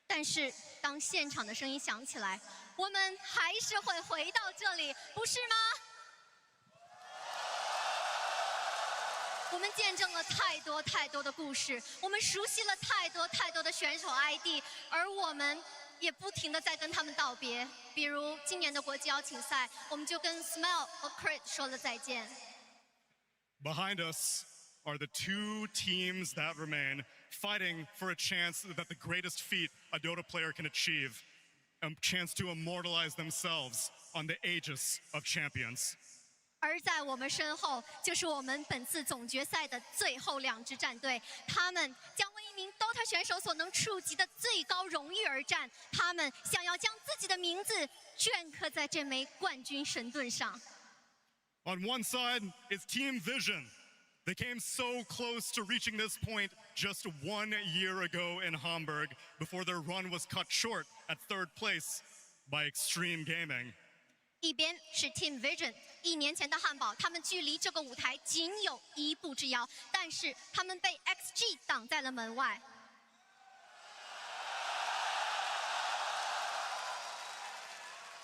但是当现场的声音响起来，我们还是会回到这里，不是吗？我们见证了太多太多的故事，我们熟悉了太多太多的选手 ID， 而我们也不停地在跟他们道别。比如今年的国际邀请赛，我们就跟 Smell 和 Crit 说了再见。Behind us are the 2 teams that remain, fighting for a chance that the greatest feat a Dota player can achieve, a chance to immortalize themselves on the aegis of champions. 而在我们身后，就是我们本次总决赛的最后2支战队，他们将为一名 Dota 选手所能触及的最高荣誉而战，他们想要将自己的名字镌刻在这枚冠军神盾上。On one side is Team Vision. They came so close to reaching this point just 1 year ago in Hamburg before their run was cut short at 3rd place by Xtreme Gaming. 一边是 Team Vision， 1年前的汉堡，他们距离这个舞台仅有1步之遥，但是他们被 XG 挡在了门外。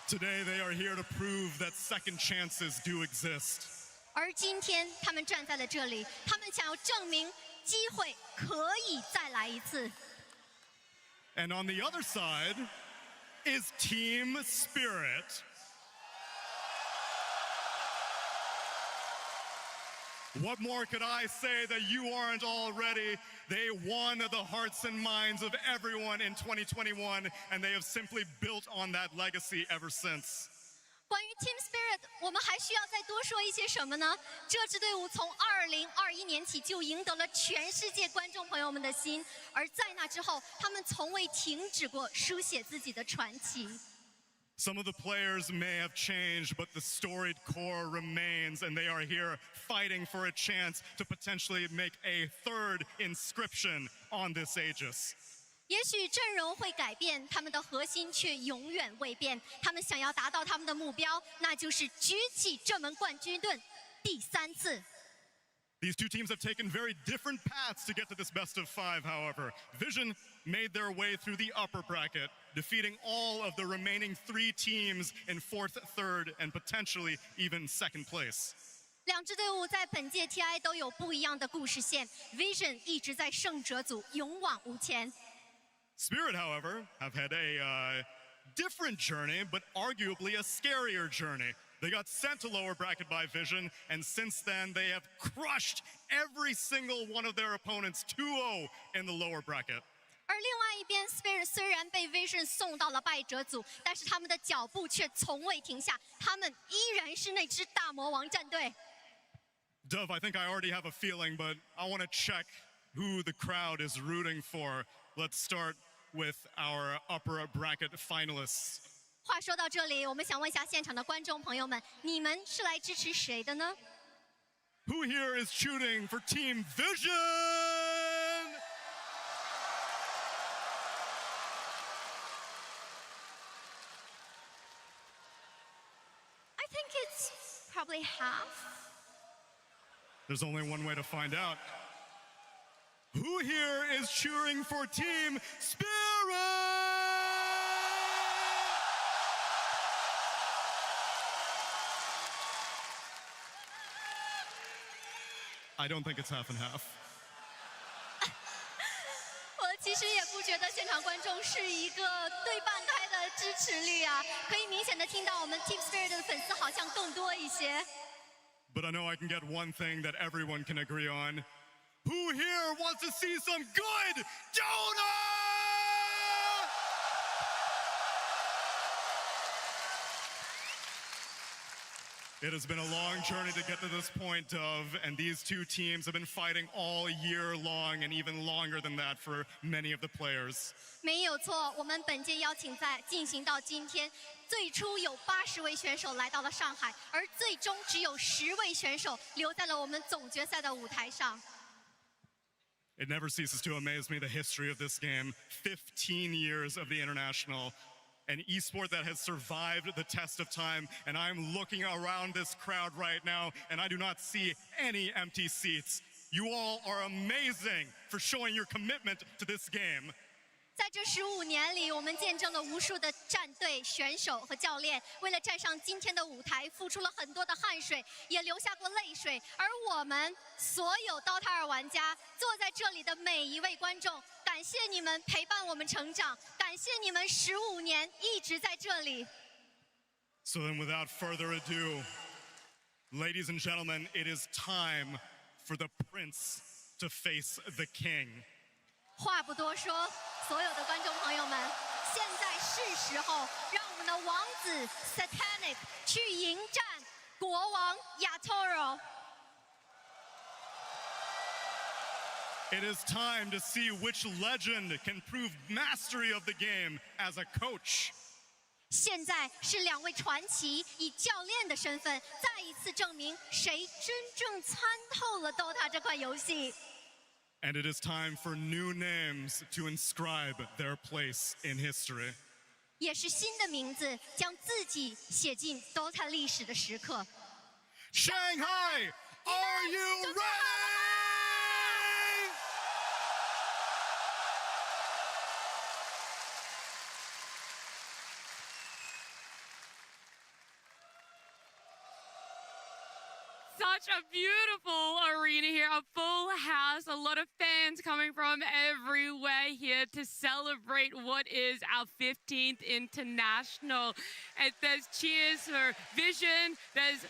Today they are here to prove that second chances do exist. 而今天他们站在了这里，他们想要证明机会可以再来一次。And on the other side is Team Spirit. What more could I say that you aren't already? They won the hearts and minds of everyone in 2021, and they have simply built on that legacy ever since. 关于 Team Spirit， 我们还需要再多说一些什么呢？这支队伍从2021年起就赢得了全世界观众朋友们的心，而在那之后，他们从未停止过书写自己的传奇。Some of the players may have changed, but the storied core remains, and they are here fighting for a chance to potentially make a third inscription on this Aegis. 也许阵容会改变，他们的核心却永远未变。他们想要达到他们的目标，那就是举起这门冠军盾第3次。These two teams have taken very different paths to get to this best of 5, however. Vision made their way through the upper bracket, defeating all of the remaining 3 teams in 4th, 3rd, and potentially even 2nd place. 两支队伍在本届 TI 都有不一样的故事线 ，Vision 一直在胜者组勇往无前。Spirit, however, have had a different journey, but arguably a scarier journey. They got sent to lower bracket by Vision, and since then they have crushed every single one of their opponents 2-0 in the lower bracket. 而另外一边 ，Spirit 虽然被 Vision 送到了败者组，但是他们的脚步却从未停下，他们依然是那支大魔王战队。Dove, I think I already have a feeling, but I want to check who the crowd is rooting for. Let's start with our upper bracket finalists. 话说到这里，我们想问一下现场的观众朋友们，你们是来支持谁的呢？ Who here is shooting for Team Vision? I think it's probably half. There's only one way to find out. Who here is cheering for Team Spirit? I don't think it's half and half. 我其实也不觉得现场观众是一个对半开的支持率啊，可以明显的听到我们 Team Spirit 的粉丝好像更多一些。But I know I can get one thing that everyone can agree on. Who here wants to see some good Dota? It has been a long journey to get to this point, Dove, and these two teams have been fighting all year long and even longer than that for many of the players. 没有错，我们本届邀请赛进行到今天，最初有80位选手来到了上海，而最终只有10位选手留在了我们总决赛的舞台上。It never ceases to amaze me the history of this game. 15 years of the international. An esport that has survived the test of time, and I'm looking around this crowd right now, and I do not see any empty seats. You all are amazing for showing your commitment to this game. 在这15年里，我们见证了无数的战队、选手和教练，为了站上今天的舞台，付出了很多的汗水，也流下过泪水。而我们所有 Dota 2玩家，坐在这里的每一位观众，感谢你们陪伴我们成长，感谢你们15年一直在这里。So then, without further ado, ladies and gentlemen, it is time for the prince to face the king. 话不多说，所有的观众朋友们，现在是时候让我们的王子 Satanic 去迎战国王 Yatoro。 It is time to see which legend can prove mastery of the game as a coach. 现在是2位传奇以教练的身份，再一次证明谁真正参透了 Dota 这款游戏。 And it is time for new names to inscribe their place in history. 也是新的名字将自己写进 Dota 历史的时刻。 Shanghai, are you ready? Such a beautiful arena here, a full house, a lot of fans coming from everywhere here to celebrate what is our 15th international. And there's cheers for Vision, there's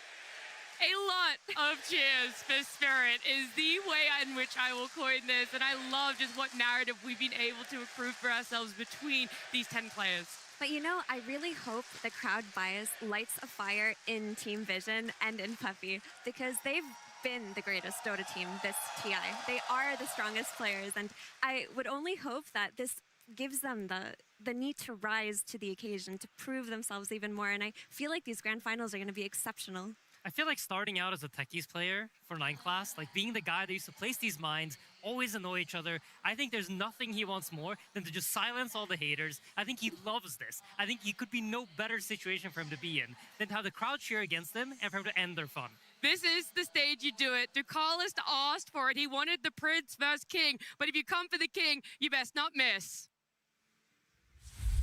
a lot of cheers for Spirit is the way in which I will coin this. And I love just what narrative we've been able to accrue for ourselves between these 10 players. But you know, I really hope the crowd bias lights a fire in Team Vision and in Puppy, because they've been the greatest Dota team this TI. They are the strongest players, and I would only hope that this gives them the need to rise to the occasion, to prove themselves even more, and I feel like these grand finals are going to be exceptional. I feel like starting out as a techies player for 9 class, like being the guy that used to place these mines, always annoy each other, I think there's nothing he wants more than to just silence all the haters. I think he loves this. I think it could be no better situation for him to be in than to have the crowd cheer against him and for him to end their fun. This is the stage you do it. Ducalis asked for it. He wanted the prince versus king, but if you come for the king, you best not miss.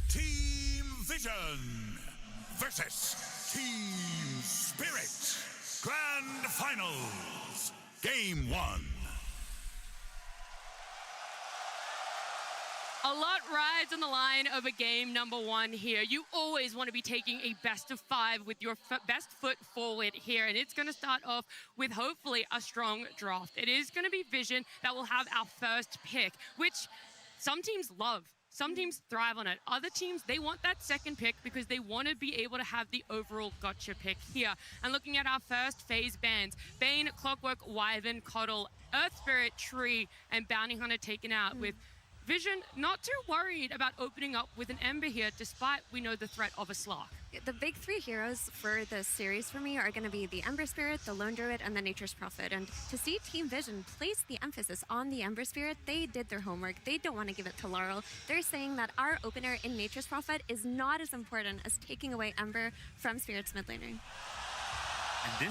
Team Vision versus Team Spirit. Grand Finals. Game 1. A lot rides on the line of a game number 1 here. You always want to be taking a best of 5 with your best foot forward here. And it's going to start off with hopefully a strong draft. It is going to be Vision that will have our first pick, which some teams love. Some teams thrive on it. Other teams, they want that second pick because they want to be able to have the overall gotcha pick here. And looking at our first phase bans, Bane, Clockwork, Wyvern, Coddle, Earth Spirit, Tree, and Bounty Hunter taken out with Vision not too worried about opening up with an Ember here, despite we know the threat of a Slark. The big 3 heroes for this series for me are going to be the Ember Spirit, the Lone Druid, and the Nature's Prophet. And to see Team Vision place the emphasis on the Ember Spirit, they did their homework. They don't want to give it to Laurel. They're saying that our opener in Nature's Prophet is not as important as taking away Ember from Spirit's mid laner. And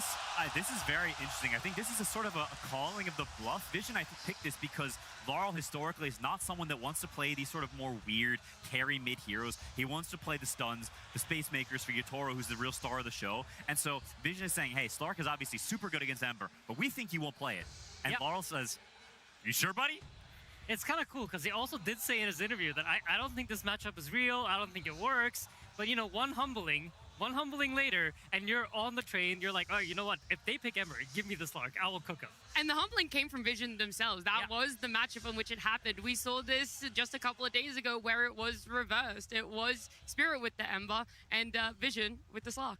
this is very interesting. I think this is a sort of a calling of the bluff. Vision, I think, picked this because Laurel historically is not someone that wants to play these sort of more weird carry mid heroes. He wants to play the stuns, the space makers for Yatoro, who's the real star of the show. And so Vision is saying, hey, Slark is obviously super good against Ember, but we think he won't play it. And Laurel says, you sure, buddy? It's kind of cool because he also did say in his interview that I don't think this matchup is real. I don't think it works. But, you know, one humbling later, and you're on the train, you're like, oh, you know what? If they pick Ember, give me the Slark. I will cook him. And the humbling came from Vision themselves. That was the matchup in which it happened. We saw this just a couple of days ago where it was reversed. It was Spirit with the Ember and Vision with the Slark.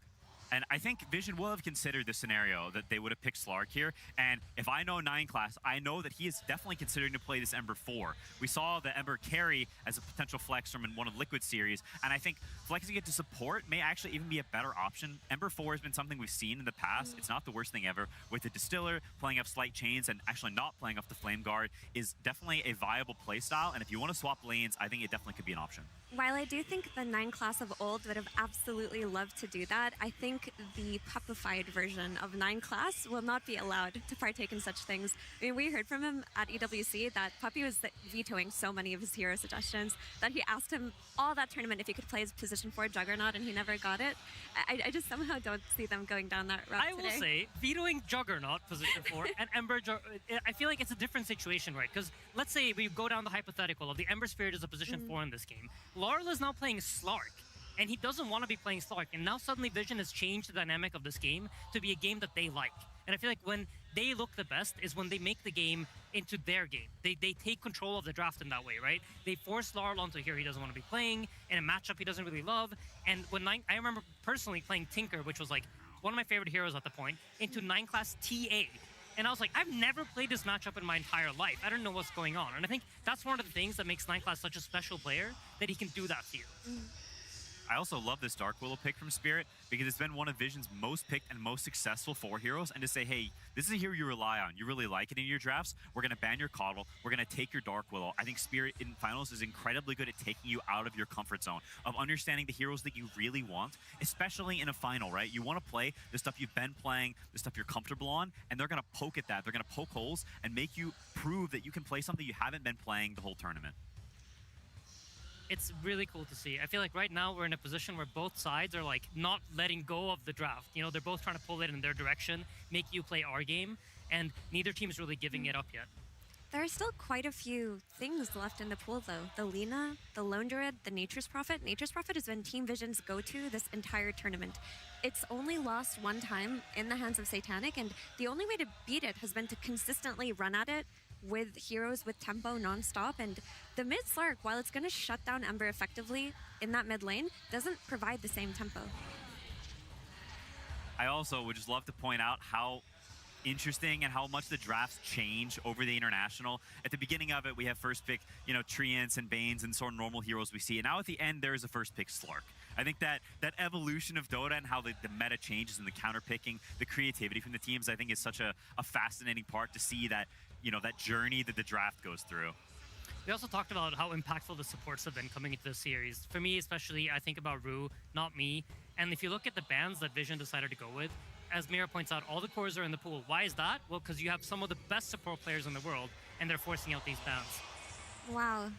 And I think Vision will have considered the scenario that they would have picked Slark here. And if I know 9 class, I know that he is definitely considering to play this Ember 4. We saw the Ember carry as a potential flex from one of Liquid series. And I think flexing it to support may actually even be a better option. Ember 4 has been something we've seen in the past. It's not the worst thing ever. With the Distiller, playing up Slight Chains and actually not playing up the Flame Guard is definitely a viable playstyle. And if you want to swap lanes, I think it definitely could be an option. While I do think the 9 class of old would have absolutely loved to do that, I think the puppified version of 9 class will not be allowed to partake in such things. I mean, we heard from him at EWC that Puppy was vetoing so many of his hero suggestions that he asked him all that tournament if he could play his position 4 Juggernaut, and he never got it. I just somehow don't see them going down that route I will say, vetoing Juggernaut position 4 and Ember, I feel like it's a different situation, right? Because let's say we go down the hypothetical of the Ember Spirit is a position 4 in this game. Laurel is now playing Slark, and he doesn't want to be playing Slark, and now suddenly Vision has changed the dynamic of this game to be a game that they like. And I feel like when they look the best is when they make the game into their game. They take control of the draft in that way, right? They force Laurel onto a hero he doesn't want to be playing, in a matchup he doesn't really love. And when I remember personally playing Tinker, which was like one of my favorite heroes at the point, into 9 class TA. And I was like, I've never played this matchup in my entire life. I don't know what's going on. And I think that's one of the things that makes 9 class such a special player, that he can do that to you. I also love this Dark Willow pick from Spirit because it's been one of Vision's most picked and most successful 4 heroes. And to say, hey, this is a hero you rely on. You really like it in your drafts. We're going to ban your Coddle. We're going to take your Dark Willow. I think Spirit in finals is incredibly good at taking you out of your comfort zone, of understanding the heroes that you really want, especially in a final, right? You want to play the stuff you've been playing, the stuff you're comfortable on, and they're going to poke at that. They're going to poke holes and make you prove that you can play something you haven't been playing the whole tournament. It's really cool to see. I feel like right now we're in a position where both sides are like not letting go of the draft. You know, they're both trying to pull it in their direction, make you play our game, and neither team is really giving it up yet. There are still quite a few things left in the pool, though. The Lina, the Lone Druid, the Nature's Prophet. Nature's Prophet has been Team Vision's go-to this entire tournament. It's only lost 1 time in the hands of Satanic, and the only way to beat it has been to consistently run at it with heroes with tempo non-stop. And the mid Slark, while it's going to shut down Ember effectively, in that mid lane doesn't provide the same tempo. I also would just love to point out how interesting and how much the drafts change over the international. At the beginning of it, we have first pick, you know, Treants and Banes and sort of normal heroes we see. And now at the end, there is a first pick Slark. I think that evolution of Dota and how the meta changes and the counter picking, the creativity from the teams, I think is such a fascinating part to see that, you know, that journey that the draft goes through. We also talked about how impactful the supports have been coming into the series. For me, especially, I think about Rue, not me. And if you look at the bans that Vision decided to go with, as Mira points out, all the cores are in the pool. Why is that? Well, because you have some of the best support players in the world, and they're forcing out these bans. Wow.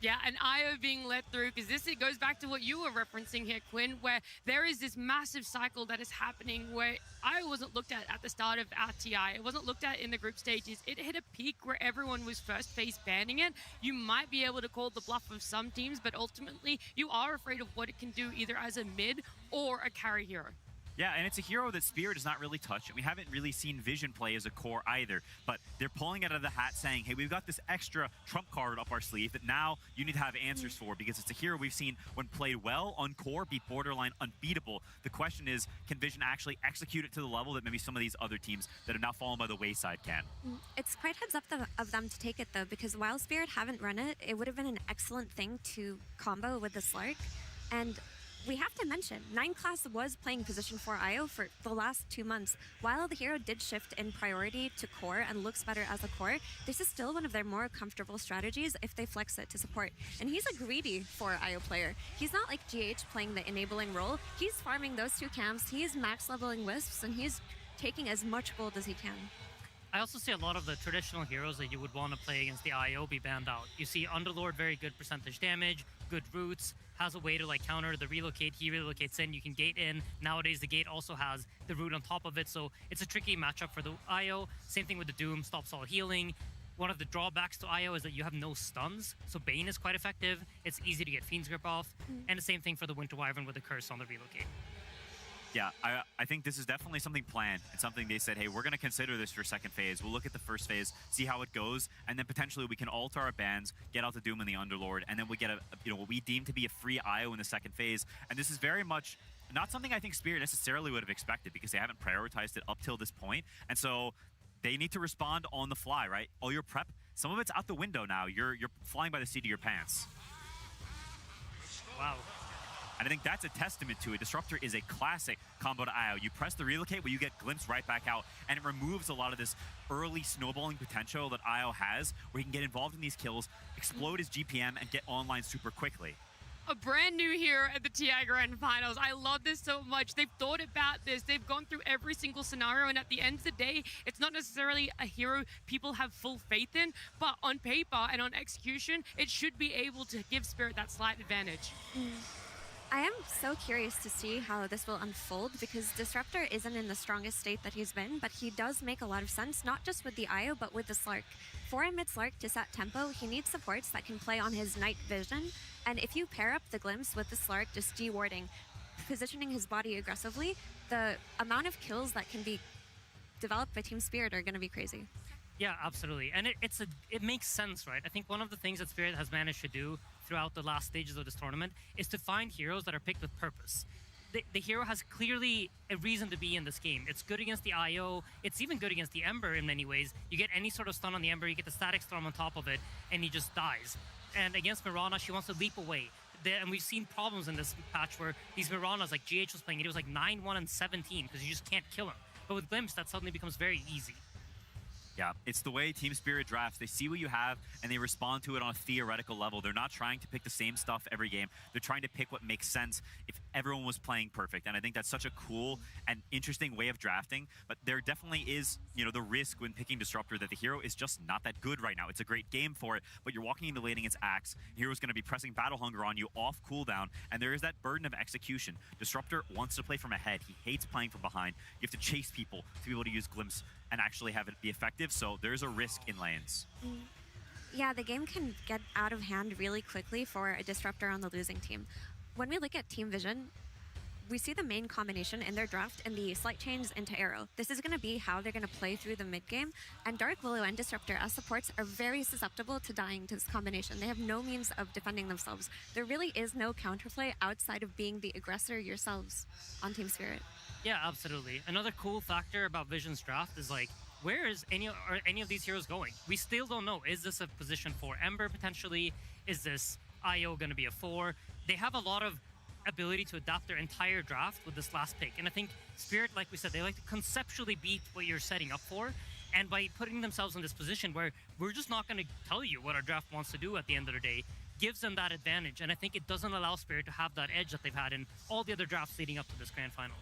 Yeah, and IO being let through, because it goes back to what you were referencing here, Quinn, where there is this massive cycle that is happening where IO wasn't looked at the start of our TI. It wasn't looked at in the group stages. It hit a peak where everyone was first phase banning it. You might be able to call the bluff of some teams, but ultimately you are afraid of what it can do either as a mid or a carry hero. Yeah, and it's a hero that Spirit does not really touch, and we haven't really seen Vision play as a core either. But they're pulling it out of the hat saying, hey, we've got this extra trump card up our sleeve that now you need to have answers for, because it's a hero we've seen, when played well on core, be borderline unbeatable. The question is, can Vision actually execute it to the level that maybe some of these other teams that have now fallen by the wayside can? It's quite heads up of them to take it, though, because while Spirit haven't run it, it would have been an excellent thing to combo with the Slark. And we have to mention, 9 class was playing position 4 IO for the last 2 months. While the hero did shift in priority to core and looks better as a core, this is still one of their more comfortable strategies if they flex it to support. And he's a greedy 4 IO player. He's not like GH playing the enabling role. He's farming those 2 camps, he's max leveling Wisps, and he's taking as much gold as he can. I also see a lot of the traditional heroes that you would want to play against the IO be banned out. You see Underlord, very good percentage damage, good roots, has a way to like counter the relocate. He relocates in, you can gate in. Nowadays the gate also has the root on top of it, so it's a tricky matchup for the IO. Same thing with the Doom, stops all healing. One of the drawbacks to IO is that you have no stuns, so Bane is quite effective. It's easy to get Fiend's Grip off, and the same thing for the Winter Wyvern with the Curse on the relocate. Yeah, I think this is definitely something planned. It's something they said, hey, we're going to consider this for second phase. We'll look at the first phase, see how it goes, and then potentially we can alter our bans, get out the Doom and the Underlord, and then we get what we deem to be a free IO in the second phase. And this is very much not something I think Spirit necessarily would have expected, because they haven't prioritized it up till this point. And so they need to respond on the fly, right? All your prep, some of it's out the window now. You're flying by the seat of your pants. Wow. And I think that's a testament to it. Disruptor is a classic combo to IO. You press the relocate, but you get glimpsed right back out, and it removes a lot of this early snowballing potential that IO has, where he can get involved in these kills, explode his GPM, and get online super quickly. A brand new hero at the TI Grand Finals. I love this so much. They've thought about this. They've gone through every single scenario, and at the end of the day, it's not necessarily a hero people have full faith in, but on paper and on execution, it should be able to give Spirit that slight advantage. I am so curious to see how this will unfold, because Disruptor isn't in the strongest state that he's been, but he does make a lot of sense, not just with the IO, but with the Slark. For a mid-Slark to set tempo, he needs supports that can play on his night vision, and if you pair up the Glimpse with the Slark just de-warding, positioning his body aggressively, the amount of kills that can be developed by Team Spirit are going to be crazy. Yeah, absolutely. And it makes sense, right? I think one of the things that Spirit has managed to do throughout the last stages of this tournament is to find heroes that are picked with purpose. The hero has clearly a reason to be in this game. It's good against the IO. It's even good against the Ember in many ways. You get any sort of stun on the Ember, you get the static storm on top of it, and he just dies. And against Mirana, she wants to leap away. And we've seen problems in this patch where these Miranas, like GH was playing, it was like 9-1 and 17 because you just can't kill him. But with Glimpse, that suddenly becomes very easy. Yeah, it's the way Team Spirit drafts. They see what you have, and they respond to it on a theoretical level. They're not trying to pick the same stuff every game. They're trying to pick what makes sense if everyone was playing perfect. And I think that's such a cool and interesting way of drafting. But there definitely is, the risk when picking Disruptor that the hero is just not that good right now. It's a great game for it, but you're walking into lane against Axe. The hero's going to be pressing Battle Hunger on you off cooldown, and there is that burden of execution. Disruptor wants to play from ahead. He hates playing from behind. You have to chase people to be able to use Glimpse and actually have it be effective, so there's a risk in lanes. Yeah, the game can get out of hand really quickly for a Disruptor on the losing team. When we look at Team Vision, we see the main combination in their draft in the slight chains into arrow. This is going to be how they're going to play through the mid game, and Dark Willow and Disruptor as supports are very susceptible to dying to this combination. They have no means of defending themselves. There really is no counterplay outside of being the aggressor yourselves on Team Spirit. Yeah, absolutely. Another cool factor about Vision's draft is like, where is any of these heroes going? We still don't know. Is this a position for Ember potentially? Is this IO going to be a 4? They have a lot of ability to adapt their entire draft with this last pick. And I think Spirit, like we said, they like to conceptually beat what you're setting up for. And by putting themselves in this position where we're just not going to tell you what our draft wants to do at the end of the day, gives them that advantage. And I think it doesn't allow Spirit to have that edge that they've had in all the other drafts leading up to this grand final.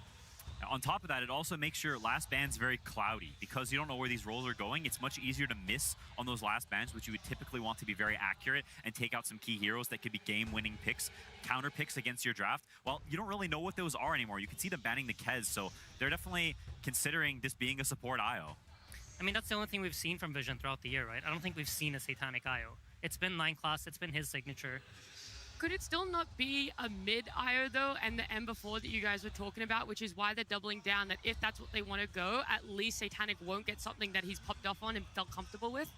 On top of that, it also makes your last bands very cloudy. Because you don't know where these roles are going, it's much easier to miss on those last bands, which you would typically want to be very accurate and take out some key heroes that could be game-winning picks, counter picks against your draft. Well, you don't really know what those are anymore. You can see them banning the Kez, so they're definitely considering this being a support IO. I mean, that's the only thing we've seen from Vision throughout the year, right? I don't think we've seen a Satanic IO. It's been 9 class, it's been his signature. Could it still not be a mid IO though, and the Ember 4 that you guys were talking about, which is why they're doubling down that if that's what they want to go, at least Satanic won't get something that he's popped off on and felt comfortable with?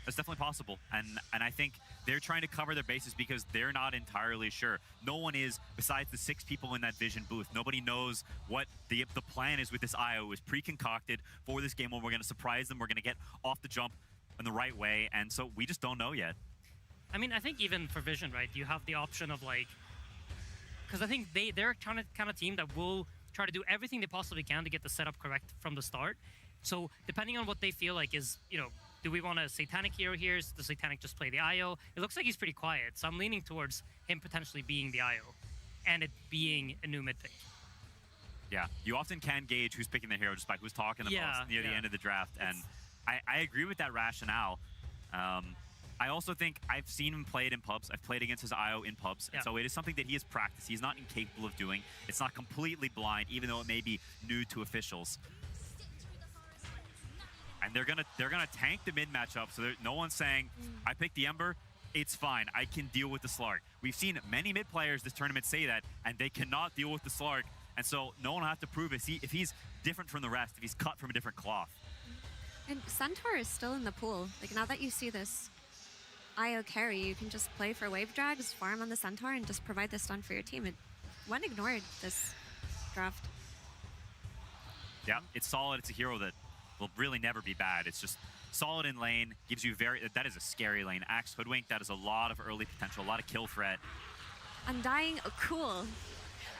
That's definitely possible, and I think they're trying to cover their bases because they're not entirely sure. No one is, besides the 6 people in that Vision booth. Nobody knows what the plan is with this IO. It was pre-concocted for this game when we're going to surprise them. We're going to get off the jump in the right way, and so we just don't know yet. I mean, I think even for Vision, right, you have the option of like, because I think they're kind of team that will try to do everything they possibly can to get the setup correct from the start. So depending on what they feel like is, you know, do we want a Satanic hero here? Does the Satanic just play the IO? It looks like he's pretty quiet, so I'm leaning towards him potentially being the IO and it being a new mid pick. Yeah, you often can gauge who's picking their hero just by who's talking the most near the end of the draft, and I agree with that rationale. I also think I've seen him play it in pubs. I've played against his IO in pubs, and so it is something that he has practiced. He's not incapable of doing. It's not completely blind, even though it may be new to officials. And they're gonna tank the mid matchup, so no one's saying, I picked the Ember, it's fine, I can deal with the Slark. We've seen many mid players this tournament say that, and they cannot deal with the Slark, and so no one will have to prove if he's different from the rest, if he's cut from a different cloth. And Centaur is still in the pool. Like, now that you see this IO carry, you can just play for wave drags, farm on the Centaur, and just provide the stun for your team. It went ignored this draft. Yeah, it's solid. It's a hero that will really never be bad. It's just solid in lane, gives you that is a scary lane. Axe Hoodwink, that is a lot of early potential, a lot of kill threat. Undying, cool.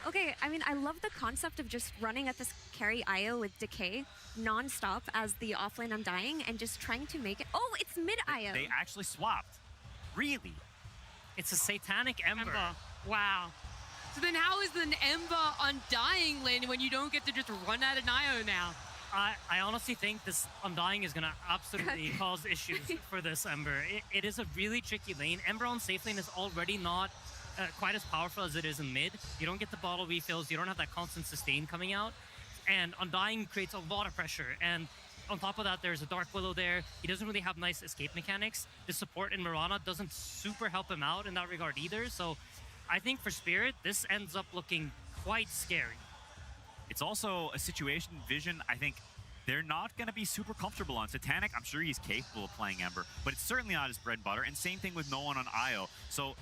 Okay, I mean, I love the concept of just running at this carry IO with Decay non-stop as the offlane Undying and just trying to make it. Oh, it's mid IO. They actually swapped. Really? It's a Satanic Ember. Wow. So then how is an Ember Undying lane when you don't get to just run at an IO now? I honestly think this Undying is going to absolutely cause issues for this Ember. It is a really tricky lane. Ember on safe lane is already not quite as powerful as it is in mid. You don't get the bottle refills. You don't have that constant sustain coming out. And Undying creates a lot of pressure. And on top of that, there's a Dark Willow there. He doesn't really have nice escape mechanics. The support in Mirana doesn't super help him out in that regard either. So I think for Spirit, this ends up looking quite scary. It's also a situation, Vision, I think they're not going to be super comfortable on. Satanic, I'm sure he's capable of playing Ember, but it's certainly not his bread and butter. And same thing with no one on IO. So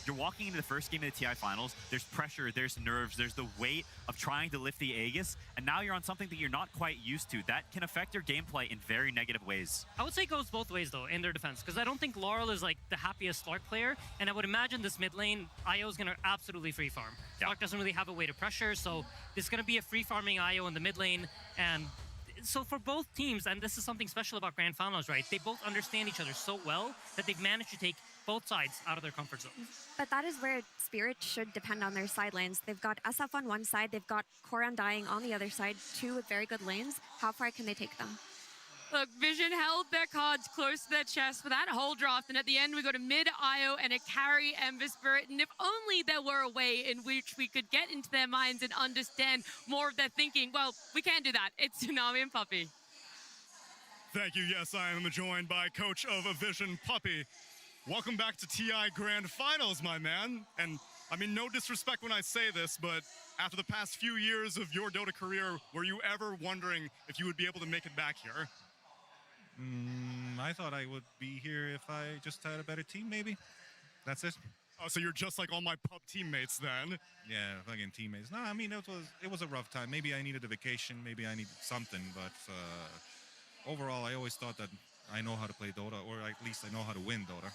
you're walking into the first game of the TI Finals, there's pressure, there's nerves, there's the weight of trying to lift the Aegis, and now you're on something that you're not quite used to. That can affect your gameplay in very negative ways. I would say it goes both ways, though, in their defense, because I don't think Laurel is, like, the happiest Slark player, and I would imagine this mid lane, IO is going to absolutely free farm. Slark doesn't really have a way to pressure, so this is going to be a free farming IO in the mid lane, and so for both teams, and this is something special about Grand Finals, right? They both understand each other so well that they've managed to take both sides out of their comfort zone. But that is where Spirit should depend on their side lanes. They've got SF on one side, they've got Core Undying on the other side, 2 with very good lanes. How far can they take them? Look, Vision held their cards close to their chest for that whole draft, and at the end we got a mid IO and a carry Ember Spirit, and if only there were a way in which we could get into their minds and understand more of their thinking. Well, we can't do that. It's Tsunami and Puppy. Thank you. Yes, I am joined by coach of Vision, Puppy. Welcome back to TI Grand Finals, my man. And I mean, no disrespect when I say this, but after the past few years of your Dota career, were you ever wondering if you would be able to make it back here? I thought I would be here if I just had a better team, maybe. That's it. Oh, so you're just like all my pub teammates then? Yeah, fucking teammates. No, I mean, it was a rough time. Maybe I needed a vacation. Maybe I needed something. But overall, I always thought that I know how to play Dota, or at least I know how to win Dota.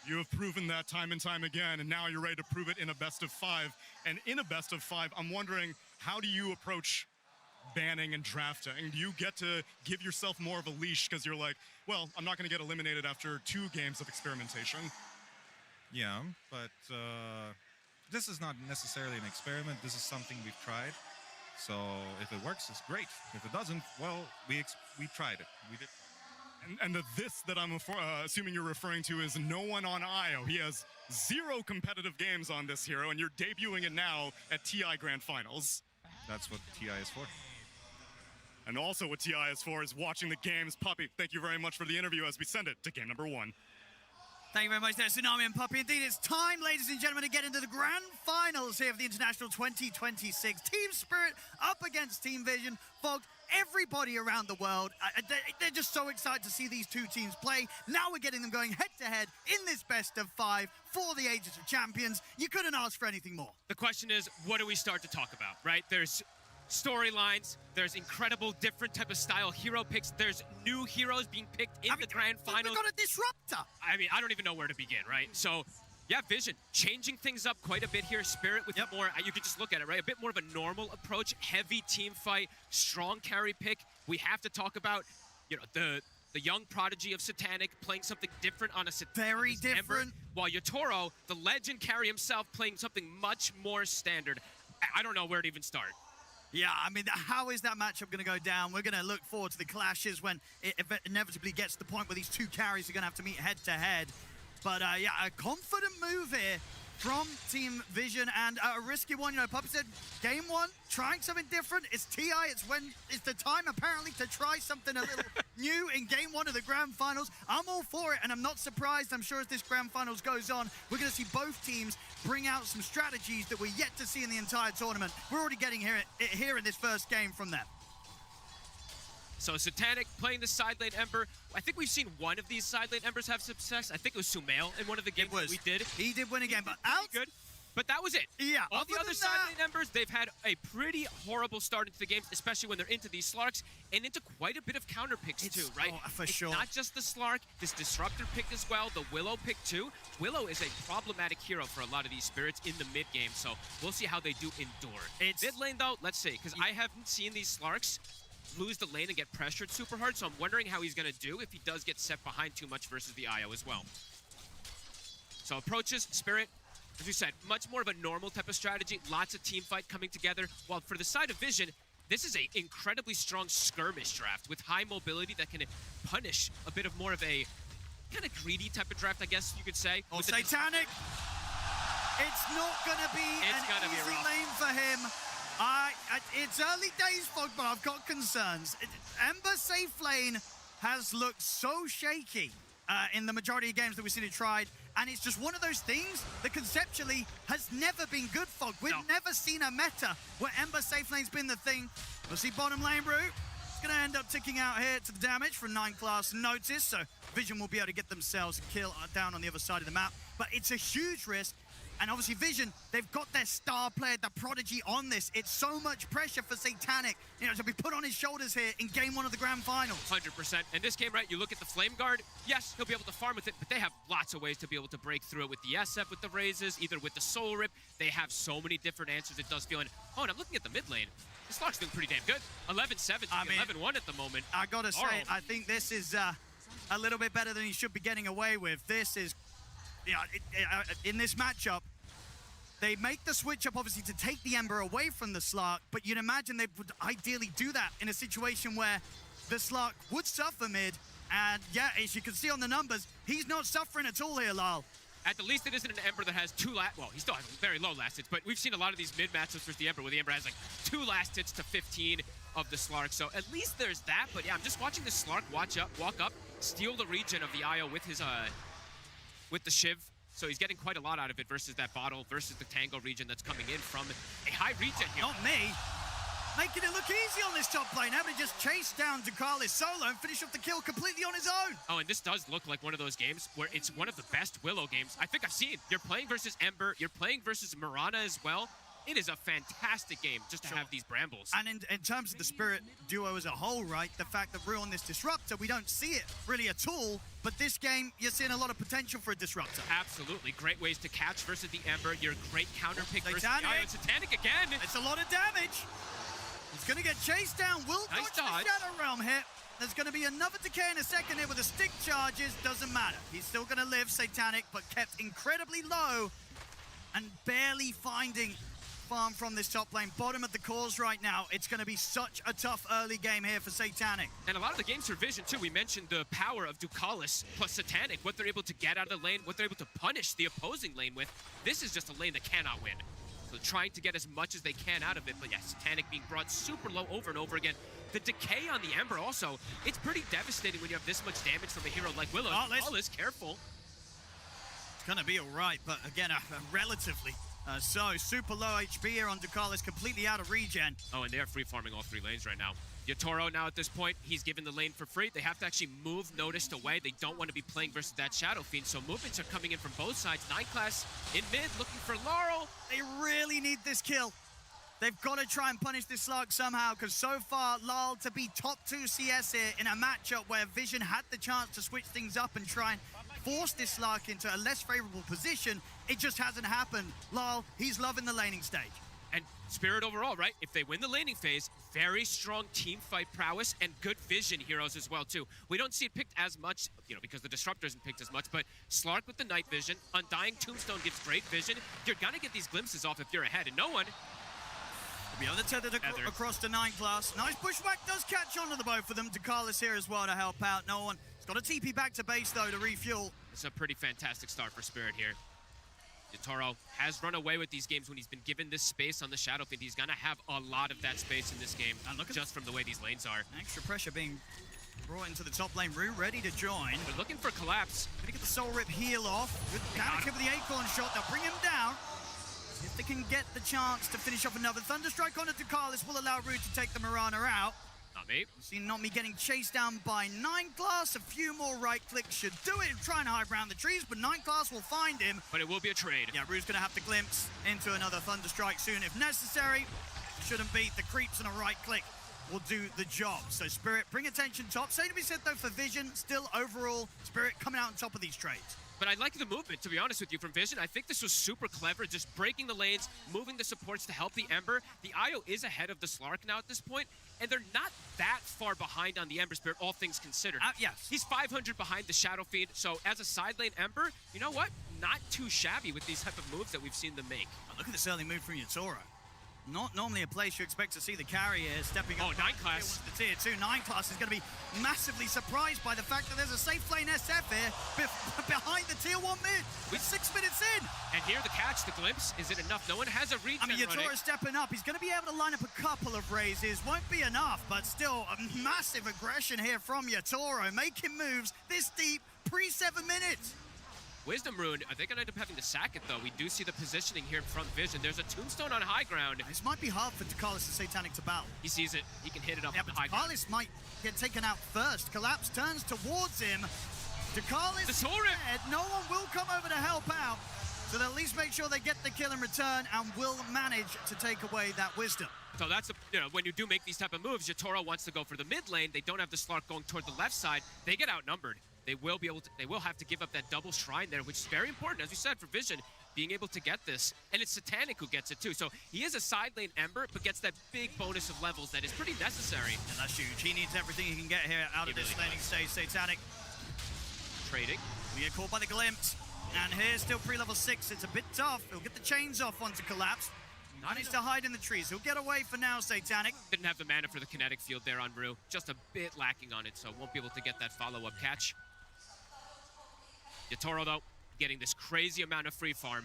You have proven that time and time again, and now you're ready to prove it in a best of 5. And in a best of 5, I'm wondering, how do you approach banning and drafting? Do you get to give yourself more of a leash because you're like, well, I'm not going to get eliminated after 2 games of experimentation? Yeah, but this is not necessarily an experiment. This is something we've tried. So if it works, it's great. If it doesn't, well, we tried it. We did. And the this that I'm assuming you're referring to is no one on IO. He has 0 competitive games on this hero, and you're debuting it now at TI Grand Finals. That's what TI is for. And also what TI is for is watching the games. Puppy, thank you very much for the interview as we send it to game number 1. Thank you very much there, Tsunami and Puppy. Indeed, it's time, ladies and gentlemen, to get into the grand finals here of the International 2026. Team Spirit up against Team Vision. Folks, everybody around the world, they're just so excited to see these 2 teams play. Now we're getting them going head-to-head in this best of 5 for the Ages of Champions. You couldn't ask for anything more. The question is, what do we start to talk about, right? There's storylines, there's incredible different type of style hero picks, there's new heroes being picked in the grand finals. We've got a disruptor. I mean, I don't even know where to begin, right? So, yeah, Vision changing things up quite a bit here. Spirit with more, you can just look at it, right? A bit more of a normal approach, heavy team fight, strong carry pick. We have to talk about, you know, the young prodigy of Satanic playing something different on a very different. Ember, while Yotoro, the legend carry himself, playing something much more standard. I don't know where to even start. Yeah, I mean, how is that matchup going to go down? We're going to look forward to the clashes when it inevitably gets to the point where these 2 carries are going to have to meet head-to-head. But, yeah, a confident move here from Team Vision, and a risky one. You know, Puppy said, game 1, trying something different. It's TI. It's the time, apparently, to try something a little new in game 1 of the Grand Finals. I'm all for it, and I'm not surprised. I'm sure as this Grand Finals goes on, we're going to see both teams bring out some strategies that we're yet to see in the entire tournament. We're already getting here in this first game from them. So Satanic playing the side lane Ember. I think we've seen one of these side lane Embers have success. I think it was Sumail in one of the games that we did. He did win again, but out. Good. But that was it. Yeah. All the other side lane Embers, they've had a pretty horrible start into the games, especially when they're into these Slarks and into quite a bit of counter picks too, right? Oh, for it's sure. Not just the Slark, this Disruptor pick as well, the Willow pick too. Willow is a problematic hero for a lot of these Spirits in the mid game, so we'll see how they do endure. Mid lane though, let's see, because I haven't seen these Slarks lose the lane and get pressured super hard, so I'm wondering how he's going to do if he does get set behind too much versus the IO as well. So approaches, Spirit, as we said, much more of a normal type of strategy, lots of team fight coming together, while for the side of Vision, this is a incredibly strong skirmish draft with high mobility that can punish a bit of more of a kind of greedy type of draft, I guess you could say. Oh, Satanic! It's not going to be an easy lane for him. It's early days, folks, but I've got concerns. Ember safe lane has looked so shaky in the majority of games that we've seen it tried, and it's just one of those things that conceptually has never been good, folks. We've never seen a meta where Ember safe lane's been the thing. We'll see bottom lane route. It's going to end up ticking out here to the damage from 9 class notice, so Vision will be able to get themselves a kill down on the other side of the map, but it's a huge risk. And obviously Vision, they've got their star player, the prodigy on this. It's so much pressure for Satanic, you know, to be put on his shoulders here in game 1 of the Grand Finals. 100%. In this game, right, you look at the Flame Guard, yes, he'll be able to farm with it, but they have lots of ways to be able to break through it with the SF, with the raises, either with the Soul Rip. They have so many different answers. It does feel, and I'm looking at the mid lane. This Slark's doing pretty damn good. 11-7, 11-1 at the moment. I gotta say, I think this is a little bit better than he should be getting away with. This is, in this matchup, they make the switch up, obviously, to take the Ember away from the Slark, but you'd imagine they would ideally do that in a situation where the Slark would suffer mid, and yeah, as you can see on the numbers, he's not suffering at all here, Lal. At the least, it isn't an Ember that has well, he still has very low last hits, but we've seen a lot of these mid matchups versus the Ember, where the Ember has like 2 last hits to 15 of the Slark, so at least there's that, but yeah, I'm just watching the Slark walk up, steal the regen of the IO with his, with the Shiv. So he's getting quite a lot out of it versus that bottle, versus the Tango region that's coming in from a high regen here. Not me. Making it look easy on this top lane. Having to just chase down Ducalis solo and finish off the kill completely on his own. Oh, and this does look like one of those games where it's one of the best Willow games I think I've seen. You're playing versus Ember, you're playing versus Mirana as well. It is a fantastic game just to have these Brambles. And in terms of the Spirit duo as a whole, right, the fact that we're on this Disruptor, we don't see it really at all, but this game, you're seeing a lot of potential for a Disruptor. Absolutely. Great ways to catch versus the Ember. Your great counter pick versus the Satanic. Io. Satanic again. It's a lot of damage. He's going to get chased down. Will Nice dodge the Shadow Realm hit. There's going to be another decay in a second here with the stick charges. Doesn't matter. He's still going to live, Satanic, but kept incredibly low and barely finding farm from this top lane. Bottom of the cores right now. It's going to be such a tough early game here for Satanic. And a lot of the games for Vision, too. We mentioned the power of Ducalis plus Satanic, what they're able to get out of the lane, what they're able to punish the opposing lane with. This is just a lane that cannot win. So trying to get as much as they can out of it. But yeah, Satanic being brought super low over and over again. The decay on the Ember also, it's pretty devastating when you have this much damage from a hero like Willow. Ducalis, careful. It's going to be all right, but again, relatively so. Super low HP here on Ducalis, completely out of regen. Oh, and they are free farming all three lanes right now. Yatoro now at this point, he's given the lane for free. They have to actually move Noticed away. They don't want to be playing versus that Shadow Fiend, so movements are coming in from both sides. 9 class in mid, looking for Laurel. They really need this kill. They've got to try and punish this Slark somehow, because so far, Lal to be top 2 CS here in a matchup where Vision had the chance to switch things up and try and force this Slark into a less favorable position. It just hasn't happened. Lal, he's loving the laning stage. And Spirit overall, right? If they win the laning phase, very strong team fight prowess and good vision heroes as well, too. We don't see it picked as much, you know, because the Disruptor isn't picked as much, but Slark with the night vision, Undying Tombstone gives great vision. You're gonna get these glimpses off if you're ahead, and no one... Be able to tether across the 9 class. Nice pushback does catch onto the both of them. Ducalis here as well to help out. No one. He's got a TP back to base, though, to refuel. It's a pretty fantastic start for Spirit here. Yatoro has run away with these games when he's been given this space on the Shadow Fiend. He's gonna have a lot of that space in this game, and look just from the way these lanes are. Extra pressure being brought into the top lane. Rue ready to join. We're looking for collapse. Gonna get the Soul Rip heal off. Good damage with the Acorn shot. They'll bring him down. If they can get the chance to finish off another Thunderstrike on it, Ducalis will allow Rue to take the Mirana out. Not me. See Not Me getting chased down by 9 class. A few more right clicks should do it. Try and hide around the trees, but 9 class will find him. But it will be a trade. Yeah, Rue's going to have to glimpse into another Thunderstrike soon if necessary. Shouldn't be. The creeps and a right click will do the job. So Spirit, bring attention top. Same to be said, though, for Vision. Still, overall, Spirit coming out on top of these trades. But I like the movement, to be honest with you, from Vision. I think this was super clever, just breaking the lanes, moving the supports to help the Ember. The Io is ahead of the Slark now at this point, and they're not that far behind on the Ember Spirit, all things considered. Yes. He's 500 behind the Shadow Fiend, so as a side lane Ember, you know what? Not too shabby with these type of moves that we've seen them make. Look at this early move from Yatoro. Not normally a place you expect to see the carry here stepping up. Oh, 9 class. The tier 2. 9 class is going to be massively surprised by the fact that there's a safe lane SF here behind the tier 1 mid. With 6 minutes in. And here the catch, the glimpse. Is it enough? No one has a regen. I mean, Yatoro's stepping up. He's going to be able to line up a couple of raises. Won't be enough, but still a massive aggression here from Yatoro. Making moves this deep pre-7 minutes. Wisdom Rune, are they going to end up having to sack it, though? We do see the positioning here from Vision. There's a Tombstone on high ground. This might be hard for Ducalis and Satanic to battle. He sees it. He can hit it up yeah, on the but high ground. Ducalis might get taken out first. Collapse turns towards him. Ducalis the Soul Rip. Dead. No one will come over to help out. So they'll at least make sure they get the kill in return and will manage to take away that Wisdom. So that's, when you do make these type of moves, Yatoro wants to go for the mid lane. They don't have the Slark going toward the left side. They get outnumbered. They will have to give up that double shrine there, which is very important, as we said, for Vision, being able to get this. And it's Satanic who gets it too. So he is a side lane Ember, but gets that big bonus of levels that is pretty necessary. And that's huge. He needs everything he can get here out of this laning stage. Satanic trading. We get caught by the glimpse. And here's still pre-level 6. It's a bit tough. He'll get the chains off onto Collapse. Managed to hide in the trees. He'll get away for now, Satanic. Didn't have the mana for the kinetic field there on Rue. Just a bit lacking on it, so won't be able to get that follow-up catch. Yatoro, though, getting this crazy amount of free farm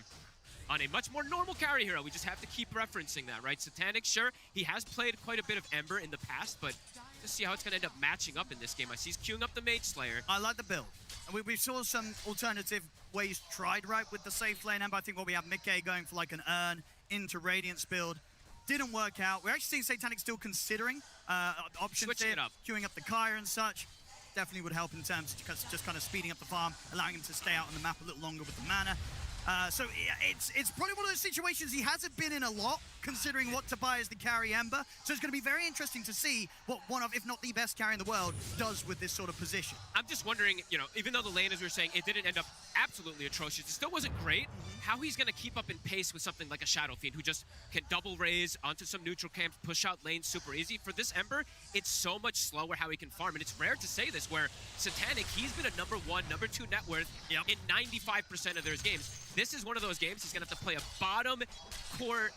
on a much more normal carry hero. We just have to keep referencing that, right? Satanic, sure, he has played quite a bit of Ember in the past, but to see how it's going to end up matching up in this game. I see he's queuing up the Mage Slayer. I like the build. We saw some alternative ways tried, right, with the safe lane, and I think what we have Mickey going for like an Urn into Radiance build. Didn't work out. We're actually seeing Satanic still considering options Switching here, it up. queuing up the Kaya and such. Definitely would help in terms of just kind of speeding up the farm, allowing him to stay out on the map a little longer with the mana. So yeah, it's probably one of those situations he hasn't been in a lot, considering what to buy as the carry Ember. So it's going to be very interesting to see what one of, if not the best carry in the world, does with this sort of position. I'm just wondering, you know, even though the lane, as we were saying, it didn't end up absolutely atrocious, it still wasn't great, how he's going to keep up in pace with something like a Shadow Fiend who just can double raise onto some neutral camps, push out lanes super easy. For this Ember, it's so much slower how he can farm, and it's rare to say this, where Satanic, he's been a number 1, number 2 net worth in 95% of their games. This is one of those games he's going to have to play a bottom core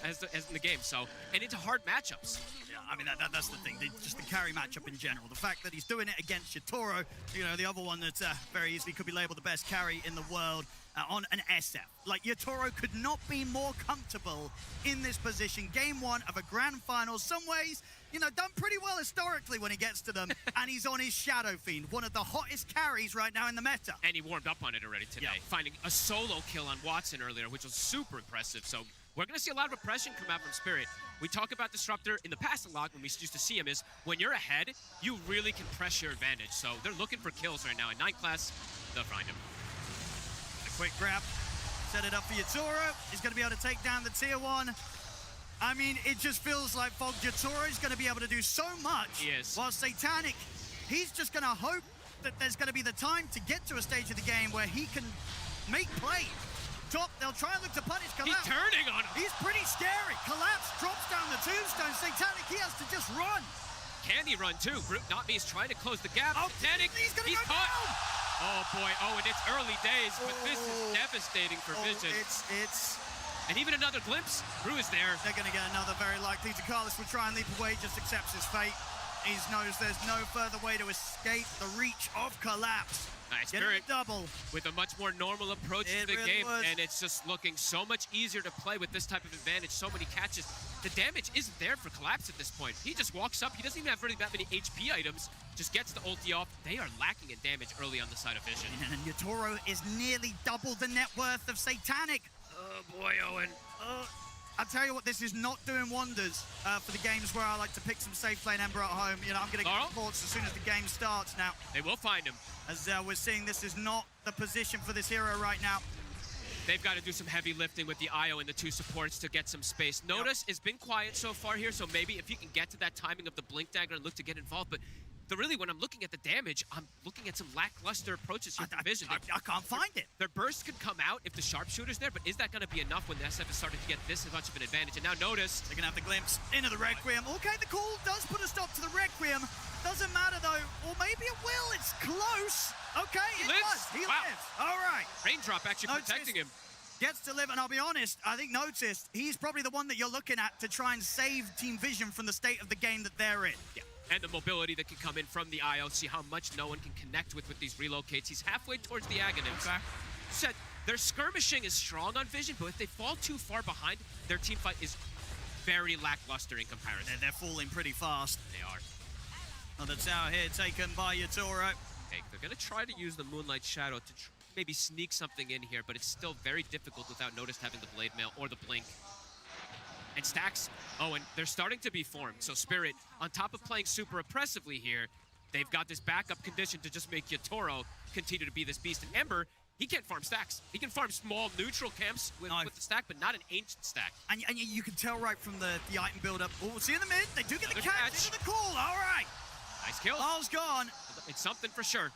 as in the game, so, and it's hard matchups. Yeah, I mean, that's the thing, just the carry matchup in general. The fact that he's doing it against Yatoro, you know, the other one that very easily could be labeled the best carry in the world, on an SF. Like, Yatoro could not be more comfortable in this position. Game 1 of a grand final, some ways, you know, done pretty well historically when he gets to them, and he's on his Shadow Fiend, one of the hottest carries right now in the meta. And he warmed up on it already today, finding a solo kill on Watson earlier, which was super impressive. So we're going to see a lot of aggression come out from Spirit. We talk about Disruptor in the past a lot when we used to see him is when you're ahead, you really can press your advantage. So they're looking for kills right now. In Night Class, they'll find him. A quick grab, set it up for Yatoro. He's going to be able to take down the tier 1. I mean, it just feels like Yatoro is going to be able to do so much. He is. While Satanic, he's just going to hope that there's going to be the time to get to a stage of the game where he can make plays. Top, they'll try and look to punish Collapse. He's turning on him. He's pretty scary. Collapse drops down the tombstone. Satanic, he has to just run. Can he run too? Brute Not Me is trying to close the gap. Oh, Satanic, he's going to go caught. down. Oh boy, oh, and it's early days, but this is devastating for Vision. It's... And even another glimpse, Brew is there. They're going to get another very likely. Carlos will try and leap away, just accepts his fate. He knows there's no further way to escape the reach of Collapse. Nice Spirit double. With a much more normal approach to the game, and it's just looking so much easier to play with this type of advantage, so many catches. The damage isn't there for Collapse at this point. He just walks up, he doesn't even have really that many HP items, just gets the ulti off. They are lacking in damage early on the side of Vision. And Yatoro is nearly double the net worth of Satanic. Oh boy, Owen. I'll tell you what, this is not doing wonders for the games where I like to pick some safe lane Ember at home. You know, I'm going to get reports as soon as the game starts now. They will find him. As we're seeing, this is not the position for this hero right now. They've got to do some heavy lifting with the IO and the 2 supports to get some space. Notice it's been quiet so far here, so maybe if you can get to that timing of the Blink Dagger and look to get involved, but really, when I'm looking at the damage, I'm looking at some lackluster approaches here for Vision. I can't find it. Their burst could come out if the sharpshooter's there, but is that going to be enough when the SF is starting to get this much of an advantage? And now notice... They're going to have the glimpse into the Requiem. Okay, the call does put a stop to the Requiem. Doesn't matter, though. Or maybe it will. It's close. Okay, he lives. He lives. All right. Raindrop actually protecting him. Gets to live, and I'll be honest, I think Notice, he's probably the one that you're looking at to try and save Team Vision from the state of the game that they're in. Yeah. And the mobility that can come in from the IO. See how much no one can connect with these relocates. He's halfway towards the Aghanim's. Okay. Said their skirmishing is strong on Vision, but if they fall too far behind, their team fight is very lackluster in comparison. They're falling pretty fast. They are. Another tower here taken by Yatoro. Okay, they're going to try to use the Moonlight Shadow to maybe sneak something in here, but it's still very difficult without Notice having the Blade Mail or the Blink. And stacks, and they're starting to be formed. So Spirit, on top of playing super oppressively here, they've got this backup condition to just make Yatoro continue to be this beast. And Ember, he can't farm stacks. He can farm small neutral camps with the stack, but not an ancient stack. And you can tell right from the item build-up. Oh, see in the mid, they do get the catch into the call. All right. Nice kill. Ball's gone. It's something for sure.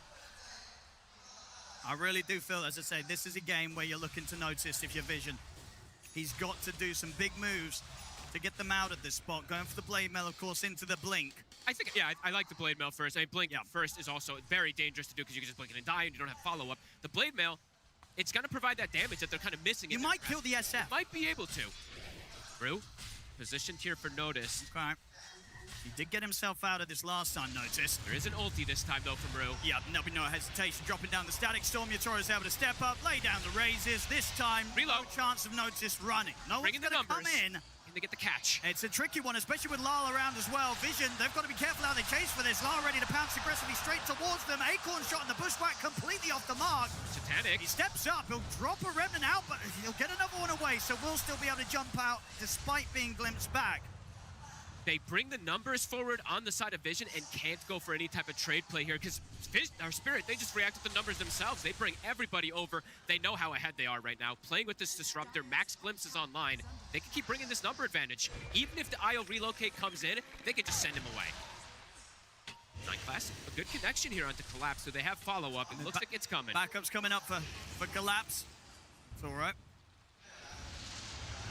I really do feel, as I say, this is a game where you're looking to Notice if you're Vision. He's got to do some big moves to get them out of this spot. Going for the Blade Mail, of course, into the Blink. I think, I like the Blade Mail first. I mean, Blink first is also very dangerous to do because you can just blink it and die and you don't have follow-up. The Blade Mail, it's going to provide that damage that they're kind of missing. You might kill the SF. You might be able to. Brew, positioned here for Notice. Okay. He did get himself out of this last time, Notice. There is an ulti this time, though, from Brew. Yeah, there'll be no hesitation. Dropping down the Static Storm. Yatoro's able to step up, lay down the raises. This time, reload. No chance of Notice running. No one's going to come in Can they get the catch? It's a tricky one, especially with Lyle around as well. Vision, they've got to be careful how they chase for this. Lyle ready to pounce aggressively straight towards them. Acorn shot in the bushwhack completely off the mark. Satanic. He steps up, he'll drop a remnant out, but he'll get another one away, so we'll still be able to jump out despite being glimpsed back. They bring the numbers forward on the side of Vision and can't go for any type of trade play here because our Spirit, they just react to the numbers themselves. They bring everybody over. They know how ahead they are right now. Playing with this Disruptor, Max Glimpse is online. They can keep bringing this number advantage. Even if the IO relocate comes in, they can just send him away. Night Class, a good connection here onto Collapse, so they have follow-up. It looks like it's coming. Backup's coming up for Collapse. It's all right.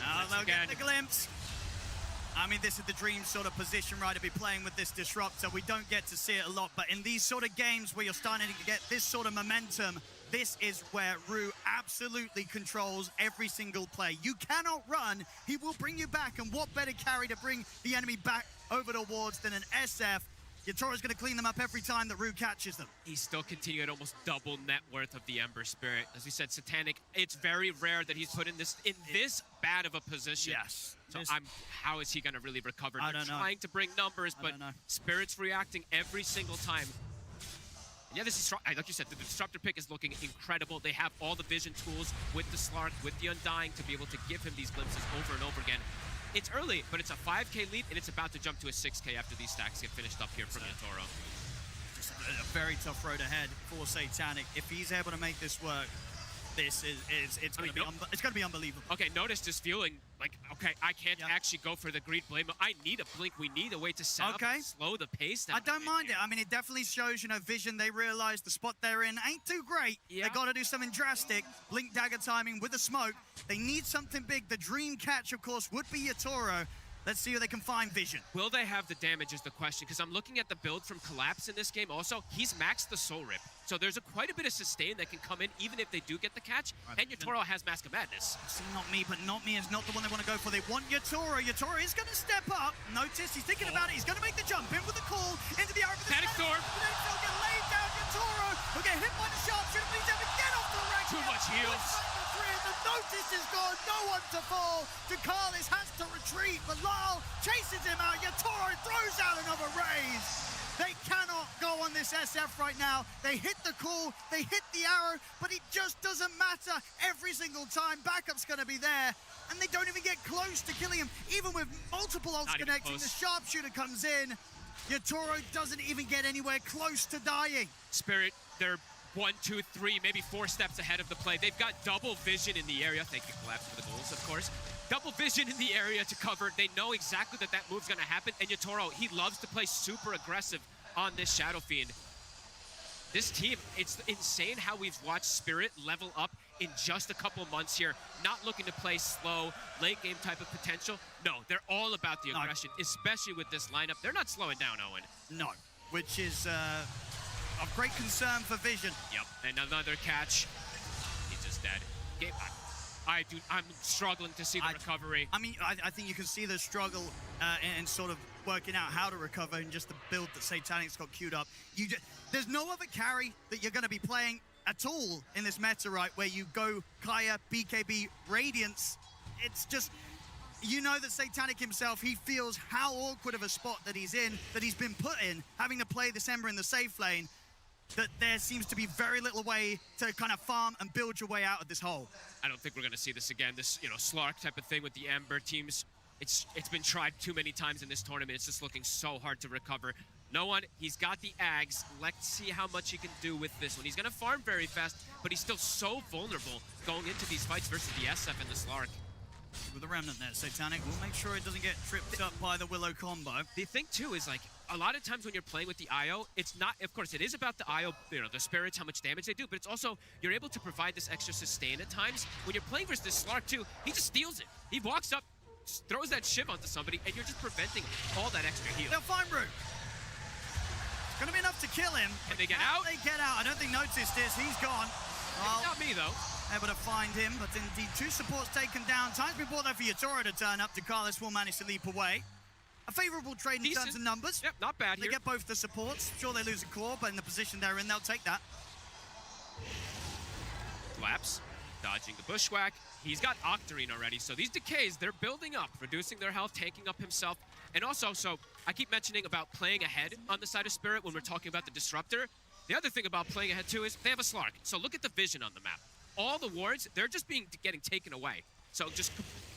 Now they'll get the glimpse. I mean, this is the dream sort of position, right, to be playing with this Disruptor. We don't get to see it a lot, but in these sort of games where you're starting to get this sort of momentum, this is where Rue absolutely controls every single play. You cannot run. He will bring you back, and what better carry to bring the enemy back over the wards than an SF? Yatoro's going to clean them up every time that Rue catches them. He's still continuing at almost double net worth of the Ember Spirit. As we said, Satanic, it's very rare that he's put in this bad of a position. Yes. So how is he going to really recover? I They're don't know. trying to bring numbers, but Spirit's reacting every single time. And yeah, this is, like you said, the Disruptor pick is looking incredible. They have all the vision tools with the Slark, with the Undying to be able to give him these glimpses over and over again. It's early, but it's a 5K lead, and it's about to jump to a 6K after these stacks get finished up here from Yatoro. Just a very tough road ahead for Satanic. If he's able to make this work, it's going to be unbelievable. Okay, notice this feeling like, okay, I can't actually go for the Greed Blame. I need a blink. We need a way to set up and slow the pace down. I don't mind it. I mean, it definitely shows, Vision, they realize the spot they're in ain't too great. Yeah. They got to do something drastic. Blink dagger timing with the smoke. They need something big. The dream catch, of course, would be Yatoro. Let's see if they can find Vision. Will they have the damage is the question, because I'm looking at the build from Collapse in this game also. He's maxed the Soul Rip. So there's quite a bit of sustain that can come in even if they do get the catch. And Yatoro has Mask of Madness. See, not me, but not me is not the one they want to go for. They want Yatoro. Yatoro is going to step up. Notice, he's thinking about it. He's going to make the jump in with the call into the arrow. Panic Storm. But then he'll get laid down. Yatoro will get hit by the sharpshooter. Please ever get off the rack. Too much heals. The notice is gone. No one to fall. Dekalis has to retreat, but Lyle chases him out. Yatoro throws out another raise. They cannot go on this SF right now. They hit the call, they hit the arrow, but it just doesn't matter every single time. Backup's going to be there, and they don't even get close to killing him. Even with multiple ults connecting, the sharpshooter comes in. Yatoro doesn't even get anywhere close to dying. Spirit, they're 1, 2, 3, maybe 4 steps ahead of the play. They've got double vision in the area. Thank you, Collapse, for the goals, of course. Double vision in the area to cover. They know exactly that move's going to happen. And Yatoro, he loves to play super aggressive on this Shadow Fiend. This team, it's insane how we've watched Spirit level up in just a couple months here. Not looking to play slow, late game type of potential. No, they're all about the aggression, especially with this lineup. They're not slowing down, Owen. No, which is of great concern for Vision. Yep, and another catch. He's just dead. I'm struggling to see the recovery. I mean, I think you can see the struggle in sort of working out how to recover in just the build that Satanic's got queued up. There's no other carry that you're going to be playing at all in this meta, right, where you go Kaya, BKB, Radiance. It's just, you know that Satanic himself, he feels how awkward of a spot that he's in, that he's been put in, having to play this Ember in the safe lane, that there seems to be very little way to kind of farm and build your way out of this hole. I don't think we're going to see this again. This, Slark type of thing with the Ember teams. It's been tried too many times in this tournament. It's just looking so hard to recover. No one, he's got the Ags. Let's see how much he can do with this one. He's going to farm very fast, but he's still so vulnerable going into these fights versus the SF and the Slark. With the Remnant there, Satanic will make sure it doesn't get tripped up by the Willow combo. The thing, too, is, like, a lot of times when you're playing with the IO, it's not, of course, it is about the IO, the spirits, how much damage they do, but it's also, you're able to provide this extra sustain at times. When you're playing versus this Slark, too, he just steals it. He walks up, throws that shiv onto somebody, and you're just preventing all that extra heal. They'll find Root. It's going to be enough to kill him. Can they get out? They get out. I don't think Notice this. He's gone. Not me, though. Able to find him, but indeed 2 supports taken down. Time's been bought there for Yatoro to turn up. Dekalis will manage to leap away. A favorable trade in terms of numbers. Yep, not bad They here. get both the supports. Sure, they lose a core, but in the position they're in, they'll take that. Collapse. Dodging the bushwhack. He's got Octarine already, so these decays, they're building up, reducing their health, tanking up himself. And also, so I keep mentioning about playing ahead on the side of Spirit when we're talking about the Disruptor. The other thing about playing ahead too is they have a Slark. So look at the vision on the map. All the wards, they're just getting taken away. So just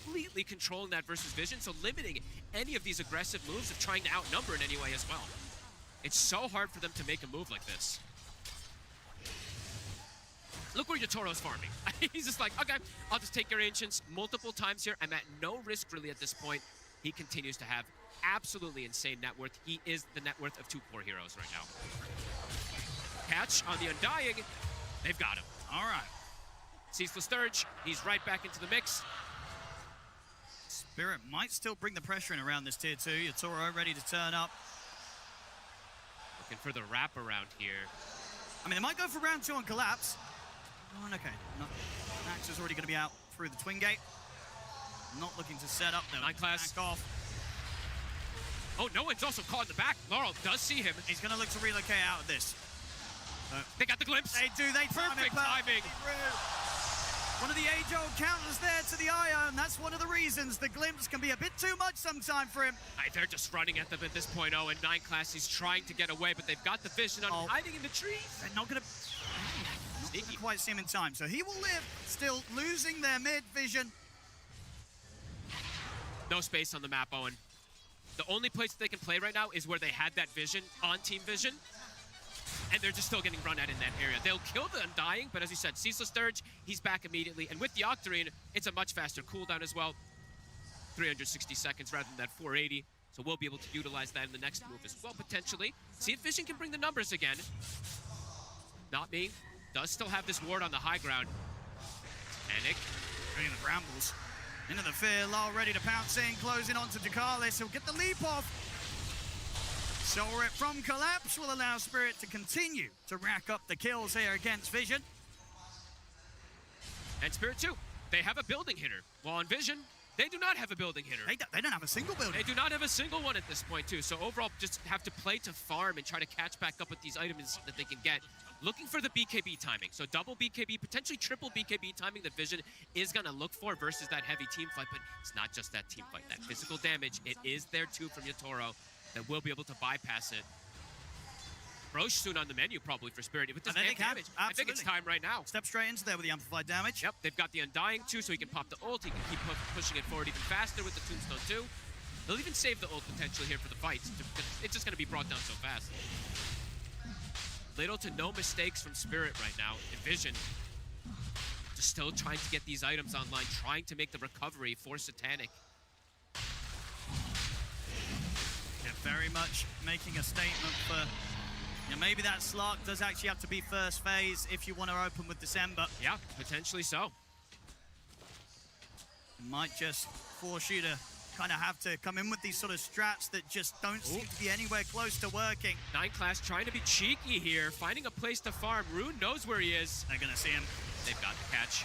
completely controlling that versus vision, so limiting any of these aggressive moves of trying to outnumber in any way as well. It's so hard for them to make a move like this. Look where Yotoro's farming. He's just like, okay, I'll just take your Ancients multiple times here. I'm at no risk really at this point. He continues to have absolutely insane net worth. He is the net worth of 2 core heroes right now. Catch on the Undying. They've got him. All right. Ceaseless Sturge, he's right back into the mix. Spirit might still bring the pressure in around this tier 2. Yotoro ready to turn up. Looking for the wraparound here. I mean, they might go for round 2 on Collapse. Oh, okay. Max is already going to be out through the Twin Gate. Not looking to set up though. 9 class. Back off. Oh, no one's also caught in the back. Laurel does see him. He's going to look to relocate out of this. They got the glimpse. They do. They Perfect timing. One of the age-old counters there to the Ion. That's one of the reasons the glimpse can be a bit too much sometime for him. They're just running at them at this point. Oh, and 9 class, he's trying to get away, but they've got the vision on hiding in the trees. They're not going to quite see him in time, so he will live, still losing their mid vision. No space on the map, Owen. The only place that they can play right now is where they had that vision on team vision, and they're just still getting run at in that area. They'll kill the Undying, but as you said, Ceaseless Sturge, he's back immediately, and with the Octarine, it's a much faster cooldown as well. 360 seconds rather than that 480, so we'll be able to utilize that in the next move as well, potentially. See if vision can bring the numbers again. Not me. Does still have this ward on the high ground. Panic. Bringing the brambles. Into the fear, Lal ready to pounce in, closing onto Ducalis. He'll get the leap off. Soul Rip from Collapse will allow Spirit to continue to rack up the kills here against Vision. And Spirit too. They have a building hitter. While on Vision, they do not have a building hitter. They don't have a single building. They do not have a single one at this point too. So overall, just have to play to farm and try to catch back up with these items that they can get. Looking for the BKB timing. So double BKB, potentially triple BKB timing that Vision is going to look for versus that heavy team fight. But it's not just that team fight. That physical damage, it is there too from Yotoro that will be able to bypass it. Roche soon on the menu probably for Spirit. With this damage, I think it's time right now. Step straight into there with the amplified damage. Yep, they've got the Undying too, so he can pop the ult. He can keep pushing it forward even faster with the Tombstone too. They'll even save the ult potentially here for the fights. It's just going to be brought down so fast. Little to no mistakes from Spirit right now. And Vision just still trying to get these items online, trying to make the recovery for Satanic. Yeah, very much making a statement for, you know, maybe that Slark does actually have to be first phase if you want to open with December. Yeah, potentially so. Might just force you to kind of have to come in with these sort of strats that just don't seem to be anywhere close to working. 9 class trying to be cheeky here, finding a place to farm. Rune knows where he is. They're going to see him. They've got the catch.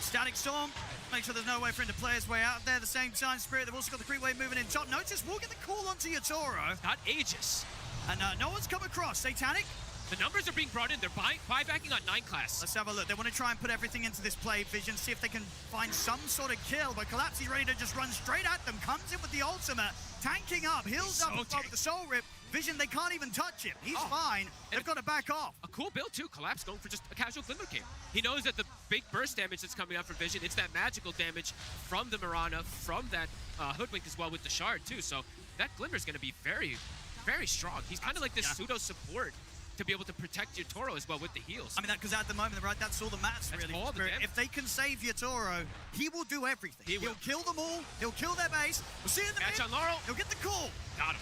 Static Storm. Make sure there's no way for him to play his way out there. At the same time, Spirit, they've also got the creep wave moving in top. Notice we'll get the call onto Yotoro. Got Aegis. And no one's come across. Satanic. The numbers are being brought in. They're buybacking on 9 class. Let's have a look. They want to try and put everything into this play, Vision, see if they can find some sort of kill. But Collapse is ready to just run straight at them. Comes in with the ultimate, tanking up, heals up with the Soul Rip. Vision, they can't even touch him. He's fine. They've got to back off. A cool build too. Collapse going for just a casual Glimmer Cape. He knows that the big burst damage that's coming out for Vision, it's that magical damage from the Mirana, from that Hoodwink as well with the Shard too. So that Glimmer is going to be very, very strong. He's kind of like this pseudo support to be able to protect Yotoro as well with the heals. I mean, because at the moment, right, that's all that matters, really. All the if they can save Yotoro, he will do everything. He'll kill them all. He'll kill their base. We'll see you in the Catch on Laurel. He'll get the call. Got him.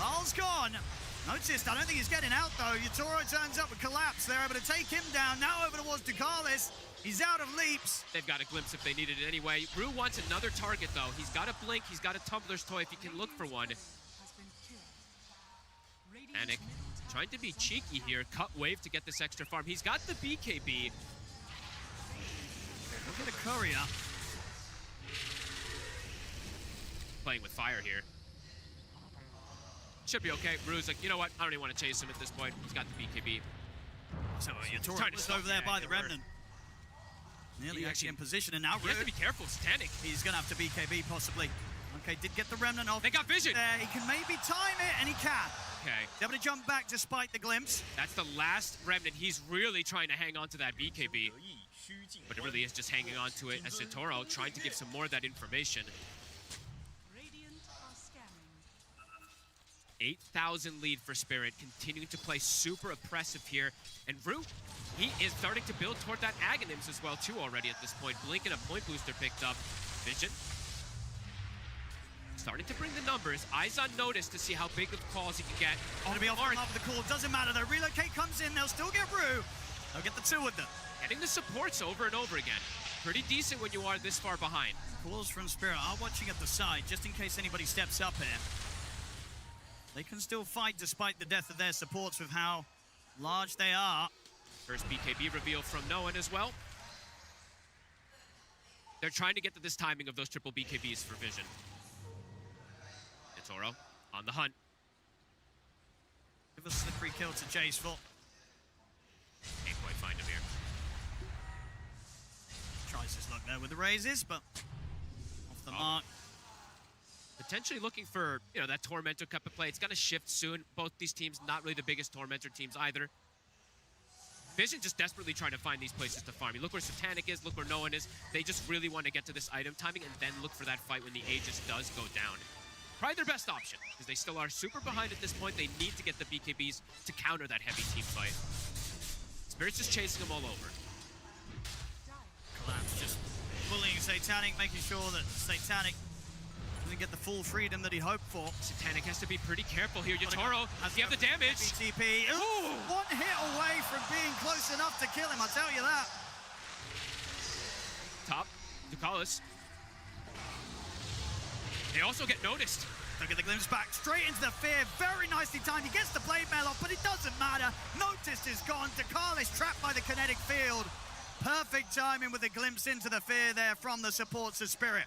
Laurel's gone. Noticed, I don't think he's getting out, though. Yotoro turns up with Collapse. They're able to take him down. Now over towards Ducalis. He's out of leaps. They've got a glimpse if they needed it anyway. Rue wants another target, though. He's got a blink. He's got a Tumbler's toy if he can look for one. Panic. Trying to be cheeky here. Cut wave to get this extra farm. He's got the BKB. Look at a courier. Playing with fire here. Should be okay. Rue's like, you know what? I don't even want to chase him at this point. He's got the BKB. So Yatoro trying to was stop over there the by the Agate. Remnant. Nearly He actually in actually- position, and now He has to Rude. be careful. Satanic. He's going to have to BKB possibly. Okay, did get the Remnant off. They got vision. There, he can maybe time it, and he can. Okay. Able to jump back despite the glimpse. That's the last remnant. He's really trying to hang on to that BKB. But it really is just hanging on to it as Santoro trying to give some more of that information. 8,000 lead for Spirit, continuing to play super oppressive here. And Root, he is starting to build toward that Aghanims as well too already at this point. Blink and a point booster picked up. Vision starting to bring the numbers. Eyes on notice to see how big of calls he can get. Going to be off the top of the call. Doesn't matter though. Relocate comes in. They'll still get Rue. They'll get the two of them. Getting the supports over and over again. Pretty decent when you are this far behind. Calls from Spirit are watching at the side just in case anybody steps up here. They can still fight despite the death of their supports with how large they are. First BKB reveal from no one as well. They're trying to get to this timing of those triple BKBs for Vision. Toro on the hunt. Give us the free kill to Chaseful. Can't quite find him here. Tries his luck there with the raises, but off the mark. Potentially looking for, you know, that Tormentor cup of play. It's going to shift soon. Both these teams, not really the biggest Tormentor teams either. Vision just desperately trying to find these places to farm. You look where Satanic is, look where no one is. They just really want to get to this item timing and then look for that fight when the Aegis does go down. Probably their best option, because they still are super behind at this point. They need to get the BKBs to counter that heavy team fight. Spirit's just chasing them all over. Collapse just bullying Satanic, making sure that Satanic doesn't get the full freedom that he hoped for. Satanic has to be pretty careful here. Yatoro, does he have the damage? BTP. Ooh, one hit away from being close enough to kill him, I'll tell you that. Top, Ducalis. They also get noticed. Look at the glimpse back, straight into the fear. Very nicely timed. He gets the blade mail off, but it doesn't matter. Noticed is gone. Ducalis trapped by the kinetic field. Perfect timing with the glimpse into the fear there from the supports of Spirit.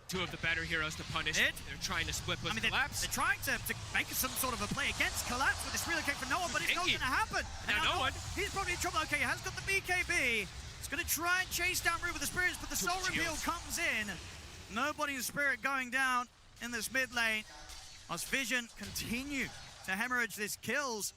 Two of the better heroes to punish. They're trying to split with Collapse. They're trying to make some sort of a play against Collapse with this relocate for Noah, but it's not going to happen. And now no one. He's probably in trouble. Okay, he has got the BKB. He's going to try and chase down Rue with the Spirits, but the Soul Reveal comes in. Nobody in Spirit going down in this mid lane. As Vision continue to hemorrhage these kills.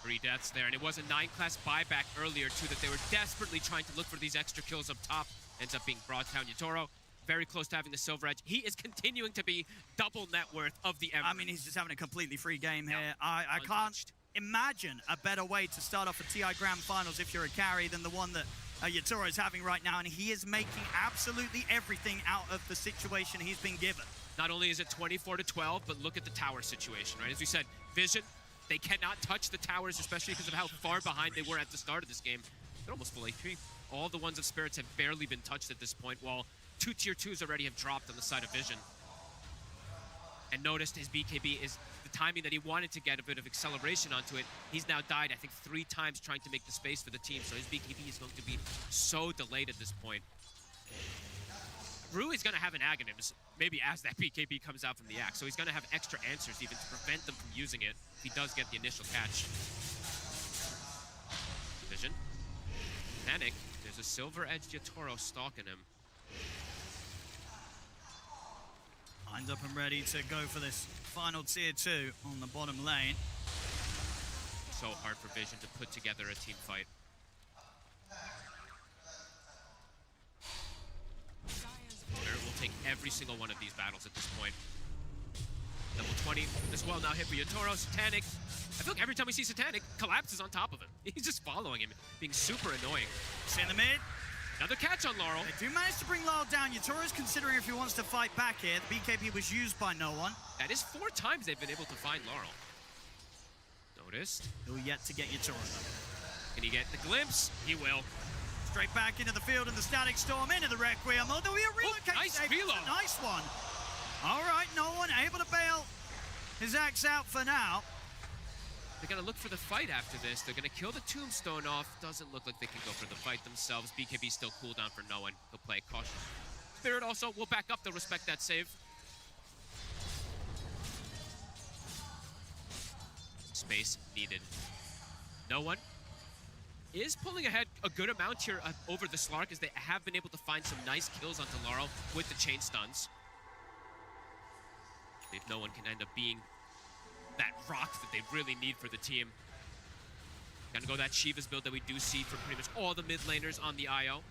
3 deaths there, and it was a 9-class buyback earlier too that they were desperately trying to look for these extra kills up top. Ends up being brought down. Yatoro very close to having the silver edge. He is continuing to be double net worth of the Emerald. I mean, he's just having a completely free game here. I can't imagine a better way to start off a TI Grand Finals if you're a carry than the one that Yatoro is having right now, and he is making absolutely everything out of the situation he's been given. Not only is it 24-12, but look at the tower situation, right? As we said, Vision, they cannot touch the towers, especially because of how far behind they were at the start of this game. They're almost full HP. All the ones of Spirits have barely been touched at this point, while 2 tier 2s already have dropped on the side of Vision. And noticed his BKB is the timing that he wanted to get a bit of acceleration onto it. He's now died, I think, 3 times trying to make the space for the team, so his BKB is going to be so delayed at this point. Rue is going to have an Aghanims, maybe as that BKB comes out from the axe, so he's going to have extra answers even to prevent them from using it if he does get the initial catch. Vision. Panic. There's a silver-edged Yatoro stalking him. Lines up and ready to go for this final tier 2 on the bottom lane. So hard for Vision to put together a team fight. Spirit will take every single one of these battles at this point. Level 20, this well now hit for Yatoro. Satanic. I feel like every time we see Satanic, Collapse is on top of him. He's just following him, being super annoying. See in the mid. Another catch on Laurel. They do manage to bring Laurel down. Yatoro's considering if he wants to fight back here. The BKB was used by no one. That is 4 times they've been able to find Laurel. Noticed. He'll yet to get Yatoro. Can he get the glimpse? He will. Straight back into the field and the Static Storm into the Requiem. Oh, there'll be a relocate. Nice save. velo. A nice one. All right, no one able to bail his axe out for now. They're going to look for the fight after this. They're going to kill the Tombstone off. Doesn't look like they can go for the fight themselves. BKB still cooldown for no one. He'll play cautious. Spirit also will back up. They'll respect that save. Space needed. No one is pulling ahead a good amount here over the Slark, as they have been able to find some nice kills onto Laurel with the chain stuns. If no one can end up being that rock that they really need for the team. Gonna go that Shiva's build that we do see for pretty much all the mid laners on the IO.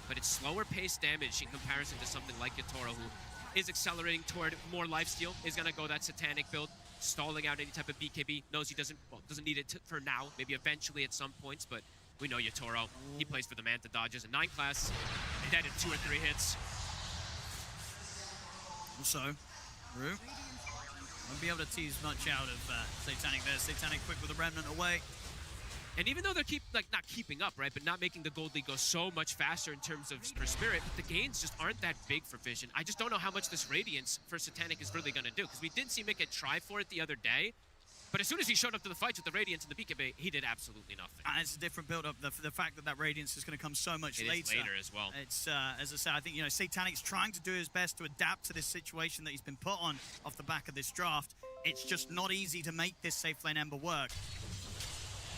But it's slower paced damage in comparison to something like Yatoro, who is accelerating toward more lifesteal, is gonna go that Satanic build, stalling out any type of BKB, knows he doesn't need it for now, maybe eventually at some points, but we know Yatoro, he plays for the Manta dodges, and 9 class, dead in 2 or 3 hits. Also, Rue won't be able to tease much out of Satanic there. Satanic quick with a Remnant away. And even though they're not keeping up, right, but not making the gold league go so much faster in terms of per spirit, but the gains just aren't that big for Vision. I just don't know how much this Radiance for Satanic is really going to do, because we did see Mick try for it the other day, but as soon as he showed up to the fights with the Radiance and the BKB, he did absolutely nothing. And it's a different build-up. The fact that Radiance is going to come so much later. It is later as well. It's, as I said, I think, you know, Satanic's trying to do his best to adapt to this situation that he's been put on off the back of this draft. It's just not easy to make this safe lane Ember work.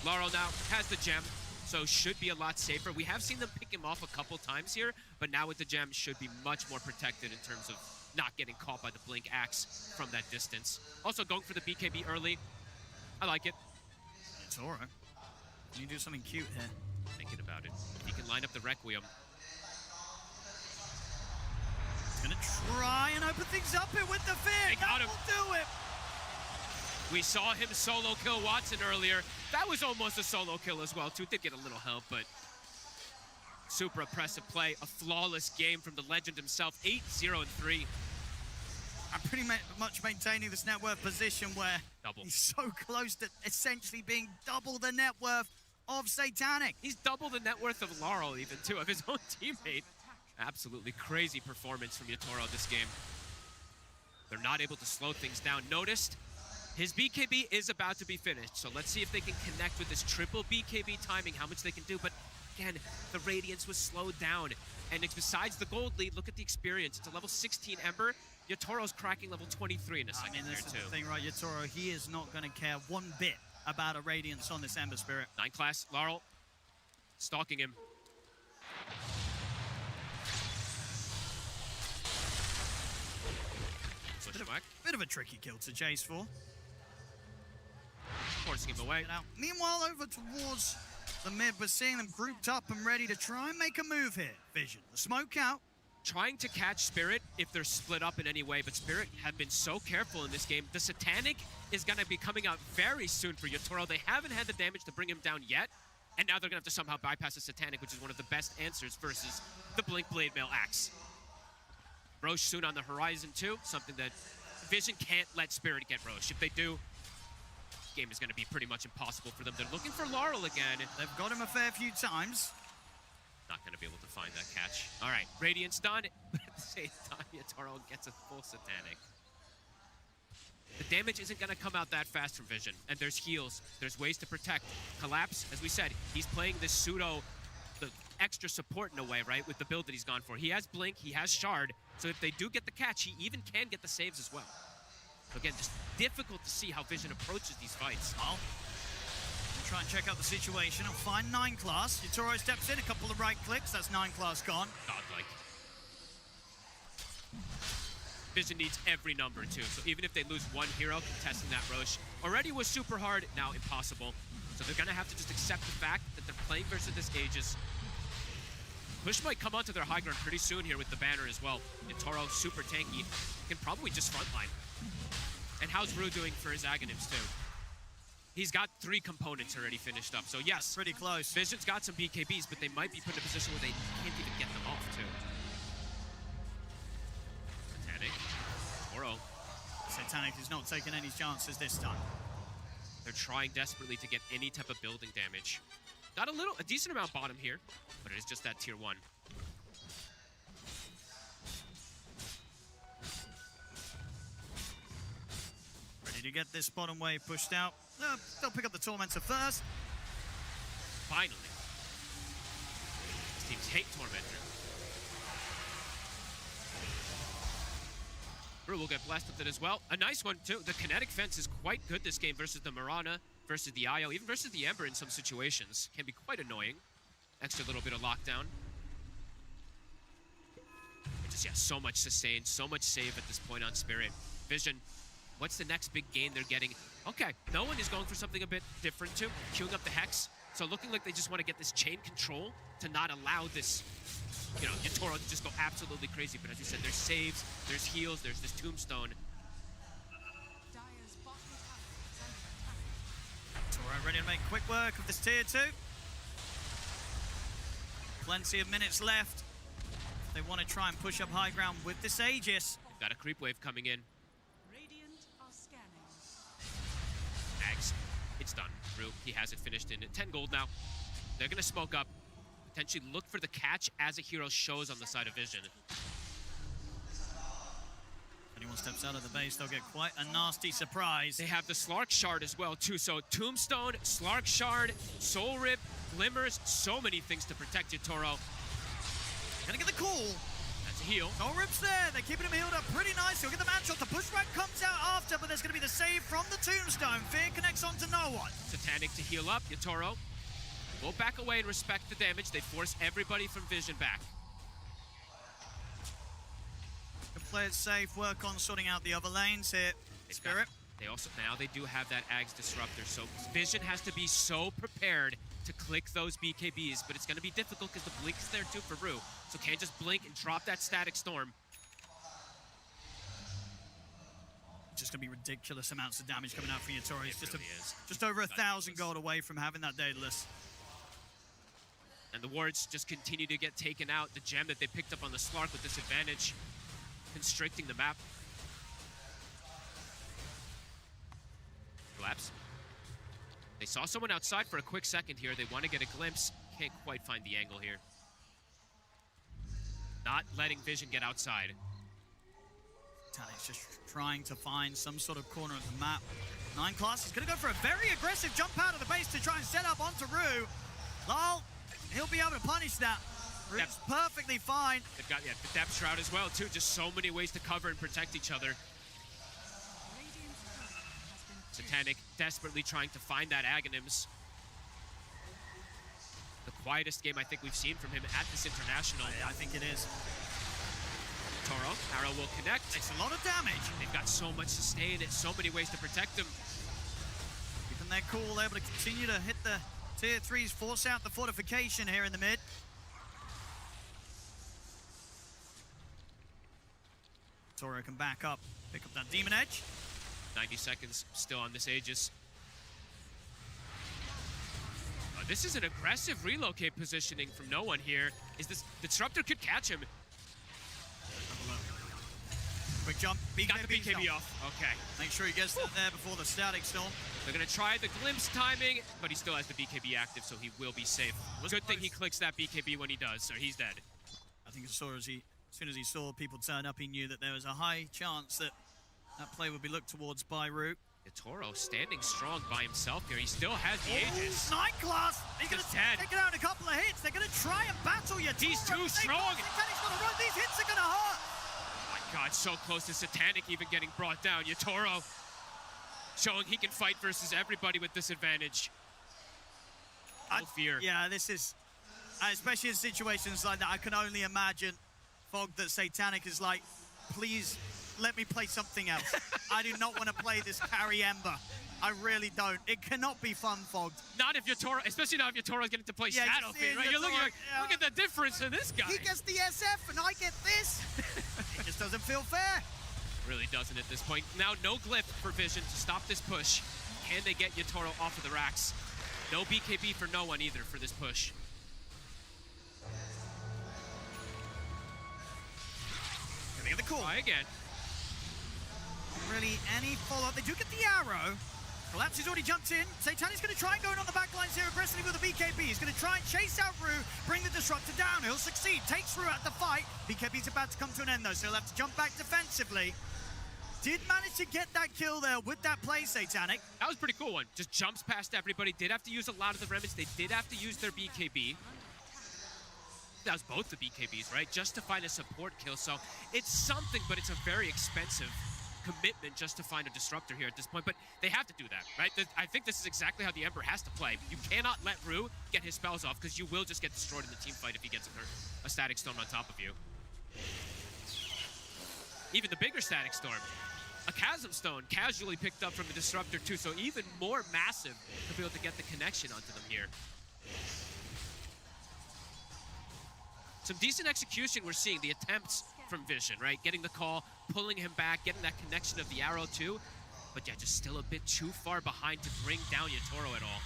Laurel now has the gem, so should be a lot safer. We have seen them pick him off a couple times here, but now with the gem should be much more protected in terms of not getting caught by the Blink Axe from that distance. Also going for the BKB early. I like it. It's all right. Can you do something cute here? Thinking about it. He can line up the Requiem. He's gonna try and open things up here with the Fear. That will do it. We saw him solo kill Watson earlier. That was almost a solo kill as well, too. Did get a little help, but super impressive play. A flawless game from the legend himself. 8-0-3. I'm pretty much maintaining this net worth position where he's so close to essentially being double the net worth of Satanic. He's double the net worth of Laurel even, too, of his own teammate. Absolutely crazy performance from Yatoro this game. They're not able to slow things down. Noticed his BKB is about to be finished, so let's see if they can connect with this triple BKB timing, how much they can do. But again, the Radiance was slowed down. And it's besides the gold lead, look at the experience. It's a level 16 Ember. Yatoro's cracking level 23 in a second. I mean, this is the thing, right? Yatoro, he is not going to care one bit about a Radiance on this Ember Spirit. 9 class, Laurel, stalking him. Bit of a tricky kill to chase for. Forcing him away. Now, meanwhile, over towards the mid, we're seeing them grouped up and ready to try and make a move here. Vision, the smoke out. Trying to catch Spirit if they're split up in any way, but Spirit have been so careful in this game. The Satanic is going to be coming out very soon for Yatoro. They haven't had the damage to bring him down yet, and now they're going to have to somehow bypass the Satanic, which is one of the best answers versus the Blink Blade Mail Axe. Roche soon on the horizon too, something that Vision can't let Spirit get Roche. If they do, the game is going to be pretty much impossible for them. They're looking for Laurel again. They've got him a fair few times. Not going to be able to find that catch. All right, Radiance done. But at the same time, Yatoro gets a full Satanic. The damage isn't going to come out that fast from Vision. And there's heals. There's ways to protect. Collapse, as we said, he's playing this pseudo, the extra support in a way, right, with the build that he's gone for. He has Blink, he has Shard, so if they do get the catch, he even can get the saves as well. So again, just difficult to see how Vision approaches these fights. Well, we'll try and check out the situation and find 9 class. Yatoro steps in, a couple of right clicks, that's 9 class gone. Godlike. Vision needs every number too, so even if they lose one hero contesting that Roche, already was super hard, now impossible. So they're gonna have to just accept the fact that they're playing versus this Aegis. Push might come onto their high ground pretty soon here with the banner as well. Yatoro, super tanky, can probably just frontline. And how's Rue doing for his Aghanims too? He's got 3 components already finished up, so yes. That's pretty close. Vision's got some BKBs, but they might be put in a position where they can't even get them off too. Satanic, Oro. Satanic is not taking any chances this time. They're trying desperately to get any type of building damage. Got a decent amount bottom here, but it is just that tier 1. Ready to get this bottom wave pushed out. They'll pick up the Tormentor first. Finally. These teams hate Tormentor. Brew will get blessed with it as well. A nice one, too. The kinetic fence is quite good this game versus the Mirana, versus the Io, even versus the Ember in some situations. Can be quite annoying. Extra little bit of lockdown. Just, yeah, so much sustain, so much save at this point on Spirit. Vision, what's the next big gain they're getting? Okay, no one is going for something a bit different, too. Queuing up the Hex. So looking like they just want to get this chain control to not allow this, you know, Yatoro to just go absolutely crazy. But as you said, there's saves, there's heals, there's this tombstone. Toro ready to make quick work of this tier 2. Plenty of minutes left. They want to try and push up high ground with this Aegis. They've got a creep wave coming in. Radiant are scanning. Ags, it's done. Rue, he has it finished in 10 gold now. They're going to smoke up. Potentially look for the catch as a hero shows on the side of Vision. If anyone steps out of the base, they'll get quite a nasty surprise. They have the Slark Shard as well, too. So Tombstone, Slark Shard, Soul Rip, Glimmers, so many things to protect Yatoro. Gonna get the call. That's a heal. Soul Rip's there. They're keeping him healed up pretty nice. He'll get the man shot. The pushback comes out after, but there's gonna be the save from the Tombstone. Fear connects onto no one. Satanic to heal up. Yatoro will back away and respect the damage. They force everybody from Vision back. Can play it safe, work on sorting out the other lanes here. Spirit. They also, now they do have that Ags Disruptor, so Vision has to be so prepared to click those BKBs, but it's going to be difficult because the blink is there too for Rue, so can't just blink and drop that Static Storm. Just going to be ridiculous amounts of damage coming out from Yatoro. It's just over 1,000 gold away from having that Daedalus. And the wards just continue to get taken out. The gem that they picked up on the Slark with this advantage, constricting the map. Collapse. They saw someone outside for a quick second here. They want to get a glimpse. Can't quite find the angle here. Not letting Vision get outside. Talik's just trying to find some sort of corner of the map. 9 class is going to go for a very aggressive jump out of the base to try and set up onto Rue. Lol, he'll be able to punish that. Rue's perfectly fine. They've got the Depth Shroud as well, too. Just so many ways to cover and protect each other. Satanic desperately trying to find that Aghanims. The quietest game I think we've seen from him at this international. I think it is. Toro, arrow will connect. Takes a lot of damage. They've got so much sustain and so many ways to protect him. Keeping their cool, able to continue to hit the tier 3s, force out the fortification here in the mid. Toro can back up, pick up that Demon Edge. 90 seconds still on this Aegis. This is an aggressive relocate positioning from no one here. Is this Disruptor could catch him? Quick jump. BKB got the BKB off. Okay. Make sure he gets that there before the Static Storm. They're gonna try the glimpse timing, but he still has the BKB active, so he will be safe. Good thing he clicks that BKB when he does, so he's dead. I think as soon as he saw people turn up, he knew that there was a high chance that that play would be looked towards by Rue. Yatoro standing strong by himself here. He still has the Aegis. 9 class! He's going to take it out in a couple of hits. They're going to try and battle Yatoro. He's too strong. These hits are going to hurt. Oh my god, so close to Satanic even getting brought down. Yatoro showing he can fight versus everybody with this advantage. No fear. Yeah, this is, especially in situations like that, I can only imagine, Fog, that Satanic is like, please let me play something else. I do not want to play this carry Ember. I really don't. It cannot be fun, Fogged. Not if Yatoro, especially not if Yatoro's getting to play Shadow Fiend, right? You're looking like, look at the difference in this guy. He gets the SF and I get this. It just doesn't feel fair. Really doesn't at this point. Now no glyph for Vision to stop this push. Can they get Yatoro off of the racks? No BKB for no one either for this push. Gonna get the call. Try again. Really any follow-up. They do get the arrow. Collapse has already jumped in. Satanic's going to try and go in on the back lines here aggressively with the BKB. He's going to try and chase out Rue, bring the Disruptor down. He'll succeed. Takes Rue out the fight. BKB's about to come to an end though, so he'll have to jump back defensively. Did manage to get that kill there with that play, Satanic. That was a pretty cool one. Just jumps past everybody. Did have to use a lot of the remnants. They did have to use their BKB. that was both the BKBs, right? Just to find a support kill. So it's something, but it's a very expensive commitment just to find a disruptor here at this point. But they have to do that, right? I think this is exactly how the Ember has to play. You cannot let Rue get his spells off because you will just get destroyed in the team fight if he gets a Static Storm on top of you. Even the bigger Static Storm, a Chasm Stone casually picked up from the Disruptor too, so even more massive to be able to get the connection onto them here. Some decent execution we're seeing, the attempts from Vision, right? Getting the call, pulling him back, getting that connection of the arrow too. But yeah, just still a bit too far behind to bring down Yatoro at all.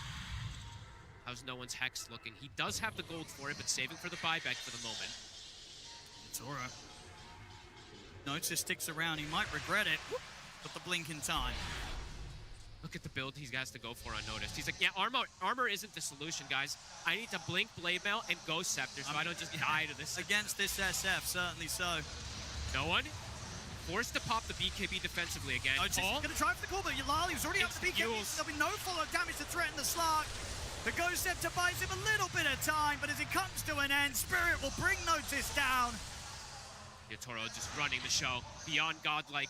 How's no one's Hex looking? He does have the gold for it, but saving for the buyback for the moment. Yatoro. Notice sticks around, he might regret it, but the blink in time. Look at the build he has to go for unnoticed. He's like, yeah, armor isn't the solution, guys. I need to blink Blade Mail and Ghost Scepter so I don't just die to this. Against this SF, certainly so. No one forced to pop the BKB defensively again. Oh, he's going to try for the call, but Yalal, he was already up the BKB. There'll be no follow-up damage to threaten the Slark. The Ghost Scepter buys him a little bit of time, but as it comes to an end, Spirit will bring Notice down. Yatoro just running the show beyond godlike.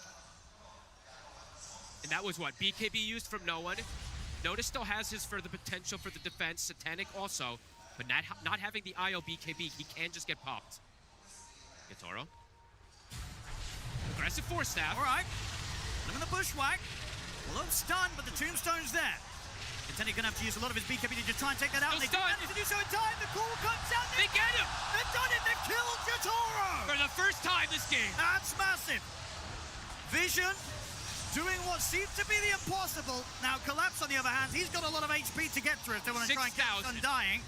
And that was what BKB used from no one. Notice still has his for the potential for the defense. Satanic also, but not having the IO BKB, he can just get popped. Yatoro. Aggressive force staff. All right. Living the bushwhack. A little stunned, but the tombstone's there. Contender gonna have to use a lot of his BKB to just try and take that out. No They manage to do so in time. The call comes out. They get him. They've done it. They've killed Yatoro. For the first time this game. That's massive. Vision doing what seems to be the impossible. Now, Collapse, on the other hand, he's got a lot of HP to get through if they want to try and catch Undying.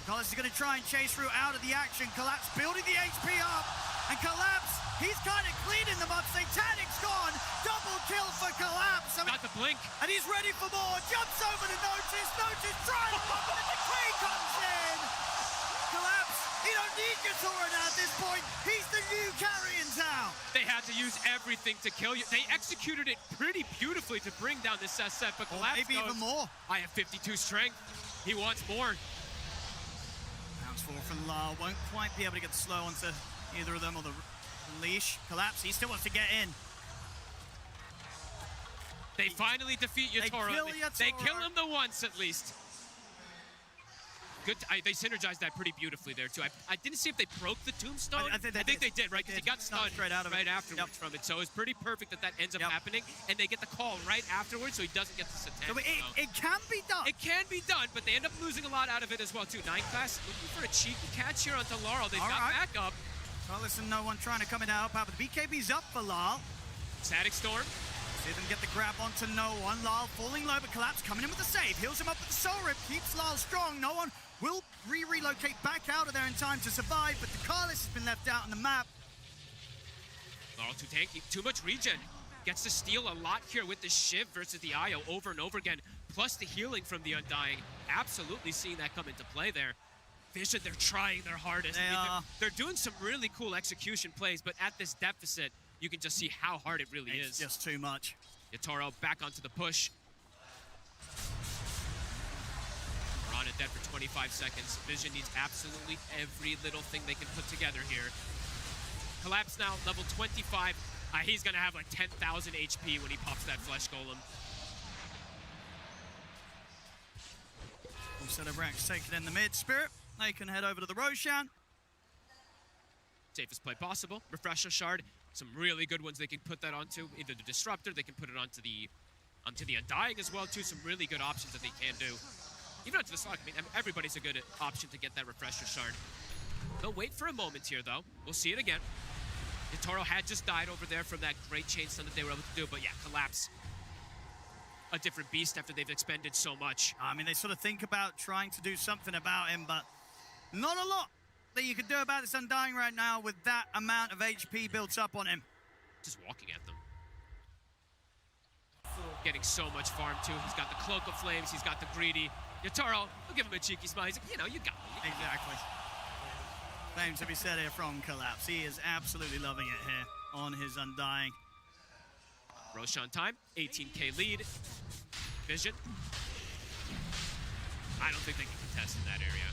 Collapse is going to try and chase through out of the action. Collapse building the HP up. And Collapse, he's kind of cleaning them up. Satanic's gone. Double kill for Collapse. Got the blink. And he's ready for more. Jumps over to Notice. Notice trying to pop, and the decay comes in. Collapse, he don't need Yatoro now at this point. He's the new carry in town. They had to use everything to kill you. They executed it pretty beautifully to bring down this SF, but Collapse maybe even more. I have 52 strength. He wants more. Bounce forward from La. Won't quite be able to get slow onto either of them or the leash. Collapse, he still wants to get in. They finally defeat Yatoro. They kill him the once at least. Good. They synergized that pretty beautifully there too. I didn't see if they broke the tombstone. I think they did, right? Because he got stunned right afterwards from it. So it was pretty perfect that ends up happening, and they get the call right afterwards, so he doesn't get the satanic. So it can be done. It can be done, but they end up losing a lot out of it as well too. 9 class looking for a cheeky catch here onto Laurel. They've got backup. Well, listen, no one trying to come in to help out, but the BKB's up for Lal. Static Storm. See them get the grab onto no one. Lal falling low, but Collapse coming in with the save. Heals him up with the soul rip, keeps Lal strong. No one will relocate back out of there in time to survive, but the Carlis has been left out on the map. Laurel too tanky, too much regen. Gets to steal a lot here with the Shiv versus the IO over and over again, plus the healing from the Undying. Absolutely seeing that come into play there. Vision, they're trying their hardest. They're doing some really cool execution plays, but at this deficit, you can just see how hard it really is. It's just too much. Yatoro back onto the push. We're on it dead for 25 seconds. Vision needs absolutely every little thing they can put together here. Collapse now, level 25. He's gonna have like 10,000 HP when he pops that Flesh Golem. Set of ranks taken in the mid. Spirit, they can head over to the Roshan. Safest play possible. Refresher Shard. Some really good ones they can put that onto. Either the Disruptor, they can put it onto the Undying as well too. Some really good options that they can do. Even onto the Slug. I mean, everybody's a good option to get that Refresher Shard. They'll wait for a moment here though. We'll see it again. Yatoro had just died over there from that great chain stun that they were able to do, but yeah, Collapse. A different beast after they've expended so much. I mean, they sort of think about trying to do something about him, but not a lot that you can do about this Undying right now with that amount of HP built up on him. Just walking at them. Getting so much farm too. He's got the Cloak of Flames, he's got the Greedy. Yatoro, we'll give him a cheeky smile. He's like, you know, you got me. Exactly. Same to be said here from Collapse. He is absolutely loving it here on his Undying. Roshan time, 18k lead. Vision. I don't think they can contest in that area.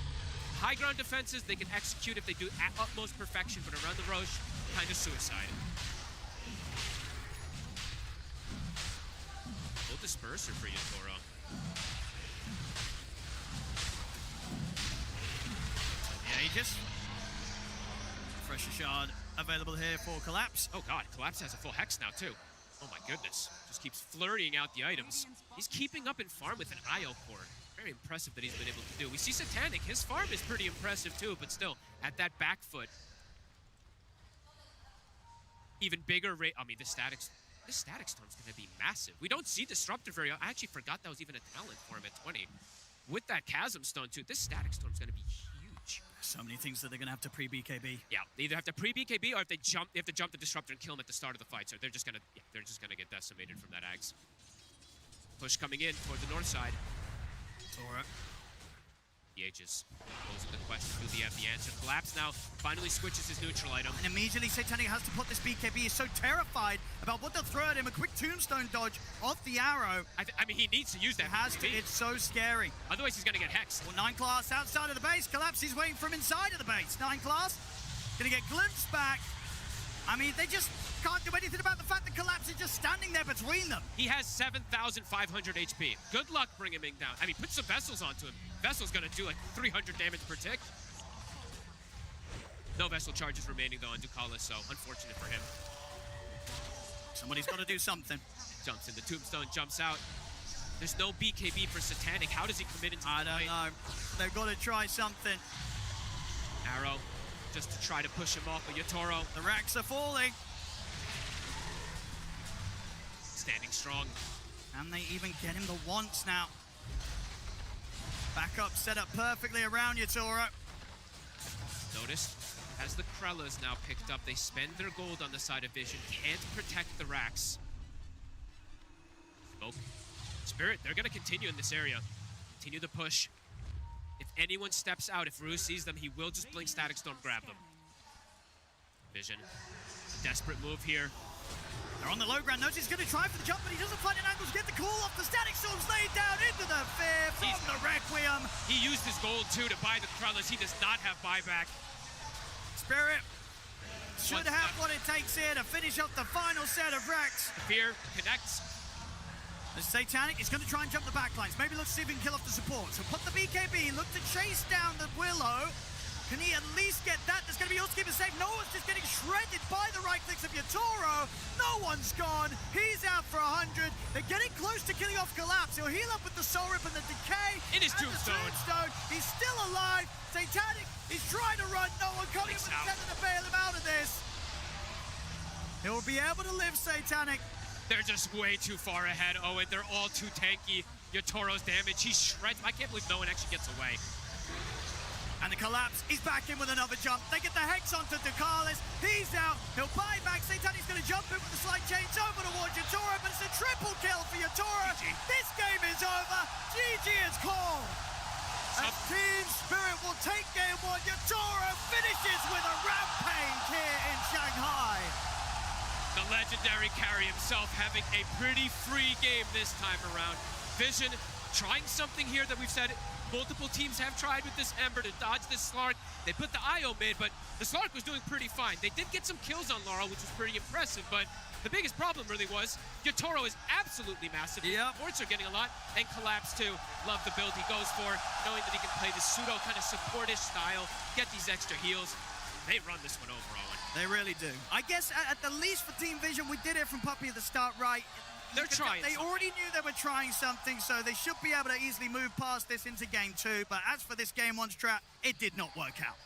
high ground defenses, they can execute if they do at utmost perfection, but around the Roche, kind of suicide. Full disperser for Yatoro. Yeah, Aegis. Pressure shard available here for Collapse. Oh god, Collapse has a full Hex now too. Oh my goodness. Just keeps flirting out the items. He's keeping up in farm with an IO core. Very impressive that he's been able to do. We see Satanic, his farm is pretty impressive too, but still, at that back foot. Even bigger rate. I mean, this static storm's gonna be massive. We don't see Disruptor very often. I actually forgot that was even a talent for him at 20. With that Chasm Stone too, this static storm's gonna be huge. So many things that they're gonna have to pre-BKB. Yeah, they either have to pre-BKB or if they have to jump the Disruptor and kill him at the start of the fight. So they're just gonna get decimated from that Ags. Push coming in toward the north side. Tora. The Aegis posing the question, do they have the answer? Collapse now finally switches his neutral item. And immediately Satanic has to put this BKB. He's so terrified about what they'll throw at him. A quick tombstone dodge off the arrow. I mean, he needs to use that. It's so scary. Otherwise, he's gonna get hexed. Well, 9 class outside of the base. Collapse is waiting from inside of the base. 9 class gonna get glimpsed back. I mean, they just can't do anything about the fact that Collapse is just standing there between them. He has 7,500 HP. Good luck bringing him down. I mean, put some Vessels onto him. Vessel's gonna do like 300 damage per tick. No Vessel charges remaining though on Ducalis, so unfortunate for him. Somebody's got to do something. Jumps in, the Tombstone jumps out. There's no BKB for Satanic. How does he commit into the fight? I don't know. They've got to try something. Arrow, just to try to push him off, but Yatoro. The racks are falling. Standing strong. Can they even get him the once now? Backup set up perfectly around Yatoro. Notice, as the Krellas now picked up, they spend their gold on the side of Vision, can't protect the racks. Smoke. Spirit, they're gonna continue in this area. Continue the push. If anyone steps out, if Rue sees them, he will just blink Static Storm, grab them. Vision, desperate move here. They're on the low ground. Notice he's going to try for the jump, but he doesn't find an angle to get the call off. The Static Storm's laid down into the fear from the Requiem. He used his gold, too, to buy the Krellas. He does not have buyback. Spirit should have what it takes here to finish off the final set of racks. Fear connects. The Satanic is going to try and jump the backlines. Maybe look to see if he can kill off the support. So put the BKB, look to chase down the Willow. Can he at least get that? There's going to be Ultimate save. No one's just getting shredded by the right clicks of Yatoro. No one's gone. He's out for 100. They're getting close to killing off Collapse. He'll heal up with the Soul Rip and the Decay. In his Tombstone. He's still alive. Satanic is trying to run. No one coming with the tether to bail him out of this. He'll be able to live, Satanic. They're just way too far ahead, Owen. They're all too tanky. Yatoro's damage, he shreds. I can't believe no one actually gets away. And the Collapse, he's back in with another jump. They get the Hex onto Ducalis. He's out. He'll buy back. Satanic's going to jump in with the slide chains over towards Yatoro, but it's a triple kill for Yatoro. This game is over. GG is called. And Team Spirit will take game one. Yatoro finishes with a rampage here in Shanghai. The legendary carry himself having a pretty free game this time around. Vision trying something here that we've said multiple teams have tried with this Ember to dodge this Slark. They put the IO mid, but the Slark was doing pretty fine. They did get some kills on Laurel, which was pretty impressive, but the biggest problem really was Yatoro is absolutely massive. Yep. Supports are getting a lot, and Collapse too. Love the build he goes for, knowing that he can play this pseudo kind of support-ish style, get these extra heals. They run this one over, Owen. They really do. I guess at the least for Team Vision, we did it from Puppy at the start, right? They're trying. They already knew they were trying something, so they should be able to easily move past this into game two. But as for this game one strat, it did not work out.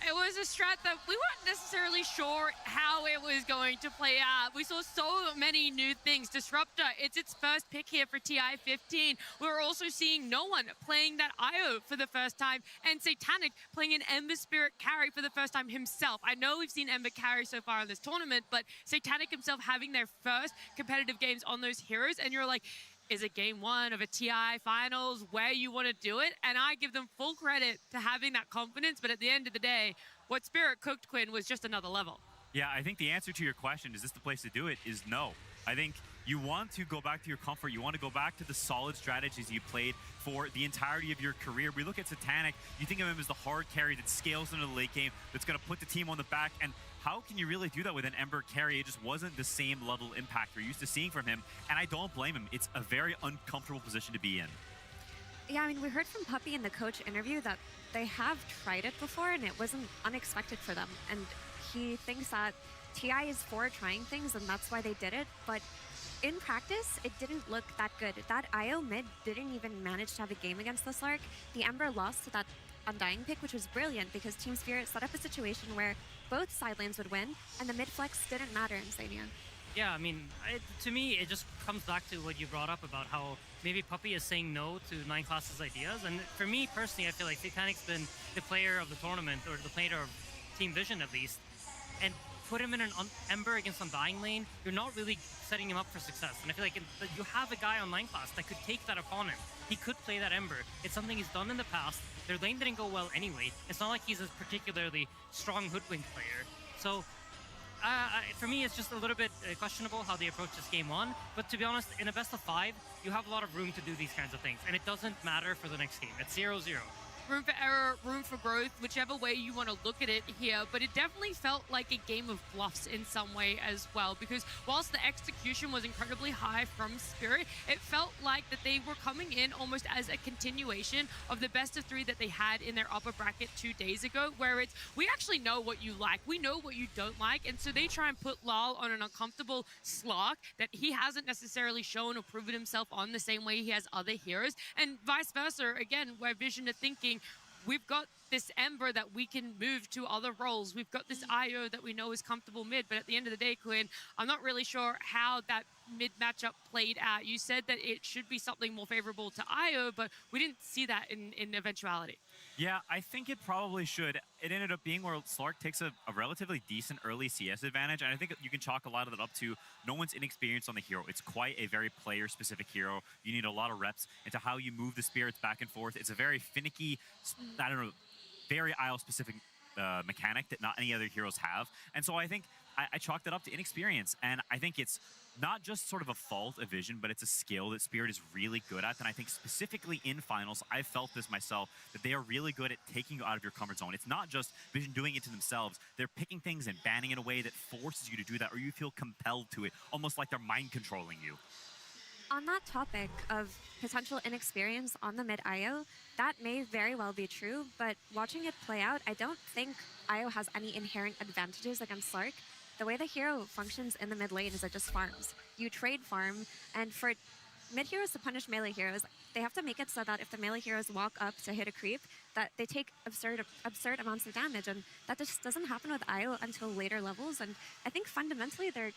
It was a strat that we weren't necessarily sure how it was going to play out. We saw so many new things. Disruptor, it's its first pick here for TI-15. We're also seeing no one playing that IO for the first time, and Satanic playing an Ember Spirit carry for the first time himself. I know we've seen Ember carry so far in this tournament, but Satanic himself having their first competitive games on those heroes, and you're like, is it game one of a TI finals where you want to do it? And I give them full credit to having that confidence, but at the end of the day, what Spirit cooked, Quinn, was just another level. Yeah, I think the answer to your question, is this the place to do it, is no. I think You want to go back to your comfort. You want to go back to the solid strategies you played for the entirety of your career. We look at Satanic, you think of him as the hard carry that scales into the late game, that's going to put the team on the back. And how can you really do that with an Ember carry? It just wasn't the same level impact we're used to seeing from him. And I don't blame him. It's a very uncomfortable position to be in. Yeah, I mean, we heard from Puppy in the coach interview that they have tried it before and it wasn't unexpected for them. And he thinks that TI is for trying things and that's why they did it. But in practice, it didn't look that good. That IO mid didn't even manage to have a game against the Slark. The Ember lost to that Undying pick, which was brilliant because Team Spirit set up a situation where both side lanes would win and the mid flex didn't matter in Sania. Yeah, I mean, to me, it just comes back to what you brought up about how maybe Puppy is saying no to 9class's ideas. And for me personally, I feel like Satanic's been the player of the tournament, or the player of Team Vision at least. And put him in an Ember against Undying lane, you're not really setting him up for success. And I feel like you have a guy on 9class that could take that upon him. He could play that Ember. It's something he's done in the past. Their lane didn't go well anyway. It's not like he's a particularly strong hoodwink player. So for me, it's just a little bit questionable how they approach this game one. But to be honest, in a best of 5, you have a lot of room to do these kinds of things. And it doesn't matter for the next game. It's 0-0. Room for error, room for growth, whichever way you want to look at it here, but it definitely felt like a game of bluffs in some way as well, because whilst the execution was incredibly high from Spirit, it felt like that they were coming in almost as a continuation of the best of 3 that they had in their upper bracket 2 days ago, where it's, we actually know what you like, we know what you don't like, and so they try and put Lal on an uncomfortable slot that he hasn't necessarily shown or proven himself on the same way he has other heroes, and vice versa, again, where Vision are thinking, we've got this Ember that we can move to other roles. We've got this IO that we know is comfortable mid, but at the end of the day, Quinn, I'm not really sure how that mid matchup played out. You said that it should be something more favorable to IO, but we didn't see that in eventuality. Yeah, I think it probably should. It ended up being where Slark takes a relatively decent early CS advantage, and I think you can chalk a lot of that up to no one's inexperienced on the hero. It's quite a very player-specific hero. You need a lot of reps into how you move the spirits back and forth. It's a very finicky, I don't know, very IO-specific mechanic that not any other heroes have. And so I think I chalked it up to inexperience, and I think it's not just sort of a fault of Vision, but it's a skill that Spirit is really good at. And I think specifically in finals, I've felt this myself, that they are really good at taking you out of your comfort zone. It's not just Vision doing it to themselves. They're picking things and banning in a way that forces you to do that, or you feel compelled to it, almost like they're mind controlling you. On that topic of potential inexperience on the mid IO, that may very well be true, but watching it play out, I don't think IO has any inherent advantages against Slark. The way the hero functions in the mid lane is it just farms. You trade farm, and for mid heroes to punish melee heroes, they have to make it so that if the melee heroes walk up to hit a creep, that they take absurd amounts of damage, and that just doesn't happen with IO until later levels, and I think fundamentally the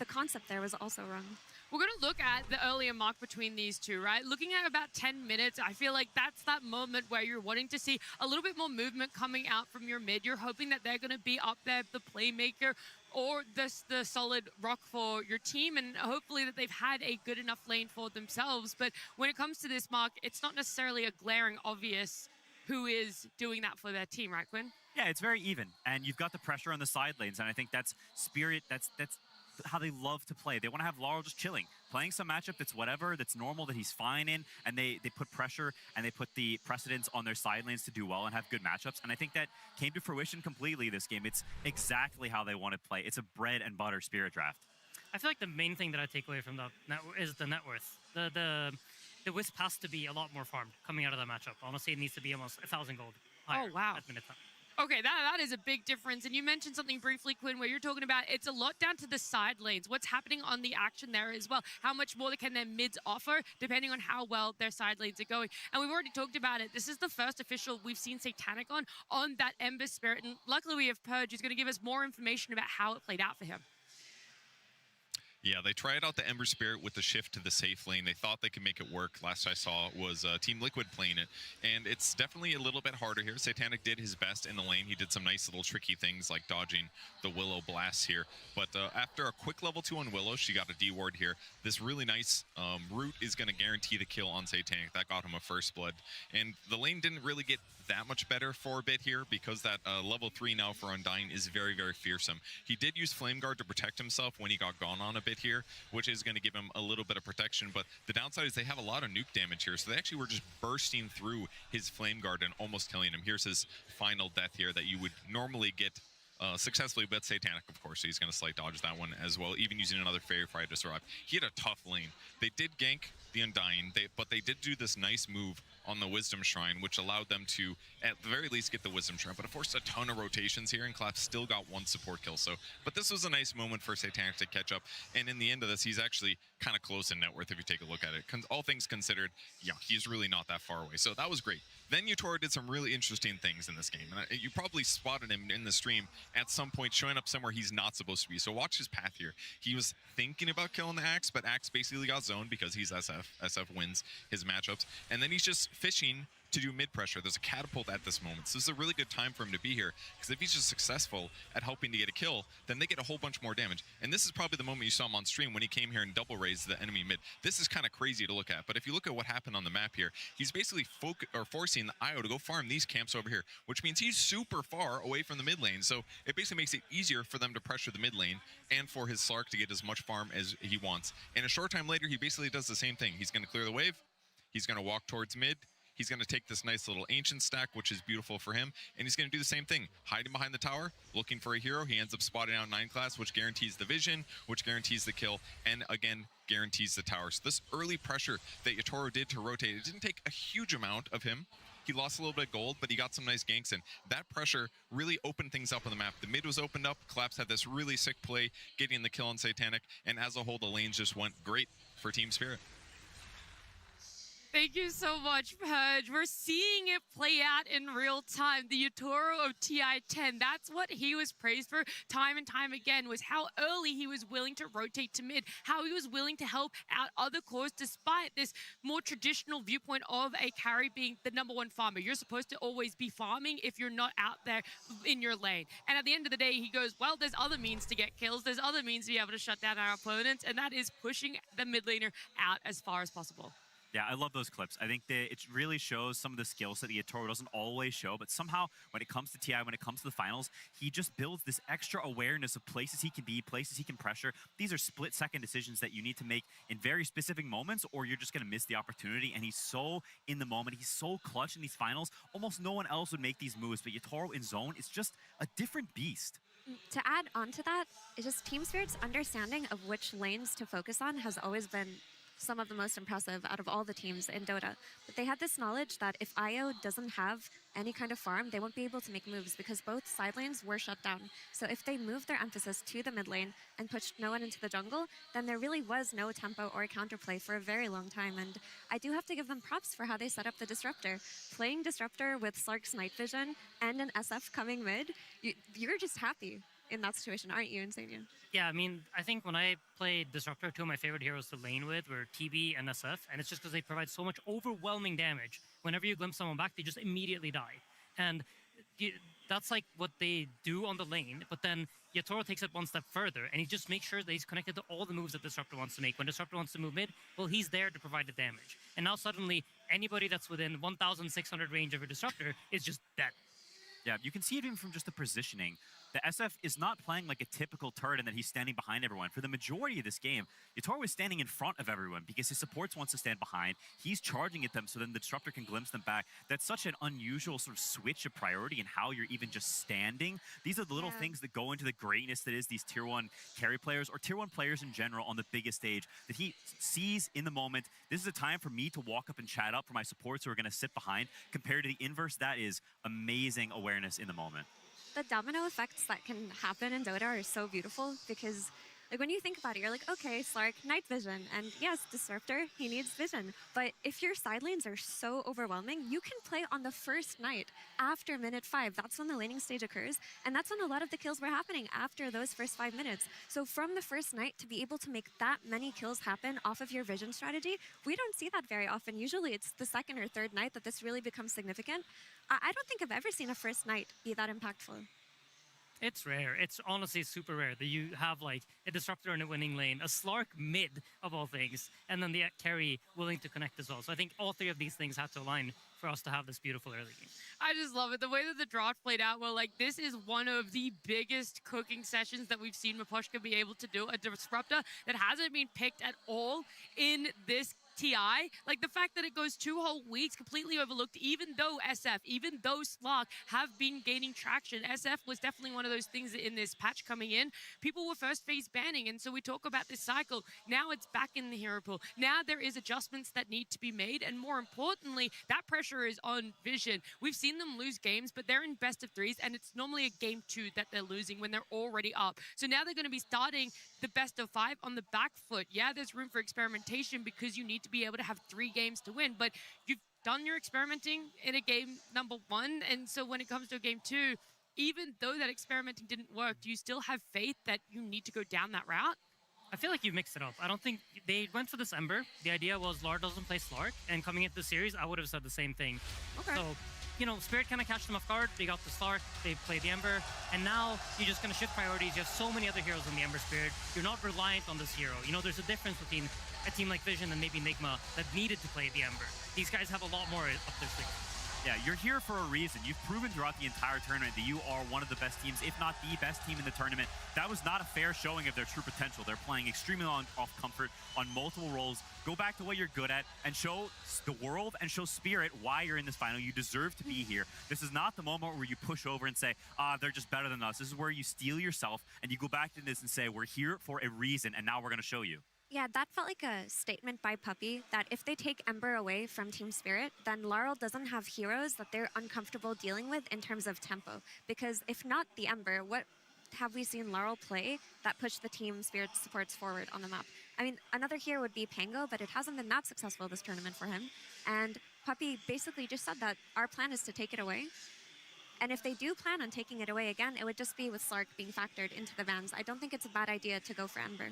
concept there was also wrong. We're going to look at the earlier mark between these two, right? Looking at about 10 minutes, I feel like that's that moment where you're wanting to see a little bit more movement coming out from your mid. You're hoping that they're going to be up there, the playmaker, or the solid rock for your team, and hopefully that they've had a good enough lane for themselves. But when it comes to this mark, it's not necessarily a glaring obvious who is doing that for their team, right, Quinn? Yeah, it's very even, and you've got the pressure on the side lanes, and I think that's Spirit, that's how they love to play. They want to have Laurel just chilling, playing some matchup that's whatever, that's normal, that he's fine in, and they put pressure and they put the precedence on their side lanes to do well and have good matchups, and I think that came to fruition completely this game. It's exactly how they want to play. It's a bread and butter Spirit draft. I feel like the main thing that I take away from that is the net worth. The Wisp has to be a lot more farmed coming out of that matchup. Honestly, it needs to be almost 1,000 gold higher at minute time. Okay, that is a big difference. And you mentioned something briefly, Quinn, where you're talking about it's a lot down to the side lanes. What's happening on the action there as well? How much more can their mids offer, depending on how well their side lanes are going? And we've already talked about it. This is the first official we've seen Satanic on that Ember Spirit. And luckily we have Purge, who's going to give us more information about how it played out for him. Yeah, they tried out the Ember Spirit with the shift to the safe lane. They thought they could make it work. Last I saw was Team Liquid playing it, and it's definitely a little bit harder here. Satanic did his best in the lane. He did some nice little tricky things like dodging the Willow blasts here, but after a quick level 2 on Willow, she got a D-ward here. This really nice root is going to guarantee the kill on Satanic. That got him a first blood, and the lane didn't really get that much better for a bit here because that level 3 now for Undying is very, very fearsome. He did use Flame Guard to protect himself when he got gone on a bit, bit here, which is going to give him a little bit of protection. But the downside is they have a lot of nuke damage here, so they actually were just bursting through his Flame Guard and almost killing him. Here's his final death here that you would normally get successfully, but Satanic, of course, so he's going to slight dodge that one as well, even using another Fairy Fry to survive. He had a tough lane. They did gank the Undying, but they did do this nice move on the Wisdom Shrine, which allowed them to, at the very least, get the Wisdom Shrine, but it forced a ton of rotations here, and Clap still got one support kill. So, but this was a nice moment for Satanic to catch up, and in the end of this, he's actually kind of close in net worth if you take a look at it. All things considered, yeah, he's really not that far away, so that was great. Then Yatoro did some really interesting things in this game, and you probably spotted him in the stream at some point showing up somewhere he's not supposed to be. So watch his path here. He was thinking about killing the Axe, but Axe basically got zoned because he's SF. SF wins his matchups, and then he's just fishing to do mid pressure. There's a catapult at this moment, so this is a really good time for him to be here, because if he's just successful at helping to get a kill, then they get a whole bunch more damage. And this is probably the moment you saw him on stream when he came here and double raised the enemy mid. This is kind of crazy to look at, but if you look at what happened on the map here, he's basically forcing the IO to go farm these camps over here, which means he's super far away from the mid lane, so it basically makes it easier for them to pressure the mid lane and for his Slark to get as much farm as he wants. And a short time later, he basically does the same thing. He's going to clear the wave, he's going to walk towards mid, he's going to take this nice little ancient stack, which is beautiful for him, and he's going to do the same thing, hiding behind the tower, looking for a hero. He ends up spotting out 9 class, which guarantees the vision, which guarantees the kill, and again, guarantees the tower. So this early pressure that Yatoro did to rotate, it didn't take a huge amount of him. He lost a little bit of gold, but he got some nice ganks, and that pressure really opened things up on the map. The mid was opened up, Collapse had this really sick play, getting the kill on Satanic, and as a whole, the lanes just went great for Team Spirit. Thank you so much, Pudge. We're seeing it play out in real time. The Yatoro of TI-10, that's what he was praised for time and time again, was how early he was willing to rotate to mid, how he was willing to help out other cores despite this more traditional viewpoint of a carry being the #1 farmer. You're supposed to always be farming if you're not out there in your lane. And at the end of the day, he goes, well, there's other means to get kills. There's other means to be able to shut down our opponents, and that is pushing the mid laner out as far as possible. Yeah, I love those clips. I think that it really shows some of the skills that the Yatoro doesn't always show, but somehow when it comes to TI, when it comes to the finals, he just builds this extra awareness of places he can be, places he can pressure. These are split-second decisions that you need to make in very specific moments, or you're just going to miss the opportunity, and he's so in the moment. He's so clutch in these finals. Almost no one else would make these moves, but Yatoro in zone is just a different beast. To add on to that, it's just Team Spirit's understanding of which lanes to focus on has always been some of the most impressive out of all the teams in Dota. But they had this knowledge that if IO doesn't have any kind of farm, they won't be able to make moves because both side lanes were shut down. So if they moved their emphasis to the mid lane and pushed no one into the jungle, then there really was no tempo or counterplay for a very long time. And I do have to give them props for how they set up the Disruptor. Playing Disruptor with Slark's night vision and an SF coming mid, you're just happy in that situation, aren't you, Insania? Yeah, I mean, I think when I played Disruptor, 2 of my favorite heroes to lane with were TB and SF, and it's just because they provide so much overwhelming damage. Whenever you glimpse someone back, they just immediately die. And that's like what they do on the lane, but then Yatoro takes it one step further, and he just makes sure that he's connected to all the moves that Disruptor wants to make. When Disruptor wants to move mid, well, he's there to provide the damage. And now suddenly, anybody that's within 1,600 range of a Disruptor is just dead. Yeah, you can see it even from just the positioning. The SF is not playing like a typical turret in that he's standing behind everyone. For the majority of this game, Yatoro is standing in front of everyone because his supports wants to stand behind. He's charging at them so then the Disruptor can glimpse them back. That's such an unusual sort of switch of priority in how you're even just standing. These are the little things that go into the greatness that is these Tier 1 carry players or Tier 1 players in general on the biggest stage that he sees in the moment. This is a time for me to walk up and chat up for my supports who are going to sit behind. Compared to the inverse, that is amazing awareness in the moment. The domino effects that can happen in Dota are so beautiful because, like, when you think about it, you're like, okay, Slark, night vision, and yes, Disruptor, he needs vision. But if your side lanes are so overwhelming, you can play on the first night after minute 5. That's when the laning stage occurs, and that's when a lot of the kills were happening after those first 5 minutes. So from the first night to be able to make that many kills happen off of your vision strategy, we don't see that very often. Usually it's the second or third night that this really becomes significant. I don't think I've ever seen a first night be that impactful. It's rare. It's honestly super rare that you have like a disruptor in a winning lane, a Slark mid of all things, and then the carry willing to connect as well. So I think all three of these things have to align for us to have this beautiful early game. I just love it. The way that the draft played out, well, like, this is one of the biggest cooking sessions that we've seen Mipushka be able to do. A disruptor that hasn't been picked at all in this TI. Like, the fact that it goes 2 whole weeks completely overlooked, even though SF, even though Slark have been gaining traction. SF was definitely one of those things that in this patch coming in, people were first phase banning. And so we talk about this cycle. Now it's back in the hero pool. Now there is adjustments that need to be made. And more importantly, that pressure is on Vision. We've seen them lose games, but they're in best of 3s. And it's normally a game 2 that they're losing when they're already up. So now they're going to be starting the best of 5 on the back foot. Yeah, there's room for experimentation because you need to be able to have 3 games to win, but you've done your experimenting in a game number 1, and so when it comes to a game 2, even though that experimenting didn't work, do you still have faith that you need to go down that route? I feel like you mixed it up. I don't think they went for this Ember. The idea was Lard doesn't play Slark, and coming into the series, I would have said the same thing. Okay. So, you know, Spirit kind of catch them off guard. They got the Slark, they played the Ember, and now you're just going to shift priorities. You have so many other heroes in the Ember Spirit. You're not reliant on this hero. You know, there's a difference between a team like Vision and maybe Nigma that needed to play the Ember. These guys have a lot more up their sleeve. Yeah, you're here for a reason. You've proven throughout the entire tournament that you are one of the best teams, if not the best team in the tournament. That was not a fair showing of their true potential. They're playing extremely off comfort on multiple roles. Go back to what you're good at and show the world and show Spirit why you're in this final. You deserve to be here. This is not the moment where you push over and say, they're just better than us. This is where you steel yourself and you go back to this and say, we're here for a reason, and now we're going to show you. Yeah, that felt like a statement by Puppey that if they take Ember away from Team Spirit, then Laurel doesn't have heroes that they're uncomfortable dealing with in terms of tempo. Because if not the Ember, what have we seen Laurel play that pushed the Team Spirit supports forward on the map? I mean, another hero would be Pango, but it hasn't been that successful this tournament for him. And Puppey basically just said that our plan is to take it away. And if they do plan on taking it away again, it would just be with Slark being factored into the bans. I don't think it's a bad idea to go for Ember.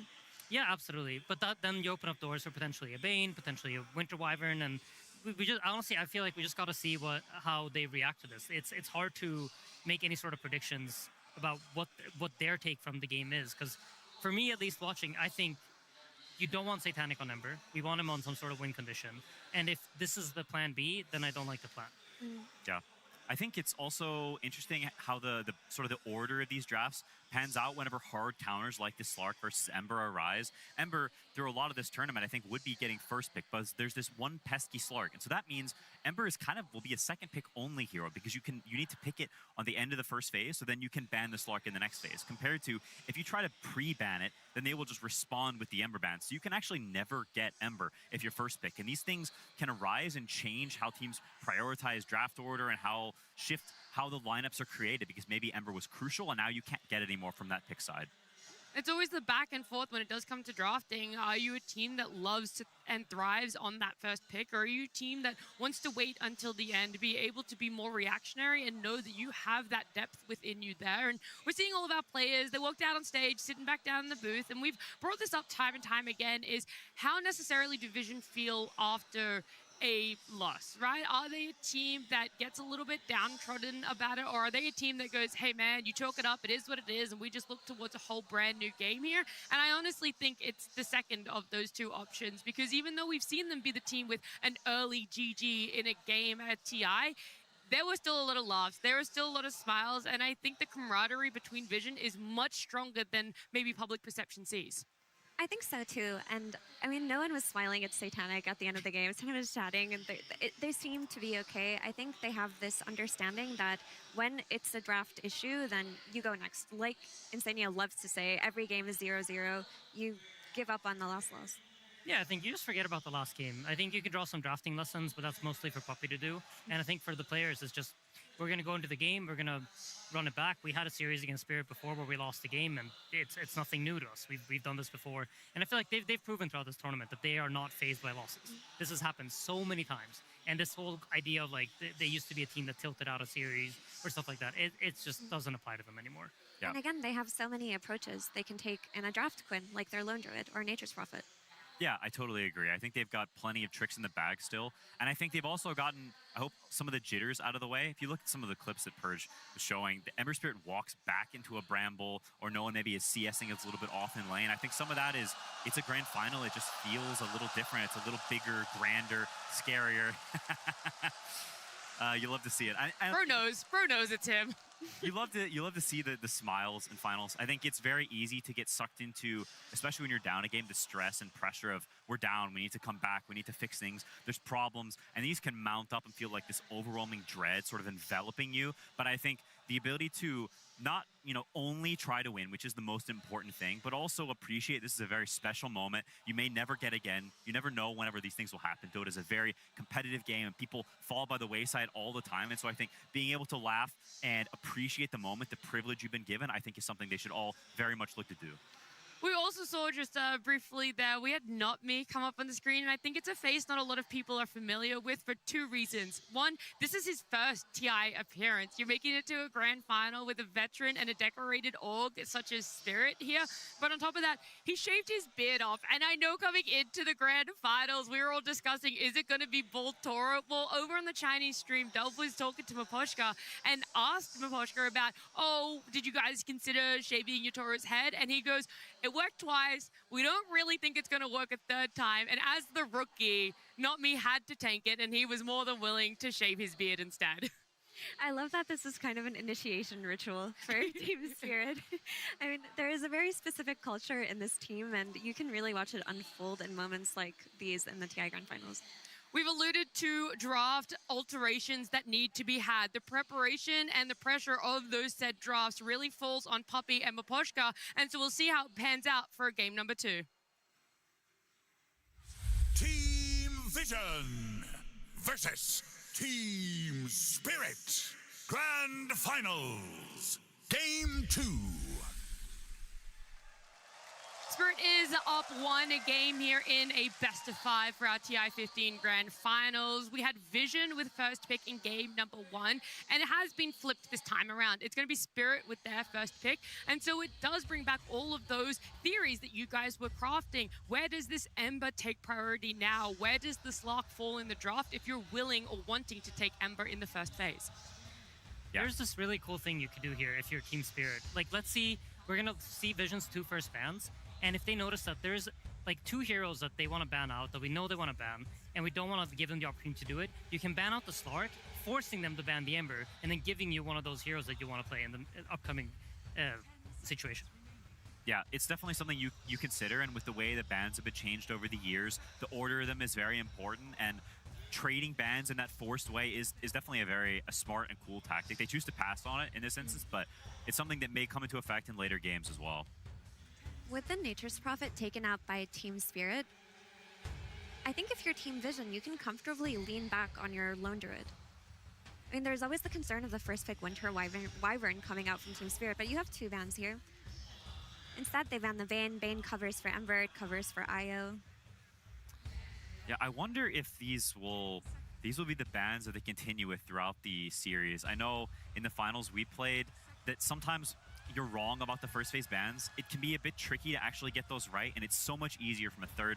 Yeah, absolutely. But then you open up doors for potentially a Bane, potentially a Winter Wyvern, and we just honestly, I feel like we just got to see how they react to this. It's hard to make any sort of predictions about what their take from the game is, because for me, at least watching, I think you don't want Satanic on Ember. We want him on some sort of win condition. And if this is the plan B, then I don't like the plan. Yeah. I think it's also interesting how the sort of the order of these drafts pans out whenever hard counters like this Slark versus Ember arise. Ember, through a lot of this tournament, I think would be getting first pick, but there's this one pesky Slark. And so that means Ember is will be a second pick only hero because you need to pick it on the end of the first phase, so then you can ban the Slark in the next phase. Compared to if you try to pre-ban it, then they will just respond with the Ember ban. So you can actually never get Ember if you're first pick. And these things can arise and change how teams prioritize draft order and how the lineups are created, because maybe Ember was crucial and now you can't get it anymore from that pick side. It's always the back and forth when it does come to drafting. Are you a team that loves and thrives on that first pick, or are you a team that wants to wait until the end, be able to be more reactionary and know that you have that depth within you there? And we're seeing all of our players, they walked out on stage, sitting back down in the booth, and we've brought this up time and time again, is how necessarily do Vision feel after a loss, right? Are they a team that gets a little bit downtrodden about it, or are they a team that goes, hey man, you chalk it up, it is what it is, and we just look towards a whole brand new game here? And I honestly think it's the second of those two options, because even though we've seen them be the team with an early GG in a game at TI, there were still a lot of laughs, there were still a lot of smiles, and I think the camaraderie between Vision is much stronger than maybe public perception sees. I think so too, and I mean, no one was smiling at Satanic at the end of the game. Someone was chatting, and they seem to be okay. I think they have this understanding that when it's a draft issue, then you go next. Like Insania loves to say, every game is 0-0. You give up on the last loss. Yeah, I think you just forget about the last game. I think you could draw some drafting lessons, but that's mostly for Puppey to do. And I think for the players, it's just, we're going to go into the game, we're going to run it back. We had a series against Spirit before where we lost the game, and it's nothing new to us. We've done this before. And I feel like they've proven throughout this tournament that they are not fazed by losses. This has happened so many times. And this whole idea of like, they used to be a team that tilted out a series or stuff like that, it just doesn't apply to them anymore. Yeah. And again, they have so many approaches they can take in a draft, Quinn, like their Lone Druid or Nature's Prophet. Yeah, I totally agree. I think they've got plenty of tricks in the bag still. And I think they've also gotten, I hope, some of the jitters out of the way. If you look at some of the clips that Purge was showing, the Ember Spirit walks back into a bramble, or no one maybe is CSing it's a little bit off in lane. I think some of that is, it's a grand final. It just feels a little different. It's a little bigger, grander, scarier. You love to see it. Bro knows it's him. You love to see the smiles in finals. I think it's very easy to get sucked into, especially when you're down a game, the stress and pressure of we're down, we need to come back, we need to fix things, there's problems, and these can mount up and feel like this overwhelming dread sort of enveloping you. But I think the ability to not, only try to win, which is the most important thing, but also appreciate this is a very special moment you may never get again. You never know whenever these things will happen. Dota is a very competitive game, and people fall by the wayside all the time. And so I think being able to laugh and appreciate the moment, the privilege you've been given, I think is something they should all very much look to do. We also saw just briefly there, we had Not Me come up on the screen, and I think it's a face not a lot of people are familiar with for two reasons. One, this is his first TI appearance. You're making it to a grand final with a veteran and a decorated org such as Spirit here. But on top of that, he shaved his beard off. And I know coming into the grand finals, we were all discussing, is it going to be Bull Toro? Well, over on the Chinese stream, Delph was talking to Maposhka and asked Maposhka about, oh, did you guys consider shaving your Toro's head? And he goes, it worked twice. We don't really think it's going to work a third time. And as the rookie, Not Me had to tank it, and he was more than willing to shave his beard instead. I love that this is kind of an initiation ritual for Team Spirit. I mean, there is a very specific culture in this team, and you can really watch it unfold in moments like these in the TI Grand Finals. We've alluded to draft alterations that need to be had. The preparation and the pressure of those said drafts really falls on Puppy and Maposhka, and so we'll see how it pans out for game number 2. Team Vision versus Team Spirit. Grand Finals. Game 2. Spirit is up 1 game here in a best of 5 for our TI-15 Grand Finals. We had Vision with first pick in game number 1, and it has been flipped this time around. It's going to be Spirit with their first pick, and so it does bring back all of those theories that you guys were crafting. Where does this Ember take priority now? Where does the Slark fall in the draft if you're willing or wanting to take Ember in the first phase? Yeah. There's this really cool thing you could do here if you're Team Spirit. Like, let's see, we're going to see Vision's 2 first bans. And if they notice that there's like 2 heroes that they want to ban out, that we know they want to ban, and we don't want to give them the opportunity to do it, you can ban out the Slark, forcing them to ban the Ember, and then giving you one of those heroes that you want to play in the upcoming situation. Yeah, it's definitely something you consider, and with the way the bans have been changed over the years, the order of them is very important, and trading bans in that forced way is definitely a smart and cool tactic. They choose to pass on it in this instance, but it's something that may come into effect in later games as well. With the Nature's Prophet taken out by Team Spirit, I think if you're Team Vision, you can comfortably lean back on your Lone Druid. I mean, there's always the concern of the first pick Winter Wyvern coming out from Team Spirit, but you have 2 bans here. Instead, they ban the Vayne. Bane covers for Ember, it covers for Io. Yeah, I wonder if these will be the bans that they continue with throughout the series. I know in the finals we played that sometimes you're wrong about the first phase bans. It can be a bit tricky to actually get those right, and it's so much easier from a third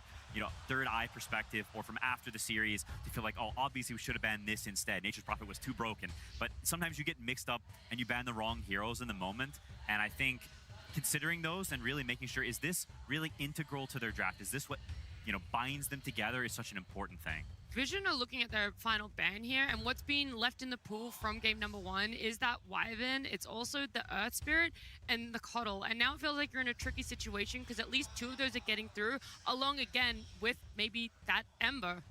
eye perspective, or from after the series to feel like, oh, obviously we should have banned this instead. Nature's Prophet was too broken. But sometimes you get mixed up and you ban the wrong heroes in the moment, and I think considering those and really making sure, is this really integral to their draft? Is this what binds them together is such an important thing. Vision are looking at their final ban here, and what's been left in the pool from game number 1 is that Wyvern, it's also the Earth Spirit, and the Coddle. And now it feels like you're in a tricky situation, because at least 2 of those are getting through, along again with maybe that Ember.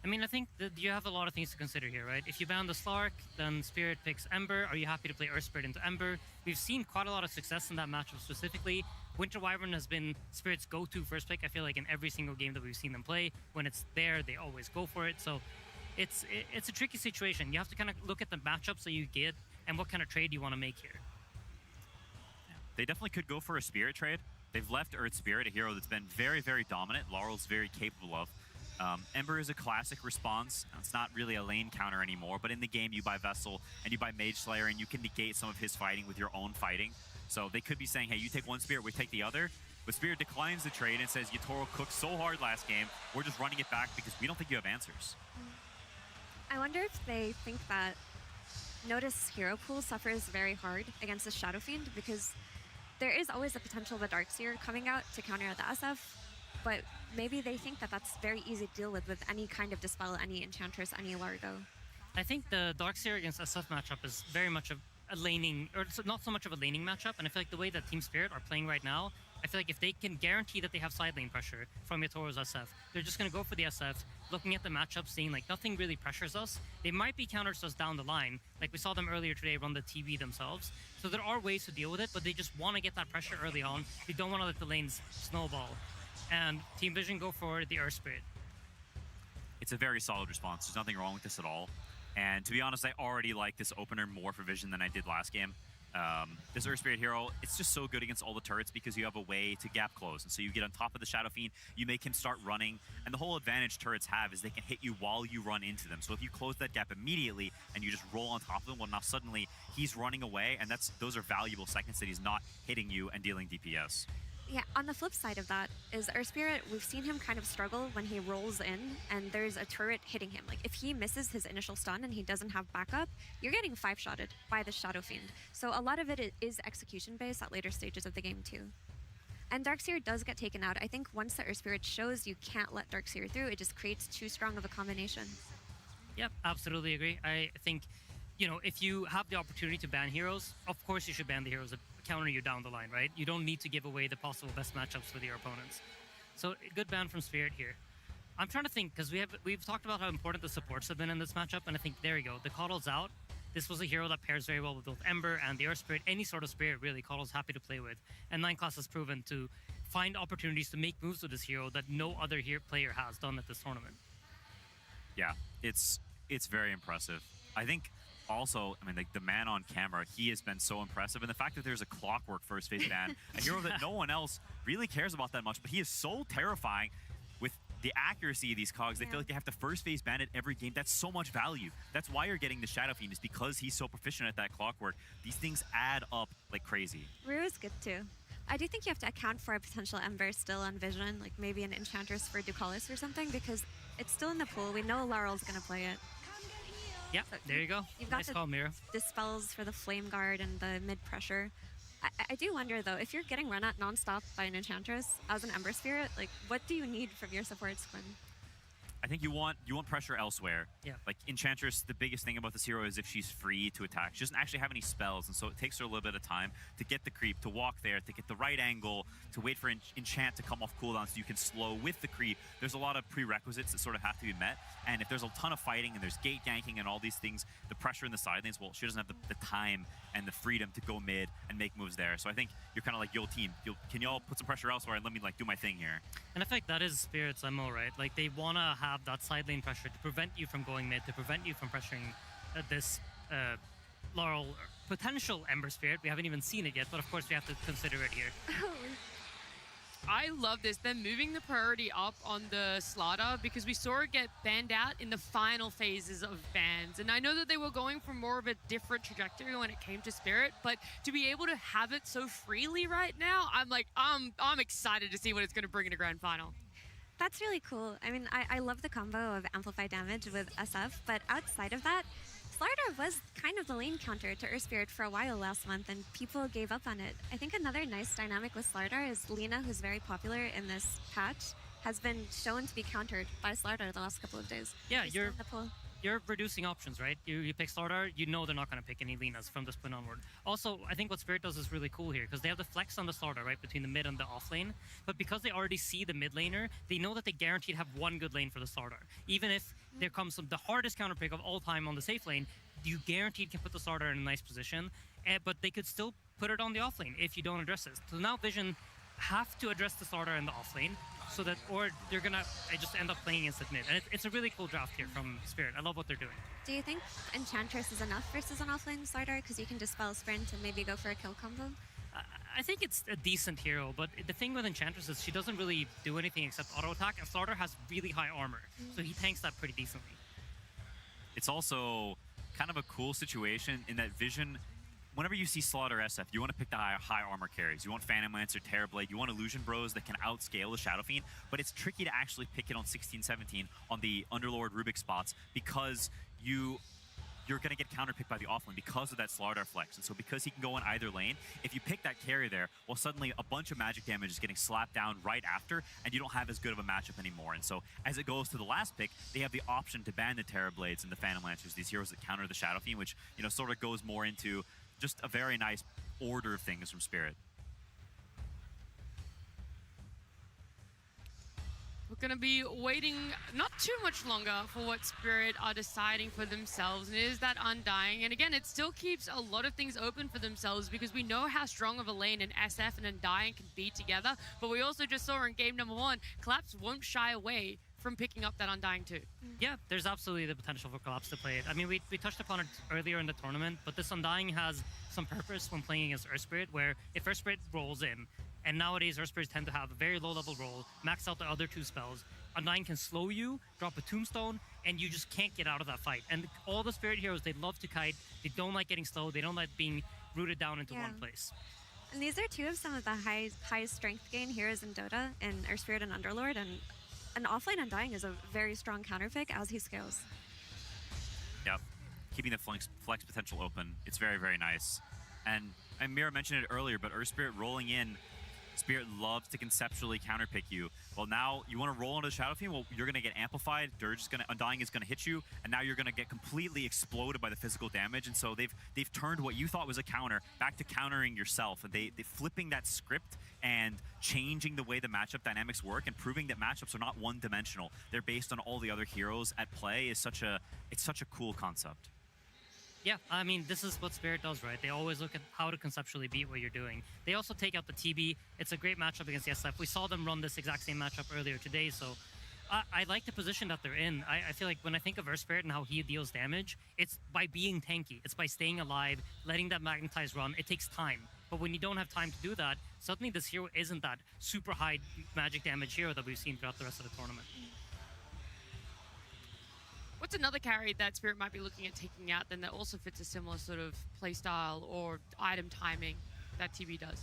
I mean, I think that you have a lot of things to consider here, right? If you ban the Slark, then Spirit picks Ember. Are you happy to play Earth Spirit into Ember? We've seen quite a lot of success in that matchup specifically. Winter Wyvern has been Spirit's go-to first pick. I feel like in every single game that we've seen them play, when it's there, they always go for it. So it's a tricky situation. You have to kind of look at the matchups that you get and what kind of trade you want to make here. They definitely could go for a Spirit trade. They've left Earth Spirit, a hero that's been very, very dominant. Laurel's very capable of. Ember is a classic response. It's not really a lane counter anymore, but in the game you buy Vessel and you buy Mage Slayer, and you can negate some of his fighting with your own fighting. So they could be saying, hey, you take one Spirit, we take the other. But Spirit declines the trade and says, Yatoro cooked so hard last game, we're just running it back because we don't think you have answers. I wonder if they think that Notice hero pool suffers very hard against the Shadow Fiend because there is always the potential of a Darkseer coming out to counter the SF, but maybe they think that that's very easy to deal with any kind of Dispel, any Enchantress, any Largo. I think the Darkseer against SF matchup is very much a laning, or not so much of a laning matchup, and I feel like the way that Team Spirit are playing right now, I feel like if they can guarantee that they have side lane pressure from Yatoro's SF, they're just going to go for the SF, looking at the matchup, seeing like nothing really pressures us. They might be counters us down the line, like we saw them earlier today run the TV themselves. So there are ways to deal with it, but they just want to get that pressure early on. They don't want to let the lanes snowball. And Team Vision go for the Earth Spirit. It's a very solid response. There's nothing wrong with this at all. And to be honest, I already like this opener more for Vision than I did last game. This Earth Spirit hero, it's just so good against all the turrets because you have a way to gap close. And so you get on top of the Shadow Fiend, you make him start running, and the whole advantage turrets have is they can hit you while you run into them. So if you close that gap immediately and you just roll on top of them, well, now suddenly he's running away, and those are valuable seconds that he's not hitting you and dealing DPS. Yeah, on the flip side of that is Earth Spirit, we've seen him kind of struggle when he rolls in and there's a turret hitting him. Like, if he misses his initial stun and he doesn't have backup, you're getting 5-shotted by the Shadow Fiend. So a lot of it is execution-based at later stages of the game, too. And Darkseer does get taken out. I think once the Earth Spirit shows you can't let Darkseer through, it just creates too strong of a combination. Yep, absolutely agree. I think, you know, if you have the opportunity to ban heroes, of course you should ban the heroes that counter you down the line, right? You don't need to give away the possible best matchups with your opponents. So good ban from Spirit here. I'm trying to think, because we've talked about how important the supports have been in this matchup, and I think, there you go, the Coddle's out. This was a hero that pairs very well with both Ember and the Earth Spirit, any sort of Spirit, really, Coddle's happy to play with. And 9 Class has proven to find opportunities to make moves with this hero that no other player has done at this tournament. Yeah, it's very impressive. I think also, I mean, like, the man on camera, he has been so impressive. And the fact that there's a clockwork first phase ban, a hero that no one else really cares about that much, but he is so terrifying with the accuracy of these cogs. They feel like they have to first phase ban it every game. That's so much value. That's why you're getting the Shadow Fiend, is because he's so proficient at that clockwork. These things add up like crazy. Rue is good too. I do think you have to account for a potential Ember still on Vision, like maybe an Enchantress for Ducalis or something, because it's still in the pool. We know Laurel's going to play it. Yeah, so there you go. You've got nice call, Mira. Dispels for the Flame Guard and the mid-pressure. I do wonder, though, if you're getting run at non-stop by an Enchantress as an Ember Spirit, like, what do you need from your supports, Quinn? I think you want pressure elsewhere. Yeah. Like, Enchantress, the biggest thing about this hero is if she's free to attack. She doesn't actually have any spells, and so it takes her a little bit of time to get the creep, to walk there, to get the right angle, to wait for Enchant to come off cooldown so you can slow with the creep. There's a lot of prerequisites that sort of have to be met, and if there's a ton of fighting and there's gate ganking and all these things, the pressure in the side lanes, well, she doesn't have the time and the freedom to go mid and make moves there. So I think you're kind of like, yo, team, can y'all put some pressure elsewhere and let me, like, do my thing here? And I think that is Spirit's MO, right? Like, they want to have that side lane pressure to prevent you from going mid, to prevent you from pressuring this Laurel potential Ember Spirit. We haven't even seen it yet, but of course we have to consider it here. I love this. Them moving the priority up on the Slaughter, because we saw it get banned out in the final phases of bans. And I know that they were going for more of a different trajectory when it came to Spirit, but to be able to have it so freely right now, I'm excited to see what it's going to bring in a grand final. That's really cool. I mean, I love the combo of Amplify Damage with SF, but outside of that, Slardar was kind of the lane counter to Earth Spirit for a while last month, and people gave up on it. I think another nice dynamic with Slardar is Lina, who's very popular in this patch, has been shown to be countered by Slardar the last couple of days. Yeah, you're reducing options, right? You pick Slardar, you know they're not going to pick any Linas from this point onward. Also, I think what Spirit does is really cool here, because they have the flex on the Slardar, right, between the mid and the off lane. But because they already see the mid laner, they know that they guaranteed have one good lane for the Slardar. Even if there comes the hardest counter pick of all time on the safe lane, you guaranteed can put the Slardar in a nice position, but they could still put it on the off lane if you don't address this. So now Vision have to address the Slardar in the off lane, so that, or they're gonna just end up playing against it mid. And it's a really cool draft here from Spirit. I love what they're doing. Do you think Enchantress is enough versus an offlane Slardar? Because you can Dispel Sprint and maybe go for a kill combo? I think it's a decent hero, but the thing with Enchantress is she doesn't really do anything except auto attack, and Slardar has really high armor, so he tanks that pretty decently. It's also kind of a cool situation in that Vision, whenever you see Slaughter SF, you want to pick the high armor carries. You want Phantom Lancer, Terrorblade, you want Illusion Bros that can outscale the Shadow Fiend, but it's tricky to actually pick it on 16-17 on the Underlord Rubik spots because you're going to get counterpicked by the offlane because of that Slardar flex. And so because he can go in either lane, if you pick that carry there, well, suddenly a bunch of magic damage is getting slapped down right after, and you don't have as good of a matchup anymore. And so as it goes to the last pick, they have the option to ban the Terrorblades and the Phantom Lancers, these heroes that counter the Shadow Fiend, which, you know, sort of goes more into just a very nice order of things from Spirit. We're going to be waiting not too much longer for what Spirit are deciding for themselves, and it is that Undying. And again, it still keeps a lot of things open for themselves because we know how strong of a lane an SF and Undying can be together, but we also just saw in game number 1, Collapse won't shy away from picking up that Undying too. Yeah, there's absolutely the potential for Collapse to play it. I mean, we touched upon it earlier in the tournament, but this Undying has some purpose when playing against Earth Spirit, where if Earth Spirit rolls in, and nowadays Earth Spirits tend to have a very low level roll, max out the other 2 spells, Undying can slow you, drop a tombstone, and you just can't get out of that fight. And all the Spirit heroes, they love to kite, they don't like getting slowed, they don't like being rooted down into one place. And these are 2 of some of the highest strength gain heroes in Dota, in Earth Spirit and Underlord, and an offlane Undying is a very strong counterpick as he scales. Yep, keeping the flex potential open, it's very, very nice. And Mira mentioned it earlier, but Earth Spirit rolling in, Spirit loves to conceptually counterpick you. Well, now you want to roll into the Shadow Fiend, well, you're going to get amplified, Undying is going to hit you, and now you're going to get completely exploded by the physical damage. And so they've turned what you thought was a counter back to countering yourself. And they're flipping that script and changing the way the matchup dynamics work and proving that matchups are not one-dimensional. They're based on all the other heroes at play. It's such a cool concept. Yeah, I mean, this is what Spirit does, right? They always look at how to conceptually beat what you're doing. They also take out the TB. It's a great matchup against the SF. We saw them run this exact same matchup earlier today, so I like the position that they're in. I feel like when I think of Earth Spirit and how he deals damage, it's by being tanky. It's by staying alive, letting that Magnetize run. It takes time. But when you don't have time to do that, suddenly this hero isn't that super high magic damage hero that we've seen throughout the rest of the tournament. What's another carry that Spirit might be looking at taking out then that also fits a similar sort of playstyle or item timing that TB does?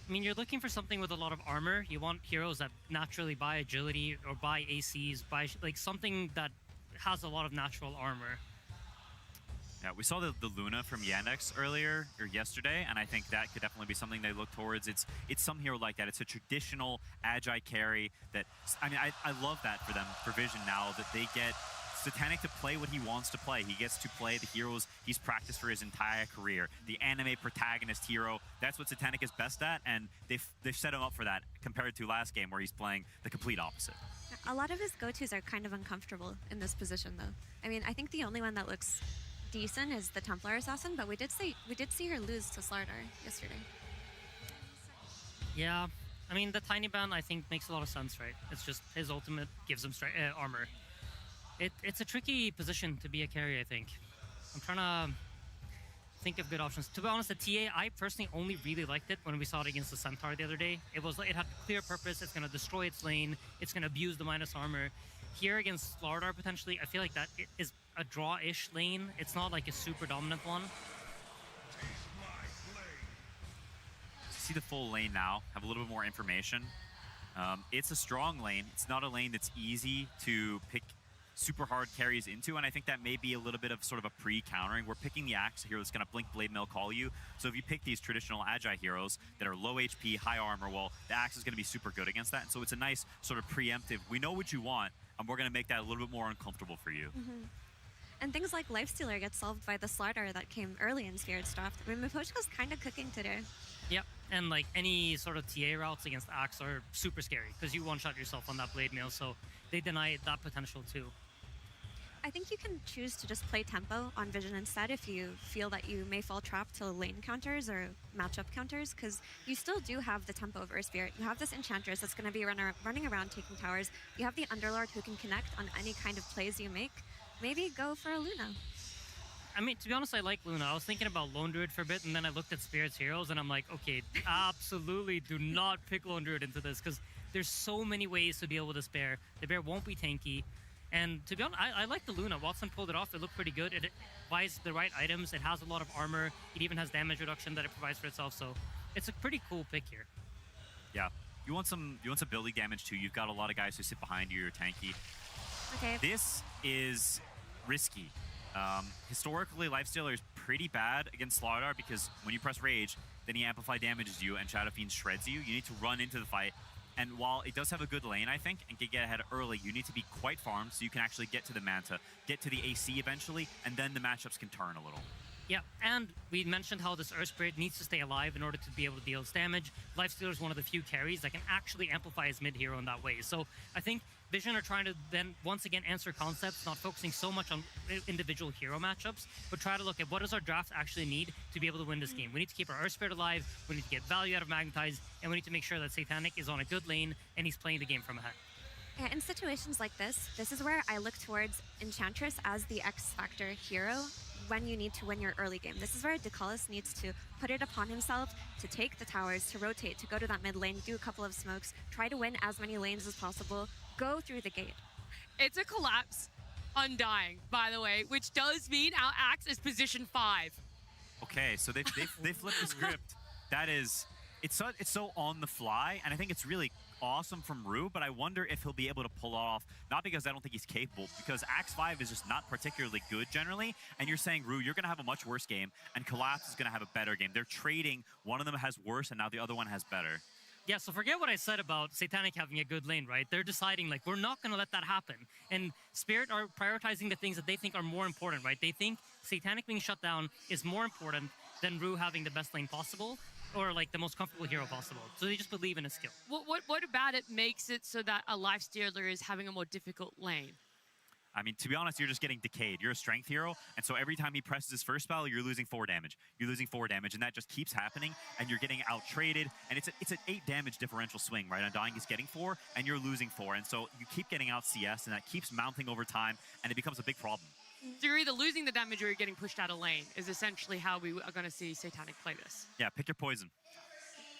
I mean, you're looking for something with a lot of armor. You want heroes that naturally buy agility or buy ACs, buy like something that has a lot of natural armor. Yeah, we saw the Luna from Yandex earlier or yesterday, and I think that could definitely be something they look towards. It's some hero like that. It's a traditional Agi carry that, I mean, I love that for them, for Vision now, that they get Satanic to play what he wants to play. He gets to play the heroes he's practiced for his entire career. The anime protagonist hero, that's what Satanic is best at, and they've set him up for that compared to last game where he's playing the complete opposite. A lot of his go-tos are kind of uncomfortable in this position, though. I mean, I think the only one that looks decent is the Templar Assassin, but we did see her lose to Slardar yesterday. Yeah, I mean, the Tiny Ban, I think, makes a lot of sense, right? It's just his ultimate gives him armor. It's a tricky position to be a carry, I think. I'm trying to think of good options. To be honest, the TA, I personally only really liked it when we saw it against the Centaur the other day. It had a clear purpose. It's going to destroy its lane. It's going to abuse the minus armor. Here against Slardar, potentially, I feel like that is a draw-ish lane. It's not like a super dominant one. See the full lane now, have a little bit more information. It's a strong lane. It's not a lane that's easy to pick super hard carries into, and I think that may be a little bit of sort of a pre-countering. We're picking the Axe here that's going to Blink Blade Mill call you. So if you pick these traditional Agi heroes that are low HP, high armor, well, the Axe is going to be super good against that. And so it's a nice sort of preemptive, we know what you want, and we're going to make that a little bit more uncomfortable for you. Mm-hmm. And things like Lifestealer get solved by the Slardar that came early in Spirit's draft. I mean, Mipochka's kind of cooking today. Yep, and like any sort of TA routes against Axe are super scary because you one-shot yourself on that Blade Mail, so they deny that potential too. I think you can choose to just play tempo on Vision instead if you feel that you may fall trapped to lane counters or matchup counters, because you still do have the tempo of Earth Spirit. You have this Enchantress that's going to be running around taking towers. You have the Underlord who can connect on any kind of plays you make. Maybe go for a Luna. I mean, to be honest, I like Luna. I was thinking about Lone Druid for a bit, and then I looked at Spirit's heroes, and I'm like, okay, absolutely do not pick Lone Druid into this, because there's so many ways to deal with this bear. The bear won't be tanky. And to be honest, I like the Luna. Watson pulled it off. It looked pretty good. It buys the right items. It has a lot of armor. It even has damage reduction that it provides for itself. So it's a pretty cool pick here. Yeah. You want some building damage too. You've got a lot of guys who sit behind you. You're tanky. Okay. This is risky. Historically, Lifestealer is pretty bad against Slardar because when you press Rage, then he Amplify damages you and Shadow Fiend shreds you. You need to run into the fight. And while it does have a good lane, I think, and can get ahead early, you need to be quite farmed so you can actually get to the Manta, get to the AC eventually, and then the matchups can turn a little. Yeah, and we mentioned how this Earth Spirit needs to stay alive in order to be able to deal damage. Lifestealer is one of the few carries that can actually amplify his mid-hero in that way. So I think Vision are trying to then once again answer concepts, not focusing so much on individual hero matchups, but try to look at what does our draft actually need to be able to win this game. We need to keep our Earth Spirit alive, we need to get value out of Magnetize, and we need to make sure that Satanic is on a good lane and he's playing the game from ahead. In situations like this is where I look towards Enchantress as the X-Factor hero when you need to win your early game. This is where Decalis needs to put it upon himself to take the towers, to rotate, to go to that mid lane, do a couple of smokes, try to win as many lanes as possible, go through the gate. It's a collapse Undying, by the way, which does mean our Axe is position 5. Okay, so they flipped the script. That is, it's so on the fly, and I think it's really awesome from Rue, but I wonder if he'll be able to pull it off, not because I don't think he's capable, because Axe 5 is just not particularly good generally, and you're saying, Rue, you're going to have a much worse game, and Collapse is going to have a better game. They're trading, one of them has worse, and now the other one has better. Yeah, so forget what I said about Satanic having a good lane, right? They're deciding, like, we're not going to let that happen. And Spirit are prioritizing the things that they think are more important, right? They think Satanic being shut down is more important than Rue having the best lane possible, or like the most comfortable hero possible. So they just believe in his skill. What about it makes it so that a Lifestealer is having a more difficult lane? I mean, to be honest, you're just getting decayed. You're a strength hero, and so every time he presses his first spell, you're losing 4 damage. You're losing 4 damage, and that just keeps happening, and you're getting out-traded, and it's an 8 damage differential swing, right? Undying is getting 4, and you're losing 4, and so you keep getting out CS, and that keeps mounting over time, and it becomes a big problem. So you're either losing the damage or you're getting pushed out of lane, is essentially how we are going to see Satanic play this. Yeah, pick your poison.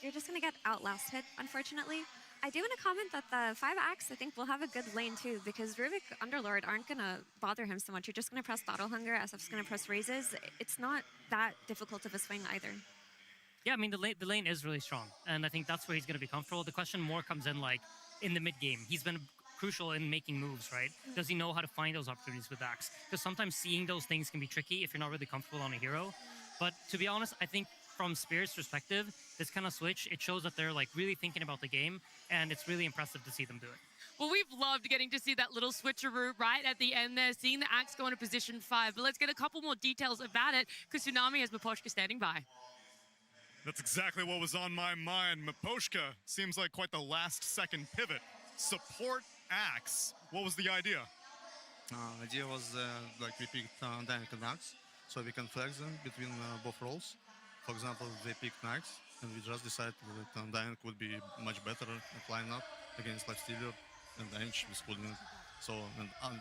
You're just going to get outlasted, unfortunately. I do want to comment that the 5 Axe, I think, will have a good lane too, because Ruvik Underlord aren't going to bother him so much. You're just going to press Throttle Hunger, SF's going to press Raises. It's not that difficult of a swing either. Yeah, I mean, the lane is really strong, and I think that's where he's going to be comfortable. The question more comes in, like, in the mid-game. He's been crucial in making moves, right? Does he know how to find those opportunities with Axe? Because sometimes seeing those things can be tricky if you're not really comfortable on a hero. But to be honest, I think from Spirit's perspective, this kind of switch, it shows that they're like really thinking about the game, and it's really impressive to see them do it. Well, we've loved getting to see that little switcheroo right at the end there, seeing the Axe go into position 5. But let's get a couple more details about it, because Tsunami has Miposhka standing by. That's exactly what was on my mind. Miposhka seems like quite the last-second pivot. Support Axe. What was the idea? Idea was like we picked Undying and Axe, so we can flex them between both roles. For example, they picked Axe, and we just decided that Undying would be much better at lineup against Lifestealer and Ange with Hooligan. So,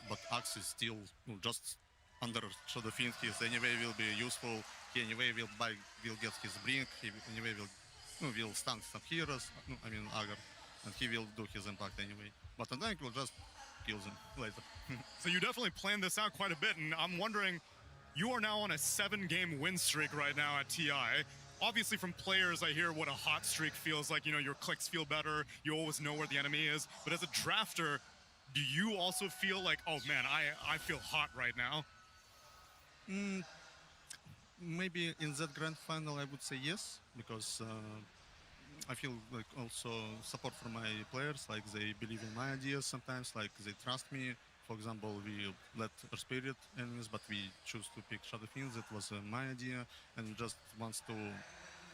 but Axe is still just under Shadow Fiend. He anyway will be useful. He anyway will get his blink. He anyway will stun some heroes. I mean Agar, and he will do his impact anyway. But Undying will just kill them later. So you definitely planned this out quite a bit, and I'm wondering, you are now on a 7-game win streak right now at TI. Obviously from players, I hear what a hot streak feels like. You know, your clicks feel better. You always know where the enemy is. But as a drafter, do you also feel like, oh man, I feel hot right now? Maybe in that grand final, I would say yes, because I feel like also support from my players, like they believe in my ideas sometimes, like they trust me. For example, we let our Spirit enemies, but we choose to pick Shadow Fiends. That was my idea, and we just wants to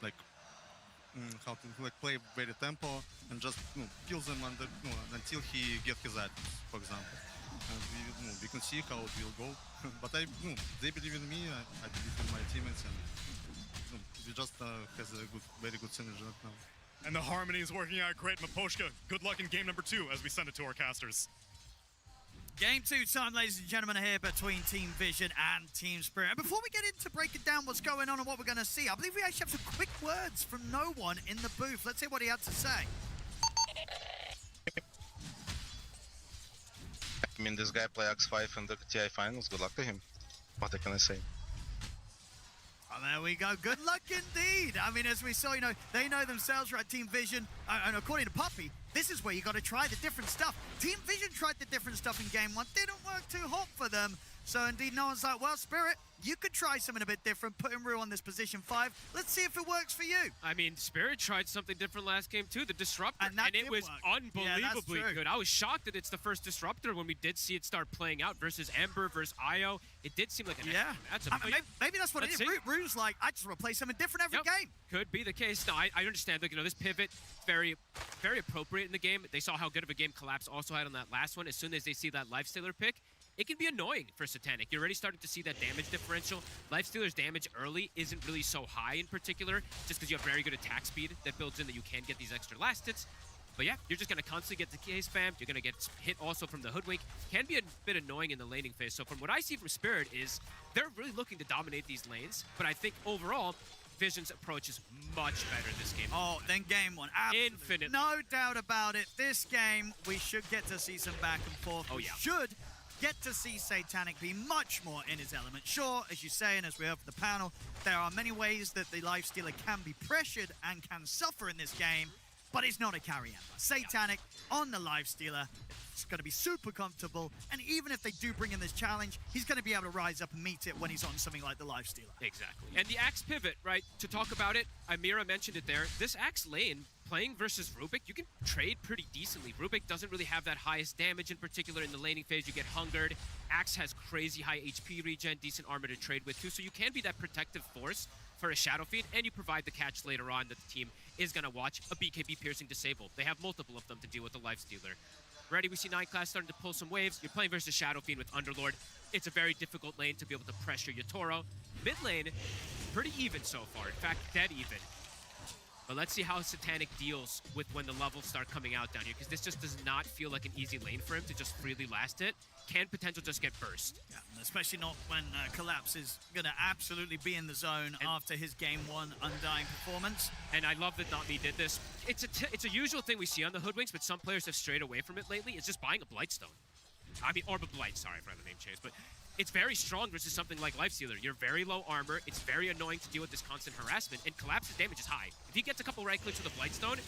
like how to like play very tempo and just kill them until he gets his items, for example. And we can see how it will go. But they believe in me. I believe in my teammates, and we just has a very good synergy right now. And the harmony is working out great. Miposhka, good luck in game number 2 as we send it to our casters. Game 2 time, ladies and gentlemen, here between Team Vision and Team Spirit. And before we get into breaking down what's going on and what we're going to see, I believe we actually have some quick words from no one in the booth. Let's hear what he had to say. I mean, this guy play X5 in the TI finals. Good luck to him. What can I say? Oh, there we go. Good luck indeed. I mean, as we saw, you know, they know themselves, right? Team Vision, and according to Puppy, this is where you got to try the different stuff. Team Vision tried the different stuff in game 1. Didn't work too hot for them. So indeed, no one's like, well, Spirit, you could try something a bit different, putting Rue on this position 5. Let's see if it works for you. I mean, Spirit tried something different last game too, the Disruptor, and it was unbelievably good. I was shocked that it's the first Disruptor when we did see it start playing out versus Ember versus Io. It did seem like an that's a maybe that's what it is. Rue's like, I just want to play something different every game. Could be the case. No, I understand. Like, you know, this pivot very appropriate in the game. They saw how good of a game Collapse also had on that last one. As soon as they see that Lifestealer pick, it can be annoying for Satanic. You're already starting to see that damage differerential. Lifestealer's damage early isn't really so high in particular, just because you have very good attack speed that builds in that you can get these extra last hits. But yeah, you're just going to constantly get decay spammed. You're going to get hit also from the Hoodwink. Can be a bit annoying in the laning phase. So from what I see from Spirit is they're really looking to dominate these lanes. But I think overall, Vision's approach is much better this game. Oh, then game 1. Absolutely. Infinitely. No doubt about it. This game, we should get to see some back and forth. Oh, we yeah. should get to see Satanic be much more in his element. Sure, as you say, and as we heard from the panel, there are many ways that the Lifestealer can be pressured and can suffer in this game, but it's not a carry Ember. Satanic on the Lifestealer, it's going to be super comfortable, and even if they do bring in this challenge, he's going to be able to rise up and meet it when he's on something like the Lifestealer. Exactly. And the Axe pivot, right, to talk about it, Amira mentioned it there, this Axe lane, playing versus Rubik, you can trade pretty decently. Rubik doesn't really have that highest damage in particular in the laning phase. You get hungered. Axe has crazy high HP regen, decent armor to trade with too, so you can be that protective force for a Shadow Feed, and you provide the catch later on that the team is going to watch. A BKB Piercing Disable. They have multiple of them to deal with the Lifestealer. Already we see 9 class starting to pull some waves. You're playing versus Shadow Fiend with Underlord. It's a very difficult lane to be able to pressure Yatoro. Mid lane, pretty even so far. In fact, dead even. But let's see how Satanic deals with when the levels start coming out down here, because this just does not feel like an easy lane for him to just freely last it. Can potential just get burst. Yeah, especially not when Collapse is going to absolutely be in the zone after his game 1 Undying performance. And I love that Not Me did this. It's a usual thing we see on the Hoodwinks, but some players have strayed away from it lately. It's just buying a Blightstone. I mean, Orb of Blight, sorry for the name change, but it's very strong versus something like Lifestealer. You're very low armor. It's very annoying to deal with this constant harassment, and Collapse's damage is high. If he gets a couple right clicks with a Blightstone,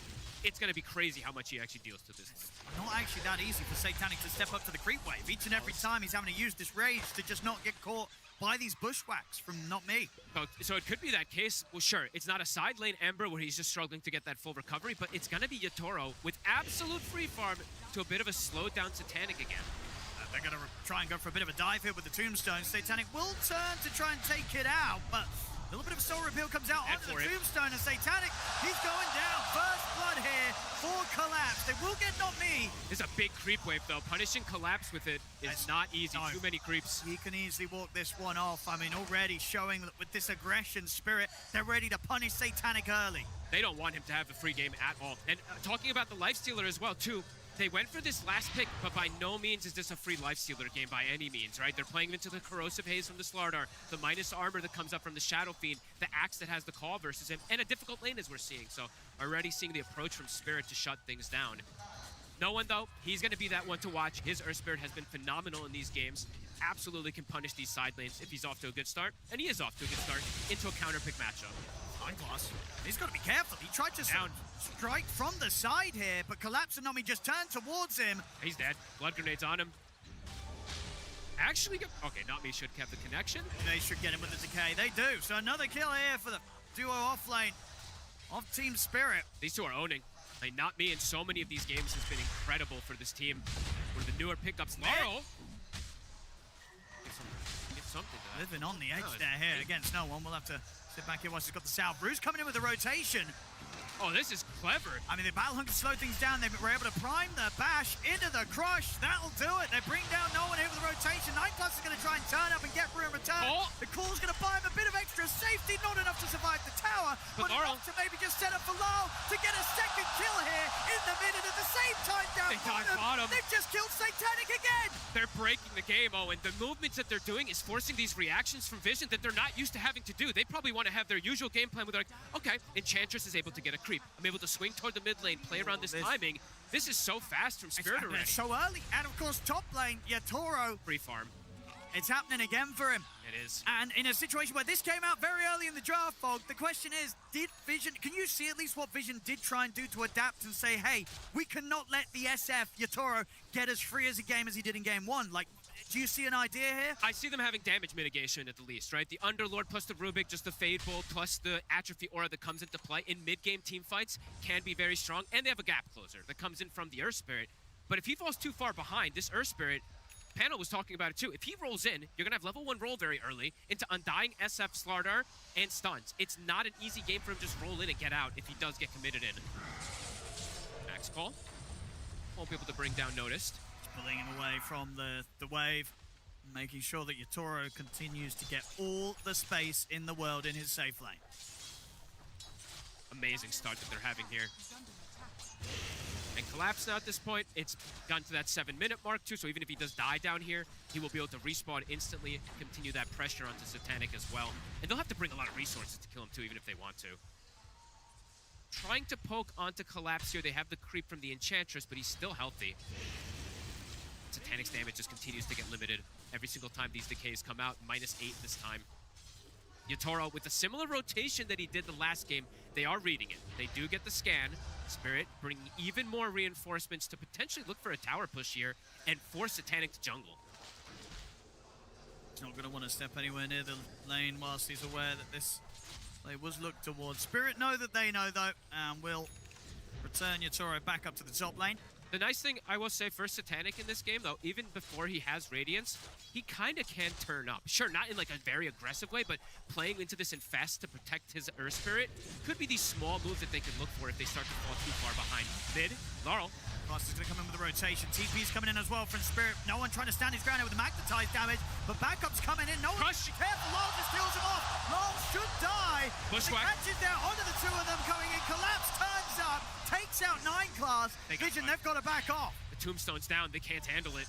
it's going to be crazy how much he actually deals to this lane. Not actually that easy for Satanic to step up to the creep wave. Each and every time he's having to use this rage to just not get caught by these bushwhacks from Not Me. So it could be that case. Well, sure, it's not a side lane Ember where he's just struggling to get that full recovery, but it's going to be Yatoro with absolute free farm to a bit of a slowed down Satanic again. They're going to try and go for a bit of a dive here with the Tombstone. Satanic will turn to try and take it out, but a little bit of a soul reveal comes out onto the Tombstone, and Satanic, he's going down. First blood here for Collapse. They will get Not Me. There's a big creep wave, though. Punishing Collapse with it is not easy. Too many creeps. He can easily walk this one off. I mean, already showing that with this aggression spirit, they're ready to punish Satanic early. They don't want him to have the free game at all. And talking about the Lifestealer as well, too, they went for this last pick, but by no means is this a free Lifestealer game by any means, right? They're playing into the Corrosive Haze from the Slardar, the minus armor that comes up from the Shadow Fiend, the Axe that has the call versus him, and a difficult lane as we're seeing. So already seeing the approach from Spirit to shut things down. No one, though, he's going to be that one to watch. His Earth Spirit has been phenomenal in these games. Absolutely can punish these side lanes if he's off to a good start, and he is off to a good start into a counter pick matchup. Class. He's got to be careful. He tried to strike from the side here, but Collapse and Nomi just turned towards him. He's dead. Blood grenades on him. Actually, okay, Not Me should have the connection. They should get him with the decay. They do. So another kill here for the duo off lane of Team Spirit. These two are owning. Like, Not Me in so many of these games has been incredible for this team. One of the newer pickups. Laurel. Get something to that. Living on the edge here against no one. We'll have to sit back here once he's got the South. Bruce coming in with the rotation. Oh, this is clever. I mean, the Battle Hunger slowed things down. They were able to prime the bash into the crush. That'll do it. They bring down no one here with the rotation. 9+ is going to try and turn up and get through in return. The call's going to buy him a bit of extra safety. Not enough to survive the tower, but enough to maybe just set up for Lyle to get a second kill here in the minute at the same time down bottom. They've just killed Satanic again. They're breaking the game, and the movements that they're doing is forcing these reactions from Vision that they're not used to having to do. They probably want to have their usual game plan where they're like, okay, Enchantress is able to get a creep. I'm able to swing toward the mid lane, play around this timing. This is so fast from Spirit already. It's so early. And of course, top lane, Yatoro. Free farm. It's happening again for him. It is. And in a situation where this came out very early in the draft, Fog, the question is, did Vision, can you see at least what Vision did try and do to adapt and say, hey, we cannot let the SF, Yatoro, get as free as a game as he did in game one? Like, do you see an idea here? I see them having damage mitigation at the least, right? The Underlord plus the Rubik, just the Fade Bolt, plus the Atrophy Aura that comes into play in mid-game team fights can be very strong. And they have a gap closer that comes in from the Earth Spirit. But if he falls too far behind, this Earth Spirit, Panel was talking about it too. If he rolls in, you're going to have level 1 roll very early into Undying, SF, Slardar, and stuns. It's not an easy game for him to just roll in and get out if he does get committed in. Max call. Won't be able to bring down Noticed. Pulling him away from the wave, making sure that Yatoro continues to get all the space in the world in his safe lane. Amazing start that they're having here. And Collapse now at this point, it's gone to that 7-minute mark too, so even if he does die down here, he will be able to respawn instantly and continue that pressure onto Satanic as well. And they'll have to bring a lot of resources to kill him too, even if they want to. Trying to poke onto Collapse here. They have the creep from the Enchantress, but he's still healthy. Satanic's damage just continues to get limited every single time these decays come out. -8 this time. Yatoro, with a similar rotation that he did the last game, they are reading it. They do get the scan. Spirit bringing even more reinforcements to potentially look for a tower push here and force Satanic to jungle. He's not going to want to step anywhere near the lane whilst he's aware that this play was looked towards. Spirit know that they know, though, and will return Yatoro back up to the top lane. The nice thing, I will say, for Satanic in this game, though, even before he has Radiance, he kind of can turn up. Sure, not in like a very aggressive way, but playing into this Infest to protect his Earth Spirit could be these small moves that they can look for if they start to fall too far behind. Mid, Laurel. Fast is going to come in with the rotation. TP's coming in as well from Spirit. No one trying to stand his ground with the magnetized damage, but backup's coming in. No one be careful. Laurel just steals him off. Laurel should die. Bushwhack. Catches down onto the two of them going in. Collapse turns up, takes out 9 class. Vision, they've got to back off. The Tombstone's down. They can't handle it.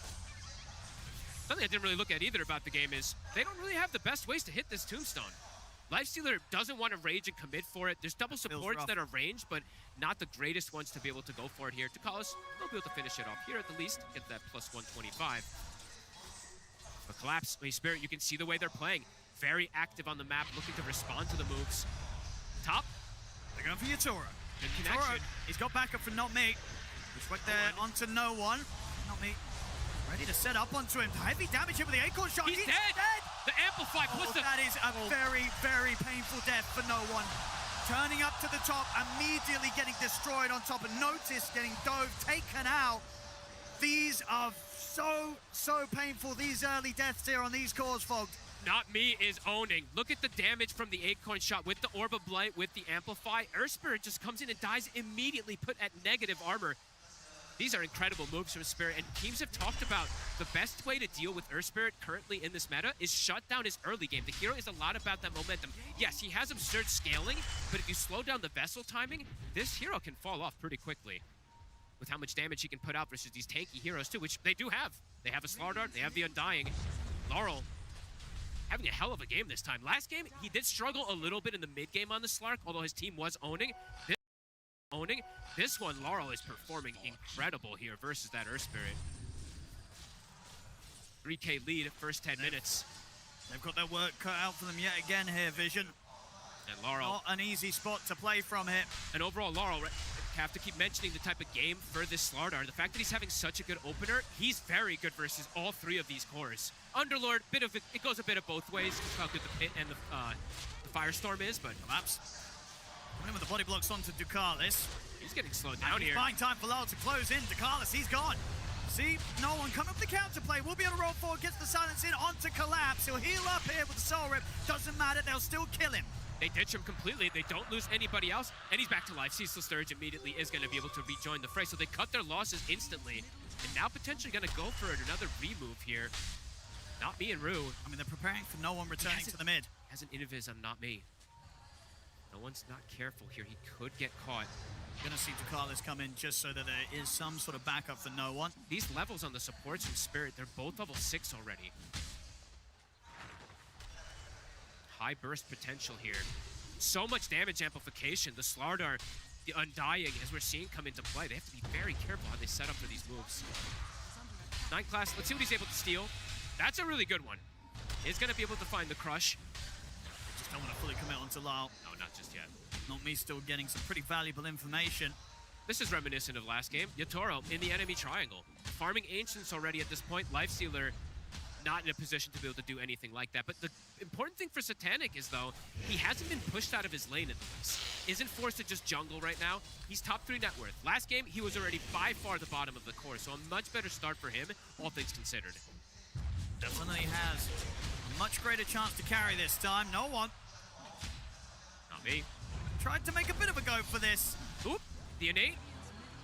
Something I didn't really look at either about the game is they don't really have the best ways to hit this Tombstone. Lifestealer doesn't want to rage and commit for it. There's double supports that are ranged, but not the greatest ones to be able to go for it here. Takalis, they'll be able to finish it off here at the least, get that plus 125. But Collapse, Spirit, you can see the way they're playing. Very active on the map, looking to respond to the moves. Top. They're going for Yatoro. Good connection. He's got backup for Not Me. Just went there onto No One. Not Me. Ready to set up onto him. Heavy damage here with the Acorn shot. He's dead. The Amplify puts that is a very, very painful death for No One. Turning up to the top, immediately getting destroyed on top, and Notice getting dove, taken out. These are so painful, these early deaths here on these cores, Fogged. Not Me is owning. Look at the damage from the Acorn shot with the Orb of Blight, with the Amplify. Earth Spirit just comes in and dies immediately, put at negative armor. These are incredible moves from Spirit, and teams have talked about the best way to deal with Earth Spirit currently in this meta is shut down his early game. The hero is a lot about that momentum. Yes, he has absurd scaling, but if you slow down the vessel timing, this hero can fall off pretty quickly with how much damage he can put out versus these tanky heroes too, which they do have. They have a Slardar, they have the Undying. Laurel having a hell of a game this time. Last game, he did struggle a little bit in the mid game on the Slark, although his team was owning. This one, Laurel is performing incredible here versus that Earth Spirit. 3K lead first 10 minutes. They've got their work cut out for them yet again here, Vision. And Laurel. Not an easy spot to play from here. And overall, Laurel, have to keep mentioning the type of game for this Slardar. The fact that he's having such a good opener, he's very good versus all 3 of these cores. Underlord, it goes a bit of both ways, how good the Pit and the Firestorm is, but Collapse. Coming in with the body blocks onto Ducalis. He's getting slowed down here. Fine time for Laurel to close in. Ducalis, he's gone. See, no one coming up with the counterplay. We'll be able to roll forward, gets the silence in onto Collapse. He'll heal up here with the Soul Rip. Doesn't matter, they'll still kill him. They ditch him completely. They don't lose anybody else, and he's back to life. Ceaseless Sturge immediately is going to be able to rejoin the fray, so they cut their losses instantly, and now potentially going to go for another remove here. Not Me and Rue. I mean, they're preparing for No One returning to the mid. Has an Innovis on Not Me. No One's not careful here. He could get caught. Gonna see Ducalis come in just so that there is some sort of backup for No One. These levels on the supports from Spirit, they're both level 6 already. High burst potential here. So much damage amplification. The Slardar, the Undying, as we're seeing come into play, they have to be very careful how they set up for these moves. 9 class, let's see what he's able to steal. That's a really good one. He's going to be able to find the crush. Just don't want to fully commit onto Lyle. No, not just yet. Not me, still getting some pretty valuable information. This is reminiscent of last game. Yatoro in the enemy triangle. Farming Ancients already at this point. Lifestealer not in a position to be able to do anything like that. But the important thing for Satanic is, though, he hasn't been pushed out of his lane at least. Isn't forced to just jungle right now. He's top 3 net worth. Last game, he was already by far the bottom of the core, so a much better start for him, all things considered. Definitely has a much greater chance to carry this time. No one. Not me. Tried to make a bit of a go for this. Oop, the innate.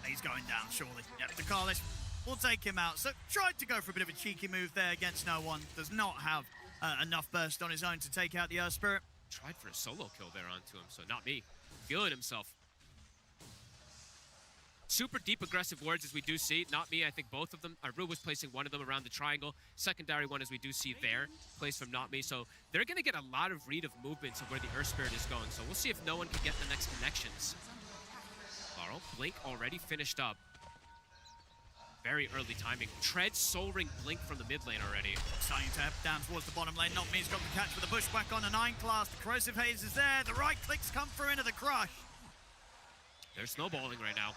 He's going down, surely. Yep, Dakalis will take him out. So tried to go for a bit of a cheeky move there against no one. Does not have enough burst on his own to take out the Earth Spirit. Tried for a solo kill there onto him, so not me. Feeling himself. Super deep aggressive wards as we do see. Not me, I think both of them. Aru was placing one of them around the triangle. Secondary one as we do see there, placed from Not Me. So they're going to get a lot of read of movements of where the Earth Spirit is going. So we'll see if no one can get the next connections. Laurel, Blink already finished up. Very early timing. Tread, Soul Ring, Blink from the mid lane already. Starting to head down towards the bottom lane. Not Me's got the catch with the bushwhack on a 9 class. The Corrosive Haze is there. The right clicks come through into the crush. They're snowballing right now.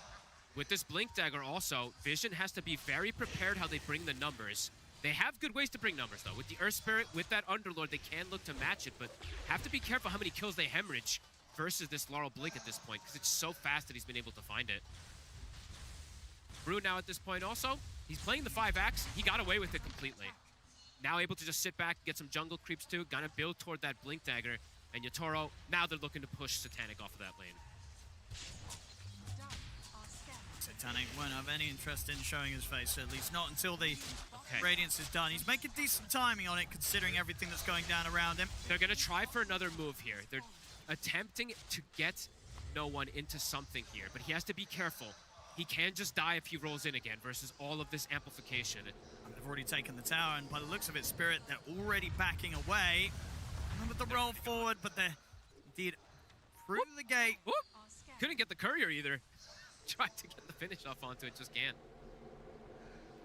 With this Blink Dagger also, Vision has to be very prepared how they bring the numbers. They have good ways to bring numbers, though. With the Earth Spirit, with that Underlord, they can look to match it, but have to be careful how many kills they hemorrhage versus this Laurel Blink at this point, because it's so fast that he's been able to find it. Brew now at this point also, he's playing the 5-axe. He got away with it completely. Now able to just sit back, get some jungle creeps too, gonna build toward that Blink Dagger. And Yatoro, now they're looking to push Satanic off of that lane. Satanic won't have any interest in showing his face, at least not until the Radiance is done. He's making decent timing on it, considering everything that's going down around him. They're gonna try for another move here. They're attempting to get no one into something here, but he has to be careful. He can just die if he rolls in again versus all of this amplification. They've already taken the tower, and by the looks of it, Spirit, they're already backing away. With the roll forward, but they're indeed through the gate. Whoop. Couldn't get the courier either. Tried to get the finish off onto it, just can't.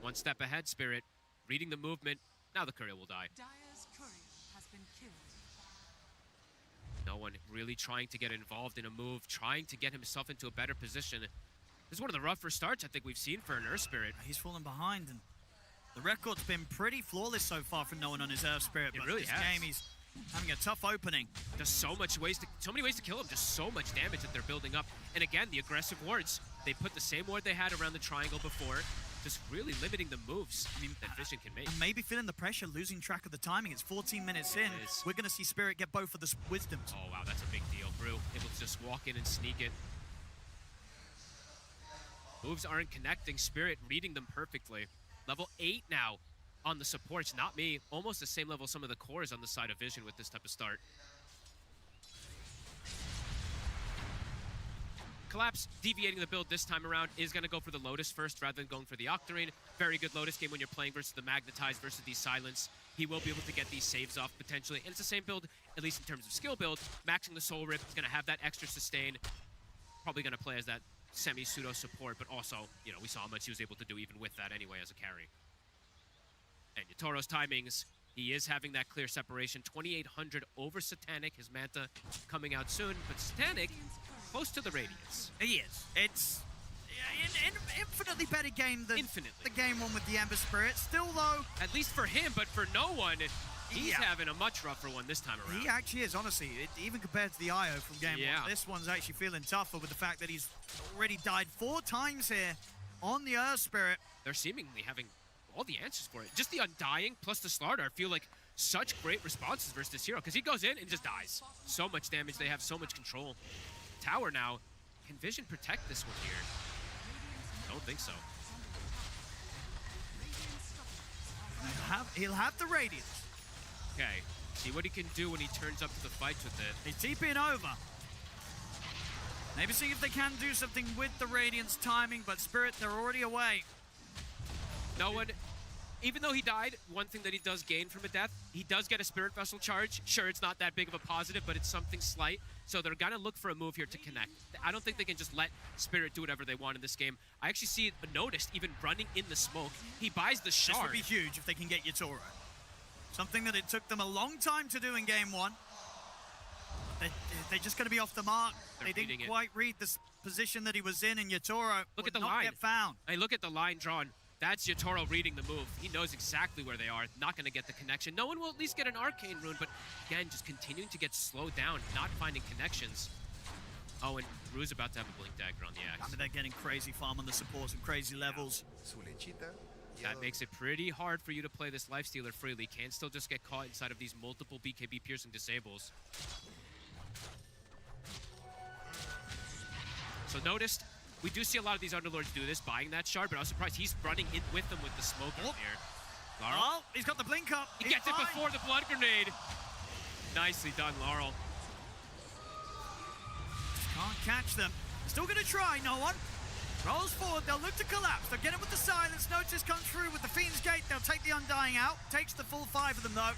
One step ahead, Spirit. Reading the movement. Now the courier will die. Dire's courier has been killed. No one really trying to get involved in a move, trying to get himself into a better position. This is one of the rougher starts I think we've seen for an Earth Spirit. He's fallen behind, and the record's been pretty flawless so far from no one on his Earth Spirit. It really this has. game, he's having a tough opening. Just so many ways to kill him. Just so much damage that they're building up. And again, the aggressive wards. They put the same ward they had around the triangle before, just really limiting the moves that Vision can make. And maybe feeling the pressure, losing track of the timing. It's 14 minutes in. We're going to see Spirit get both of the wisdoms. Oh, wow, that's a big deal. Brew able to just walk in and sneak it. Moves aren't connecting. Spirit reading them perfectly. Level 8 now on the supports. Not Me. Almost the same level some of the cores on the side of Vision with this type of start. Collapse deviating the build this time around is going to go for the Lotus first rather than going for the Octarine. Very good Lotus game when you're playing versus the Magnetized versus the Silence. He will be able to get these saves off potentially. And it's the same build, at least in terms of skill build. Maxing the Soul Rip is going to have that extra sustain. Probably going to play as that semi-pseudo support, but also, you know, we saw how much he was able to do even with that anyway as a carry. And Yatoro's timings, he is having that clear separation. 2,800 over Satanic, his Manta coming out soon, but Satanic close to the Radiance. He is. It's an infinitely better game than the game one with the Ember Spirit. Still, though... At least for him, but for no one, he's having a much rougher one this time around. He actually is, honestly. Even compared to the IO from game one, this one's actually feeling tougher with the fact that he's already died 4 times here on the Earth Spirit. They're seemingly having all the answers for it. Just the Undying plus the Slaughter feel like such great responses versus this hero, because he goes in and just dies. So much damage, they have so much control. Tower now. Can Vision protect this one here? Don't think so. He'll have the Radiance. Okay. See what he can do when he turns up to the fights with it. He's TPing over. Maybe see if they can do something with the Radiance timing, but Spirit, they're already away. No one, even though he died, one thing that he does gain from a death, he does get a Spirit Vessel charge. Sure, it's not that big of a positive, but it's something slight. So they're gonna look for a move here to connect. I don't think they can just let Spirit do whatever they want in this game. I actually see Noticed even running in the smoke. He buys the shard. This would be huge if they can get Yatoro. Something that it took them a long time to do in game one. They're just going to be off the mark. They didn't quite read the position that he was in, and Yatoro look at the not line. get found. Hey, look at the line drawn. That's Yatoro reading the move. He knows exactly where they are. Not going to get the connection. No one will at least get an Arcane Rune, but again, just continuing to get slowed down, not finding connections. Oh, and Rue's about to have a Blink Dagger on the axe. I mean, they're getting crazy farm on the supports and crazy levels. That makes it pretty hard for you to play this Lifestealer freely. Can still just get caught inside of these multiple BKB piercing disables. So Noticed, we do see a lot of these Underlords do this, buying that shard, but I was surprised he's running in with them with the smoke here. Laurel. Oh, he's got the blink up. He gets it before the blood grenade. Nicely done, Laurel. Can't catch them. Still going to try, no one. Rolls forward, they'll look to collapse. They'll get it with the silence. Notice comes through with the Fiend's Gate. They'll take the Undying out. Takes the full 5 of them, though.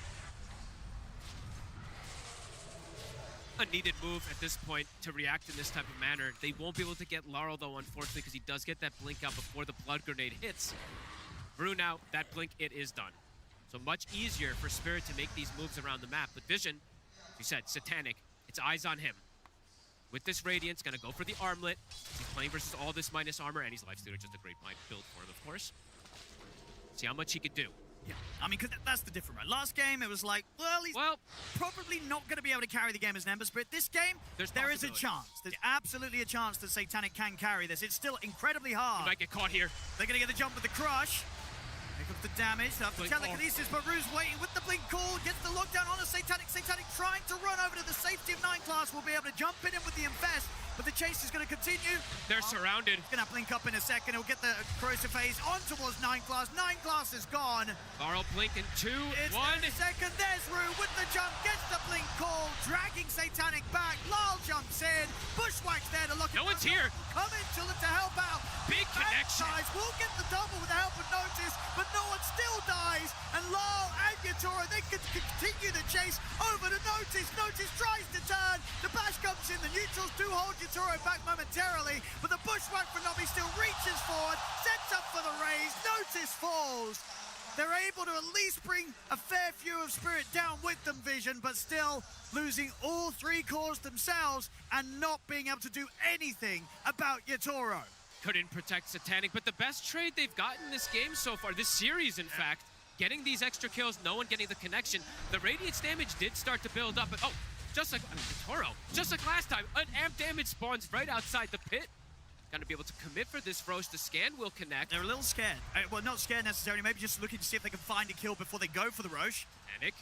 A needed move at this point to react in this type of manner. They won't be able to get Laurel, though, unfortunately, because he does get that blink out before the blood grenade hits. Brew now, that blink, it is done. So much easier for Spirit to make these moves around the map. But Vision, as you said, Satanic, it's eyes on him. With this Radiance, gonna go for the armlet. He's playing versus all this minus armor, and he's Lifestealer, just a great build for him, of course. See how much he could do. Yeah, I mean, because that's the difference, right? Last game, it was like, well, he's probably not going to be able to carry the game as an Ember Spirit. This game, there is a chance. There's absolutely a chance that Satanic can carry this. It's still incredibly hard. He might get caught here. They're going to get the jump with the Crush. Here comes the damage. They'll have the telekinesis, but Rue's waiting with the blink call. Gets the lockdown on a Satanic. Satanic trying to run over to the safety of 9 class. Will be able to jump in with the Infest. But the chase is going to continue. They're surrounded. He's going to blink up in a second. He'll get the corrosive phase on towards 9 class. 9 class is gone. Laurel blink in 2, 1. In a second. There's Rue with the jump. Gets the blink call. Dragging Satanic back. Lal jumps in. Bushwhack's there to look. No one's here. Come in to look to help out. Big connection. Will get the double with the help of Notice, but no one still dies. And Lal and Yatoro, they can continue the chase over to Notice. Notice tries to turn. The bash comes in. The neutrals do hold Yatoro back momentarily, but the Bushwhack for Nobby still reaches forward, sets up for the raise. Notice falls. They're able to at least bring a fair few of Spirit down with them, Vision, but still losing all 3 cores themselves and not being able to do anything about Yatoro. Couldn't protect Satanic, but the best trade they've gotten this game so far, this series in fact, getting these extra kills, no one getting the connection. The Radiance damage did start to build up, but just like Yatoro, just like last time, an amp damage spawns right outside the pit. Gonna be able to commit for this Roche. The scan will connect. They're a little scared. Well, not scared necessarily, maybe just looking to see if they can find a kill before they go for the Roche. Panic.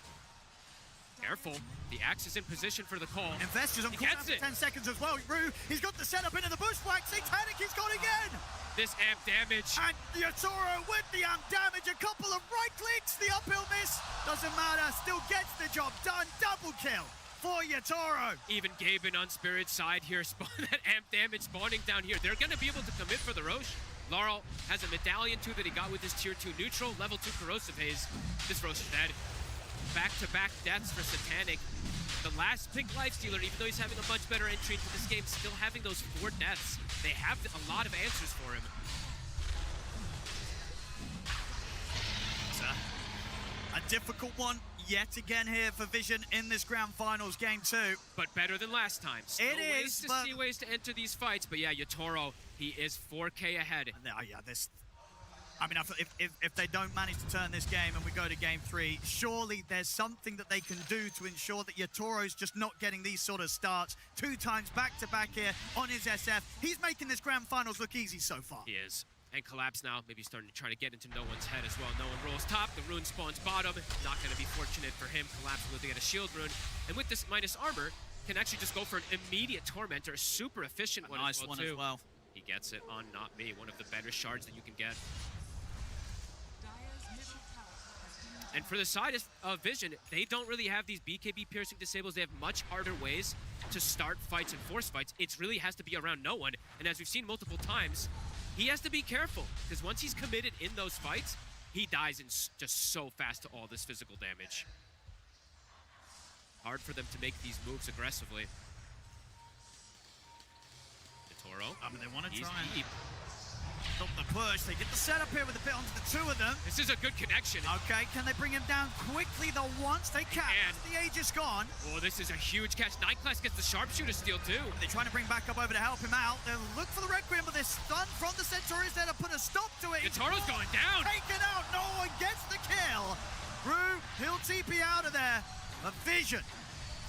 Careful. The axe is in position for the call. Investors on cooldown for 10 seconds as well. Rue, he's got the setup into the Bushwhack. Satanic, he's got again. This amp damage. And Yatoro with the amp damage. A couple of right clicks. The uphill miss. Doesn't matter. Still gets the job done. Double kill for Yatoro. Even Gaben on Spirit's side here. That amp damage spawning down here. They're going to be able to commit for the Roche. Laurel has a medallion too that he got with his tier 2 neutral. Level 2 corrosive haze. This Roche is dead. Back-to-back deaths for Satanic. The last pick Lifestealer, even though he's having a much better entry into this game, still having those 4 deaths. They have a lot of answers for him. A difficult one yet again here for Vision in this grand finals game 2. But better than last time. Still ways to see ways to enter these fights. But yeah, Yatoro, he is 4K ahead. Yeah, I mean, if they don't manage to turn this game and we go to game 3, surely there's something that they can do to ensure that Yatoro's just not getting these sort of starts 2 times back-to-back here on his SF. He's making this grand finals look easy so far. He is. And Collapse now, maybe starting to try to get into no one's head as well. No one rolls top, the rune spawns bottom. Not going to be fortunate for him. Collapse will get a shield rune. And with this minus armor, can actually just go for an immediate Tormentor. Super efficient one, nice one as well. He gets it on Not Me, one of the better shards that you can get. And for the side of Vision, they don't really have these BKB piercing disables. They have much harder ways to start fights and force fights. It really has to be around no one. And as we've seen multiple times, he has to be careful, because once he's committed in those fights, he dies in just so fast to all this physical damage. hard for them to make these moves aggressively. Toro. I mean, they want to He's try and deep. stop the push. They get the setup here with the bit onto the two of them. This is a good connection. Okay, can they bring him down quickly the once? They can. The Aegis gone. Oh, this is a huge catch. 9 Class gets the sharpshooter steal too. They're trying to bring back up over to help him out. They'll look for the Requiem, but they're stunned from the Centaurs there to put a stop to it. Toro's going down. Taken out. No one gets the kill. Rue, he'll TP out of there. A Vision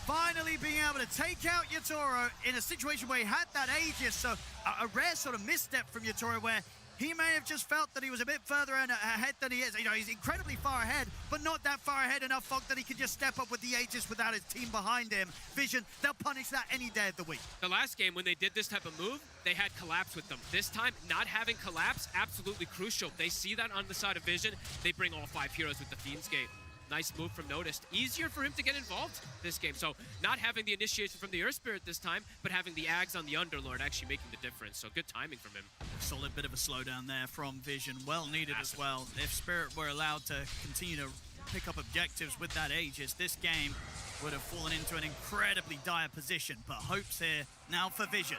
finally being able to take out Yatoro in a situation where he had that Aegis, so a rare sort of misstep from Yatoro where he may have just felt that he was a bit further ahead than he is. You know, he's incredibly far ahead, but not that far ahead enough, Fog, that he can just step up with the Aegis without his team behind him. Vision, they'll punish that any day of the week. The last game, when they did this type of move, they had Collapse with them. This time, not having Collapse, absolutely crucial. They see that on the side of Vision. They bring all 5 heroes with the Fiend's Gate. Nice move from Noticed. Easier for him to get involved this game. So not having the initiation from the Earth Spirit this time, but having the Ags on the Underlord actually making the difference. So good timing from him. Solid bit of a slowdown there from Vision. Well needed as well. If Spirit were allowed to continue to pick up objectives with that Aegis, this game would have fallen into an incredibly dire position. But hopes here now for Vision.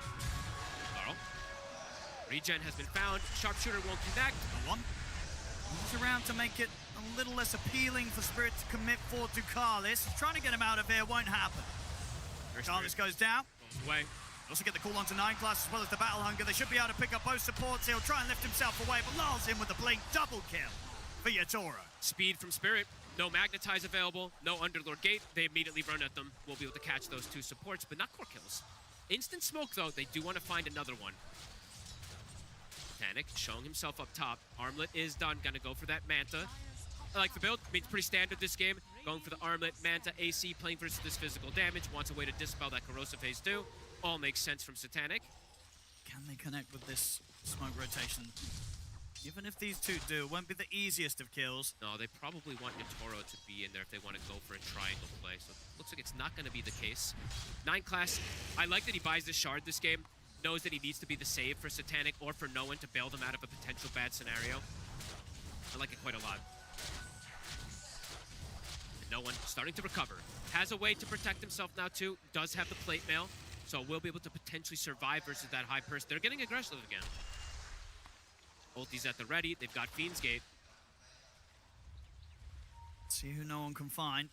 Carl. Regen has been found. Sharpshooter won't connect. One. Moves around to make it a little less appealing for Spirit to commit for Ducalis. Trying to get him out of here won't happen. Ducalis goes down. Goes away. Also get the call onto 9 Class as well as the Battle Hunger. They should be able to pick up both supports. He'll try and lift himself away, but lulls in with the blink. Double kill for Yatoro. Speed from Spirit. No Magnetize available. No Underlord Gate. They immediately run at them. We'll be able to catch those 2 supports, but not core kills. Instant smoke, though. They do want to find another one. Titanic showing himself up top. Armlet is done. Gonna go for that Manta. I like the build. I mean, it's pretty standard this game. Going for the Armlet, Manta, AC, playing versus this physical damage. Wants a way to dispel that corrosive phase too. All makes sense from Satanic. Can they connect with this smoke rotation? Even if these two do, it won't be the easiest of kills. No, they probably want Yatoro to be in there if they want to go for a triangle play. So it looks like it's not going to be the case. 9 Class, I like that he buys this shard this game. Knows that he needs to be the save for Satanic or for no one to bail them out of a potential bad scenario. I like it quite a lot. And no one starting to recover. Has a way to protect himself now too. Does have the plate mail. So will be able to potentially survive versus that high burst. They're getting aggressive again. Ulti's at the ready. They've got Fiend's Gate. See who no one can find.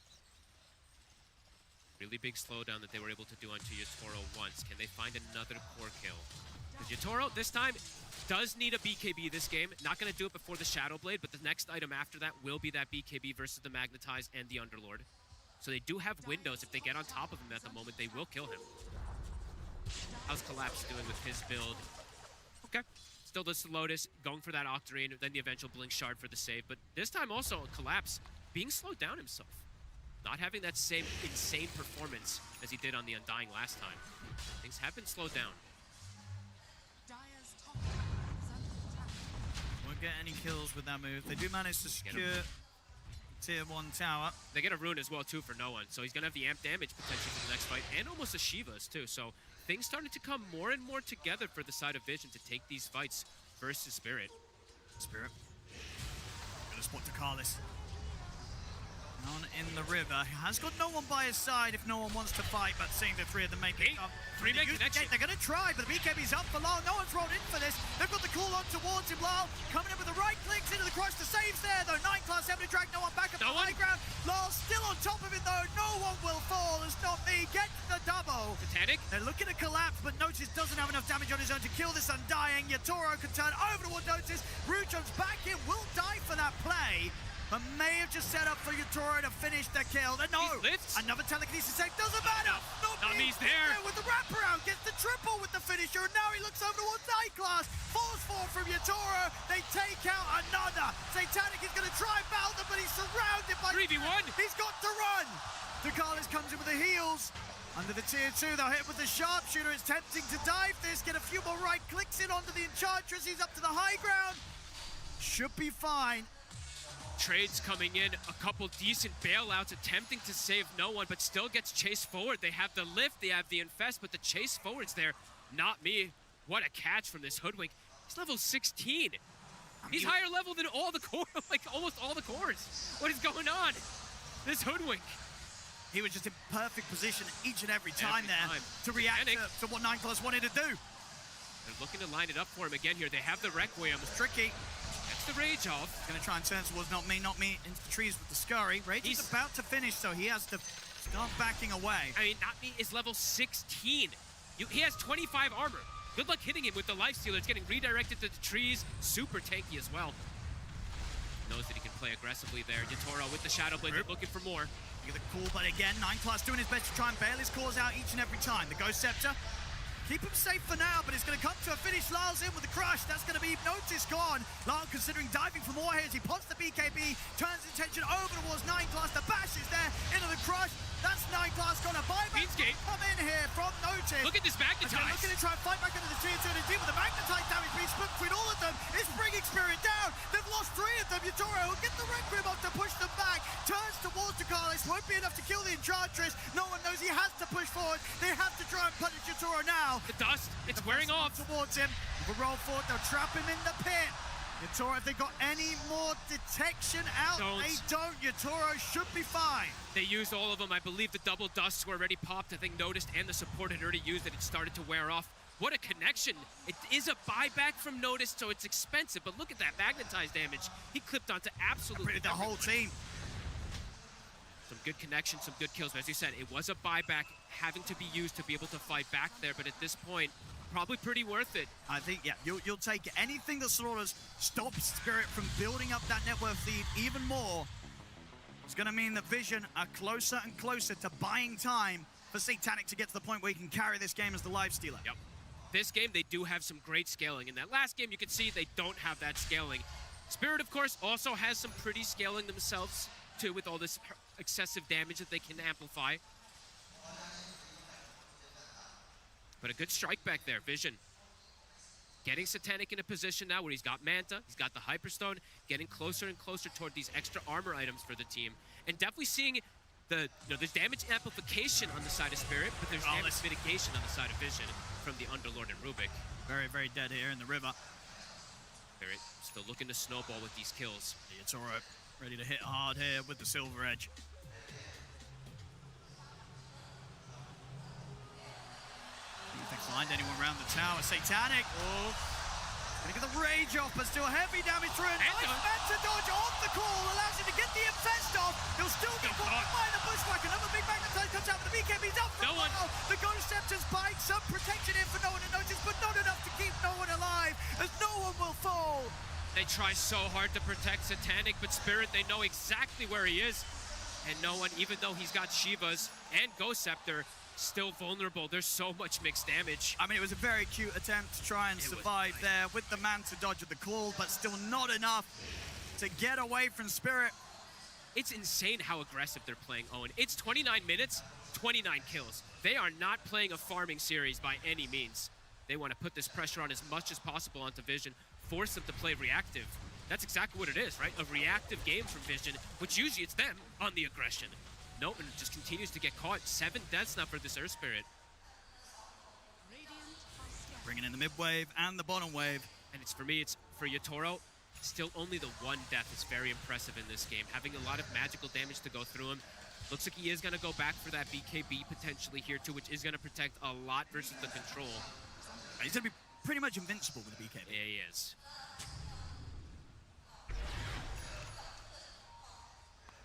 Really big slowdown that they were able to do onto Yatoro once. Can they find another core kill? Because Yatoro, this time, does need a BKB this game. Not going to do it before the Shadow Blade, but the next item after that will be that BKB versus the Magnetize and the Underlord. So they do have windows. If they get on top of him at the moment, they will kill him. How's Collapse doing with his build? Okay. Still does the Lotus, going for that Octarine, then the eventual Blink Shard for the save. But this time also, Collapse being slowed down himself. Not having that same insane performance as he did on the Undying last time. Things have been slowed down. Won't get any kills with that move. They do manage to secure Tier 1 tower. They get a rune as well too for no one. So he's going to have the amp damage potentially for the next fight. And almost a Shiva's too. So things starting to come more and more together for the side of Vision to take these fights versus Spirit. Spirit. Gonna spot Ducalis. On in the river. He has got no one by his side if no one wants to fight, but seeing the 3 of them make it up. Three-man connection. They're going to try, but the BKB's up for Lyle. No one's rolled in for this. They've got the cool on towards him. Lyle coming in with the right clicks into the crush. The saves there, though. 9 Class having to drag no one back up the high ground. Lyle still on top of it, though. No one will fall. It's not me. Get the double. Titanic. They're looking to collapse, but Notice doesn't have enough damage on his own to kill this Undying. Yatoro can turn over towards Notice. Rue jumps back in. Will die for that play. But may have just set up for Yatoro to finish the kill. No! Another telekinesis save. Doesn't matter! Not me's there. With the wraparound. Gets the triple with the finisher. And now he looks over towards 9 Class. Falls forward from Yatoro. They take out another. Satanic is going to try and battle them, but he's surrounded by... 3v1. He's got to run. Ducalis comes in with the heals. Under the tier 2, they'll hit with the sharpshooter. It's tempting to dive this. Get a few more right clicks in onto the Enchantress. He's up to the high ground. Should be fine. Trades coming in, a couple decent bailouts, attempting to save no one, but still gets chased forward. They have the lift, they have the infest, but the chase forward's there. Not me. What a catch from this Hoodwink. He's level 16. He's higher level than all the core, like almost all the cores. What is going on? This Hoodwink. He was just in perfect position each and every time to react to what 9+ wanted to do. They're looking to line it up for him again here. They have the Requiem. It's tricky. That's the Rage off. Going to try and turn towards not me, into the trees with the Scurry. Rage is about to finish, so he has to start backing away. I mean, Not Me is level 16. He has 25 armor. Good luck hitting him with the Lifestealer. It's getting redirected to the trees. Super tanky as well. Knows that he can play aggressively there. Yatoro with the Shadow Blade, looking for more. Look at the cool, but again, 9+ doing his best to try and bail his cause out each and every time. The Ghost Scepter, keep him safe for now, but it's going to come to a finish. Lyle's in with the crush. That's going to be noticed gone. Lyle considering diving for more here as he pops the BKB, turns his attention over towards 9+. The bash is there into the crush. That's 9+ going to buy back. Come in here from Notice. Look at this Magnetize. Looking to try and fight back into the tier 2 and deal with the Magnetize damage being split between all of them. It's bringing Spirit down. They've lost 3 of them. Yatoro will get the Requiem up to push them back. Turns towards the Carlos. Won't be enough to kill the Enchantress. No one knows he has to push forward. They have to try and punish Yatoro now. The dust, it's wearing off. Towards him. We'll roll forward. They'll trap him in the pit. Yatoro, if they got any more detection out, they don't. Yatoro should be fine. They used all of them. I believe the double dusts were already popped. I think Noticed and the support had already used it. It started to wear off. What a connection. It is a buyback from Noticed, so it's expensive, but look at that magnetized damage. He clipped onto absolutely the whole team. Some good connection, some good kills. But as you said, it was a buyback having to be used to be able to fight back there, but at this point, probably pretty worth it. I think, yeah, you'll take anything that sort of stops Spirit from building up that net worth lead even more. It's going to mean that Vision are closer and closer to buying time for Satanic to get to the point where he can carry this game as the Lifestealer. Yep. This game, they do have some great scaling. In that last game, you can see they don't have that scaling. Spirit, of course, also has some pretty scaling themselves, too, with all this excessive damage that they can amplify. But a good strike back there, Vision. Getting Satanic in a position now where he's got Manta, he's got the Hyperstone, getting closer and closer toward these extra armor items for the team. And definitely seeing there's damage amplification on the side of Spirit, but there's damage mitigation on the side of Vision from the Underlord and Rubik. Very, very dead here in the river. Spirit still looking to snowball with these kills. It's all right. Ready to hit hard here with the Silver Edge. If they find anyone around the tower, Satanic. Oh, gonna get the Rage off, but still heavy damage through. Nice Manta dodge off the call, allows him to get the Infest off. He'll still get caught by the Bushwhack. Another big Magnetize comes out with the BKB's up for a while. The Ghost Scepter's buying some protection in for no one to notice, but not enough to keep no one alive, as no one will fall. They try so hard to protect Satanic, but Spirit, they know exactly where he is. And no one, even though he's got Shivas and Ghost Scepter, still vulnerable. There's so much mixed damage. I mean, it was a very cute attempt to try and survive there with the Manta dodge of the call, but still not enough to get away from Spirit. It's insane how aggressive they're playing, Owen. It's 29 minutes, 29 kills. They are not playing a farming series by any means. They want to put this pressure on as much as possible onto Vision, force them to play reactive. That's exactly what it is, right? A reactive game from Vision, which usually it's them on the aggression. No, and it just continues to get caught. 7 deaths now for this Earth Spirit. Bringing in the mid wave and the bottom wave. And it's for Yatoro, still only the 1 death is very impressive in this game. Having a lot of magical damage to go through him. Looks like he is going to go back for that BKB potentially here too, which is going to protect a lot versus the control. He's going to be pretty much invincible with the BKB. Yeah, he is.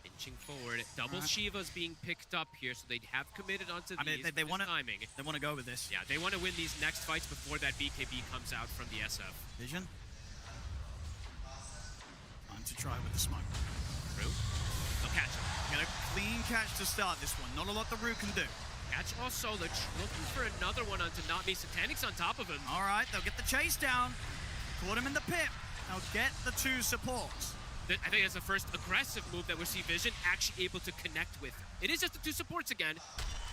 Inching forward. Double Shiva's being picked up here, so they have committed onto these. They want timing. They want to go with this. Yeah, they want to win these next fights before that BKB comes out from the SF. Vision. Time to try with the smoke. Rue. They'll catch him. Get a clean catch to start this one. Not a lot the Rue can do. Catch also looking for another one onto Not Me. Satanic's on top of him. All right, they'll get the chase down. Caught him in the pit. They'll get the 2 supports. I think that's the first aggressive move that we see Vision actually able to connect with. It is just the 2 supports again,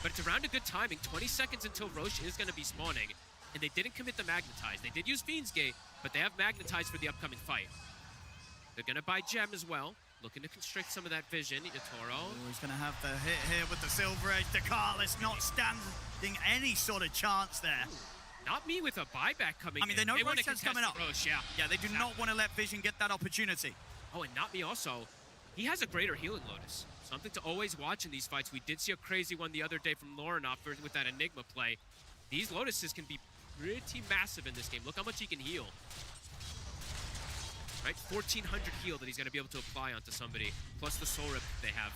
but it's around a good timing. 20 seconds until Roche is going to be spawning, and they didn't commit the Magnetize. They did use Fiend's Gate, but they have Magnetize for the upcoming fight. They're going to buy Gem as well, looking to constrict some of that Vision. Yatoro. Oh, he's going to have the hit here with the Silver Edge. Descartes not standing any sort of chance there. Ooh, Not Me with a buyback coming in. I mean, they know Roche's coming up. Roche, yeah. Yeah, they do not want to let Vision get that opportunity. Oh, and Not Me also He has a greater healing Lotus. Something to always watch in these fights. We did see a crazy one the other day from Laurenov with that Enigma play. These Lotuses can be pretty massive in this game. Look how much he can heal. Right, 1,400 heal that he's going to be able to apply onto somebody, plus the soul rip they have.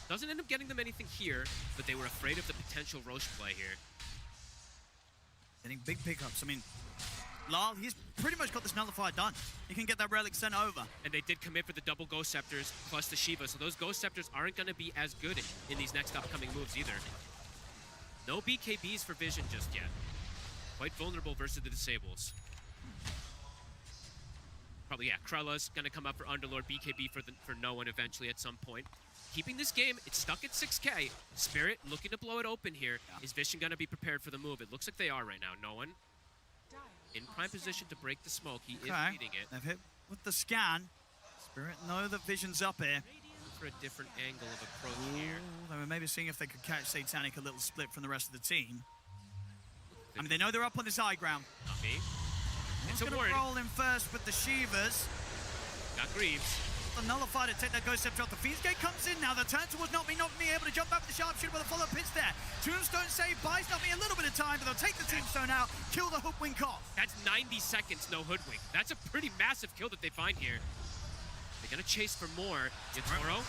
Doesn't end up getting them anything here, but they were afraid of the potential Roche play here. Getting big pickups. I mean, Lal, he's pretty much got this nullifier done. He can get that relic sent over. And they did commit for the double Ghost Scepters plus the Shiva, so those Ghost Scepters aren't going to be as good in these next upcoming moves either. No BKBs for Vision just yet. Quite vulnerable versus the Disables. Probably, yeah, Krella's going to come up for Underlord, BKB for no one eventually at some point. Keeping this game, it's stuck at 6K. Spirit looking to blow it open here. Yeah. Is Vision going to be prepared for the move? It looks like they are right now. No one in prime position to break the smoke. He is leading it. They've hit with the scan. Spirit know that Vision's up here. For a different angle of approach here. They were maybe seeing if they could catch Satanic a little split from the rest of the team. I mean, they know they're up on this high ground. Not me. It's going to roll in first with the Shivas. Got Greaves. The Nullifier to take that Ghost Scepter off. The Fiend's Gate comes in now. The turn towards Not Me able to jump back with the Sharpshooter with a follow-up hits there. Tombstone save, buys Not Me a little bit of time, but they'll take the Tombstone out, kill the Hoodwink off. That's 90 seconds, no Hoodwink. That's a pretty massive kill that they find here. They're going to chase for more. Yatoro.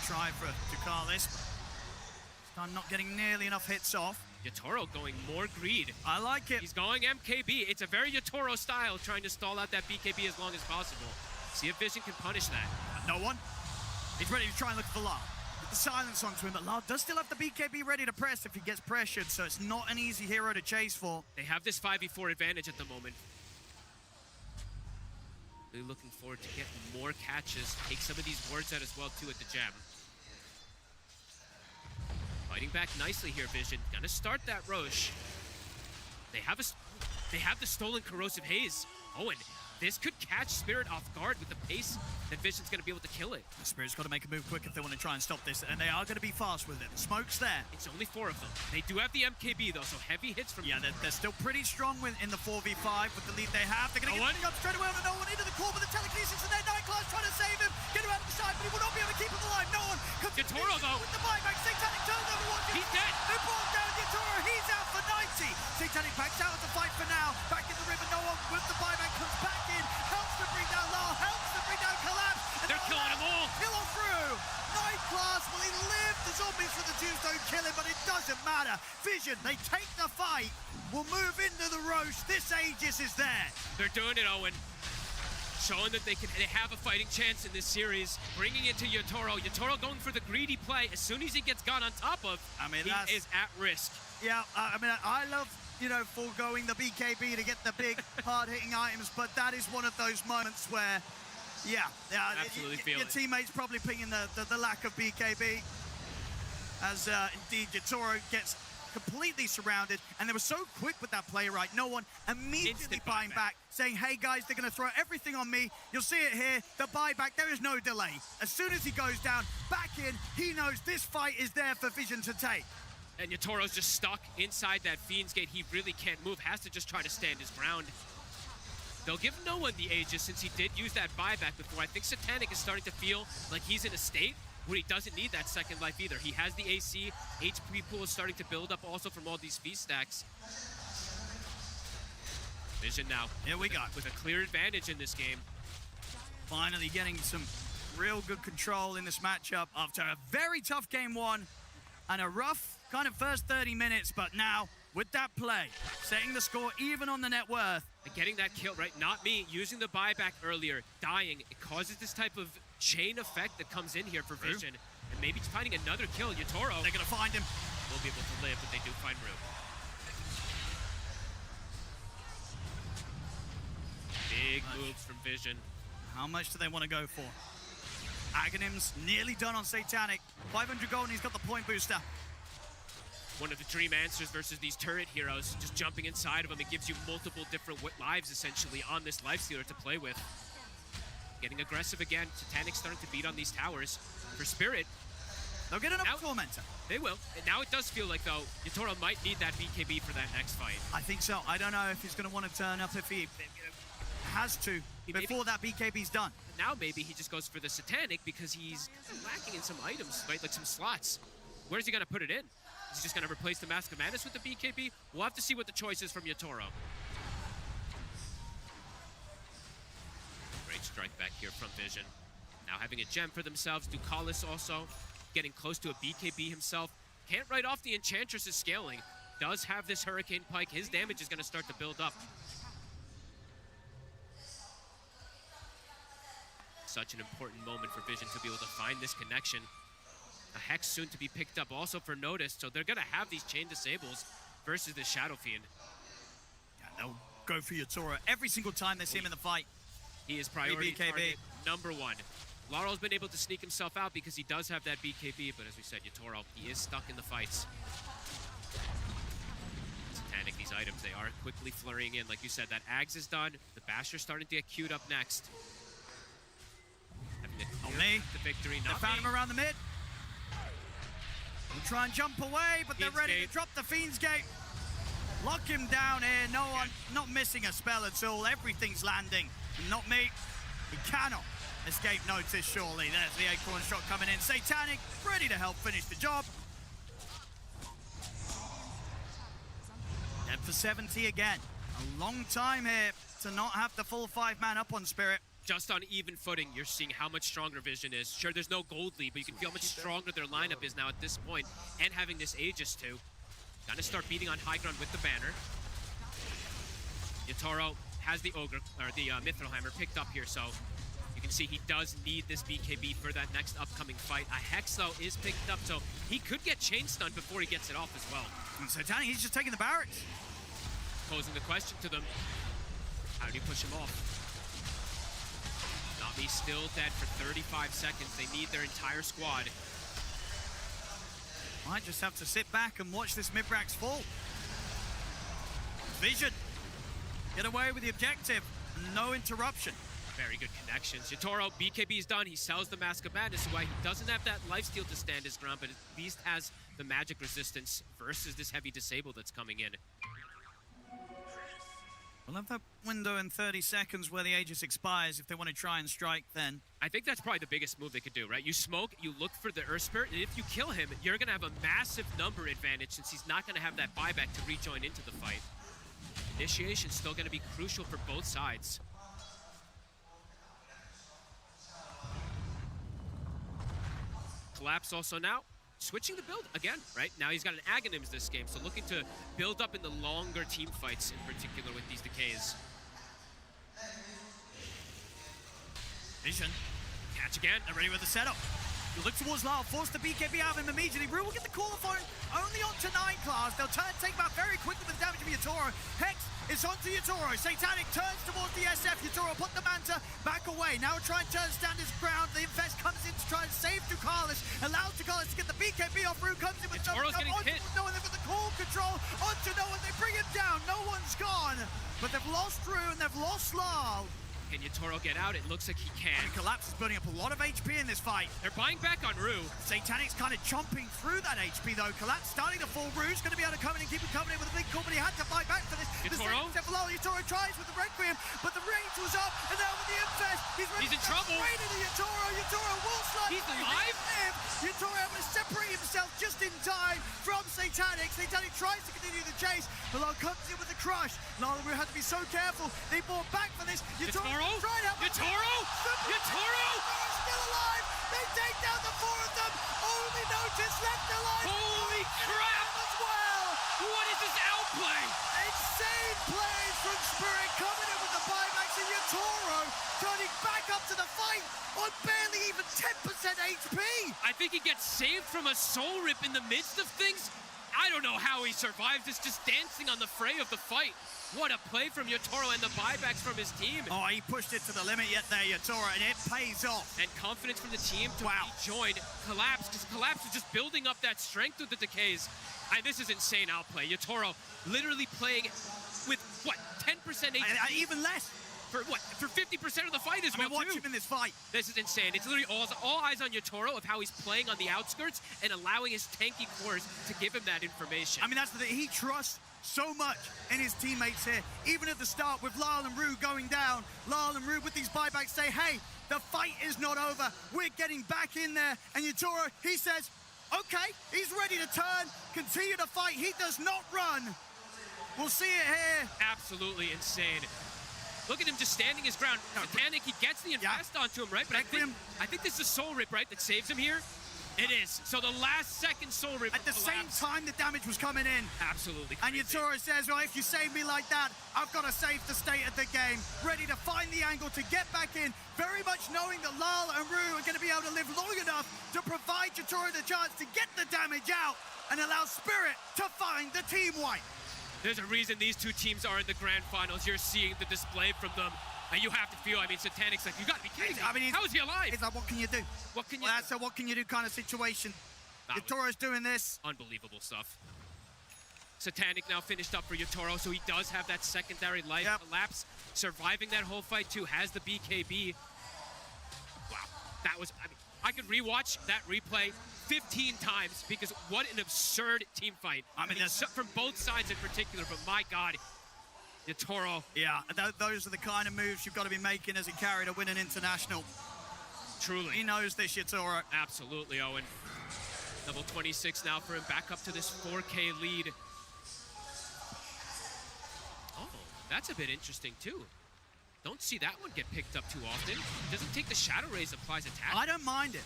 Try for Tukalis. Still not getting nearly enough hits off. Yatoro going more greed. I like it. He's going MKB. It's a very Yatoro style, trying to stall out that BKB as long as possible. See if Vision can punish that. No one. He's ready to try and look for Lal. Get the silence onto him, but Lal does still have the BKB ready to press if he gets pressured, so it's not an easy hero to chase for. They have this 5v4 advantage at the moment. Really looking forward to get more catches. Take some of these wards out as well, too, at the gem. Fighting back nicely here, Vision. Gonna start that Roche. They have the stolen corrosive haze. Owen, this could catch Spirit off guard with the pace that Vision's gonna be able to kill it. Spirit's got to make a move quick if they want to try and stop this, and they are going to be fast with it. The smoke's there. It's only 4 of them. They do have the MKB though, so heavy hits from they're still pretty strong in the 4v5 with the lead they have. They're going to get up straight away on the No One into the core with the telekinesis, and their Night Class trying to save him. Get him out of the side, but he will not be able to keep him alive. No One comes Yatoro though. With the buyback, Satanic turns over one. He's dead. They brought down Yatoro. He's out for 90. Satanic backs out of the fight for now. Back in the river. No One with the buyback comes back in. Helps to bring down Lal. Helps to bring down Collapse. They're killing them all. Kill on through. Night Class, will he live? The zombies for the Tombstone kill him, but it doesn't matter. Vision, they take the fight. Will move into the Roche. This Aegis is there. They're doing it, Owen. Showing that they have a fighting chance in this series. Bringing it to Yatoro. Yatoro going for the greedy play. As soon as he gets got on top of, he is at risk. Yeah, I mean, I love, foregoing the BKB to get the big, hard-hitting items, but that is one of those moments where, absolutely feel your teammates probably pinging the lack of BKB, as indeed Yatoro gets completely surrounded, and they were so quick with that play right. No One immediately buying back, saying, hey guys, they're going to throw everything on me. You'll see it here, the buyback, there is no delay. As soon as he goes down, back in, he knows this fight is there for Vision to take. And Yatoro's just stuck inside that Fiend's Gate. He really can't move, has to just try to stand his ground. They'll give No One the Aegis since he did use that buyback before. I think Satanic is starting to feel like he's in a state where he doesn't need that second life either. He has the AC, HP pool is starting to build up also from all these V-stacks. Vision now. Here we go. With a clear advantage in this game. Finally getting some real good control in this matchup after a very tough game one and a rough kind of first 30 minutes, but now with that play, setting the score even on the net worth. And getting that kill, right? Not me, using the buyback earlier, dying. It causes this type of chain effect that comes in here for Vision. And maybe finding another kill, Yatoro. They're gonna find him. Will be able to live, but they do find Rue. Big moves from Vision. How much do they want to go for? Aghanim's nearly done on Satanic. 500 gold and he's got the point booster. One of the dream answers versus these turret heroes. Just jumping inside of them, it gives you multiple different lives essentially on this lifestealer to play with. Getting aggressive again. Satanic starting to beat on these towers. For Spirit, they'll get another Tormentor. They will. And now it does feel like, though, Yatoro might need that BKB for that next fight. I think so. I don't know if he's going to want to turn up if he has to before that BKB's done. Now maybe he just goes for the Satanic because he's lacking in some items, right? Like some slots. Where's he going to put it in? Is he just going to replace the Mask of Madness with the BKB? We'll have to see what the choice is from Yatoro. Great strike back here from Vision. Now having a gem for themselves. Ducalis also getting close to a BKB himself. Can't write off the Enchantress's scaling. Does have this Hurricane Pike. His damage is going to start to build up. Such an important moment for Vision to be able to find this connection. A Hex soon to be picked up also for Notice, so they're going to have these chain disables versus the Shadow Fiend. Yeah, they'll go for Yatoro every single time they see him in the fight. He is priority target number one. Laro's been able to sneak himself out because he does have that BKB, but as we said, Yatoro, he is stuck in the fights. Satanic, these items, they are quickly flurrying in. Like you said, that Ags is done. The Basher's starting to get queued up next. The victory. They found him around the mid. We'll try and jump away, but they're ready to drop the Fiend's Gate. Lock him down here. No one, not missing a spell at all. Everything's landing. Not me. He cannot escape notice, surely. There's the Acorn shot coming in. Satanic, ready to help finish the job. And for 70 again. A long time here to not have the full 5-man up on Spirit. Just on even footing, you're seeing how much stronger Vision is. Sure, there's no gold lead, but you can feel how much stronger their lineup is now at this point, and having this Aegis too. Gonna start beating on high ground with the banner. Yatoro has the Ogre, or the Mithril Hammer picked up here, so you can see he does need this BKB for that next upcoming fight. A Hex, though, is picked up, so he could get chain stunned before he gets it off as well. And Satanic, he's just taking the barracks. Posing the question to them, how do you push him off? Nami still dead for 35 seconds. They need their entire squad. Might just have to sit back and watch this mid-brax fall. Vision, get away with the objective. No interruption. Very good connections. Yatoro, BKB is done. He sells the Mask of Madness, why he doesn't have that lifesteal to stand his ground, but at least has the magic resistance versus this heavy disable that's coming in. We'll have that window in 30 seconds where the Aegis expires if they want to try and strike then. I think that's probably the biggest move they could do, right? You smoke, you look for the Earth Spirit, and if you kill him, you're going to have a massive number advantage since he's not going to have that buyback to rejoin into the fight. Initiation's still going to be crucial for both sides. Collapse also now. Switching the build again, right? Now he's got an Aghanims this game, so looking to build up in the longer team fights in particular with these decays. Vision. Catch again. They're ready with the setup. You look towards Lyle, force the BKB out of him immediately. Rue will get the cornerphone only onto 9 class. They'll take him out very quickly with the damage of Yatoro. Hex is onto Yatoro. Satanic turns towards the SF. Yatoro put the Manta back away. Now try and stand his ground. The Infest comes in to try and save Ducalis. Allows Ducalis to get the BKB off. Rue comes in with Yatoro's getting hit. No one. They've got the call control onto no one. They bring him down. No one's gone. But they've lost Rue and they've lost Lyle. Can Yatoro get out? It looks like he can. And Collapse is building up a lot of HP in this fight. They're buying back on Rue. Satanic's kind of chomping through that HP though. Collapse starting to fall. Rue's going to be able to come in and keep him coming in with a big call, but he had to buy back for this. Yatoro? Yatoro tries with the Requiem, but the range was up, and now with the Infest, he's in trouble. Straight into Yatoro. Yatoro will slide. He's alive? Yatoro able to separate himself just in time from Satanic. Satanic tries to continue the chase, but Lyle comes in with the crush. Lyle will have to be so careful. They bought back for this. Yatoro? Tried out. Yatoro? Yatoro? Still alive. They take down the 4 of them. Only Notice left alive. Holy crap! As well. What is this outplay? Insane plays from Spirit coming in with the buybacks, and Yatoro turning back up to the fight on barely even 10% HP. I think he gets saved from a soul rip in the midst of things. I don't know how he survives this, just dancing on the fray of the fight. What a play from Yatoro and the buybacks from his team. Oh, he pushed it to the limit yet there, Yatoro, and it pays off. And confidence from the team to rejoin Collapse, because Collapse is just building up that strength with the decays. And this is insane outplay. Yatoro literally playing with, what, 10% HP? Even less. For what? For 50% of the fight as well, watch him in this fight. This is insane. It's literally all eyes on Yatoro of how he's playing on the outskirts and allowing his tanky cores to give him that information. I mean, that's the thing. He trusts so much in his teammates here. Even at the start with Lyle and Rue going down, Lyle and Rue with these buybacks say, hey, the fight is not over. We're getting back in there. And Yatoro, he says, okay, he's ready to turn, continue to fight. He does not run. We'll see it here. Absolutely insane. Look at him just standing his ground. Satanic, he gets the invest onto him, right? But I think this is Soul Rip, right, that saves him here? It is. So the last second Soul Rip at the same time the damage was coming in. Absolutely crazy. And Yatoro says, well, if you save me like that, I've got to save the state of the game. Ready to find the angle to get back in, very much knowing that Lal and Rue are going to be able to live long enough to provide Yatoro the chance to get the damage out and allow Spirit to find the team wipe. There's a reason these two teams are in the grand finals. You're seeing the display from them. And you have to feel, I mean, Satanic's like, you got to be kidding me. I mean, how is he alive? It's like, what can you do? What can you That's a what can you do kind of situation. Yatoro's doing this. Unbelievable stuff. Satanic now finished up for Yatoro, so he does have that secondary life collapse. Surviving that whole fight, too, has the BKB. Wow. That was, I mean, I could rewatch that replay 15 times because what an absurd team fight. I mean from both sides in particular, but my God, Yatoro. Yeah, those are the kind of moves you've got to be making as a carry to win an international. Truly. He knows this, Yatoro. Absolutely, Owen. Level 26 now for him, back up to this 4K lead. Oh, that's a bit interesting, too. Don't see that one get picked up too often. Doesn't take the Shadow Rays, applies attack. I don't mind it.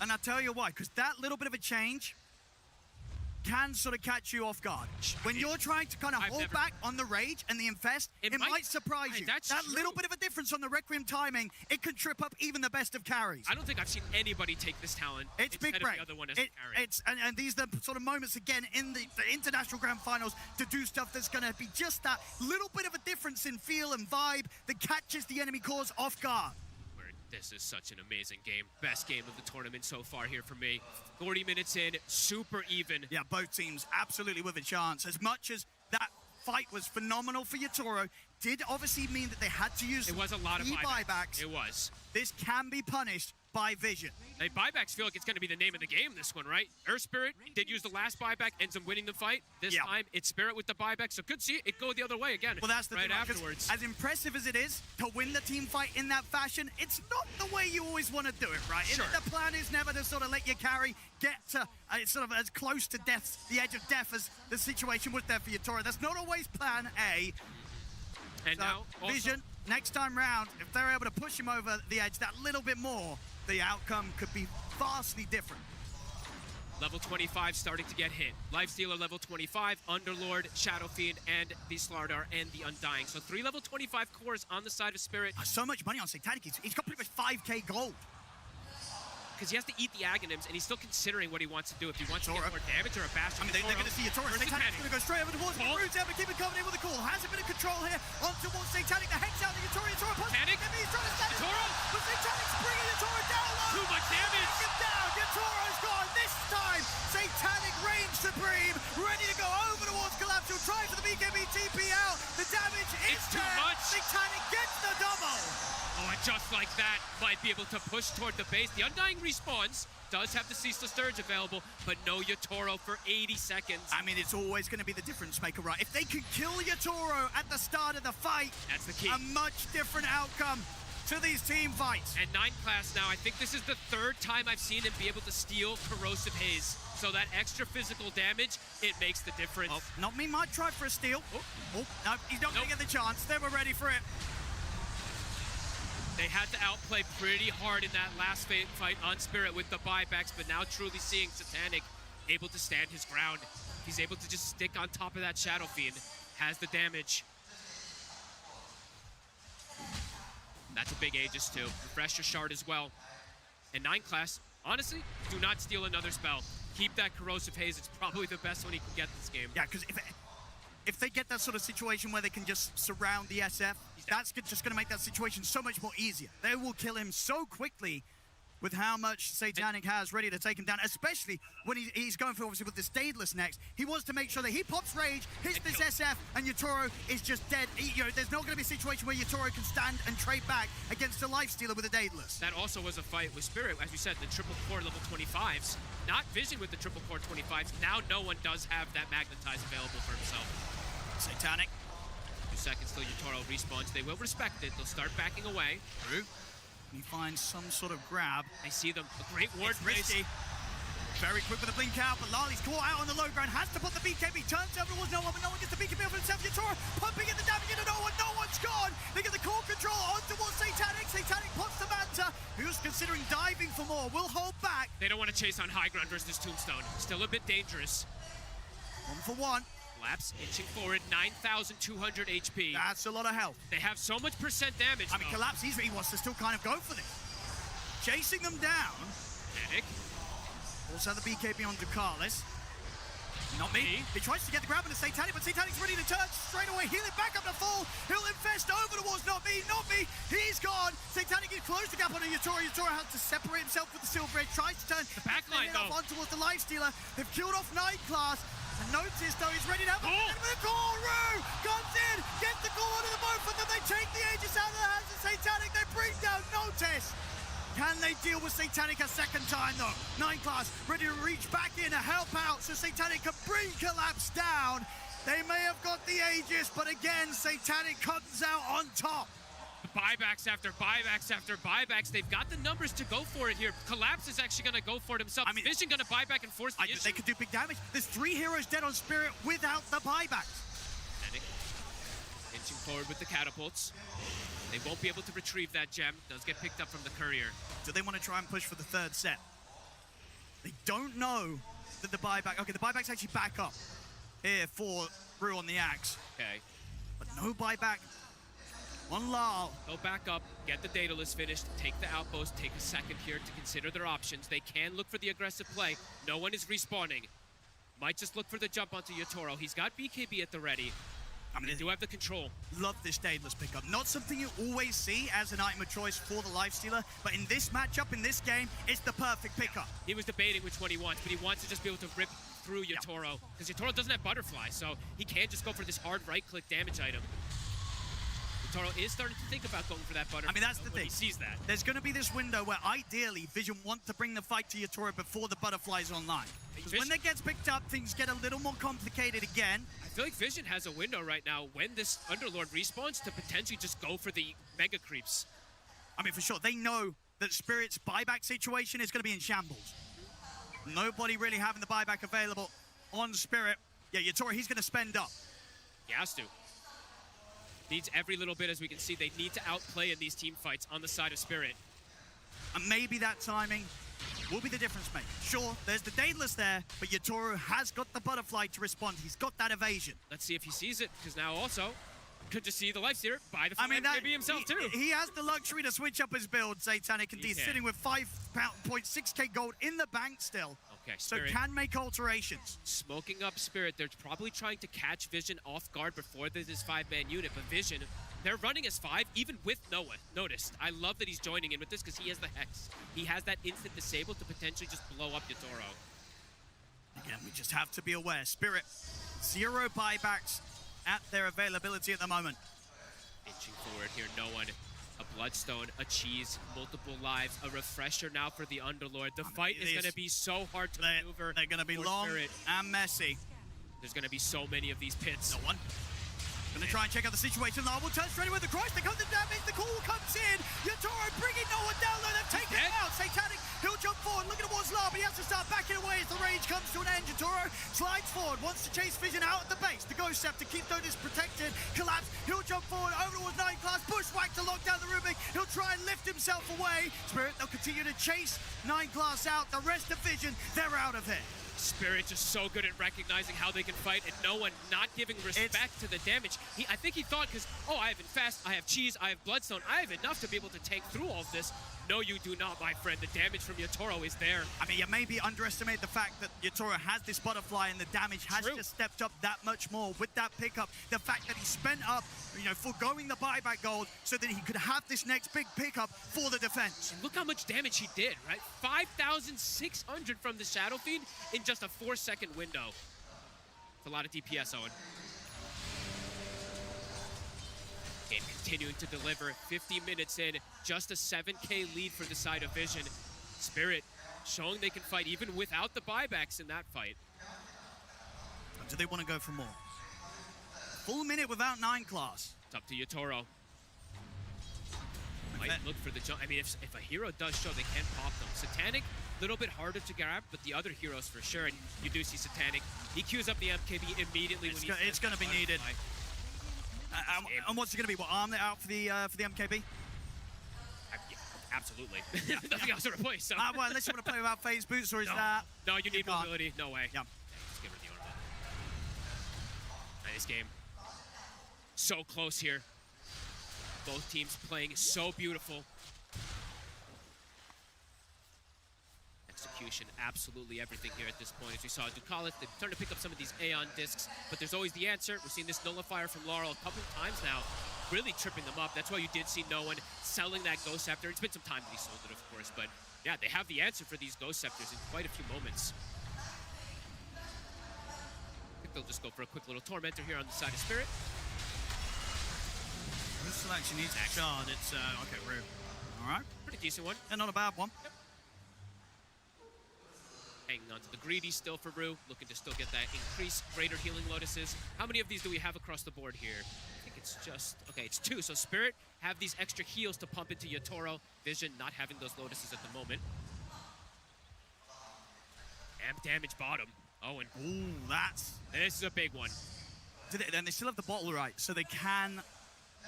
And I'll tell you why, because that little bit of a change can sort of catch you off guard. When you're trying to kind of hold back on the Rage and the Infest, it might surprise you. That's that true. Little bit of a difference on the Requiem timing, it can trip up even the best of carries. I don't think I've seen anybody take this talent It's big break. The other one as a carry. And these are the sort of moments again in the international grand finals to do stuff that's going to be just that little bit of a difference in feel and vibe that catches the enemy cores off guard. This is such an amazing game. Best game of the tournament so far here for me. 40 minutes in, super even. Yeah, both teams absolutely with a chance. As much as that fight was phenomenal for Yatoro, did obviously mean that they had to use it was a lot of buybacks. It was. This can be punished by Vision. Hey, buybacks feel like it's going to be the name of the game, this one, right? Earth Spirit did use the last buyback, ends up winning the fight. This time, it's Spirit with the buyback, so could see it go the other way again. Well, that's the right thing, afterwards. As impressive as it is to win the team fight in that fashion, it's not the way you always want to do it, right? Sure. The plan is never to sort of let your carry get to sort of as close to death, the edge of death, as the situation was there for Yatoro. That's not always plan A. And so now, also, Vision, next time round, if they're able to push him over the edge that little bit more, the outcome could be vastly different. Level 25 starting to get hit. Lifestealer level 25, Underlord, Shadow Fiend, and the Slardar and the Undying. So 3 level 25 cores on the side of Spirit. So much money on Satanic. He's got pretty much 5k gold. Because he has to eat the Aghanims, and he's still considering what he wants to do. If he wants to get more damage or a Bastion. I mean, they're going to see Yatoro. Satanic's going to go straight over towards him. Rude's able to keep it covered in with a call. Has a bit of control here. On towards Satanic. The Hex out to Yatoro. Yatoro pushes. Satanic. He's trying to stand it. Yatoro. But Satanic's bringing Yatoro down low. Too much damage. Him down. Yatoro's gone. This time, Satanic reigns supreme. Ready to go over towards Collapse. He'll try for the BKB TP out. The damage is too much. Satanic gets the double. Oh, and just like that, might be able to push toward the base. The Undying respawns. Does have the Ceaseless Dirge available, but no Yatoro for 80 seconds. I mean, it's always going to be the difference maker, right? If they can kill Yatoro at the start of the fight, that's the key. A much different outcome to these team fights. And 9 class now, I think this is the 3rd time I've seen him be able to steal Corrosive Haze. So that extra physical damage, it makes the difference. Oh, not me, might try for a steal. Oh, no, he's not going to get the chance. They were ready for it. They had to outplay pretty hard in that last fight on Spirit with the buybacks, but now truly seeing Satanic able to stand his ground. He's able to just stick on top of that Shadow Fiend. Has the damage. That's a big Aegis too. Refresh your shard as well. And 9 class, honestly, do not steal another spell. Keep that Corrosive Haze. It's probably the best one he can get this game. Yeah, because if they get that sort of situation where they can just surround the SF, that's just going to make that situation so much more easier. They will kill him so quickly with how much Satanic has ready to take him down, especially when he's going for, obviously, with the Stadeless next. He wants to make sure that he pops Rage, hits this SF, and Yatoro is just dead. There's not going to be a situation where Yatoro can stand and trade back against a Lifestealer with a Daedalus. That also was a fight with Spirit, as we said, the triple core level 25s. Not Vision with the triple core 25s. Now no one does have that Magnetize available for himself. Satanic. 2 seconds till Yotaro respawns. They will respect it. They'll start backing away. True. He finds some sort of grab. They see them. A great ward risky. Very quick with the blink out, but Lali's caught out on the low ground. Has to put the BKB. Turns over towards no one, but no one gets the BKB over himself. Yotaro pumping in the damage into no one. No one's gone. They get the core control on towards Satanic. Satanic pops the Manta, who's considering diving for more. Will hold back. They don't want to chase on high ground versus Tombstone. Still a bit dangerous. 1 for 1. Collapse inching forward, 9,200 HP. That's a lot of health. They have so much percent damage. I mean, Collapse, he wants to still kind of go for this. Chasing them down. Panic. Also the BKB onto Carlos. Not me. He tries to get the grab on the Satanic, but Satanic's ready to turn straight away. Healing back up the full. He'll infest over towards not me. He's gone. Satanic has closed the gap on Yotaro. Yotaro has to separate himself with the Silver Edge. Tries to turn the backline off on towards the Lifestealer. They've killed off Night Class. And notice though, he's ready to have the call. Rue comes in, gets the call onto the both of them. They take the Aegis out of the hands of Satanic. They bring down Notice. Can they deal with Satanic a second time though? 9 Class ready to reach back in to help out so Satanic can bring Collapse down. They may have got the Aegis, but again, Satanic comes out on top. Buybacks after buybacks after buybacks. They've got the numbers to go for it here. Collapse is actually going to go for it himself. I mean, Vision going to buy back and force the issue. They could do big damage. There's 3 heroes dead on Spirit without the buybacks. Panic. Inching forward with the catapults. They won't be able to retrieve that gem. Does get picked up from the courier. Do they want to try and push for the 3rd set? They don't know that the buyback... Okay, the buyback's actually back up here for Rue on the axe. Okay. But no buyback on Lal. Go back up, get the Daedalus finished, take the outpost, take a second here to consider their options. They can look for the aggressive play. No one is respawning. Might just look for the jump onto Yotaro. He's got BKB at the ready. I mean, they do have the control. Love this Daedalus pickup. Not something you always see as an item of choice for the Lifestealer, but in this matchup, in this game, it's the perfect pickup. He was debating which one he wants, but he wants to just be able to rip through Yotaro, because Yotaro doesn't have Butterfly, so he can't just go for this hard right-click damage item. Yotaro is starting to think about going for that Butterfly. I mean, that's the thing. He sees that. There's going to be this window where, ideally, Vision want to bring the fight to Yotaro before the Butterfly's online. Because when that gets picked up, things get a little more complicated again. I feel like Vision has a window right now when this Underlord respawns to potentially just go for the Mega Creeps. I mean, for sure, they know that Spirit's buyback situation is going to be in shambles. Nobody really having the buyback available on Spirit. Yeah, Yotaro, he's going to spend up. He has to. Needs every little bit, as we can see. They need to outplay in these team fights on the side of Spirit. And maybe that timing will be the difference maker. Sure, there's the Daedalus there, but Yotaro has got the Butterfly to respond. He's got that evasion. Let's see if he sees it, because now also, good to see the Lifestealer buy the maybe himself too. He has the luxury to switch up his build, Satanic, and he's sitting with 5.6k gold in the bank still. Okay, Spirit. So can make alterations. Smoking up Spirit, they're probably trying to catch Vision off guard before this 5-man unit, but Vision, they're running as 5, even with Noah. Noticed. I love that he's joining in with this because he has the Hex. He has that instant disable to potentially just blow up Yotaro. Again, we just have to be aware. Spirit, 0 buybacks at their availability at the moment. Inching forward here, no one. A Bloodstone, a Cheese, multiple lives, a Refresher now for the Underlord. The fight is going to be so hard to maneuver. They're going to be long and messy. There's going to be so many of these pits. No one. Gonna try and check out the situation. I will turn straight away the Christ. There comes the damage. The call comes in. Yotaro bringing no one down low. They've taken him out. Satanic, he'll jump forward. Looking towards Lar, but he has to start backing away as the range comes to an end. Yotaro slides forward. Wants to chase Vision out at the base. The Ghost Scepter keeps Notice protected. Collapse. He'll jump forward over towards 9 Class. Bushwhack to lock down the Rubik. He'll try and lift himself away. Spirit, they'll continue to chase 9 Class out. The rest of Vision, they're out of here. Spirit just so good at recognizing how they can fight and no one not giving respect to the damage. I think he thought, because, I have Infest, I have Cheese, I have Bloodstone, I have enough to be able to take through all of this. No, you do not, my friend. The damage from Yotaro is there. I mean, you maybe underestimate the fact that Yotaro has this Butterfly and the damage has just stepped up that much more with that pickup. The fact that he spent up, foregoing the buyback gold so that he could have this next big pickup for the defense. And look how much damage he did, right? 5,600 from the Shadow Fiend in just a 4-second window. It's a lot of DPS, Owen. Game continuing to deliver. 50 minutes in, just a 7k lead for the side of Vision. Spirit showing they can fight even without the buybacks in that fight. Do they want to go for more? full minute without 9 class. It's up to Yotoro. Might look for the jump. I mean, if a hero does show, they can pop them. Satanic, a little bit harder to grab, but the other heroes for sure. And you do see Satanic. He queues up the MKB immediately. It's going to be needed. And what's it going to be? What, arm it out for the MKB? Absolutely. Nothing else to replace. So. Well, unless you want to play without phase boots, or is that? No, you need mobility. No way. Yeah. Let's get rid of the armor. Nice game. So close here. Both teams playing so beautiful. Execution, absolutely everything here at this point. As we saw Ducalis, they've started to pick up some of these Aeon discs, but there's always the answer. We've seen this nullifier from Laurel a couple of times now, really tripping them up. That's why you did see no one selling that Ghost Scepter. It's been some time that he sold it, of course, but yeah, they have the answer for these Ghost Scepters in quite a few moments. I think they'll just go for a quick little Tormentor here on the side of Spirit. This selection needs a shard. It's, okay, Rue. All right. Pretty decent one. And not a bad one. Yep. Hanging on to the Greedy still for Rue, looking to still get that increased greater healing lotuses. How many of these do we have across the board here? I think it's just, okay, it's 2. So Spirit have these extra heals to pump into Yotoro. Vision not having those lotuses at the moment. Amp damage bottom. Oh, and ooh, this is a big one. Then they still have the bottle right, so they can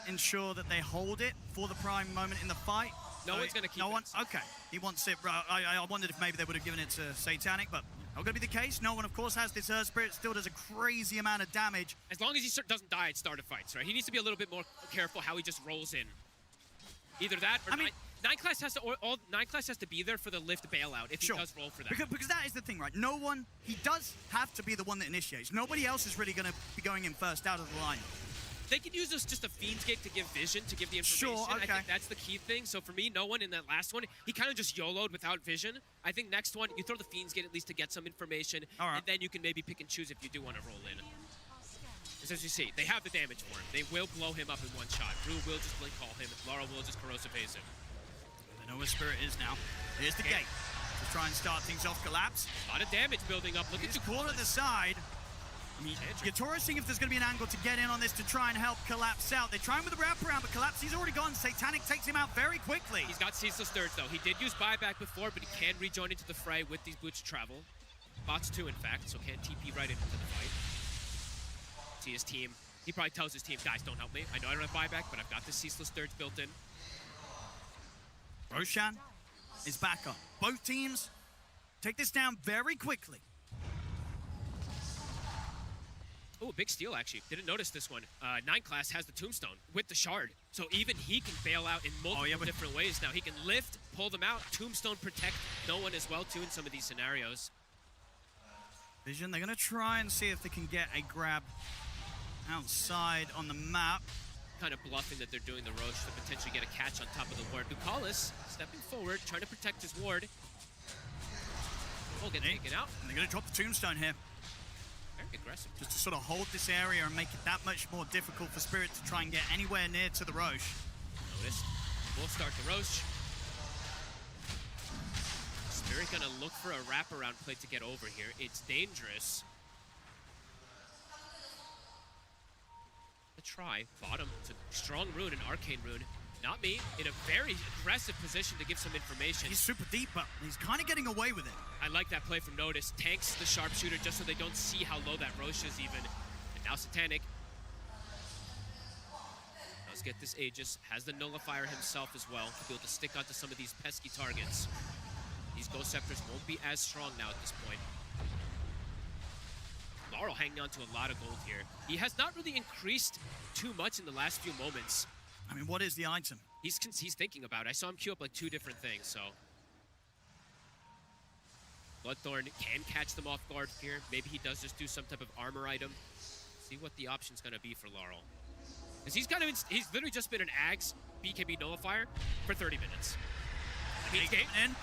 ensure that they hold it for the prime moment in the fight. No one's going to keep it. No one? Okay. He wants it. I wondered if maybe they would have given it to Satanic, but not going to be the case. No one, of course, has this Earth Spirit. Still does a crazy amount of damage. As long as he doesn't die at start of fights, right? He needs to be a little bit more careful how he just rolls in. Either that or 9 class has to 9 class has to be there for the lift bailout if he does roll for that. Because that is the thing, right? No one, he does have to be the one that initiates. Nobody else is really going to be going in first out of the line. They can use this just a Fiend's Gate to give vision, to give the information. Sure, okay. I think that's the key thing. So for me, no one in that last one, he kind of just YOLO'd without vision. I think next one, you throw the Fiend's Gate at least to get some information, and then you can maybe pick and choose if you do want to roll in. As you see, they have the damage for him. They will blow him up in one shot. Rue will just blink call him. Laura will just corrosive haze him. They know where Spirit is now. Here's the gate. To try and start things off. Collapse. A lot of damage building up. Look at the corner at the side. Yotoro seeing if there's going to be an angle to get in on this to try and help Collapse out. They're trying with the wraparound, but Collapse, he's already gone. Satanic takes him out very quickly. He's got Ceaseless Thirds, though. He did use buyback before, but he can rejoin into the fray with these boots of travel. Bots too, in fact, so can TP right into the fight. See his team. He probably tells his team, guys, don't help me. I know I don't have buyback, but I've got the Ceaseless Thirds built in. Roshan is back up. Both teams take this down very quickly. Oh, big steal, actually. Didn't notice this one. 9 class has the Tombstone with the Shard. So even he can bail out in multiple different ways now. He can lift, pull them out, Tombstone protect no one as well, too, in some of these scenarios. Vision, they're going to try and see if they can get a grab outside on the map. Kind of bluffing that they're doing the Roche to potentially get a catch on top of the ward. Ducalis stepping forward, trying to protect his ward. Will get taken out. And they're going to drop the Tombstone here. Very aggressive. Just to sort of hold this area and make it that much more difficult for Spirit to try and get anywhere near to the Roche. Noticed. We'll start the Roche. Spirit gonna look for a wraparound play to get over here. It's dangerous. A try. Bottom. It's a strong rune, an arcane rune. Not me. In a very aggressive position to give some information. He's super deep, but he's kind of getting away with it. I like that play from Notice. Tanks the sharpshooter just so they don't see how low that Roche is even. And now Satanic does get this Aegis. Has the Nullifier himself as well to be able to stick onto some of these pesky targets. These Ghost Scepters won't be as strong now at this point. Laurel hanging on to a lot of gold here. He has not really increased too much in the last few moments. I mean, what is the item? He's thinking about it. I saw him queue up like 2 different things, so. Bloodthorn can catch them off guard here. Maybe he does just do some type of armor item. See what the option's gonna be for Laurel. Because he's literally just been an Ags BKB Nullifier for 30 minutes. He's getting in.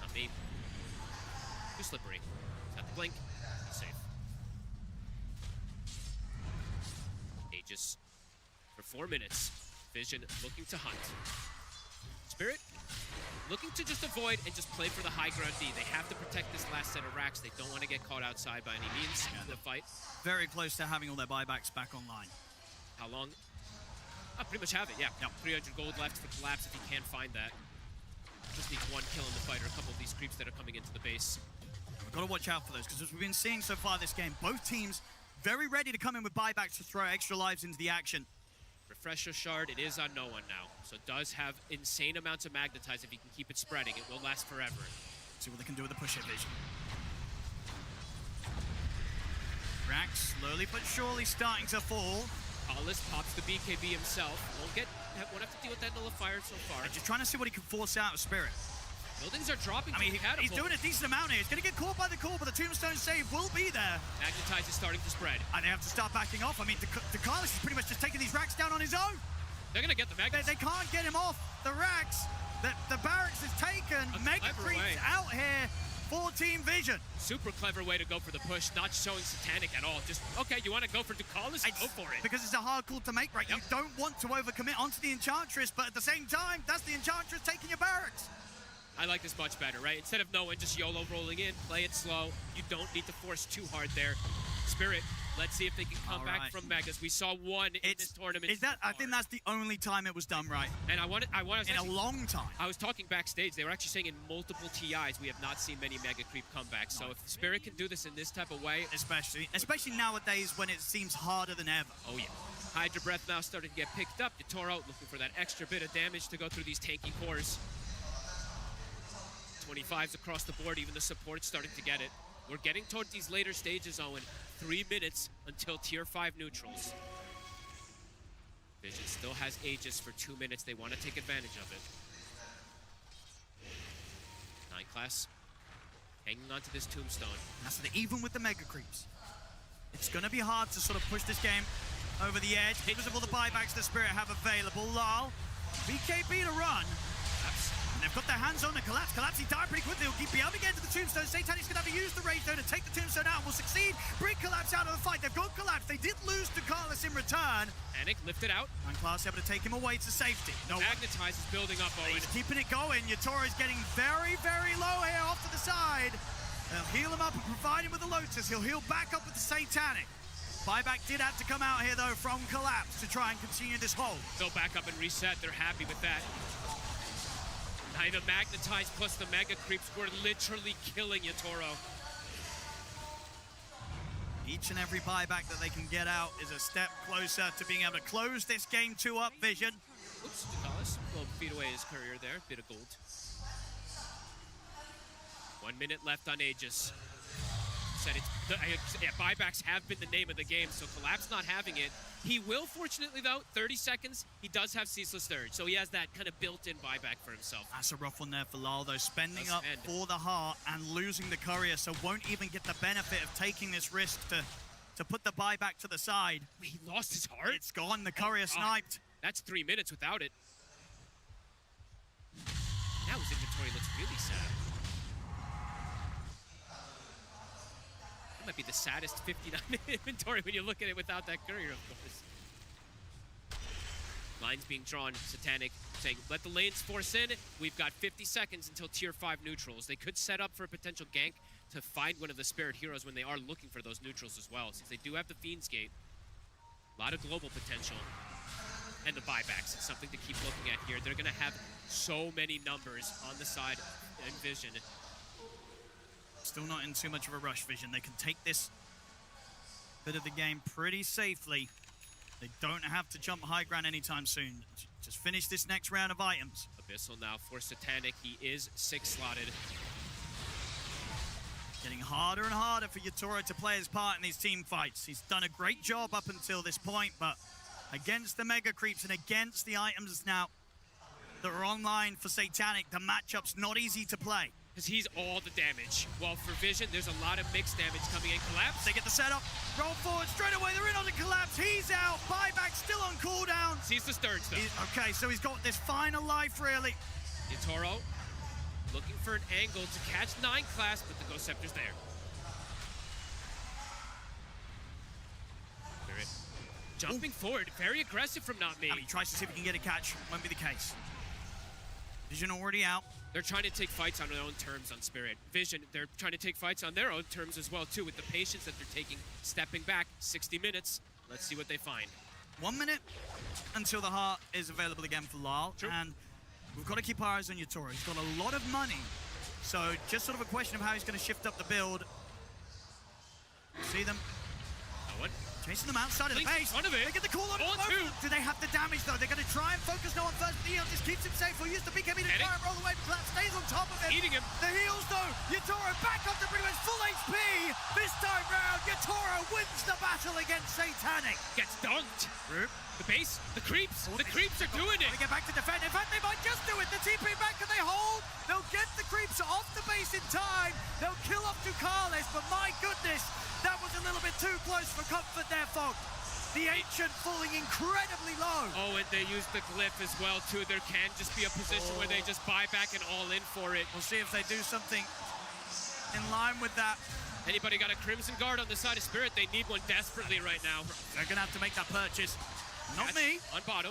Not me. Too slippery. He's got the blink. He's safe. Aegis. For 4 minutes, Vision looking to hunt. Spirit looking to just avoid and just play for the high ground D. They have to protect this last set of racks. They don't want to get caught outside by any means in the fight. Very close to having all their buybacks back online. How long? I pretty much have it, yeah. Yep. 300 gold left for Collapse if he can find that. Just needs one kill in the fight or a couple of these creeps that are coming into the base. We've got to watch out for those, because as we've been seeing so far this game, both teams very ready to come in with buybacks to throw extra lives into the action. Refresher Shard, it is on no one now. So it does have insane amounts of Magnetize. If he can keep it spreading, it will last forever. See what they can do with the push-hit vision. Rax slowly but surely starting to fall. Hollis pops the BKB himself. Won't have to deal with that nullifier so far. They're just trying to see what he can force out of Spirit. Buildings are dropping. I mean, he's doing a decent amount here. He's going to get caught by the core, but the Tombstone save will be there. Magnetize is starting to spread. And they have to start backing off. I mean, Carlos is pretty much just taking these racks down on his own. They're going to get the Magnetize. They can't get him off the racks. The barracks is taken. Mega Creeps out here for Team Vision. Super clever way to go for the push, not showing Satanic at all. Just, okay, you want to go for Ducalis? Go for it. Because it's a hard call to make, right? Yep. You don't want to overcommit onto the Enchantress, but at the same time, that's the Enchantress taking your barracks. I like this much better, right? Instead of no one just YOLO rolling in, play it slow. You don't need to force too hard there. Spirit, let's see if they can come back from Megas. We saw one in this tournament. I think that's the only time it was done right. And I want in a long time. I was talking backstage. They were actually saying in multiple TIs we have not seen many Mega Creep comebacks. So if Spirit can do this in this type of way, especially nowadays when it seems harder than ever. Oh yeah. Hydra Breath now starting to get picked up. Yatoro looking for that extra bit of damage to go through these tanky cores. 25s across the board, even the support's starting to get it. We're getting towards these later stages, Owen. 3 minutes until tier 5 neutrals. Vision still has Aegis for 2 minutes. They want to take advantage of it. 9 class hanging onto this Tombstone. That's even with the Mega Creeps. It's going to be hard to sort of push this game over the edge because of all the buybacks that Spirit have available. Lal, BKB to run. And they've got their hands on the Collapse. Collapse, he died pretty quickly. He'll be able to get into the Tombstone. Satanic's going to have to use the Rage though to take the Tombstone out and will succeed. Bring Collapse out of the fight. They've got Collapse. They did lose to Carlos in return. Panic lifted out. And Class able to take him away to safety. No, Magnetize is building up, Owen. He's keeping it going. Yatoro's getting very, very low here off to the side. They'll heal him up and provide him with the Lotus. He'll heal back up with the Satanic. Buyback did have to come out here though from Collapse to try and continue this hold. They'll back up and reset. They're happy with that. The Magnetize plus the Mega Creeps were literally killing Yatoro. Each and every buyback that they can get out is a step closer to being able to close this game 2 up, Vision. Oops, Ducalis will feed away his courier there. Bit of gold. 1 minute left on Aegis. Buybacks have been the name of the game, so Collapse not having it. He will, fortunately, though, 30 seconds, he does have Ceaseless Third, so he has that kind of built-in buyback for himself. That's a rough one there for Lal, though, spending up for the heart and losing the courier, so won't even get the benefit of taking this risk to put the buyback to the side. He lost his heart? It's gone, the courier sniped. That's 3 minutes without it. Now his inventory looks really sad. Might be the saddest 59-minute inventory when you look at it without that courier, of course. Lines being drawn, Satanic saying, let the lanes force in. We've got 50 seconds until tier 5 neutrals. They could set up for a potential gank to find one of the Spirit heroes when they are looking for those neutrals as well, since they do have the Fiend's Gate. A lot of global potential. And the buybacks, it's something to keep looking at here. They're going to have so many numbers on the side in Vision. Still not in too much of a rush, Vision. They can take this bit of the game pretty safely. They don't have to jump high ground anytime soon. Just finish this next round of items. Abyssal now for Satanic. He is 6-slotted. Getting harder and harder for Yatoro to play his part in these team fights. He's done a great job up until this point, but against the Mega Creeps and against the items now that are online for Satanic, the matchup's not easy to play. Because he's all the damage. While for Vision, there's a lot of mixed damage coming in. Collapse. They get the setup. Roll forward straight away. They're in on the Collapse. He's out. Buyback still on cooldown. Sees the Sturge, though. Okay, so he's got this final life, really. Yatoro looking for an angle to catch 9 class, but the Ghost Scepter's there. Spirit jumping forward. Very aggressive from Not Me. He tries to see if he can get a catch. Won't be the case. Vision already out. They're trying to take fights on their own terms on Spirit. Vision, they're trying to take fights on their own terms as well, too, with the patience that they're taking, stepping back 60 minutes. Let's see what they find. 1 minute until the heart is available again for Lyle. True. And we've got to keep our eyes on Yatoro. He's got a lot of money. So just sort of a question of how he's going to shift up the build. See them. Owen. Chasing them outside of the base. They get the call on two. Do they have the damage though? They're going to try and focus no one first. Neon just keeps him safe. We'll use the BKB to try and roll away. But that stays on top of him. Eating him. The heals though. Yatoro back up to pretty much full HP. This time round, Yatoro wins the battle against Satanic. Gets dunked. The base, the creeps are doing it. They get back to defend. In fact, they might just do it. The TP back, can they hold? They'll get the creeps off the base in time. They'll kill off Ducales, but my goodness, that was a little bit too close for comfort there, folks. The Ancient falling incredibly low. Oh, and they use the glyph as well, too. There can just be a position where they just buy back and all in for it. We'll see if they do something in line with that. Anybody got a Crimson Guard on the side of Spirit? They need one desperately right now. They're going to have to make that purchase. Not me. On bottom.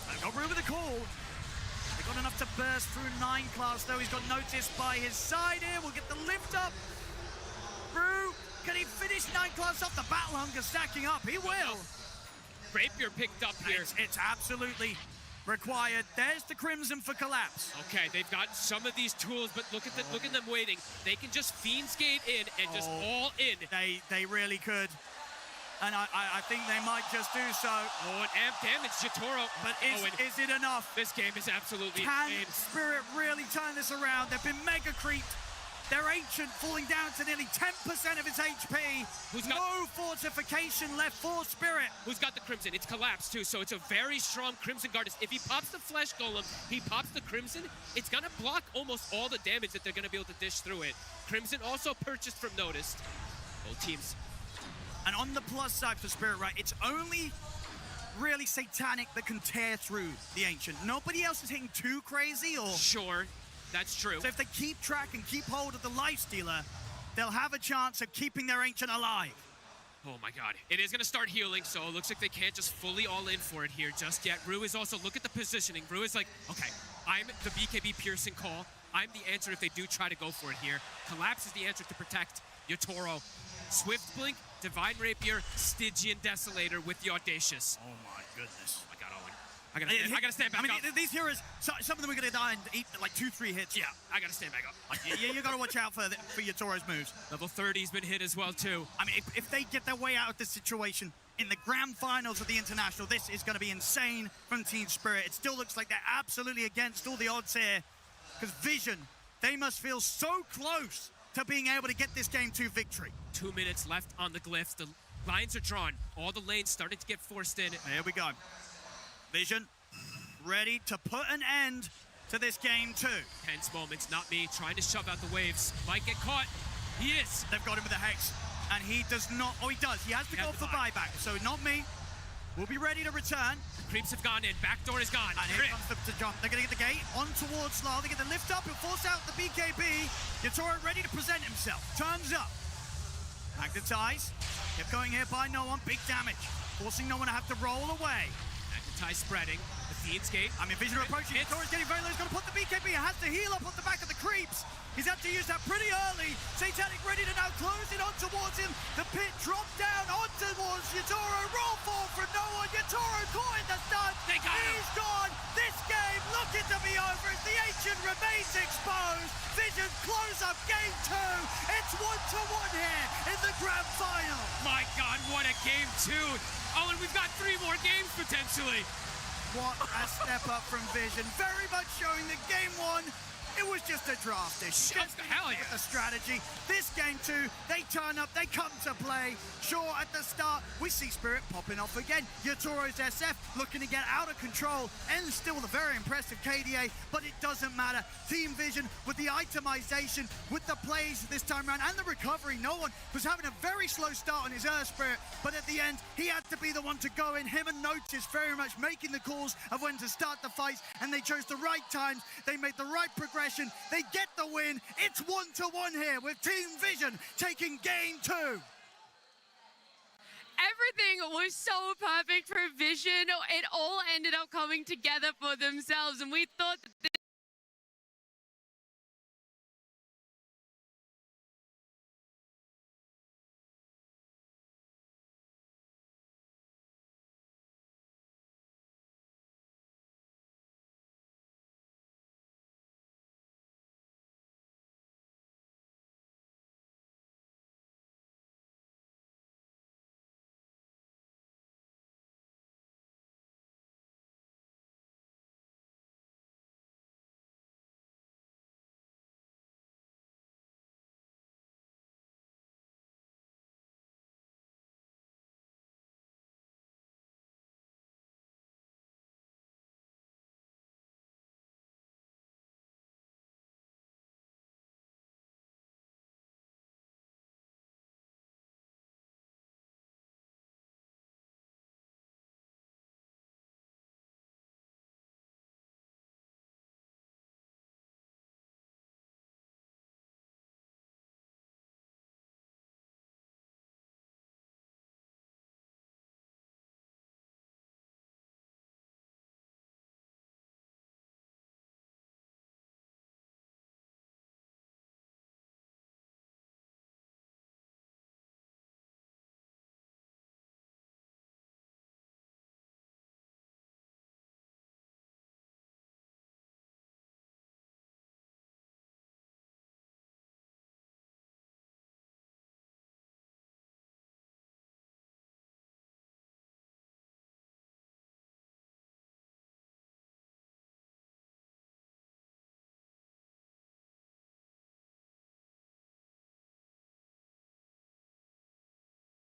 They've got room with the call. They've got enough to burst through 9 class, though. He's got noticed by his side here. We'll get the lift up. Brew. Can he finish 9 class off? The battle hunger stacking up. He will. Rapier picked up here. It's absolutely required. There's the Crimson for collapse. Okay, they've got some of these tools, but look at them waiting. They can just fiend skate in and just all in. They really could. And I think they might just do so. Oh, and amp damage, Yatoro. But is it enough? This game is absolutely Can insane. Spirit really turn this around? They've been mega creeped. Their Ancient falling down to nearly 10% of its HP. No fortification left for Spirit. Who's got the Crimson? It's collapsed too, so it's a very strong Crimson Guard. If he pops the Flesh Golem, he pops the Crimson, it's gonna block almost all the damage that they're gonna be able to dish through it. Crimson also purchased from Noticed. Both teams. And on the plus side for Spirit, right, it's only really Satanic that can tear through the Ancient. Nobody else is hitting too crazy or... Sure. That's true. So if they keep track and keep hold of the Lifestealer, they'll have a chance of keeping their Ancient alive. Oh my god. It is going to start healing, so it looks like they can't just fully all in for it here just yet. Rue is also, look at the positioning. Rue is like, okay, I'm the BKB piercing call. I'm the answer if they do try to go for it here. Collapse is the answer to protect Yatoro. Swift Blink, Divine Rapier, Stygian Desolator with the Audacious. Oh my goodness. Oh my god, Owen. I gotta stand back up. These heroes, some of them are gonna die and eat like 2-3 hits. Yeah, I gotta stand back up. You gotta watch out for Yatoro's moves. Level 30's been hit as well too. I mean, if they get their way out of this situation in the grand finals of the International, this is gonna be insane from Team Spirit. It still looks like they're absolutely against all the odds here. Because Vision, they must feel so close to being able to get this game to victory. 2 minutes left on the glyphs. The lines are drawn. All the lanes starting to get forced in. Here we go. Vision, ready to put an end to this game too. Tense moments, not me, trying to shove out the waves. Might get caught. He is. They've got him with a Hex, and he does not, he does. He has to go for buyback, so not me. We'll be ready to return. Creeps have gone in, back door is gone. And here comes the jump. They're gonna get the gate on towards Lyle. They get the lift up and force out the BKB. Yatoro ready to present himself. Turns up. Magnetize. Kept going here by no one. Big damage. Forcing no one to have to roll away. Magnetize spreading. The Fiend's Gate. I mean, Vision approaching. Yatoro's getting very low. He's gonna put the BKB. He has to heal up on the back of the creeps. He's had to use that pretty early. Satanic ready to now close it on towards him. The pit dropped down on towards Yatoro. Roll forward from no one. Yatoro caught in the stun. He's gone. This game looking to be over as the Ancient remains exposed. Vision close up game 2. It's 1-1 here in the grand final. My God, what a game 2. Oh, and we've got 3 more games potentially. What a step up from Vision. Very much showing that game 1, it was just a draft issue. Hell yeah. With the strategy. This game 2, they turn up, they come to play. Sure, at the start, we see Spirit popping off again. Yatoro's SF looking to get out of control, and still the very impressive KDA, but it doesn't matter. Team Vision with the itemization, with the plays this time around, and the recovery. No one was having a very slow start on his Earth Spirit, but at the end, he had to be the one to go in. Him and Notice very much making the calls of when to start the fights, and they chose the right times. They made the right progression. They get the win. It's 1-1 here with Team Vision taking game 2. Everything was so perfect for Vision. It all ended up coming together for themselves, and we thought that